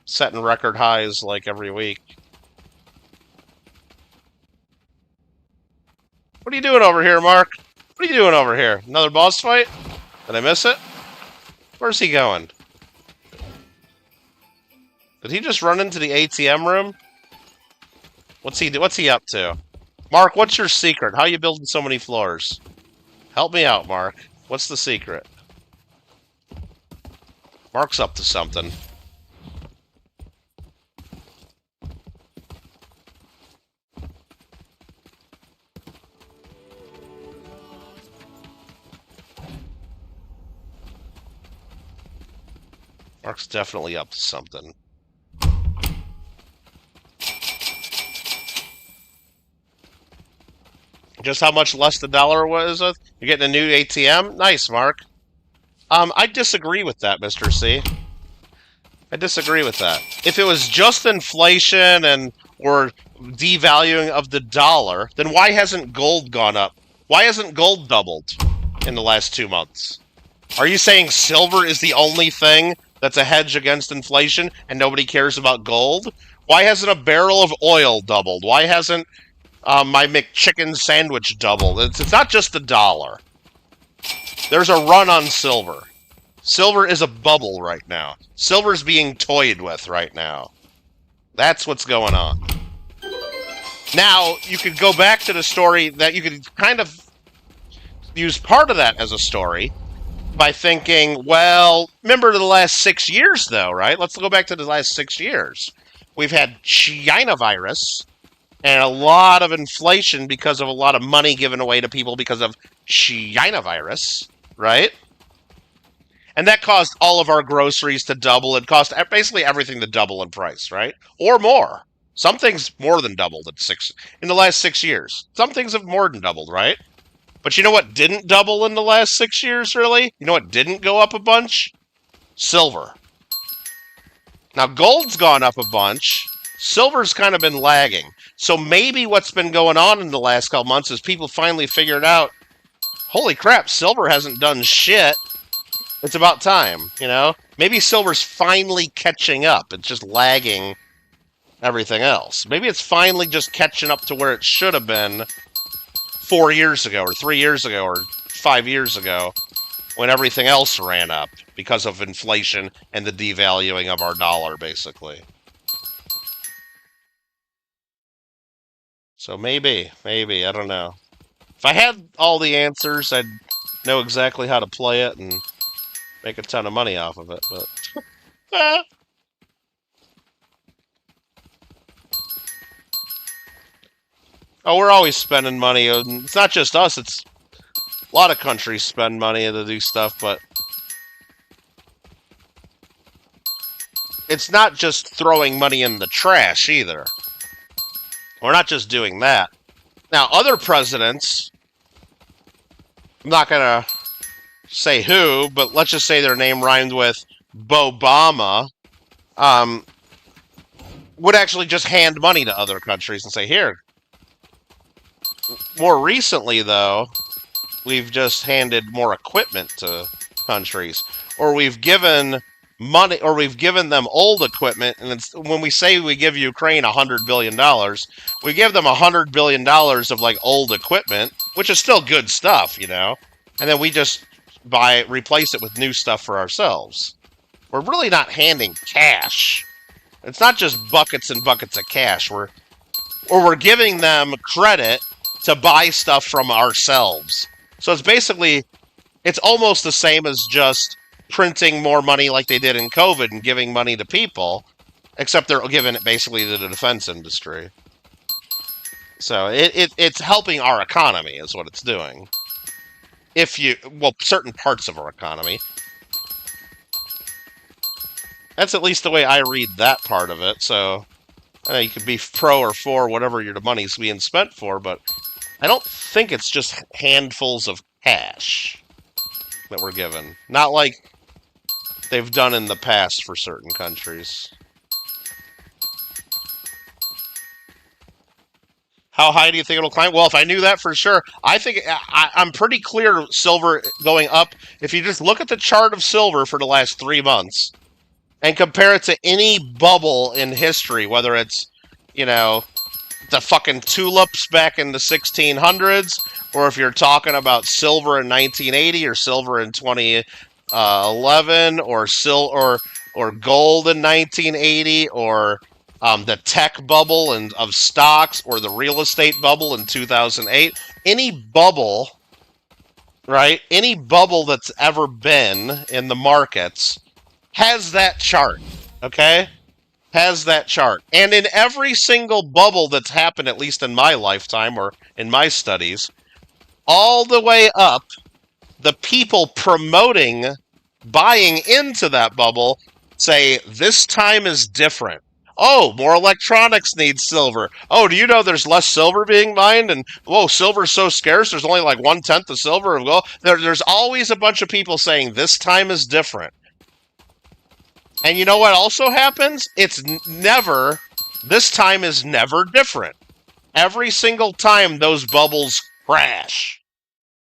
setting record highs like every week. What are you doing over here, Mark? What are you doing over here? Another boss fight? Did I miss it? Where's he going? Did he just run into the ATM room? What's he up to? Mark, what's your secret? How are you building so many floors? Help me out, Mark. What's the secret? Mark's up to something. Mark's definitely up to something. Just how much less the dollar was? You're getting a new ATM? Nice, Mark. I disagree with that, Mr. C. I disagree with that. If it was just inflation and or devaluing of the dollar, then why hasn't gold gone up? Why hasn't gold doubled in the last 2 months? Are you saying silver is the only thing that's a hedge against inflation and nobody cares about gold? Why hasn't a barrel of oil doubled? Why hasn't my McChicken sandwich doubled? It's not just the dollar. There's a run on silver. Silver is a bubble right now. Silver's being toyed with right now. That's what's going on. Now, you could go back to the story that you could kind of use part of that as a story by thinking, well, remember the last 6 years, though, right? Let's go back to the last 6 years. We've had China virus and a lot of inflation because of a lot of money given away to people because of China virus, right? And that caused all of our groceries to double. It cost basically everything to double in price, right? Or more. Some things more than doubled in the last 6 years. Some things have more than doubled, right? But you know what didn't double in the last 6 years, really? You know what didn't go up a bunch? Silver. Now, gold's gone up a bunch. Silver's kind of been lagging. So maybe what's been going on in the last couple months is people finally figured out, holy crap, silver hasn't done shit. It's about time, you know? Maybe silver's finally catching up. It's just lagging everything else. Maybe it's finally just catching up to where it should have been 4 years ago, or 3 years ago, or 5 years ago, when everything else ran up because of inflation and the devaluing of our dollar, basically. So maybe, I don't know. If I had all the answers, I'd know exactly how to play it and make a ton of money off of it, but... Oh, we're always spending money. It's not just us, it's... A lot of countries spend money to do stuff, but... It's not just throwing money in the trash, either. We're not just doing that. Now, other presidents... I'm not gonna say who, but let's just say their name rhymed with Bobama, would actually just hand money to other countries and say, here. More recently, though, we've just handed more equipment to countries. Or we've given money, or we've given them old equipment, and it's, when we say we give Ukraine $100 billion, we give them $100 billion of, like, old equipment, which is still good stuff, you know? And then we just replace it with new stuff for ourselves. We're really not handing cash. It's not just buckets and buckets of cash. We're giving them credit to buy stuff from ourselves. So it's basically, it's almost the same as just printing more money like they did in COVID and giving money to people, except they're giving it basically to the defense industry. So it's helping our economy is what it's doing. Certain parts of our economy. That's at least the way I read that part of it, so you could be pro or for whatever the money's being spent for, but I don't think it's just handfuls of cash that we're given. Not like they've done in the past for certain countries. How high do you think it'll climb? Well, if I knew that for sure, I think I'm pretty clear silver going up. If you just look at the chart of silver for the last 3 months and compare it to any bubble in history, whether it's, the fucking tulips back in the 1600s, or if you're talking about silver in 1980 or silver in 2011, or gold in 1980, or the tech bubble of stocks, or the real estate bubble in 2008. Any bubble, right? Any bubble that's ever been in the markets has that chart, okay? Has that chart. And in every single bubble that's happened, at least in my lifetime or in my studies, all the way up, the people promoting buying into that bubble say, this time is different. Oh, more electronics need silver. Oh, do you know there's less silver being mined? And, whoa, silver's so scarce, there's only like 1/10 of silver. Well, there's always a bunch of people saying, this time is different. And you know what also happens? This time is never different. Every single time those bubbles crash.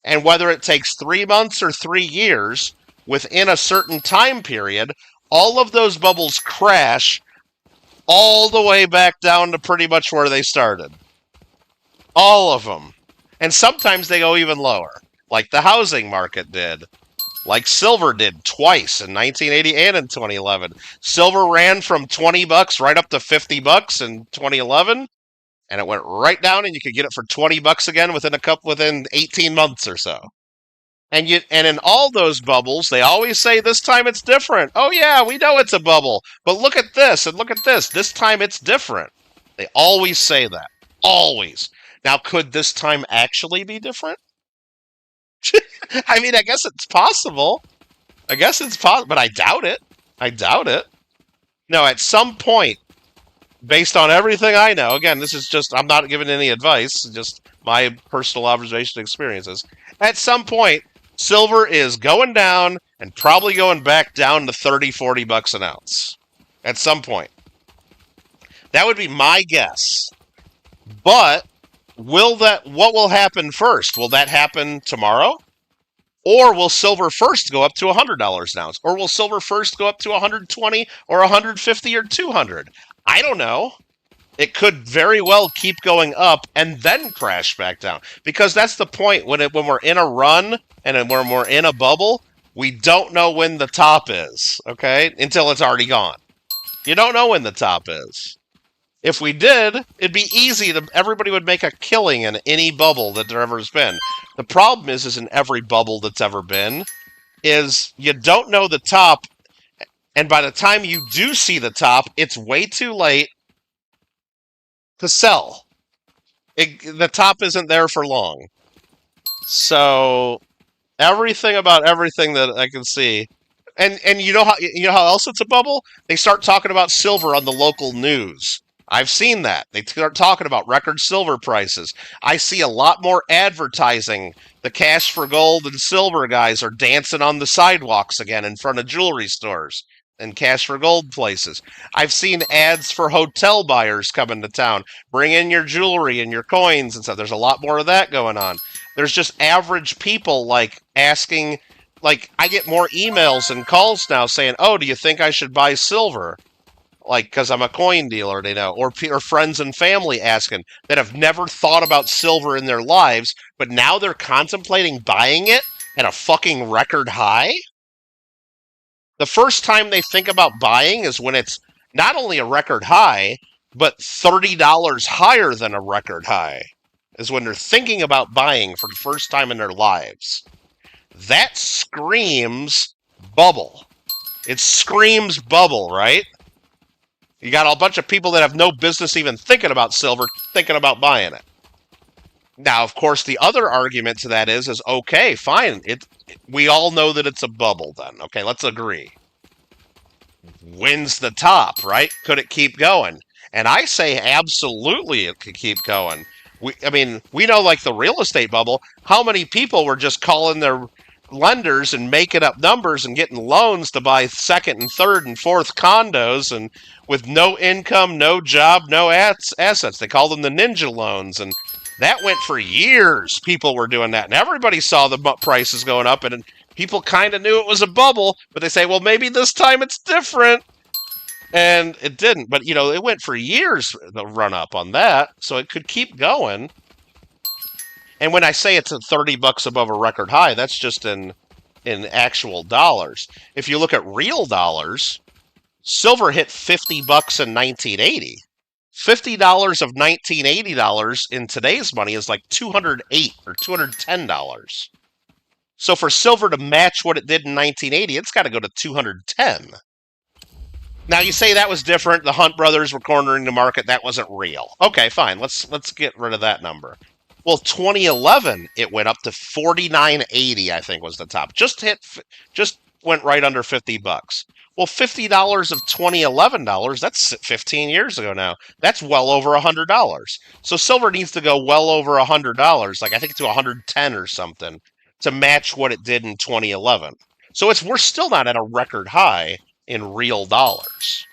And whether it takes 3 months or 3 years, within a certain time period, all of those bubbles crash all the way back down to pretty much where they started. All of them. And sometimes they go even lower, like the housing market did. Like silver did twice in 1980 and in 2011. Silver ran from $20 right up to $50 in 2011, and it went right down, and you could get it for $20 again within 18 months or so. And in all those bubbles, they always say, this time it's different. Oh yeah, we know it's a bubble, but look at this and look at this. This time it's different. They always say that. Always. Now, could this time actually be different? I mean, I guess it's possible. But I doubt it. No, at some point, based on everything I know, again, this is just, I'm not giving any advice, just my personal observation experiences. At some point, silver is going down and probably going back down to $30-40 an ounce. At some point. That would be my guess. But what will happen first? Will that happen tomorrow? Or will silver first go up to $100 an ounce? Or will silver first go up to $120 or $150 or $200? I don't know. It could very well keep going up and then crash back down. Because that's the point. When we're in a run and when we're in a bubble, we don't know when the top is, okay? Until it's already gone. You don't know when the top is. If we did, it'd be easy. Everybody would make a killing in any bubble that there ever has been. The problem is in every bubble that's ever been, is you don't know the top, and by the time you do see the top, it's way too late to sell. The top isn't there for long. So everything about everything that I can see, and you know how else it's a bubble? They start talking about silver on the local news. I've seen that. They start talking about record silver prices. I see a lot more advertising. The cash for gold and silver guys are dancing on the sidewalks again in front of jewelry stores and cash for gold places. I've seen ads for hotel buyers coming to town. Bring in your jewelry and your coins and stuff. There's a lot more of that going on. There's just average people asking, I get more emails and calls now saying, oh, do you think I should buy silver? Because I'm a coin dealer, they know. Or friends and family asking that have never thought about silver in their lives, but now they're contemplating buying it at a fucking record high? The first time they think about buying is when it's not only a record high, but $30 higher than a record high. Is when they're thinking about buying for the first time in their lives. That screams bubble. It screams bubble, right? You got a bunch of people that have no business even thinking about silver, thinking about buying it. Now, of course, the other argument to that is okay, fine. We all know that it's a bubble then. Okay, let's agree. Wins the top, right? Could it keep going? And I say absolutely it could keep going. We know like the real estate bubble, how many people were just calling their lenders and making up numbers and getting loans to buy second and third and fourth condos and with no income, no job, no assets. They called them the ninja loans, and that went for years. People were doing that, and everybody saw the prices going up, and people kind of knew it was a bubble, but they say, well, maybe this time it's different. And it didn't, but, it went for years, the run-up on that, so it could keep going. And when I say it's at $30 above a record high, that's just in actual dollars. If you look at real dollars, silver hit $50 in 1980. $50 of $1980 in today's money is like $208 or $210. So for silver to match what it did in 1980, it's got to go to 210. Now you say that was different. The Hunt brothers were cornering the market. That wasn't real. Okay, fine. Let's get rid of that number. Well, 2011 it went up to 49.80. I think was the top. Just went right under $50. Well, $50 of 2011 dollars. That's 15 years ago now. That's well over $100. So silver needs to go well over $100. Like I think to 110 or something to match what it did in 2011. So we're still not at a record high in real dollars.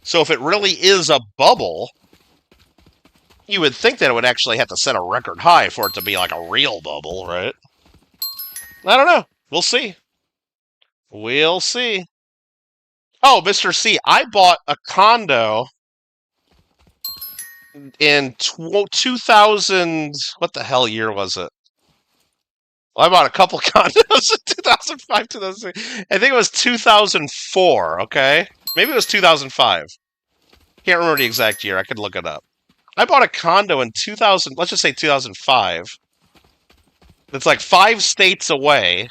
So if it really is a bubble, you would think that it would actually have to set a record high for it to be like a real bubble, right? I don't know. We'll see. We'll see. Oh, Mr. C, I bought a condo in 2000... What the hell year was it? Well, I bought a couple condos in 2005, 2006. I think it was 2004, okay? Maybe it was 2005. Can't remember the exact year. I could look it up. I bought a condo in 2000, let's just say 2005. It's like 5 states away.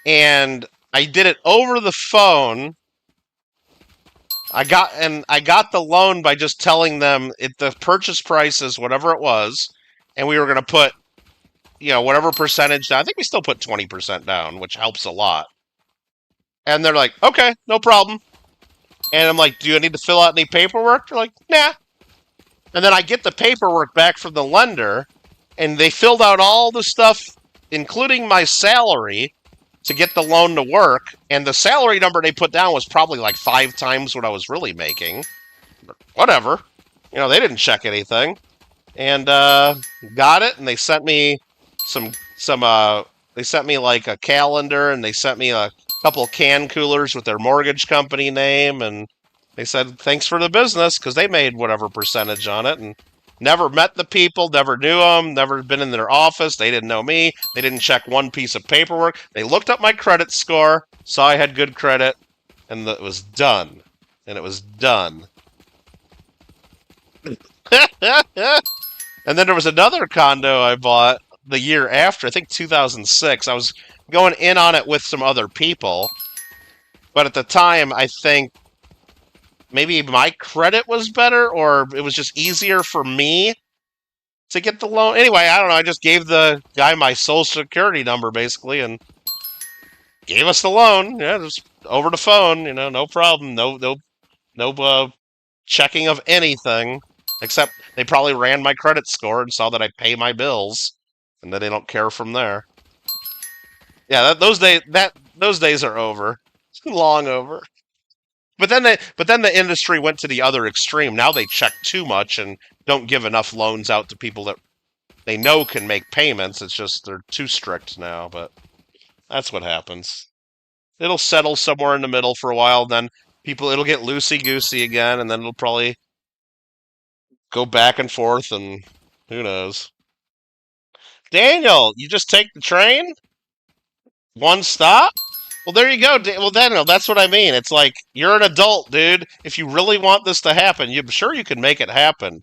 And I did it over the phone. I got the loan by just telling them the purchase price is whatever it was, and we were going to put whatever percentage down. I think we still put 20% down, which helps a lot. And they're like, okay, no problem. And I'm like, do you need to fill out any paperwork? They're like, nah. And then I get the paperwork back from the lender, and they filled out all the stuff, including my salary, to get the loan to work. And the salary number they put down was probably like 5 times what I was really making. But whatever. They didn't check anything. And got it, and they sent me they sent me like a calendar, and they sent me a couple of can coolers with their mortgage company name, and they said thanks for the business because they made whatever percentage on it, and never met the people, never knew them, never been in their office. They didn't know me. They didn't check one piece of paperwork. They looked up my credit score, saw I had good credit, and it was done. And it was done. And then there was another condo I bought the year after, I think 2006. I was going in on it with some other people, but at the time, I think maybe my credit was better, or it was just easier for me to get the loan. Anyway, I don't know. I just gave the guy my social security number, basically, and gave us the loan. Yeah, just over the phone, no problem. No checking of anything, except they probably ran my credit score and saw that I pay my bills, and then they don't care from there. Yeah, those days are over. Long over. But then the industry went to the other extreme. Now they check too much and don't give enough loans out to people that they know can make payments. It's just they're too strict now, but that's what happens. It'll settle somewhere in the middle for a while, then it'll get loosey-goosey again, and then it'll probably go back and forth, and who knows. Daniel, you just take the train? One stop? Well, there you go. Well, Daniel, that's what I mean. It's like, you're an adult, dude. If you really want this to happen, I'm sure you can make it happen.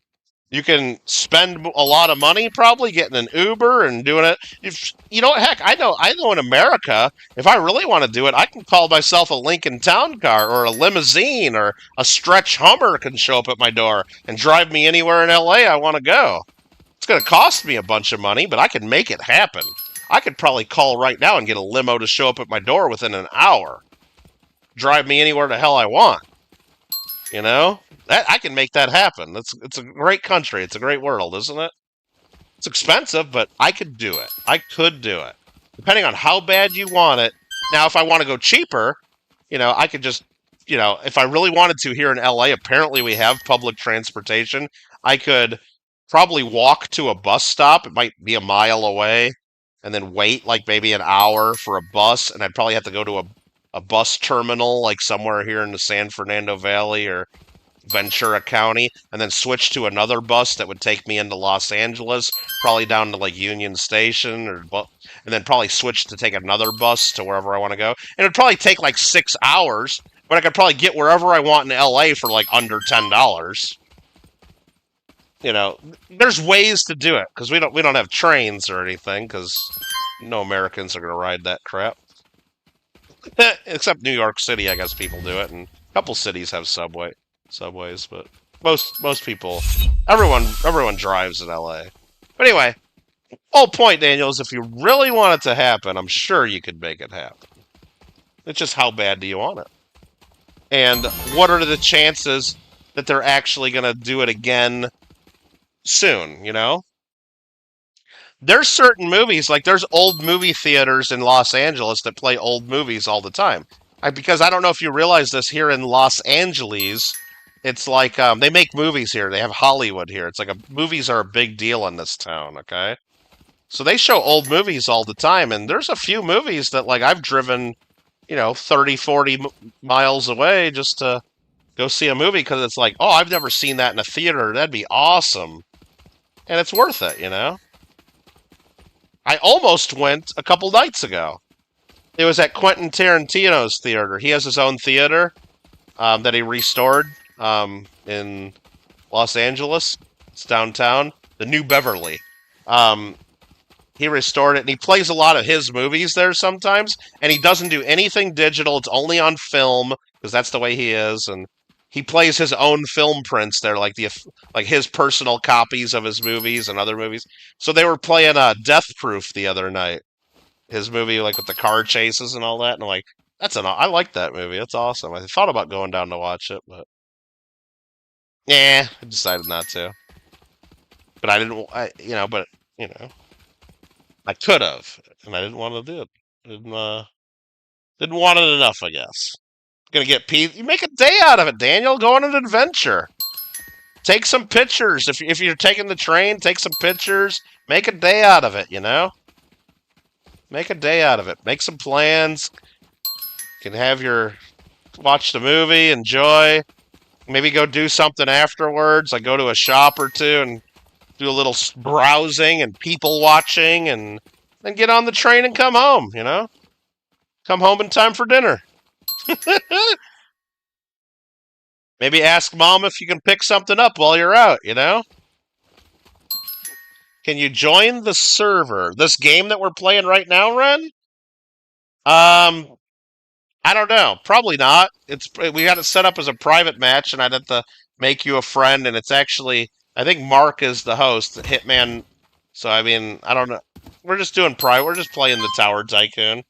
You can spend a lot of money probably getting an Uber and doing it. If you know, heck, I know in America, if I really want to do it, I can call myself a Lincoln Town Car or a limousine or a stretch Hummer can show up at my door and drive me anywhere in LA I want to go. It's going to cost me a bunch of money, but I can make it happen. I could probably call right now and get a limo to show up at my door within an hour. Drive me anywhere the hell I want. You know? I can make that happen. It's a great country. It's a great world, isn't it? It's expensive, but I could do it. I could do it. Depending on how bad you want it. Now, if I want to go cheaper, I could just, if I really wanted to here in LA, apparently we have public transportation. I could probably walk to a bus stop. It might be a mile away. And then wait like maybe an hour for a bus. And I'd probably have to go to a bus terminal like somewhere here in the San Fernando Valley or Ventura County, and then switch to another bus that would take me into Los Angeles, probably down to like Union Station, and then probably switch to take another bus to wherever I want to go. And it'd probably take like 6 hours, but I could probably get wherever I want in LA for like under $10. There's ways to do it because we don't have trains or anything because no Americans are going to ride that crap. Except New York City, I guess people do it, and a couple cities have subways, but most people, everyone drives in LA. But anyway, whole point, Daniel, is if you really want it to happen, I'm sure you could make it happen. It's just how bad do you want it? And what are the chances that they're actually going to do it again soon, There's certain movies, like there's old movie theaters in Los Angeles that play old movies all the time. Because I don't know if you realize this, here in Los Angeles, it's like they make movies here. They have Hollywood here. It's like movies are a big deal in this town, okay? So they show old movies all the time, and there's a few movies that like I've driven, 30, 40 miles away just to go see a movie because it's like, oh, I've never seen that in a theater. That'd be awesome. And it's worth it, I almost went a couple nights ago. It was at Quentin Tarantino's theater. He has his own theater that he restored in Los Angeles. It's downtown. The New Beverly. He restored it, and he plays a lot of his movies there sometimes, and he doesn't do anything digital. It's only on film, because that's the way he is, and he plays his own film prints there, like his personal copies of his movies and other movies. So they were playing Death Proof the other night. His movie, like with the car chases and all that, and I'm like, I like that movie. It's awesome. I thought about going down to watch it, but I decided not to. But I didn't. I could have, and I didn't want to do it. Didn't want it enough, I guess. Gonna get You make a day out of it, Daniel. Go on an adventure. Take some pictures. If you're taking the train, take some pictures. Make a day out of it. Make a day out of it. Make some plans. You can watch the movie, enjoy. Maybe go do something afterwards. Like go to a shop or two and do a little browsing and people watching, and then get on the train and come home. Come home in time for dinner. Maybe ask Mom if you can pick something up while you're out, Can you join the server? This game that we're playing right now, Ren? I don't know. Probably not. We got it set up as a private match, and I'd have to make you a friend, and it's actually, I think Mark is the host, the Hitman. So, I don't know. We're just doing private. We're just playing the Tower Tycoon.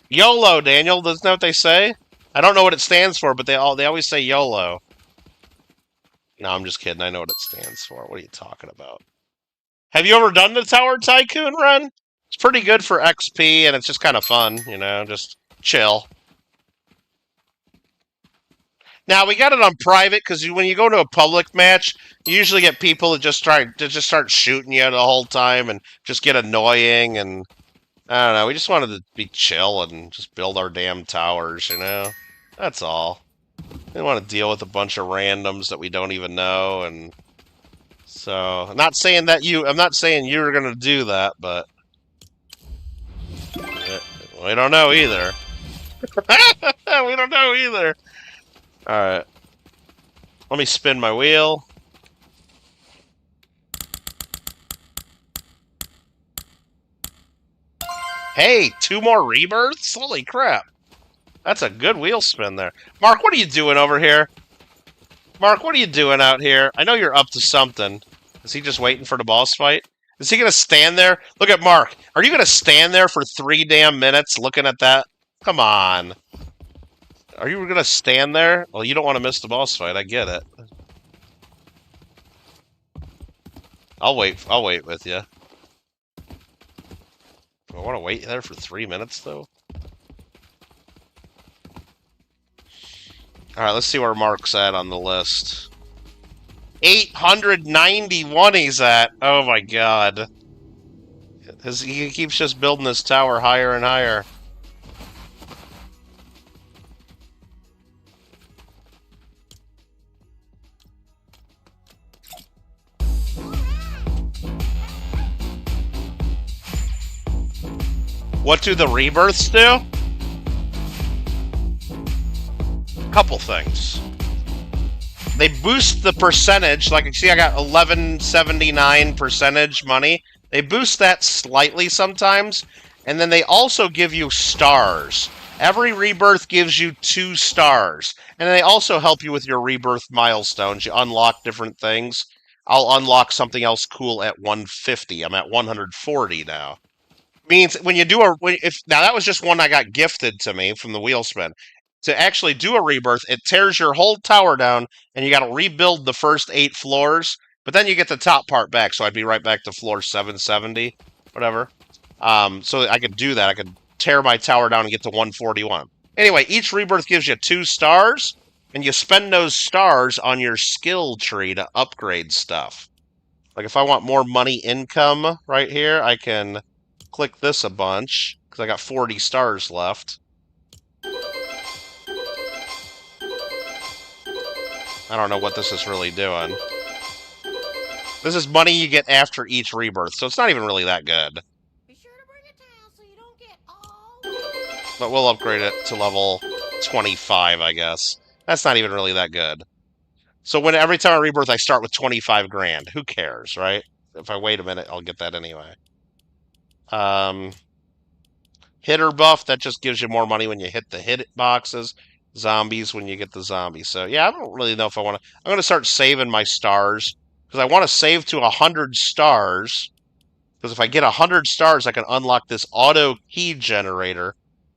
YOLO, Daniel. Isn't that what they say? I don't know what it stands for, but they always say YOLO. No, I'm just kidding. I know what it stands for. What are you talking about? Have you ever done the Tower Tycoon run? It's pretty good for XP, and it's just kind of fun, just chill. Now, we got it on private, because when you go to a public match, you usually get people that just start shooting you the whole time, and just get annoying, and I don't know, we just wanted to be chill and just build our damn towers, That's all. We didn't want to deal with a bunch of randoms that we don't even know, and so I'm not saying you're gonna do that, but we don't know either. We don't know either. Alright. Let me spin my wheel. Hey, 2 more rebirths? Holy crap. That's a good wheel spin there. Mark, what are you doing over here? Mark, what are you doing out here? I know you're up to something. Is he just waiting for the boss fight? Is he going to stand there? Look at Mark. Are you going to stand there for 3 damn minutes looking at that? Come on. Are you going to stand there? Well, you don't want to miss the boss fight. I get it. I'll wait with you. Do I want to wait there for 3 minutes, though? Alright, let's see where Mark's at on the list. 891 he's at! Oh my god. He keeps just building this tower higher and higher. What do the rebirths do? Couple things. They boost the percentage. Like you see, I got 1179 percentage money. They boost that slightly sometimes, and then they also give you stars. Every rebirth gives you 2 stars, and they also help you with your rebirth milestones. You unlock different things. I'll unlock something else cool at 150. I'm at 140 now. Means when you do now that was just one I got gifted to me from the wheel spin. To actually do a rebirth, it tears your whole tower down, and you got to rebuild the first 8 floors. But then you get the top part back, so I'd be right back to floor 770, whatever. So I could do that. I could tear my tower down and get to 141. Anyway, each rebirth gives you 2 stars, and you spend those stars on your skill tree to upgrade stuff. Like if I want more money income right here, I can click this a bunch, because I got 40 stars left. I don't know what this is really doing. This is money you get after each rebirth, so it's not even really that good. Be sure to bring a towel so you don't get all... But we'll upgrade it to level 25, I guess. That's not even really that good. So every time I rebirth, I start with 25 grand. Who cares, right? If I wait a minute, I'll get that anyway. Hitter buff, that just gives you more money when you hit the hit boxes. Zombies when you get the zombies. So yeah, I don't really know if I want to. I'm going to start saving my stars because I want to save to 100 stars. Because if I get 100 stars, I can unlock this auto key generator,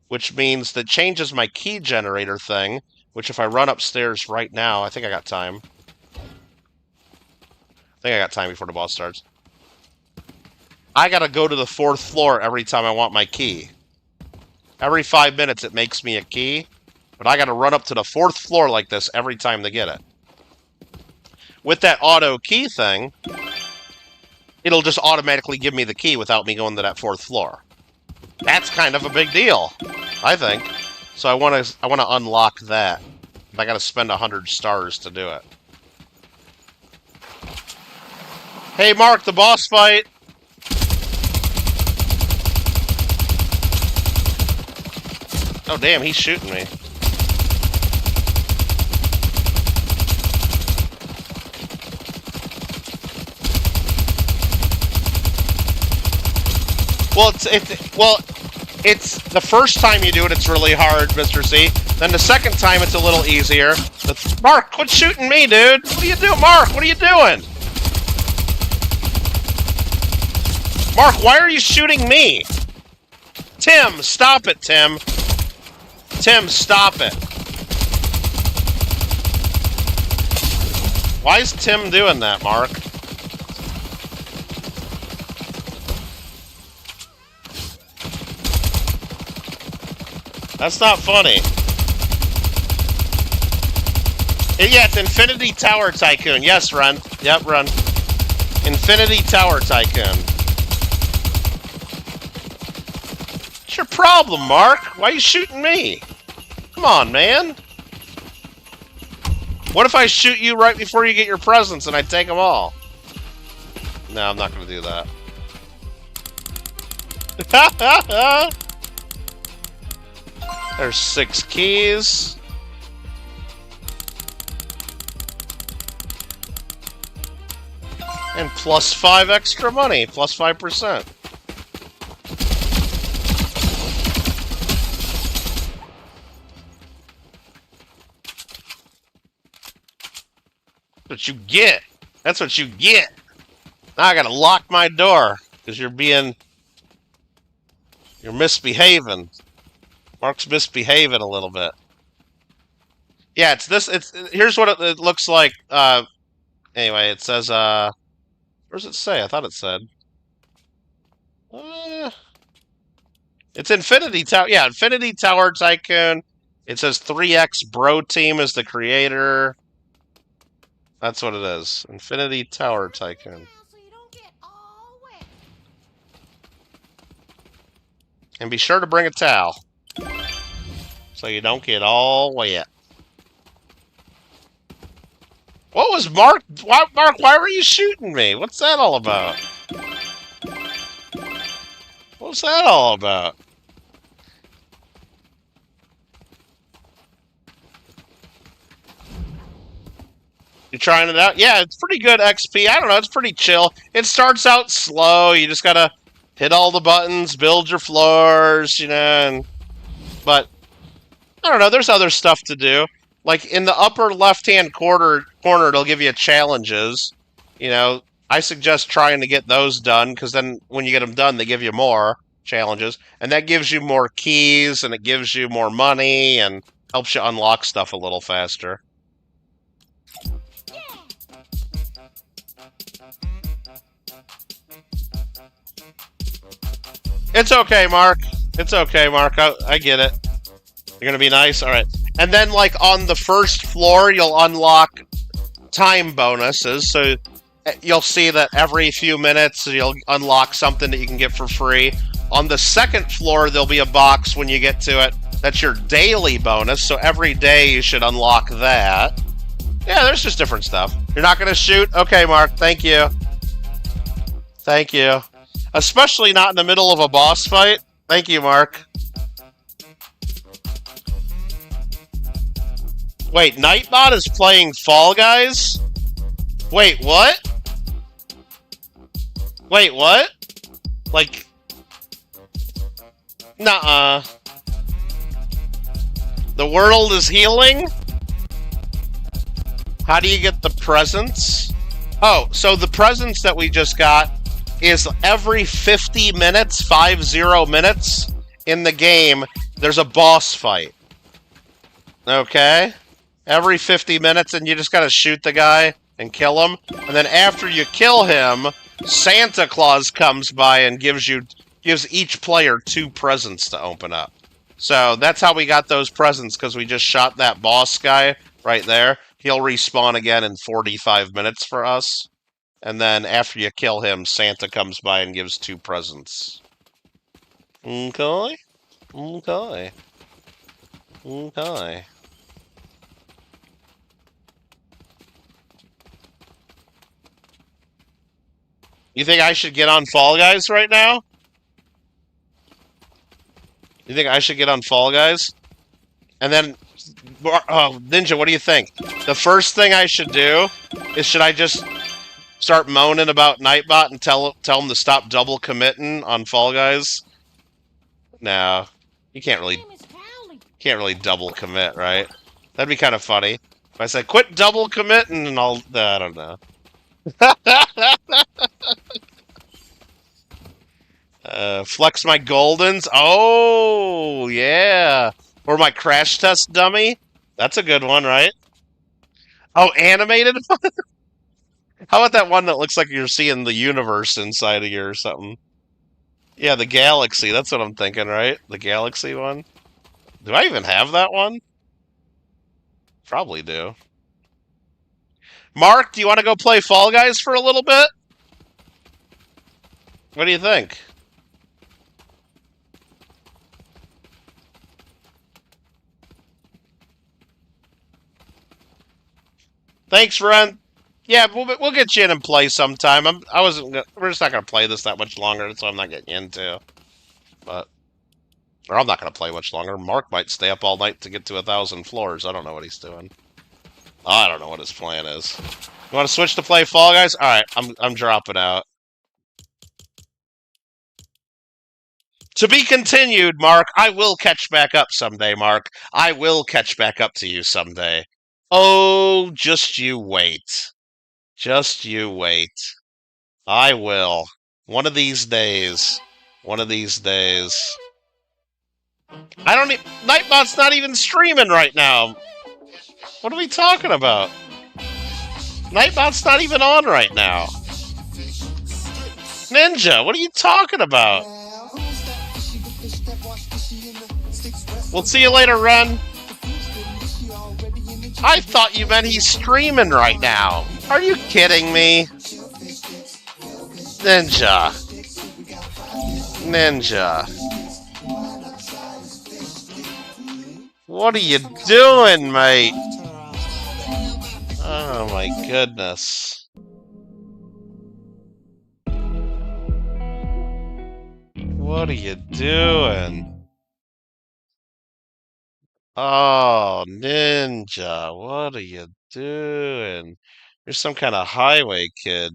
which means that changes my key generator thing. Which if I run upstairs right now, I think I got time. I think I got time before the boss starts. I gotta go to the 4th floor every time I want my key. Every 5 minutes it makes me a key, but I gotta run up to the 4th floor like this every time to get it. With that auto key thing, it'll just automatically give me the key without me going to that 4th floor. That's kind of a big deal, I think. So I wanna unlock that. I gotta spend 100 stars to do it. Hey Mark, the boss fight! Oh, damn, he's shooting me. It's the first time you do it, it's really hard, Mr. C. Then the second time, it's a little easier. Mark, quit shooting me, dude! What are you doing? Mark, what are you doing? Mark, why are you shooting me? Tim, stop it, Tim. Tim, stop it. Why is Tim doing that, Mark? That's not funny. Yeah, it's Infinity Tower Tycoon. Yes, run. Yep, run. Infinity Tower Tycoon. What's your problem, Mark? Why are you shooting me? Come on, man. What if I shoot you right before you get your presents and I take them all? No, I'm not going to do that. There's 6 keys. And +5 extra money, +5%. That's what you get. That's what you get. Now I gotta lock my door because you're misbehaving. Mark's misbehaving a little bit. Yeah, here's what it looks like. Anyway, it says, where does it say? I thought it said. It's Infinity Tower. Yeah, Infinity Tower Tycoon. It says 3X Bro Team is the creator. That's what it is. Infinity Tower Tycoon. So you don't get all wet. And be sure to bring a towel. So you don't get all wet. What was Mark? Mark, why were you shooting me? What's that all about? What's that all about? You trying it out? Yeah, it's pretty good XP. I don't know, it's pretty chill. It starts out slow. You just gotta hit all the buttons, build your floors, you know. But I don't know. There's other stuff to do. Like in the upper left-hand corner, it'll give you challenges. You know, I suggest trying to get those done because then when you get them done, they give you more challenges, and that gives you more keys, and it gives you more money, and helps you unlock stuff a little faster. It's okay, Mark. It's okay, Mark. I get it. You're gonna be nice? Alright. And then, like, on the first floor, you'll unlock time bonuses. So you'll see that every few minutes, you'll unlock something that you can get for free. On the second floor, there'll be a box when you get to it. That's your daily bonus. So every day, you should unlock that. Yeah, there's just different stuff. You're not gonna shoot? Okay, Mark. Thank you. Thank you. Especially not in the middle of a boss fight. Thank you, Mark. Wait, Nightbot is playing Fall Guys? Wait, what? Wait, what? Like... Nuh-uh. The world is healing? How do you get the presents? Oh, so the presents that we just got is every 50 minutes, 50 minutes, in the game, there's a boss fight. Okay? Every 50 minutes, and you just gotta shoot the guy and kill him. And then after you kill him, Santa Claus comes by and gives each player 2 presents to open up. So that's how we got those presents, because we just shot that boss guy right there. He'll respawn again in 45 minutes for us. And then after you kill him, Santa comes by and gives 2 presents. Okay? Okay. Okay. You think I should get on Fall Guys right now? You think I should get on Fall Guys? And then, Ninja, what do you think? The first thing I should do is, should I just start moaning about Nightbot and tell him to stop double committing on Fall Guys? No, you can't really double commit, right? That'd be kind of funny if I said quit double committing and I don't know. Flex my goldens. Oh, yeah. Or my crash test dummy. That's a good one, right? Oh, animated? How about that one that looks like you're seeing the universe inside of you or something? Yeah, the galaxy. That's what I'm thinking, right? The galaxy one. Do I even have that one? Probably do. Mark, do you want to go play Fall Guys for a little bit? What do you think? Thanks, Ren. Yeah, we'll get you in and play sometime. We're just not gonna play this that much longer, so I'm not getting into. Or I'm not gonna play much longer. Mark might stay up all night to get to 1,000 floors. I don't know what he's doing. I don't know what his plan is. You want to switch to play Fall Guys? All right, I'm dropping out. To be continued, Mark. I will catch back up someday, Mark. I will catch back up to you someday. Oh, just you wait. Just you wait. I will. One of these days. One of these days. I don't need... Nightbot's not even streaming right now. What are we talking about? Nightbot's not even on right now. Ninja, what are you talking about? We'll see you later, Ren. I thought you meant he's streaming right now. Are you kidding me? Ninja. Ninja. What are you doing, mate? Oh my goodness. What are you doing? Oh, Ninja, what are you doing? You're some kind of highway kid.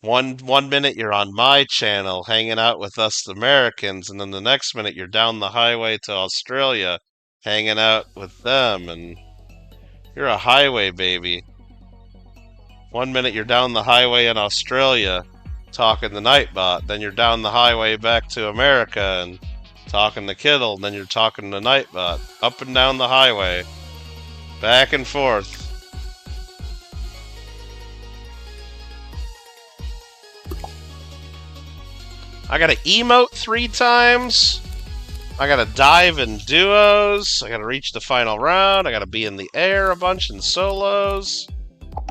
One minute you're on my channel hanging out with us Americans, and then the next minute you're down the highway to Australia hanging out with them, and you're a highway baby. 1 minute you're down the highway in Australia talking to Nightbot, then you're down the highway back to America and talking to Kittle, and then you're talking to Nightbot. Up and down the highway. Back and forth. I gotta emote 3 times. I gotta dive in duos. I gotta reach the final round. I gotta be in the air a bunch in solos.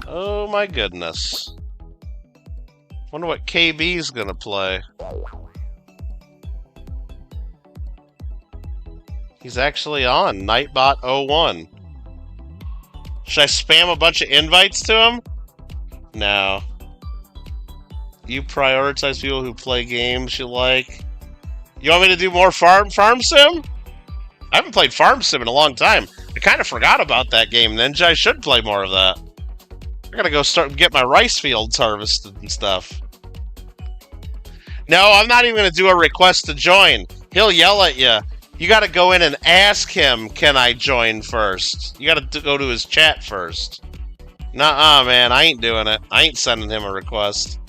Oh my goodness. Wonder what KB's gonna play. He's actually on Nightbot 01. Should I spam a bunch of invites to him? No. You prioritize people who play games you like. You want me to do more Farm Sim? I haven't played Farm Sim in a long time. I kind of forgot about that game, Ninja. I should play more of that. I gotta go start and get my rice fields harvested and stuff. No, I'm not even gonna do a request to join. He'll yell at you. You gotta go in and ask him, can I join first? You gotta go to his chat first. Nuh-uh, man, I ain't doing it. I ain't sending him a request.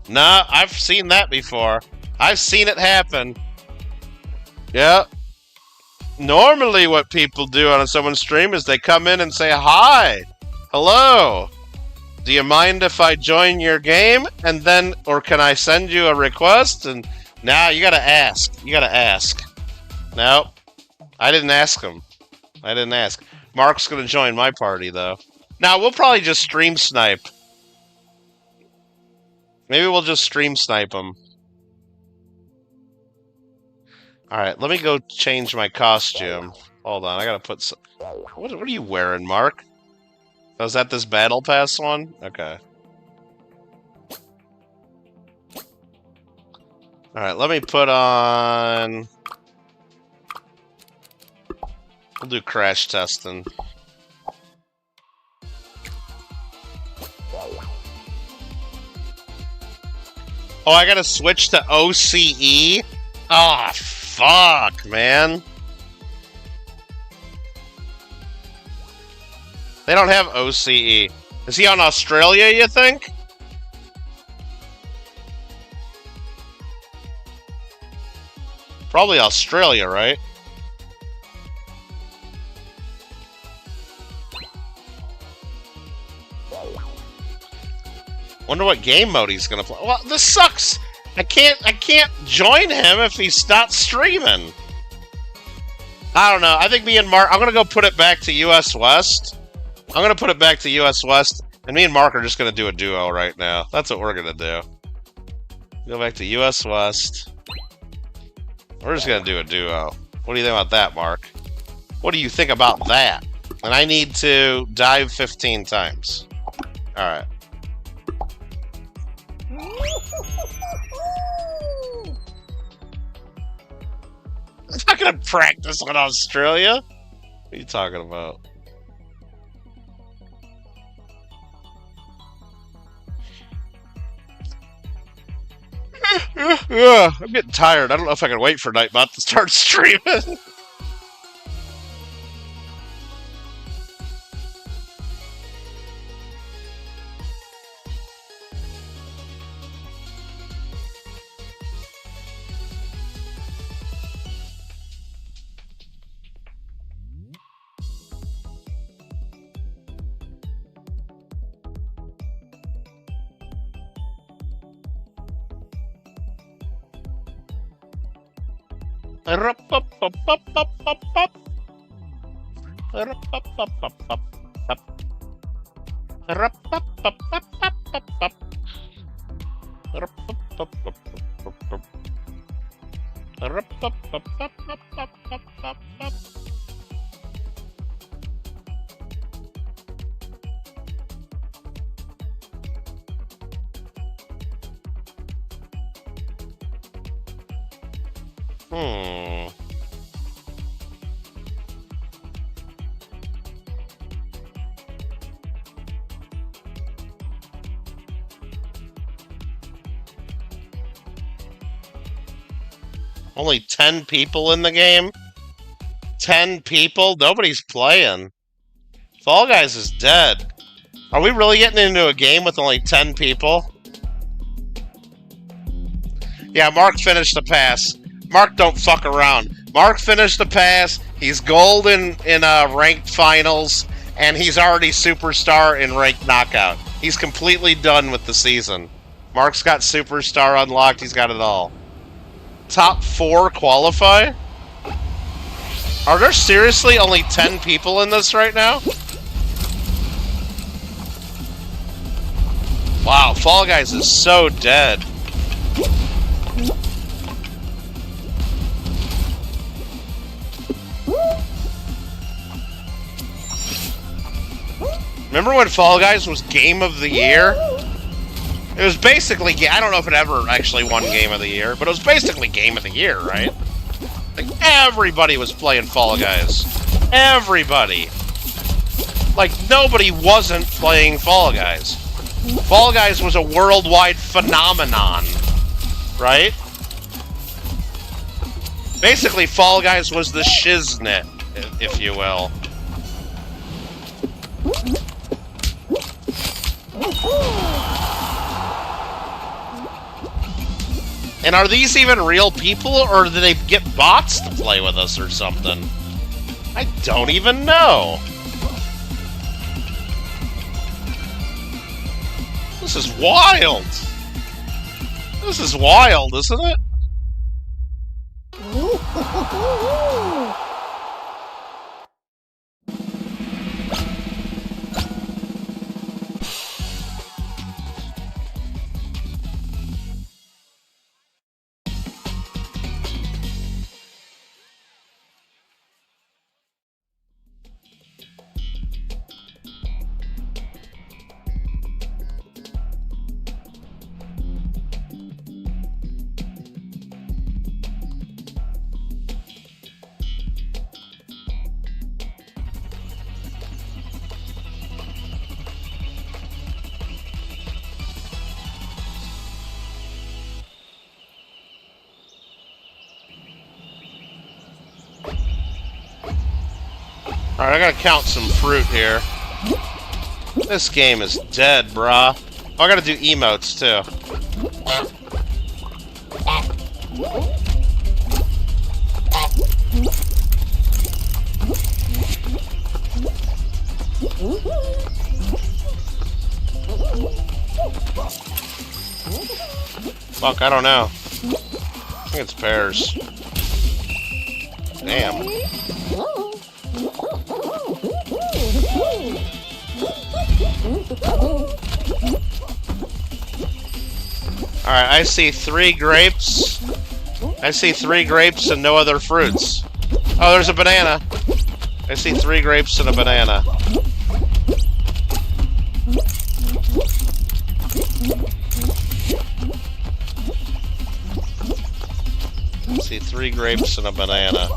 Nah, I've seen that before. I've seen it happen. Yep. Normally what people do on someone's stream is they come in and say, hi, hello. Do you mind if I join your game? And then, or can I send you a request? And now you gotta ask. You gotta ask. Nope. I didn't ask him. I didn't ask. Mark's gonna join my party, though. Now, we'll probably just stream snipe. Maybe we'll just stream snipe him. Alright, let me go change my costume. Hold on, I gotta put some... What are you wearing, Mark? Oh, is that this Battle Pass one? Okay. Alright, let me put on... We'll do crash testing. Oh, I gotta switch to OCE? Ah, oh, fuck, man. They don't have OCE. Is he on Australia, you think? Probably Australia, right? Wonder what game mode he's gonna play. Well, this sucks. I can't join him if he's not streaming. I don't know. I think me and Mark, I'm gonna go put it back to US West. I'm gonna put it back to US West, and me and Mark are just gonna do a duo right now. That's what we're gonna do. Go back to US West. We're just gonna do a duo. What do you think about that, Mark? What do you think about that? And I need to dive 15 times. Alright. I'm not gonna practice on Australia. What are you talking about? Yeah, I'm getting tired. I don't know if I can wait for Nightbot to start streaming. Only 10 people in the game? 10 people? Nobody's playing. Fall Guys is dead. Are we really getting into a game with only 10 people? Yeah, Mark finished the pass. Mark don't fuck around. Mark finished the pass. He's gold in ranked finals, and he's already superstar in ranked knockout. He's completely done with the season. Mark's got superstar unlocked. He's got it all. Top 4 qualify? Are there seriously only 10 people in this right now? Wow, Fall Guys is so dead. Remember when Fall Guys was Game of the Year? It was basically, I don't know if it ever actually won Game of the Year, but it was basically Game of the Year, right? Like, everybody was playing Fall Guys. Everybody. Like, nobody wasn't playing Fall Guys. Fall Guys was a worldwide phenomenon, right? Basically, Fall Guys was the shiznit, if you will. And are these even real people, or do they get bots to play with us or something? I don't even know. This is wild. This is wild, isn't it? Alright, I gotta count some fruit here. This game is dead, brah. Oh, I gotta do emotes, too. Fuck, I don't know. I think it's pears. Damn. Alright, I see 3 grapes. I see 3 grapes and no other fruits. Oh, there's a banana. I see 3 grapes and a banana. I see 3 grapes and a banana.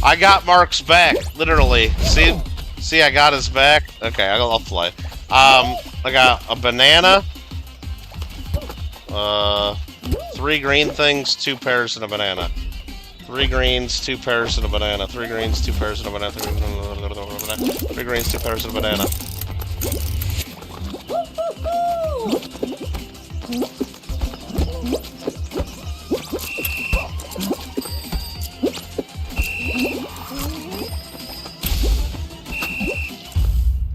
I got Mark's back, literally. See, I got his back. Okay, I'll fly. I got a banana. 3 green things, 2 pears, and a banana. 3 greens, 2 pears, and a banana. 3 greens, 2 pears, and a banana. 3 greens, 2 pears, and a banana.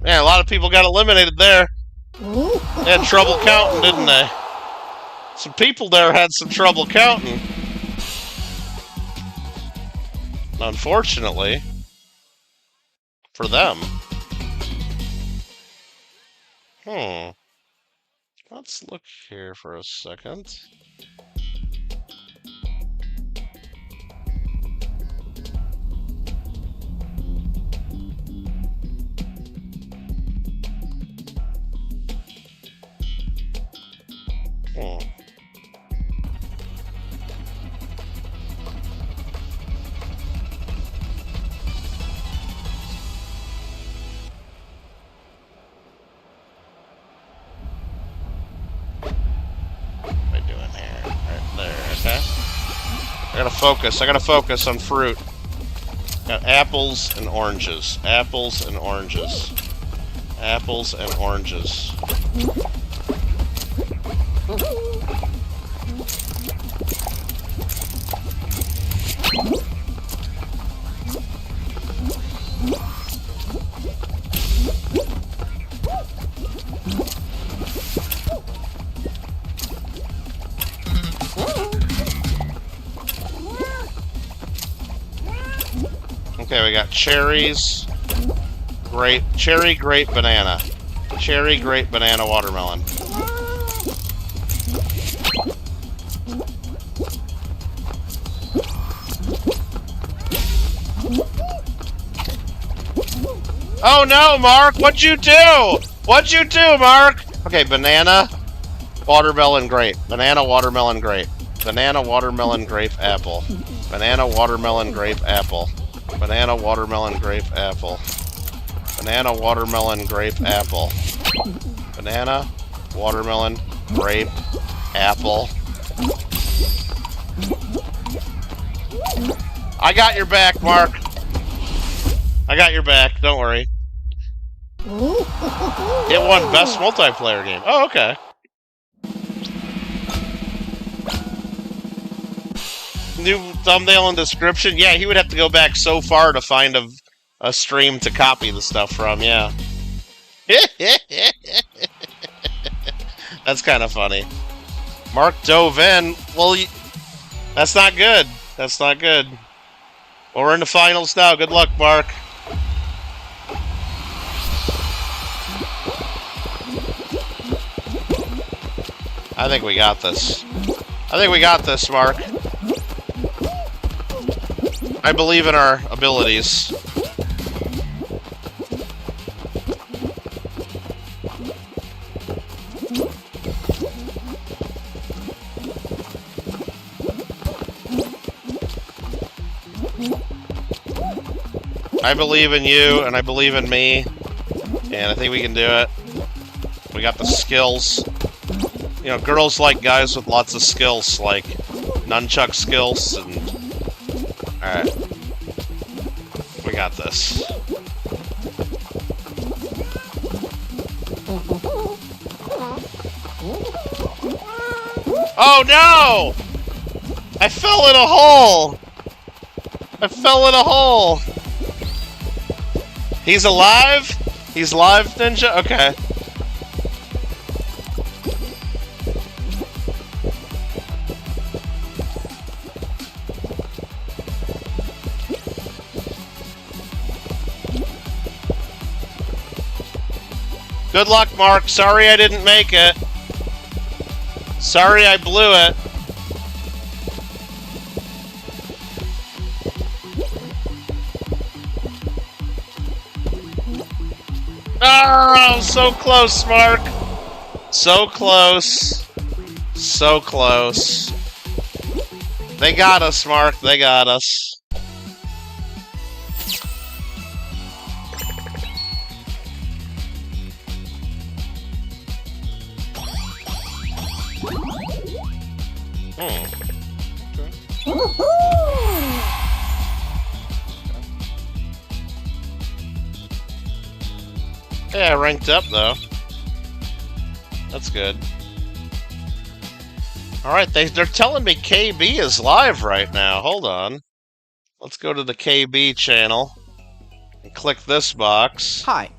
Man, a lot of people got eliminated there. They had trouble counting, didn't they? Some people there had some trouble counting. Unfortunately, for them. Let's look here for a second. I gotta focus on fruit. Got apples and oranges. Apples and oranges. Apples and oranges. Okay, we got cherries, cherry, grape, banana. Cherry, grape, banana, watermelon. Oh no, Mark! What'd you do? What'd you do, Mark? Okay, banana, watermelon, grape. Banana, watermelon, grape. Banana, watermelon, grape, apple. Banana, watermelon, grape, apple. Banana, watermelon, grape, apple. Banana, watermelon, grape, apple. Banana, watermelon, grape, apple. I got your back, Mark. I got your back, don't worry. It won best multiplayer game. Oh, okay. New thumbnail and description. Yeah, he would have to go back so far to find a stream to copy the stuff from, yeah. That's kind of funny. Mark dove in. Well, that's not good. That's not good. Well, we're in the finals now. Good luck, Mark. I think we got this. I think we got this, Mark. I believe in our abilities. I believe in you, and I believe in me, and I think we can do it. We got the skills. You know, girls like guys with lots of skills, like nunchuck skills, and... Alright. We got this. Oh no! I fell in a hole! I fell in a hole! He's alive? He's live, Ninja? Okay. Good luck, Mark. Sorry I didn't make it. Sorry I blew it. Oh, so close, Mark. So close. So close. They got us, Mark. They got us. Yeah, I ranked up though. That's good. Alright, they're telling me KB is live right now. Hold on. Let's go to the KB channel and click this box. Hi,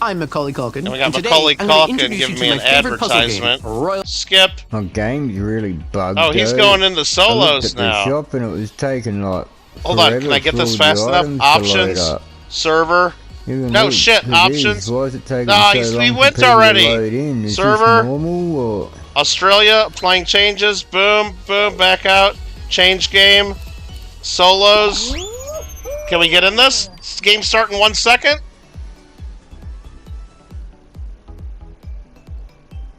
I'm Macaulay Culkin. And we got today, Macaulay I'm gonna Culkin introduce you giving to me my an favorite puzzle game, advertisement. Royal. Skip. My game's really bugged. Oh, he's out. going into I solos looked at now. the shop and it was taking like. Hold on, forever can I get for this all fast the enough? items to load Options, up. server. Even No look, shit, it options. is. Why is it taking Nah, so we long went for people to already. load in? Is Server. this normal or? Australia, playing changes, boom, boom, back out, change game, solos. Can we get in this? Game start in 1 second?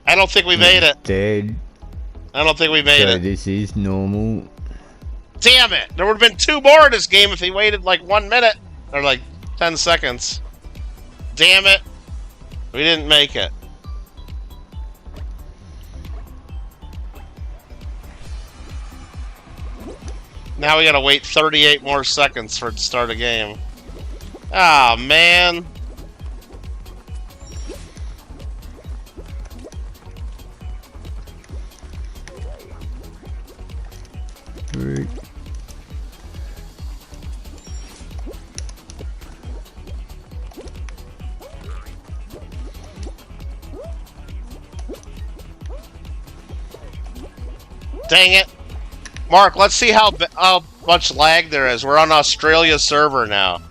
I don't think we made it. Dead. I don't think we made So it. this is normal. Damn it! There would have been 2 more in this game if he waited like 1 minute. Or like 10 seconds. Damn it. We didn't make it. Now we gotta wait 38 more seconds for it to start a game. Ah, man. Right. Dang it. Mark, let's see how much lag there is. We're on Australia server now.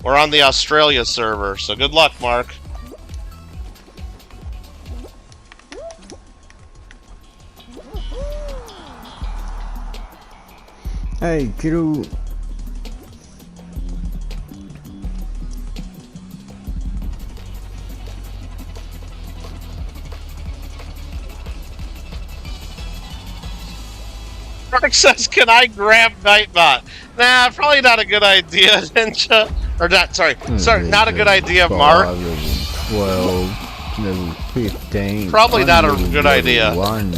We're on the Australia server, so good luck, Mark. Hey, Kittle. Mark says, can I grab Nightbot? Nah, probably not a good idea, Ninja. Or not, sorry, not a good idea, Mark. Level 12, level 15. Probably I'm not a level good idea. 1.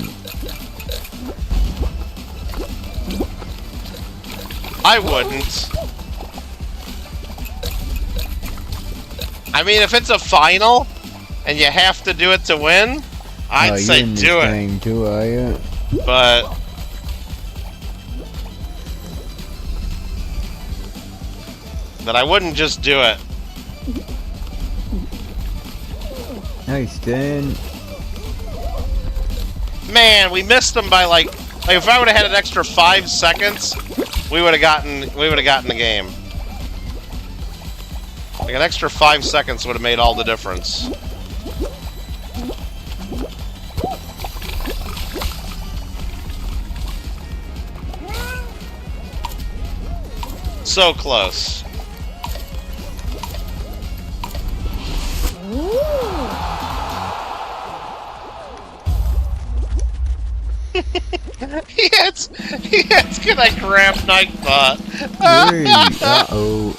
I wouldn't. I mean, if it's a final, and you have to do it to win, I'd say you're in this do it. game too, are you? But I wouldn't just do it. Hey, Stan. Man, we missed them by like if I would have had an extra 5 seconds, we would have gotten the game. Like an extra 5 seconds would have made all the difference. So close. Yes, can I grab Nightbot? Hey, uh-oh.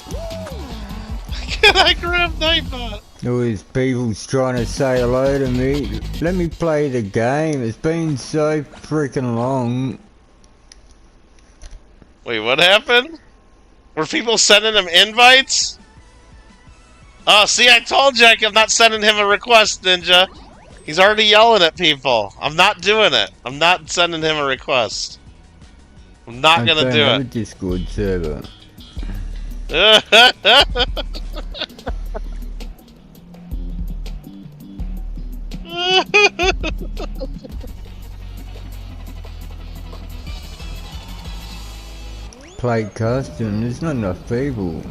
Can I grab Nightbot? All these people's trying to say hello to me. Let me play the game. It's been so freaking long. Wait, what happened? Were people sending him invites? Oh, see, I told you I'm not sending him a request, Ninja. He's already yelling at people. I'm not doing it. I'm not sending him a request. I'm not gonna do a it. Discord server. Play custom. There's not enough people.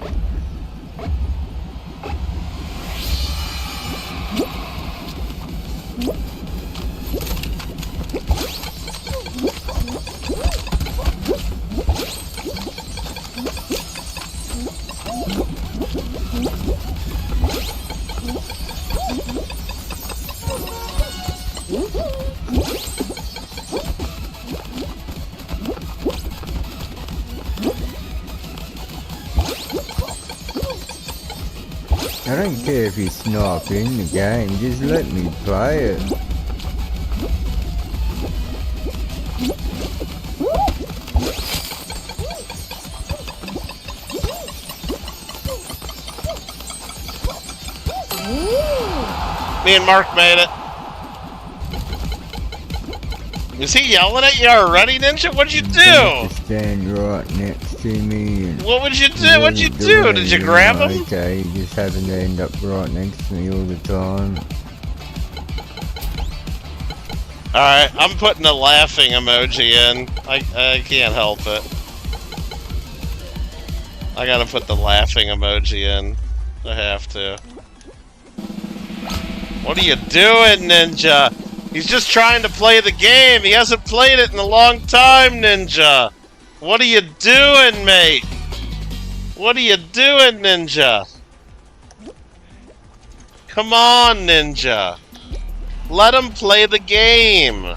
I don't care if you snipe in the game, just let me play it. Me and Mark made it. Is he yelling at you already, Ninja? What'd you do? Stand right next to me. And what would you do? What'd you do? Did you grab him? Okay, he just happened to end up right next to me all the time. Alright, I'm putting a laughing emoji in. I can't help it. I gotta put the laughing emoji in. I have to. What are you doing, Ninja? He's just trying to play the game. He hasn't played it in a long time, Ninja. What are you doing, mate? What are you doing, Ninja? Come on, Ninja. Let him play the game.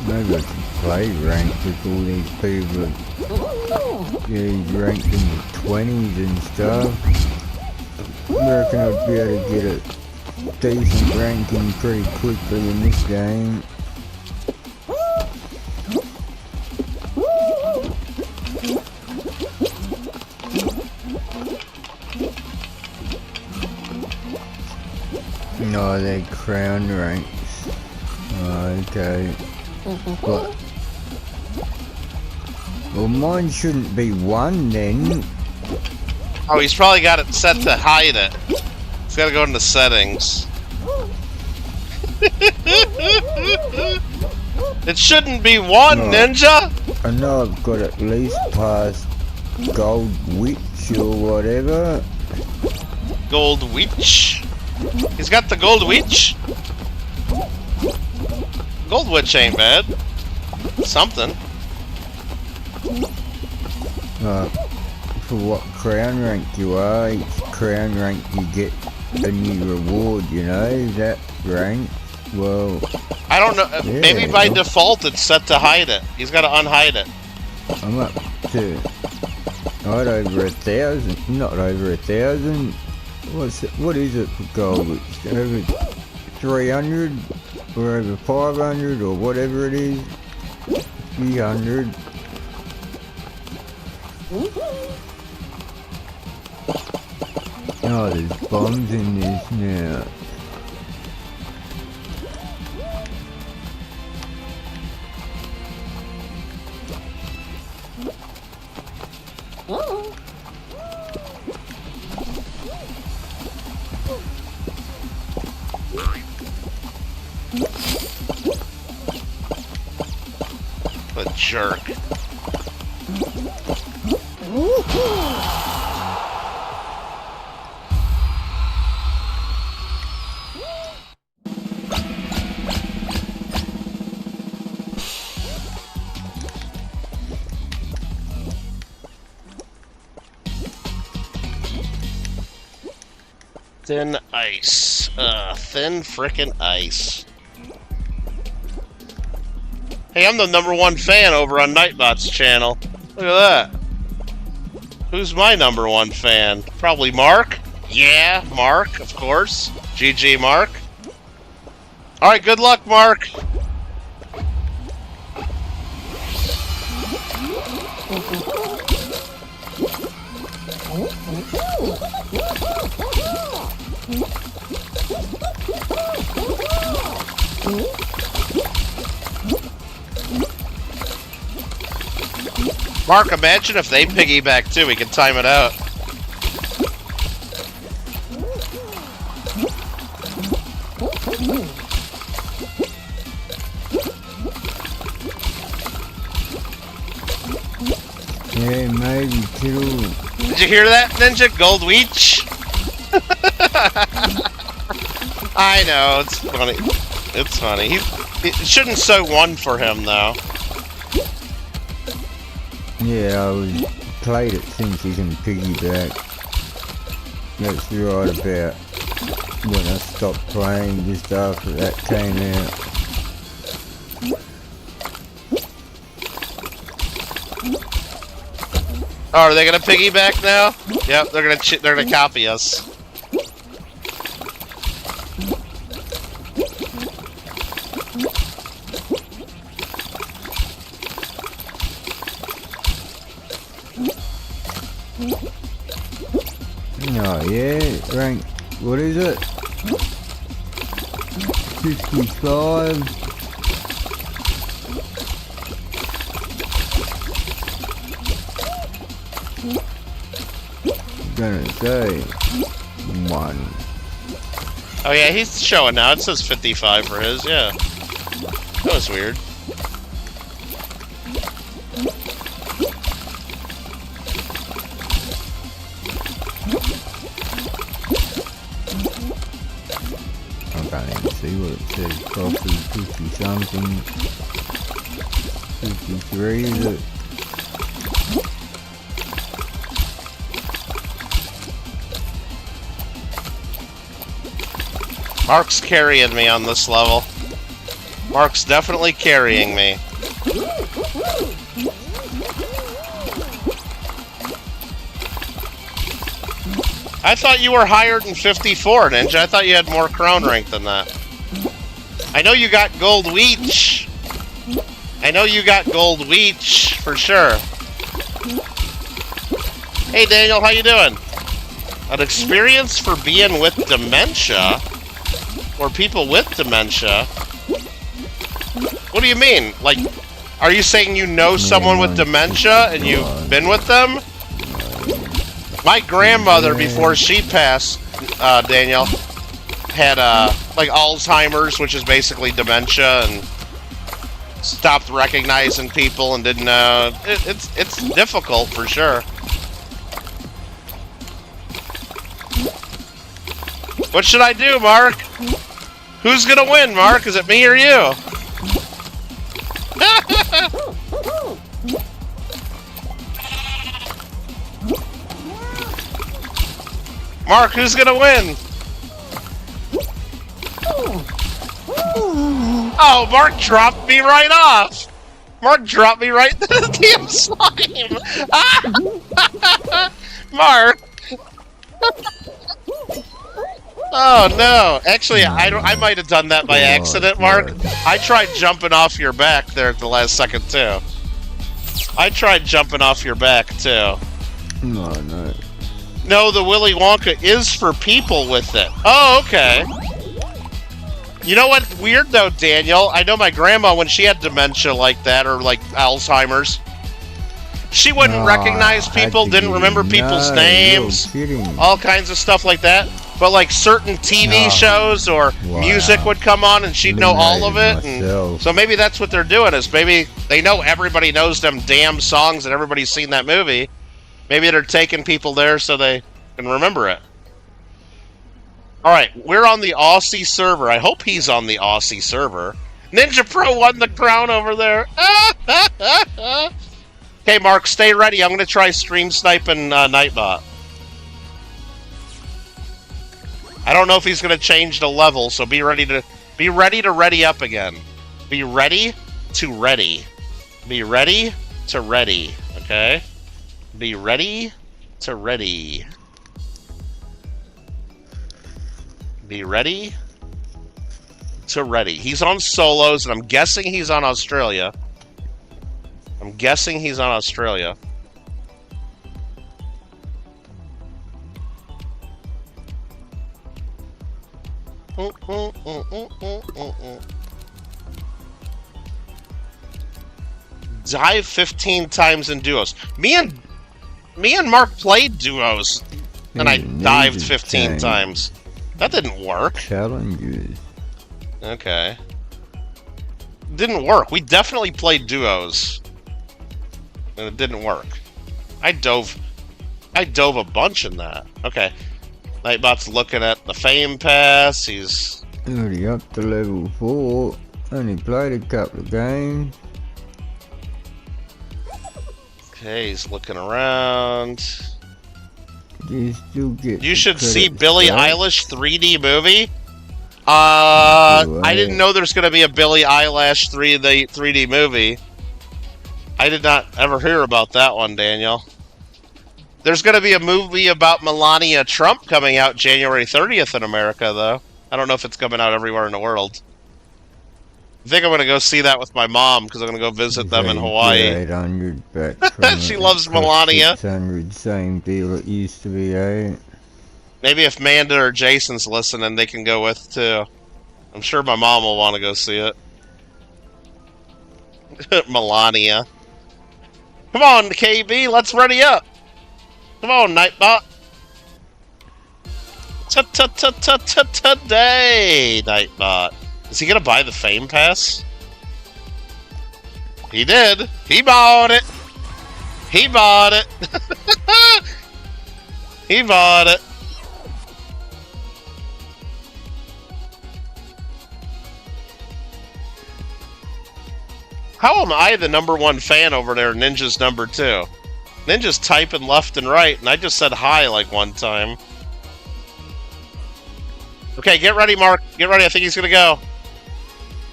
Maybe I can play ranked with all these people. Yeah, he's ranked in the 20s and stuff. I reckon I'd be able to get a decent ranking pretty quickly in this game. No, they're crown ranks. Oh, okay. But, well, mine shouldn't be 1 then. Oh, he's probably got it set to hide it. He's got to go into settings. It shouldn't be 1, No. Ninja! I know I've got at least past Gold Witch or whatever. Gold Witch? He's got the Gold Witch? Gold Witch ain't bad. Something. For what crown rank you are, each crown rank you get a new reward, you know, that rank. Well, I don't know. yeah, Maybe by default it's set to hide it. He's got to unhide it. I'm up to right over 1,000, not over 1,000. What is it for gold? It's over 300 or over 500 or whatever it is. 300. Oh, there's bombs in this now. What a jerk. Thin ice. Thin frickin' ice. Hey, I'm the #1 fan over on Nightbot's channel. Look at that. Who's my #1 fan? Probably Mark? Yeah, Mark, of course. GG, Mark. Alright, good luck, Mark. Mark, imagine if they piggyback too, we can time it out. Yeah, maybe Kittle. Did you hear that, Ninja? Gold Weech? I know, it's funny. It's funny. It shouldn't so one for him, though. Yeah, I played it since he can piggyback. That's right about when I stopped playing just after that came out. Oh, are they gonna piggyback now? Yep, they're gonna copy us. Oh yeah, rank, what is it? 55. Gonna say 1. Oh yeah, he's showing now. It says 55 for his, yeah. That was weird. I can't even see what it says. Probably 50 something. 53 is it? Mark's carrying me on this level. Mark's definitely carrying me. I thought you were higher than 54, Ninja. I thought you had more crown rank than that. I know you got gold Weech. I know you got gold Weech for sure. Hey Daniel, how you doing? An experience for being with dementia? Or people with dementia? What do you mean? Like, are you saying you know someone with dementia and you've been with them? My grandmother, before she passed, Daniel, had like Alzheimer's, which is basically dementia, and stopped recognizing people and didn't. It's difficult for sure. What should I do, Mark? Who's gonna win, Mark? Is it me or you? Mark, who's gonna win? Oh, Mark dropped me right off. Mark dropped me right into the damn slime. Mark. Oh no! Actually, I might have done that by accident, Mark. I tried jumping off your back there at the last second too. I tried jumping off your back too. No, no. No, the Willy Wonka is for people with it. Oh, okay. You know what's weird though, Daniel? I know my grandma, when she had dementia like that, or like Alzheimer's, she wouldn't recognize people, didn't remember people's names, all kinds of stuff like that. But like certain TV shows or music would come on and she'd know all of it. And so maybe that's what they're doing, is maybe they know everybody knows them damn songs and everybody's seen that movie. Maybe they're taking people there so they can remember it. Alright, we're on the Aussie server. I hope he's on the Aussie server. Ninja Pro won the crown over there. Okay, Mark, stay ready. I'm going to try stream sniping Nightbot. I don't know if he's going to change the level, so be ready to ready up again. Be ready to ready. Be ready to ready. Okay? Be ready to ready. Be ready to ready. He's on solos, and I'm guessing he's on Australia. I'm guessing he's on Australia. Dive 15 times in duos. Me and Mark played duos, and I dived 15 times. That didn't work. Challenges. Okay. Didn't work. We definitely played duos, and it didn't work. I dove a bunch in that. Okay. Nightbot's looking at the fame pass. He's Already up to level 4. Only played a couple of games. Okay, he's looking around. You still get. You the should see credits Billie back. Eilish 3D movie. I didn't know there's going to be a Billie Eilish 3D movie. I did not ever hear about that one, Daniel. There's going to be a movie about Melania Trump coming out January 30th in America, though. I don't know if it's coming out everywhere in the world. I think I'm going to go see that with my mom because I'm going to go visit them in Hawaii. 800 back from She it. loves It cost Melania. 600, same deal it used to be, eh? Maybe if Manda or Jason's listening, they can go with too. I'm sure my mom will want to go see it. Melania. Come on, KB, let's ready up. Come on, Nightbot. Today, Nightbot. Is he gonna buy the Fame Pass? He did. He bought it. He bought it. He bought it. How am I the #1 fan over there? Ninja's #2. Ninja's typing left and right, and I just said hi like one time. Okay, get ready, Mark. Get ready. I think he's gonna go.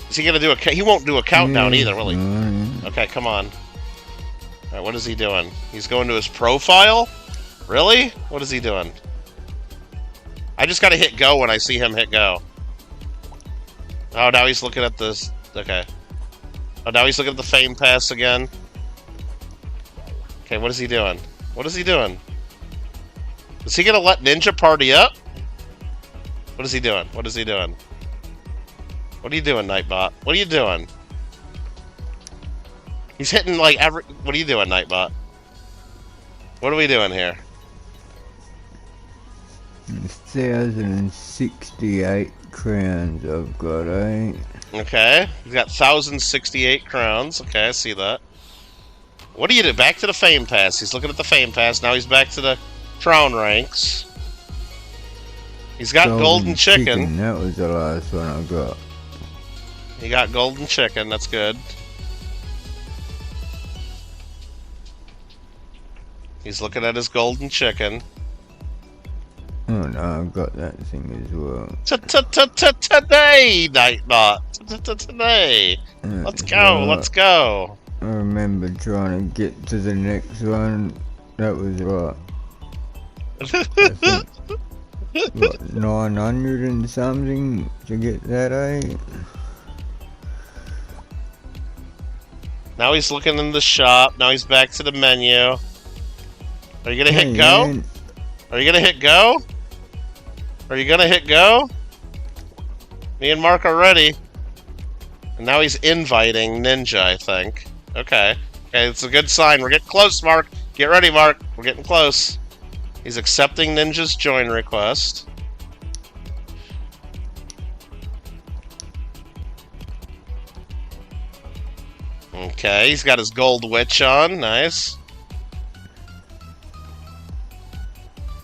Is he gonna do a? He won't do a countdown either, will he? Okay, come on. All right, what is he doing? He's going to his profile. Really? What is he doing? I just gotta hit go when I see him hit go. Oh, now he's looking at this. Okay. Oh, now he's looking at the Fame Pass again. Okay, what is he doing? What is he doing? Is he gonna let Ninja party up? What is he doing? What is he doing? What are you doing, Nightbot? What are you doing? He's hitting like every... What are you doing, Nightbot? What are we doing here? 1,068 crowns I've got, eh? Okay, he's got 1,068 crowns. Okay, I see that. What do you do? Back to the Fame Pass. He's looking at the Fame Pass. Now he's back to the Crown ranks. He's got Golden Chicken. That was the last one I got. He got Golden Chicken. That's good. He's looking at his Golden Chicken. Oh no, I've got that thing as well. Today, Nightbot. Today. Let's go. Let's go. I remember trying to get to the next one. That was right. I think, what, 900 and something to get that, eh? Now he's looking in the shop. Now he's back to the menu. Are you gonna hit go? Man. Are you gonna hit go? Are you gonna hit go? Me and Mark are ready. And now he's inviting Ninja, I think. Okay. Okay, it's a good sign. We're getting close, Mark. Get ready, Mark. We're getting close. He's accepting Ninja's join request. Okay, he's got his gold witch on. Nice.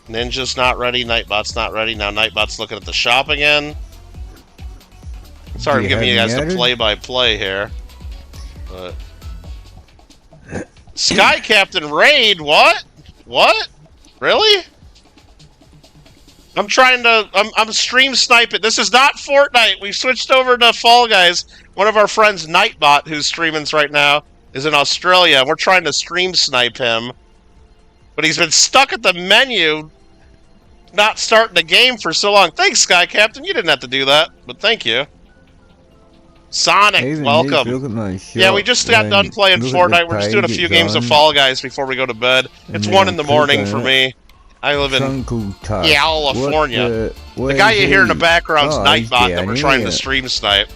Ninja's not ready. Nightbot's not ready. Now Nightbot's looking at the shop again. Sorry, I'm giving you guys the play-by-play here. But Sky Captain Raid, what? What? Really? I'm trying to... I'm stream sniping. This is not Fortnite. We've switched over to Fall Guys. One of our friends, Nightbot, who's streaming right now, is in Australia. We're trying to stream snipe him. But he's been stuck at the menu, not starting the game for so long. Thanks, Sky Captain. You didn't have to do that, but thank you. Sonic, welcome. Yeah, we just got done playing Fortnite. We're just doing a few games of Fall Guys before we go to bed. It's 1 in the morning for me. I live in California. The guy you hear in the background is Nightbot that we're trying to stream snipe.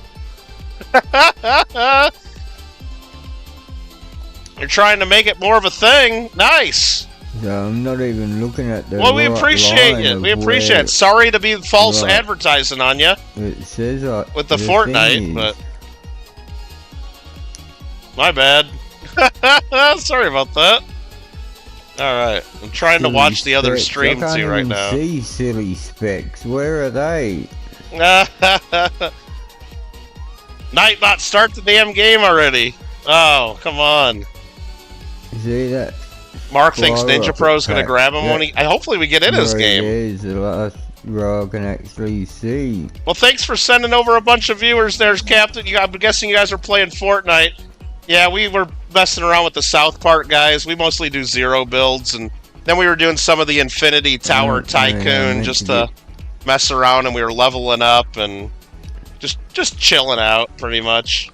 You're trying to make it more of a thing. Nice. So I'm not even looking at the. Well, we appreciate it. We appreciate it. Sorry to be false advertising on you. It says with the Fortnite, but my bad. Sorry about that. All right, I'm trying to watch the other stream too right now. See silly specs. Where are they? Nightbot, start the damn game already. Oh, come on. See that? Mark thinks Well, Ninja Pro's gonna grab him when he. Hopefully, we get in his Right, game. is the last row I can actually see. Well, thanks for sending over a bunch of viewers. There's Captain. I'm guessing you guys are playing Fortnite. Yeah, we were messing around with the South Park guys. We mostly do 0 builds, and then we were doing some of the Infinity Tower Tycoon just to mess around, and we were leveling up and just chilling out, pretty much.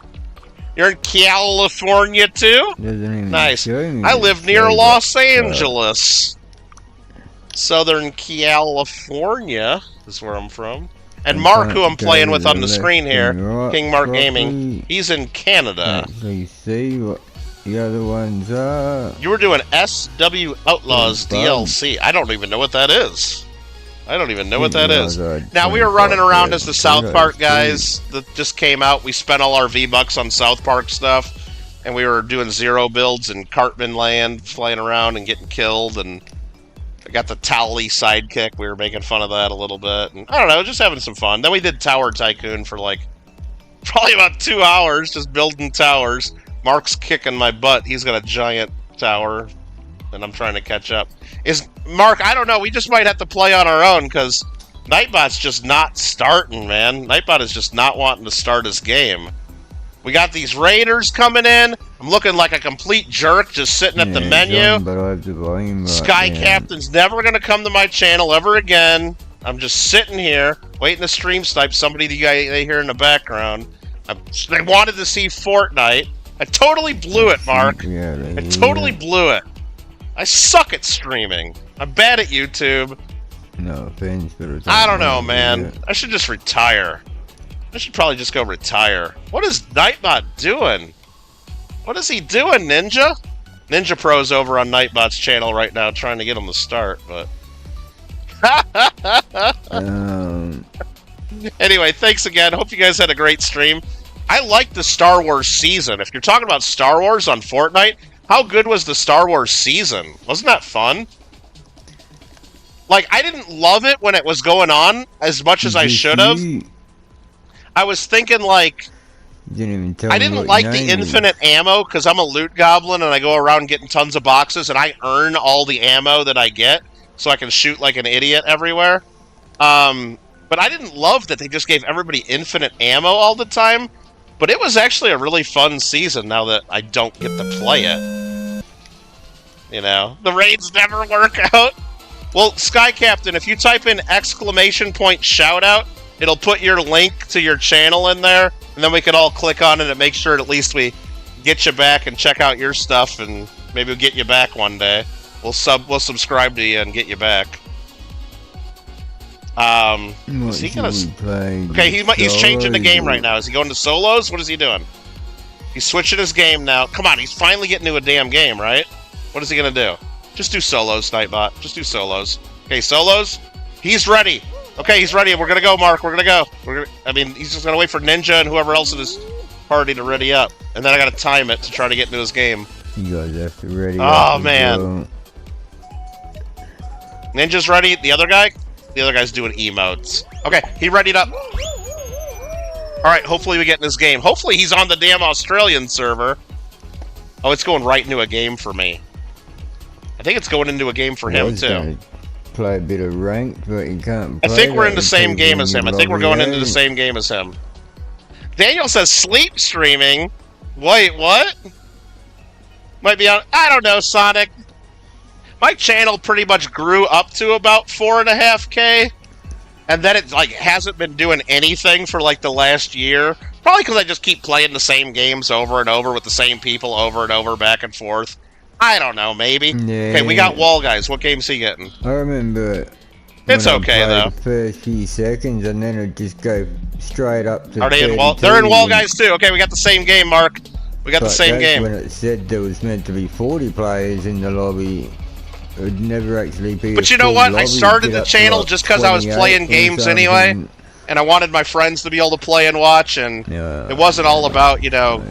You're in California too? Nice. I live near Los Angeles. Southern California is where I'm from. And Mark, who I'm playing with on the screen here, King Mark Gaming, he's in Canada. Actually see what the other ones are. You were doing SW Outlaws DLC. I don't even know what that is. I don't even know what that is. Now, we were running around as the South Park guys that just came out. We spent all our V-Bucks on South Park stuff, and we were doing 0 builds in Cartman Land, flying around and getting killed, and I got the Towley sidekick. We were making fun of that a little bit, and I don't know, just having some fun. Then we did Tower Tycoon for, like, probably about 2 hours, just building towers. Mark's kicking my butt. He's got a giant tower, and I'm trying to catch up. Mark, I don't know, we just might have to play on our own, because Nightbot's just not starting, man. Nightbot is just not wanting to start his game. We got these raiders coming in. I'm looking like a complete jerk just sitting at the menu. Sky Captain's never going to come to my channel ever again. I'm just sitting here, waiting to stream snipe somebody they hear in the background. They wanted to see Fortnite. I totally blew it, Mark. I totally blew it. I suck at streaming. I'm bad at YouTube. No offense, but I don't know, man. I should just retire. I should probably just go retire. What is Nightbot doing? What is he doing, Ninja? Ninja Pro's over on Nightbot's channel right now trying to get him to start, but... Anyway, thanks again. Hope you guys had a great stream. I like the Star Wars season. If you're talking about Star Wars on Fortnite, how good was the Star Wars season? Wasn't that fun? Like, I didn't love it when it was going on as much as I should have. I was thinking, like, I didn't like the infinite ammo because I'm a loot goblin and I go around getting tons of boxes and I earn all the ammo that I get so I can shoot like an idiot everywhere. But I didn't love that they just gave everybody infinite ammo all the time. But it was actually a really fun season now that I don't get to play it. You know, the raids never work out. Well, Sky Captain, if you type in ! Shoutout, it'll put your link to your channel in there, and then we can all click on it and make sure at least we get you back and check out your stuff, and maybe we'll get you back one day. We'll subscribe to you and get you back. Is he gonna... Okay, he's changing the game right now. Is he going to solos? What is he doing? He's switching his game now. Come on, he's finally getting to a damn game, right? What is he gonna do? Just do solos, Nightbot. Just do solos. Okay, solos. He's ready. Okay, he's ready. We're gonna go, Mark. We're gonna go. I mean, he's just gonna wait for Ninja and whoever else in his party to ready up, and then I gotta time it to try to get into his game. You guys have to ready up. Oh man. Ninja's ready. The other guy's doing emotes. Okay, he readied up. Alright, hopefully we get in this game. Hopefully he's on the damn Australian server. Oh, it's going right into a game for me. I think it's going into a game for him, too. Play a bit of ranked, but you can't play. I think we're in the same game as him. I think we're going into the same game as him. Daniel says sleep streaming. Wait, what? Might be on... I don't know, Sonic. My channel pretty much grew up to about 4.5K, and then it like hasn't been doing anything for like the last year. Probably because I just keep playing the same games over and over with the same people over and over, back and forth. I don't know, maybe. Yeah. Okay, we got Wall Guys. What game's he getting? I remember. It's okay though. The first few seconds, and then it just go straight up to. Are they in Wall? They're in Wall Guys too. Okay, we got the same game, Mark. We got the same game. When it said there was meant to be 40 players in the lobby. It would never actually be. But you know what? I started the channel just because I was playing games anyway, and I wanted my friends to be able to play and watch, and it wasn't all about, you know,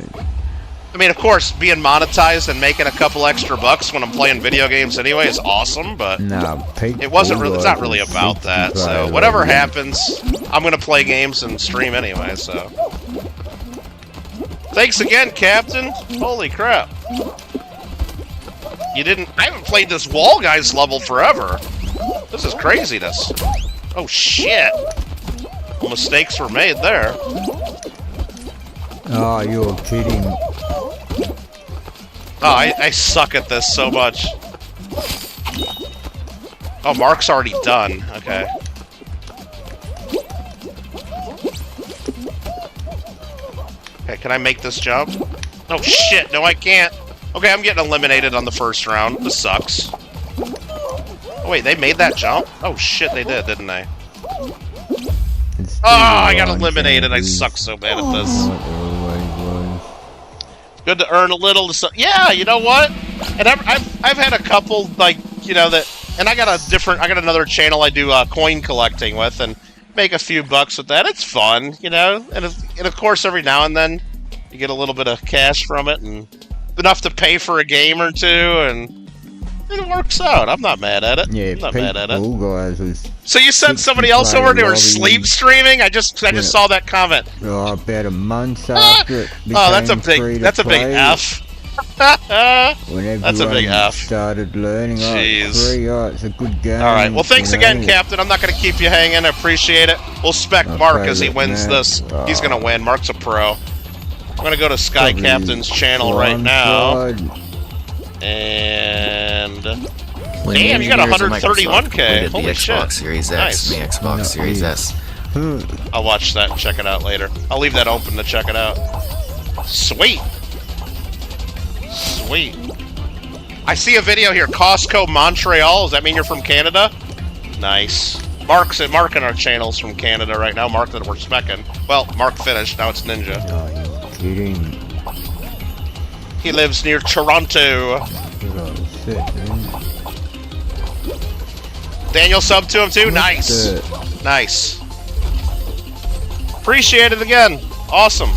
I mean, of course, being monetized and making a couple extra bucks when I'm playing video games anyway is awesome, but it wasn't really. It's not really about that. So whatever happens, I'm gonna play games and stream anyway. So thanks again, Captain. Holy crap! You didn't. I haven't played this Wall Guys level forever. This is craziness. Oh shit! Well, mistakes were made there. Oh, you're kidding. Oh, I suck at this so much. Oh, Mark's already done. Okay. Okay, can I make this jump? Oh shit, no I can't. Okay, I'm getting eliminated on the first round. This sucks. Oh wait, they made that jump? Oh shit, they did, didn't they? Oh, I got eliminated. I suck so bad at this. Good to earn a little. Yeah, you know what? And I've had a couple, like, you know, that, and I got another channel I do coin collecting with, and make a few bucks with that. It's fun, you know, and of course every now and then you get a little bit of cash from it, and enough to pay for a game or two, and it works out. I'm not mad at it. Yeah, I'm not mad at it. Guys, so you sent somebody else over? They were sleep streaming? I just saw that comment. Oh, about a month after it became that's a big F. That's a big F. Started learning. Jeez. It's a good game. All right. Well, thanks again, Captain. I'm not going to keep you hanging. I appreciate it. We'll spec Mark as he wins this. He's going to win. Mark's a pro. I'm going to go to Sky Captain's channel right now. And damn, you got 131K. Holy shit! Xbox Series X, the Xbox Series S. I'll watch that and check it out later. I'll leave that open to check it out. Sweet, sweet. I see a video here. Costco Montreal. Does that mean you're from Canada? Nice. Mark in our channel's from Canada right now. Mark that we're specking. Well, Mark finished. Now it's Ninja. Oh, you're kidding. He lives near Toronto. Daniel sub to him too? Nice. Nice. Appreciate it again. Awesome.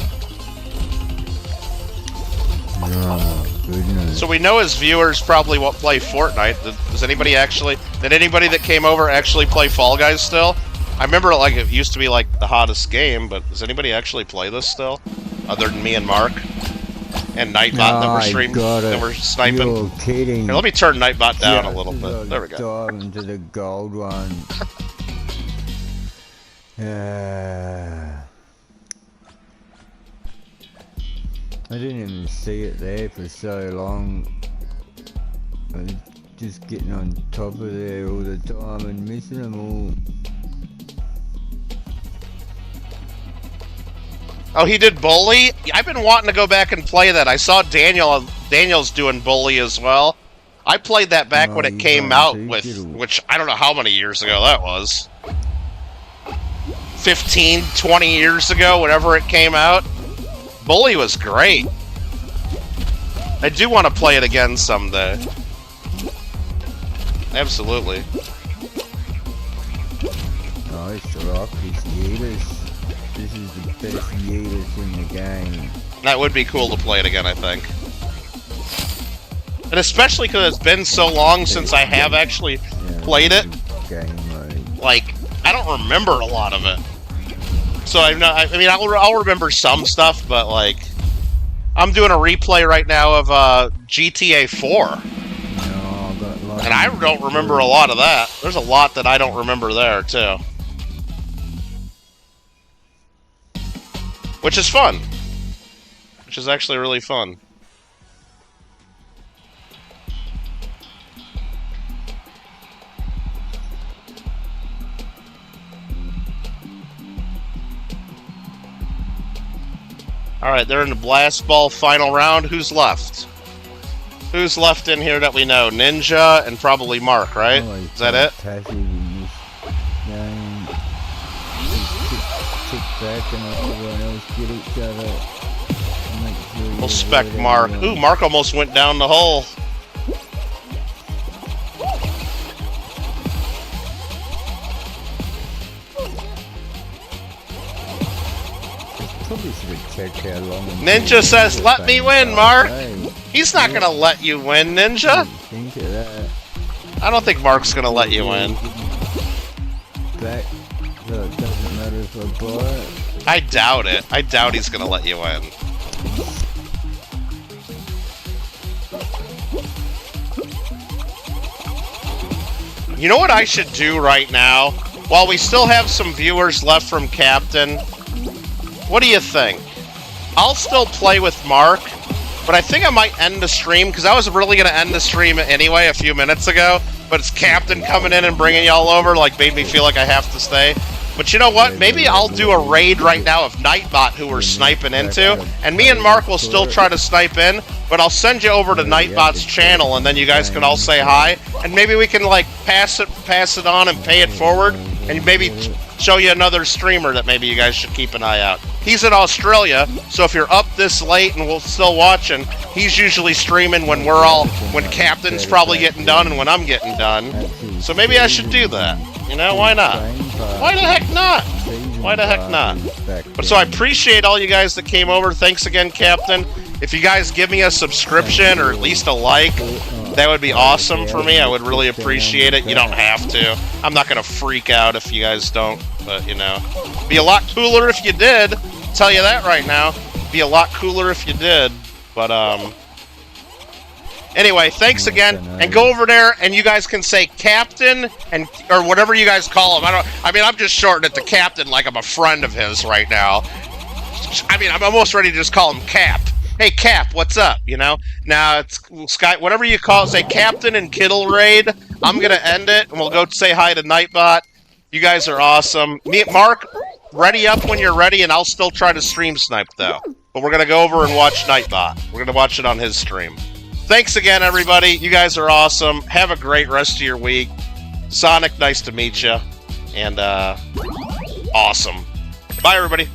Oh, goodness. So we know his viewers probably won't play Fortnite. Did anybody that came over actually play Fall Guys still? I remember like it used to be like the hottest game, but does anybody actually play this still? Other than me and Mark? And Nightbot that we're sniping. You're kidding. Here, let me turn Nightbot down a little bit. There we go. Dive into the gold one. I didn't even see it there for so long. I was just getting on top of there all the time and missing them all. Oh, he did Bully? I've been wanting to go back and play that. I saw Daniel's doing Bully as well. I played that back when it came out which I don't know how many years ago that was. 15, 20 years ago, whenever it came out. Bully was great. I do want to play it again someday. Absolutely. Nice rock, these Yeeters. This is the best Yeeters in the game. That would be cool to play it again, I think. And especially because it's been so long since I have actually played it. Like, I don't remember a lot of it. So I'll remember some stuff, but like, I'm doing a replay right now of GTA 4. And I don't remember a lot of that. There's a lot that I don't remember there, too. Which is fun. Which is actually really fun. Alright, they're in the Blast Ball final round. Who's left? Who's left in here that we know? Ninja and probably Mark, right? Is that it? We'll spec Mark. Ooh, Mark almost went down the hole. Probably should have check how long. Ninja says, "Let me win, Mark." He's not gonna let you win, Ninja. Think of that. I don't think Mark's gonna let you win. Back, so it doesn't matter if I buy it. I doubt it. I doubt he's gonna let you win. You know what I should do right now? While we still have some viewers left from Captain, what do you think? I'll still play with Mark, but I think I might end the stream, because I was really going to end the stream anyway a few minutes ago, but it's Captain coming in and bringing y'all over, like, made me feel like I have to stay. But you know what? Maybe I'll do a raid right now of Nightbot, who we're sniping into, and me and Mark will still try to snipe in, but I'll send you over to Nightbot's channel, and then you guys can all say hi, and maybe we can, like, pass it on and pay it forward, and maybe show you another streamer that maybe you guys should keep an eye out. He's in Australia, so if you're up this late and we're still watching, he's usually streaming when when Captain's probably getting done and when I'm getting done. So maybe I should do that. You know, why not? Why the heck not? Why the heck not? But so I appreciate all you guys that came over. Thanks again, Captain. If you guys give me a subscription or at least a like, that would be awesome for me. I would really appreciate it. You don't have to. I'm not going to freak out if you guys don't, but, you know. Be a lot cooler if you did. I'll tell you that right now. Be a lot cooler if you did. But, anyway, thanks again, and go over there, and you guys can say Captain, or whatever you guys call him. I mean, I'm just shortening it to Captain like I'm a friend of his right now. I mean, I'm almost ready to just call him Cap. Hey, Cap, what's up, you know? Now, it's Sky, whatever you call it, say Captain and Kittle raid. I'm gonna end it, and we'll go say hi to Nightbot. You guys are awesome. Me, Mark, ready up when you're ready, and I'll still try to stream snipe, though. But we're gonna go over and watch Nightbot. We're gonna watch it on his stream. Thanks again, everybody. You guys are awesome. Have a great rest of your week. Sonic, nice to meet you. And, awesome. Bye, everybody.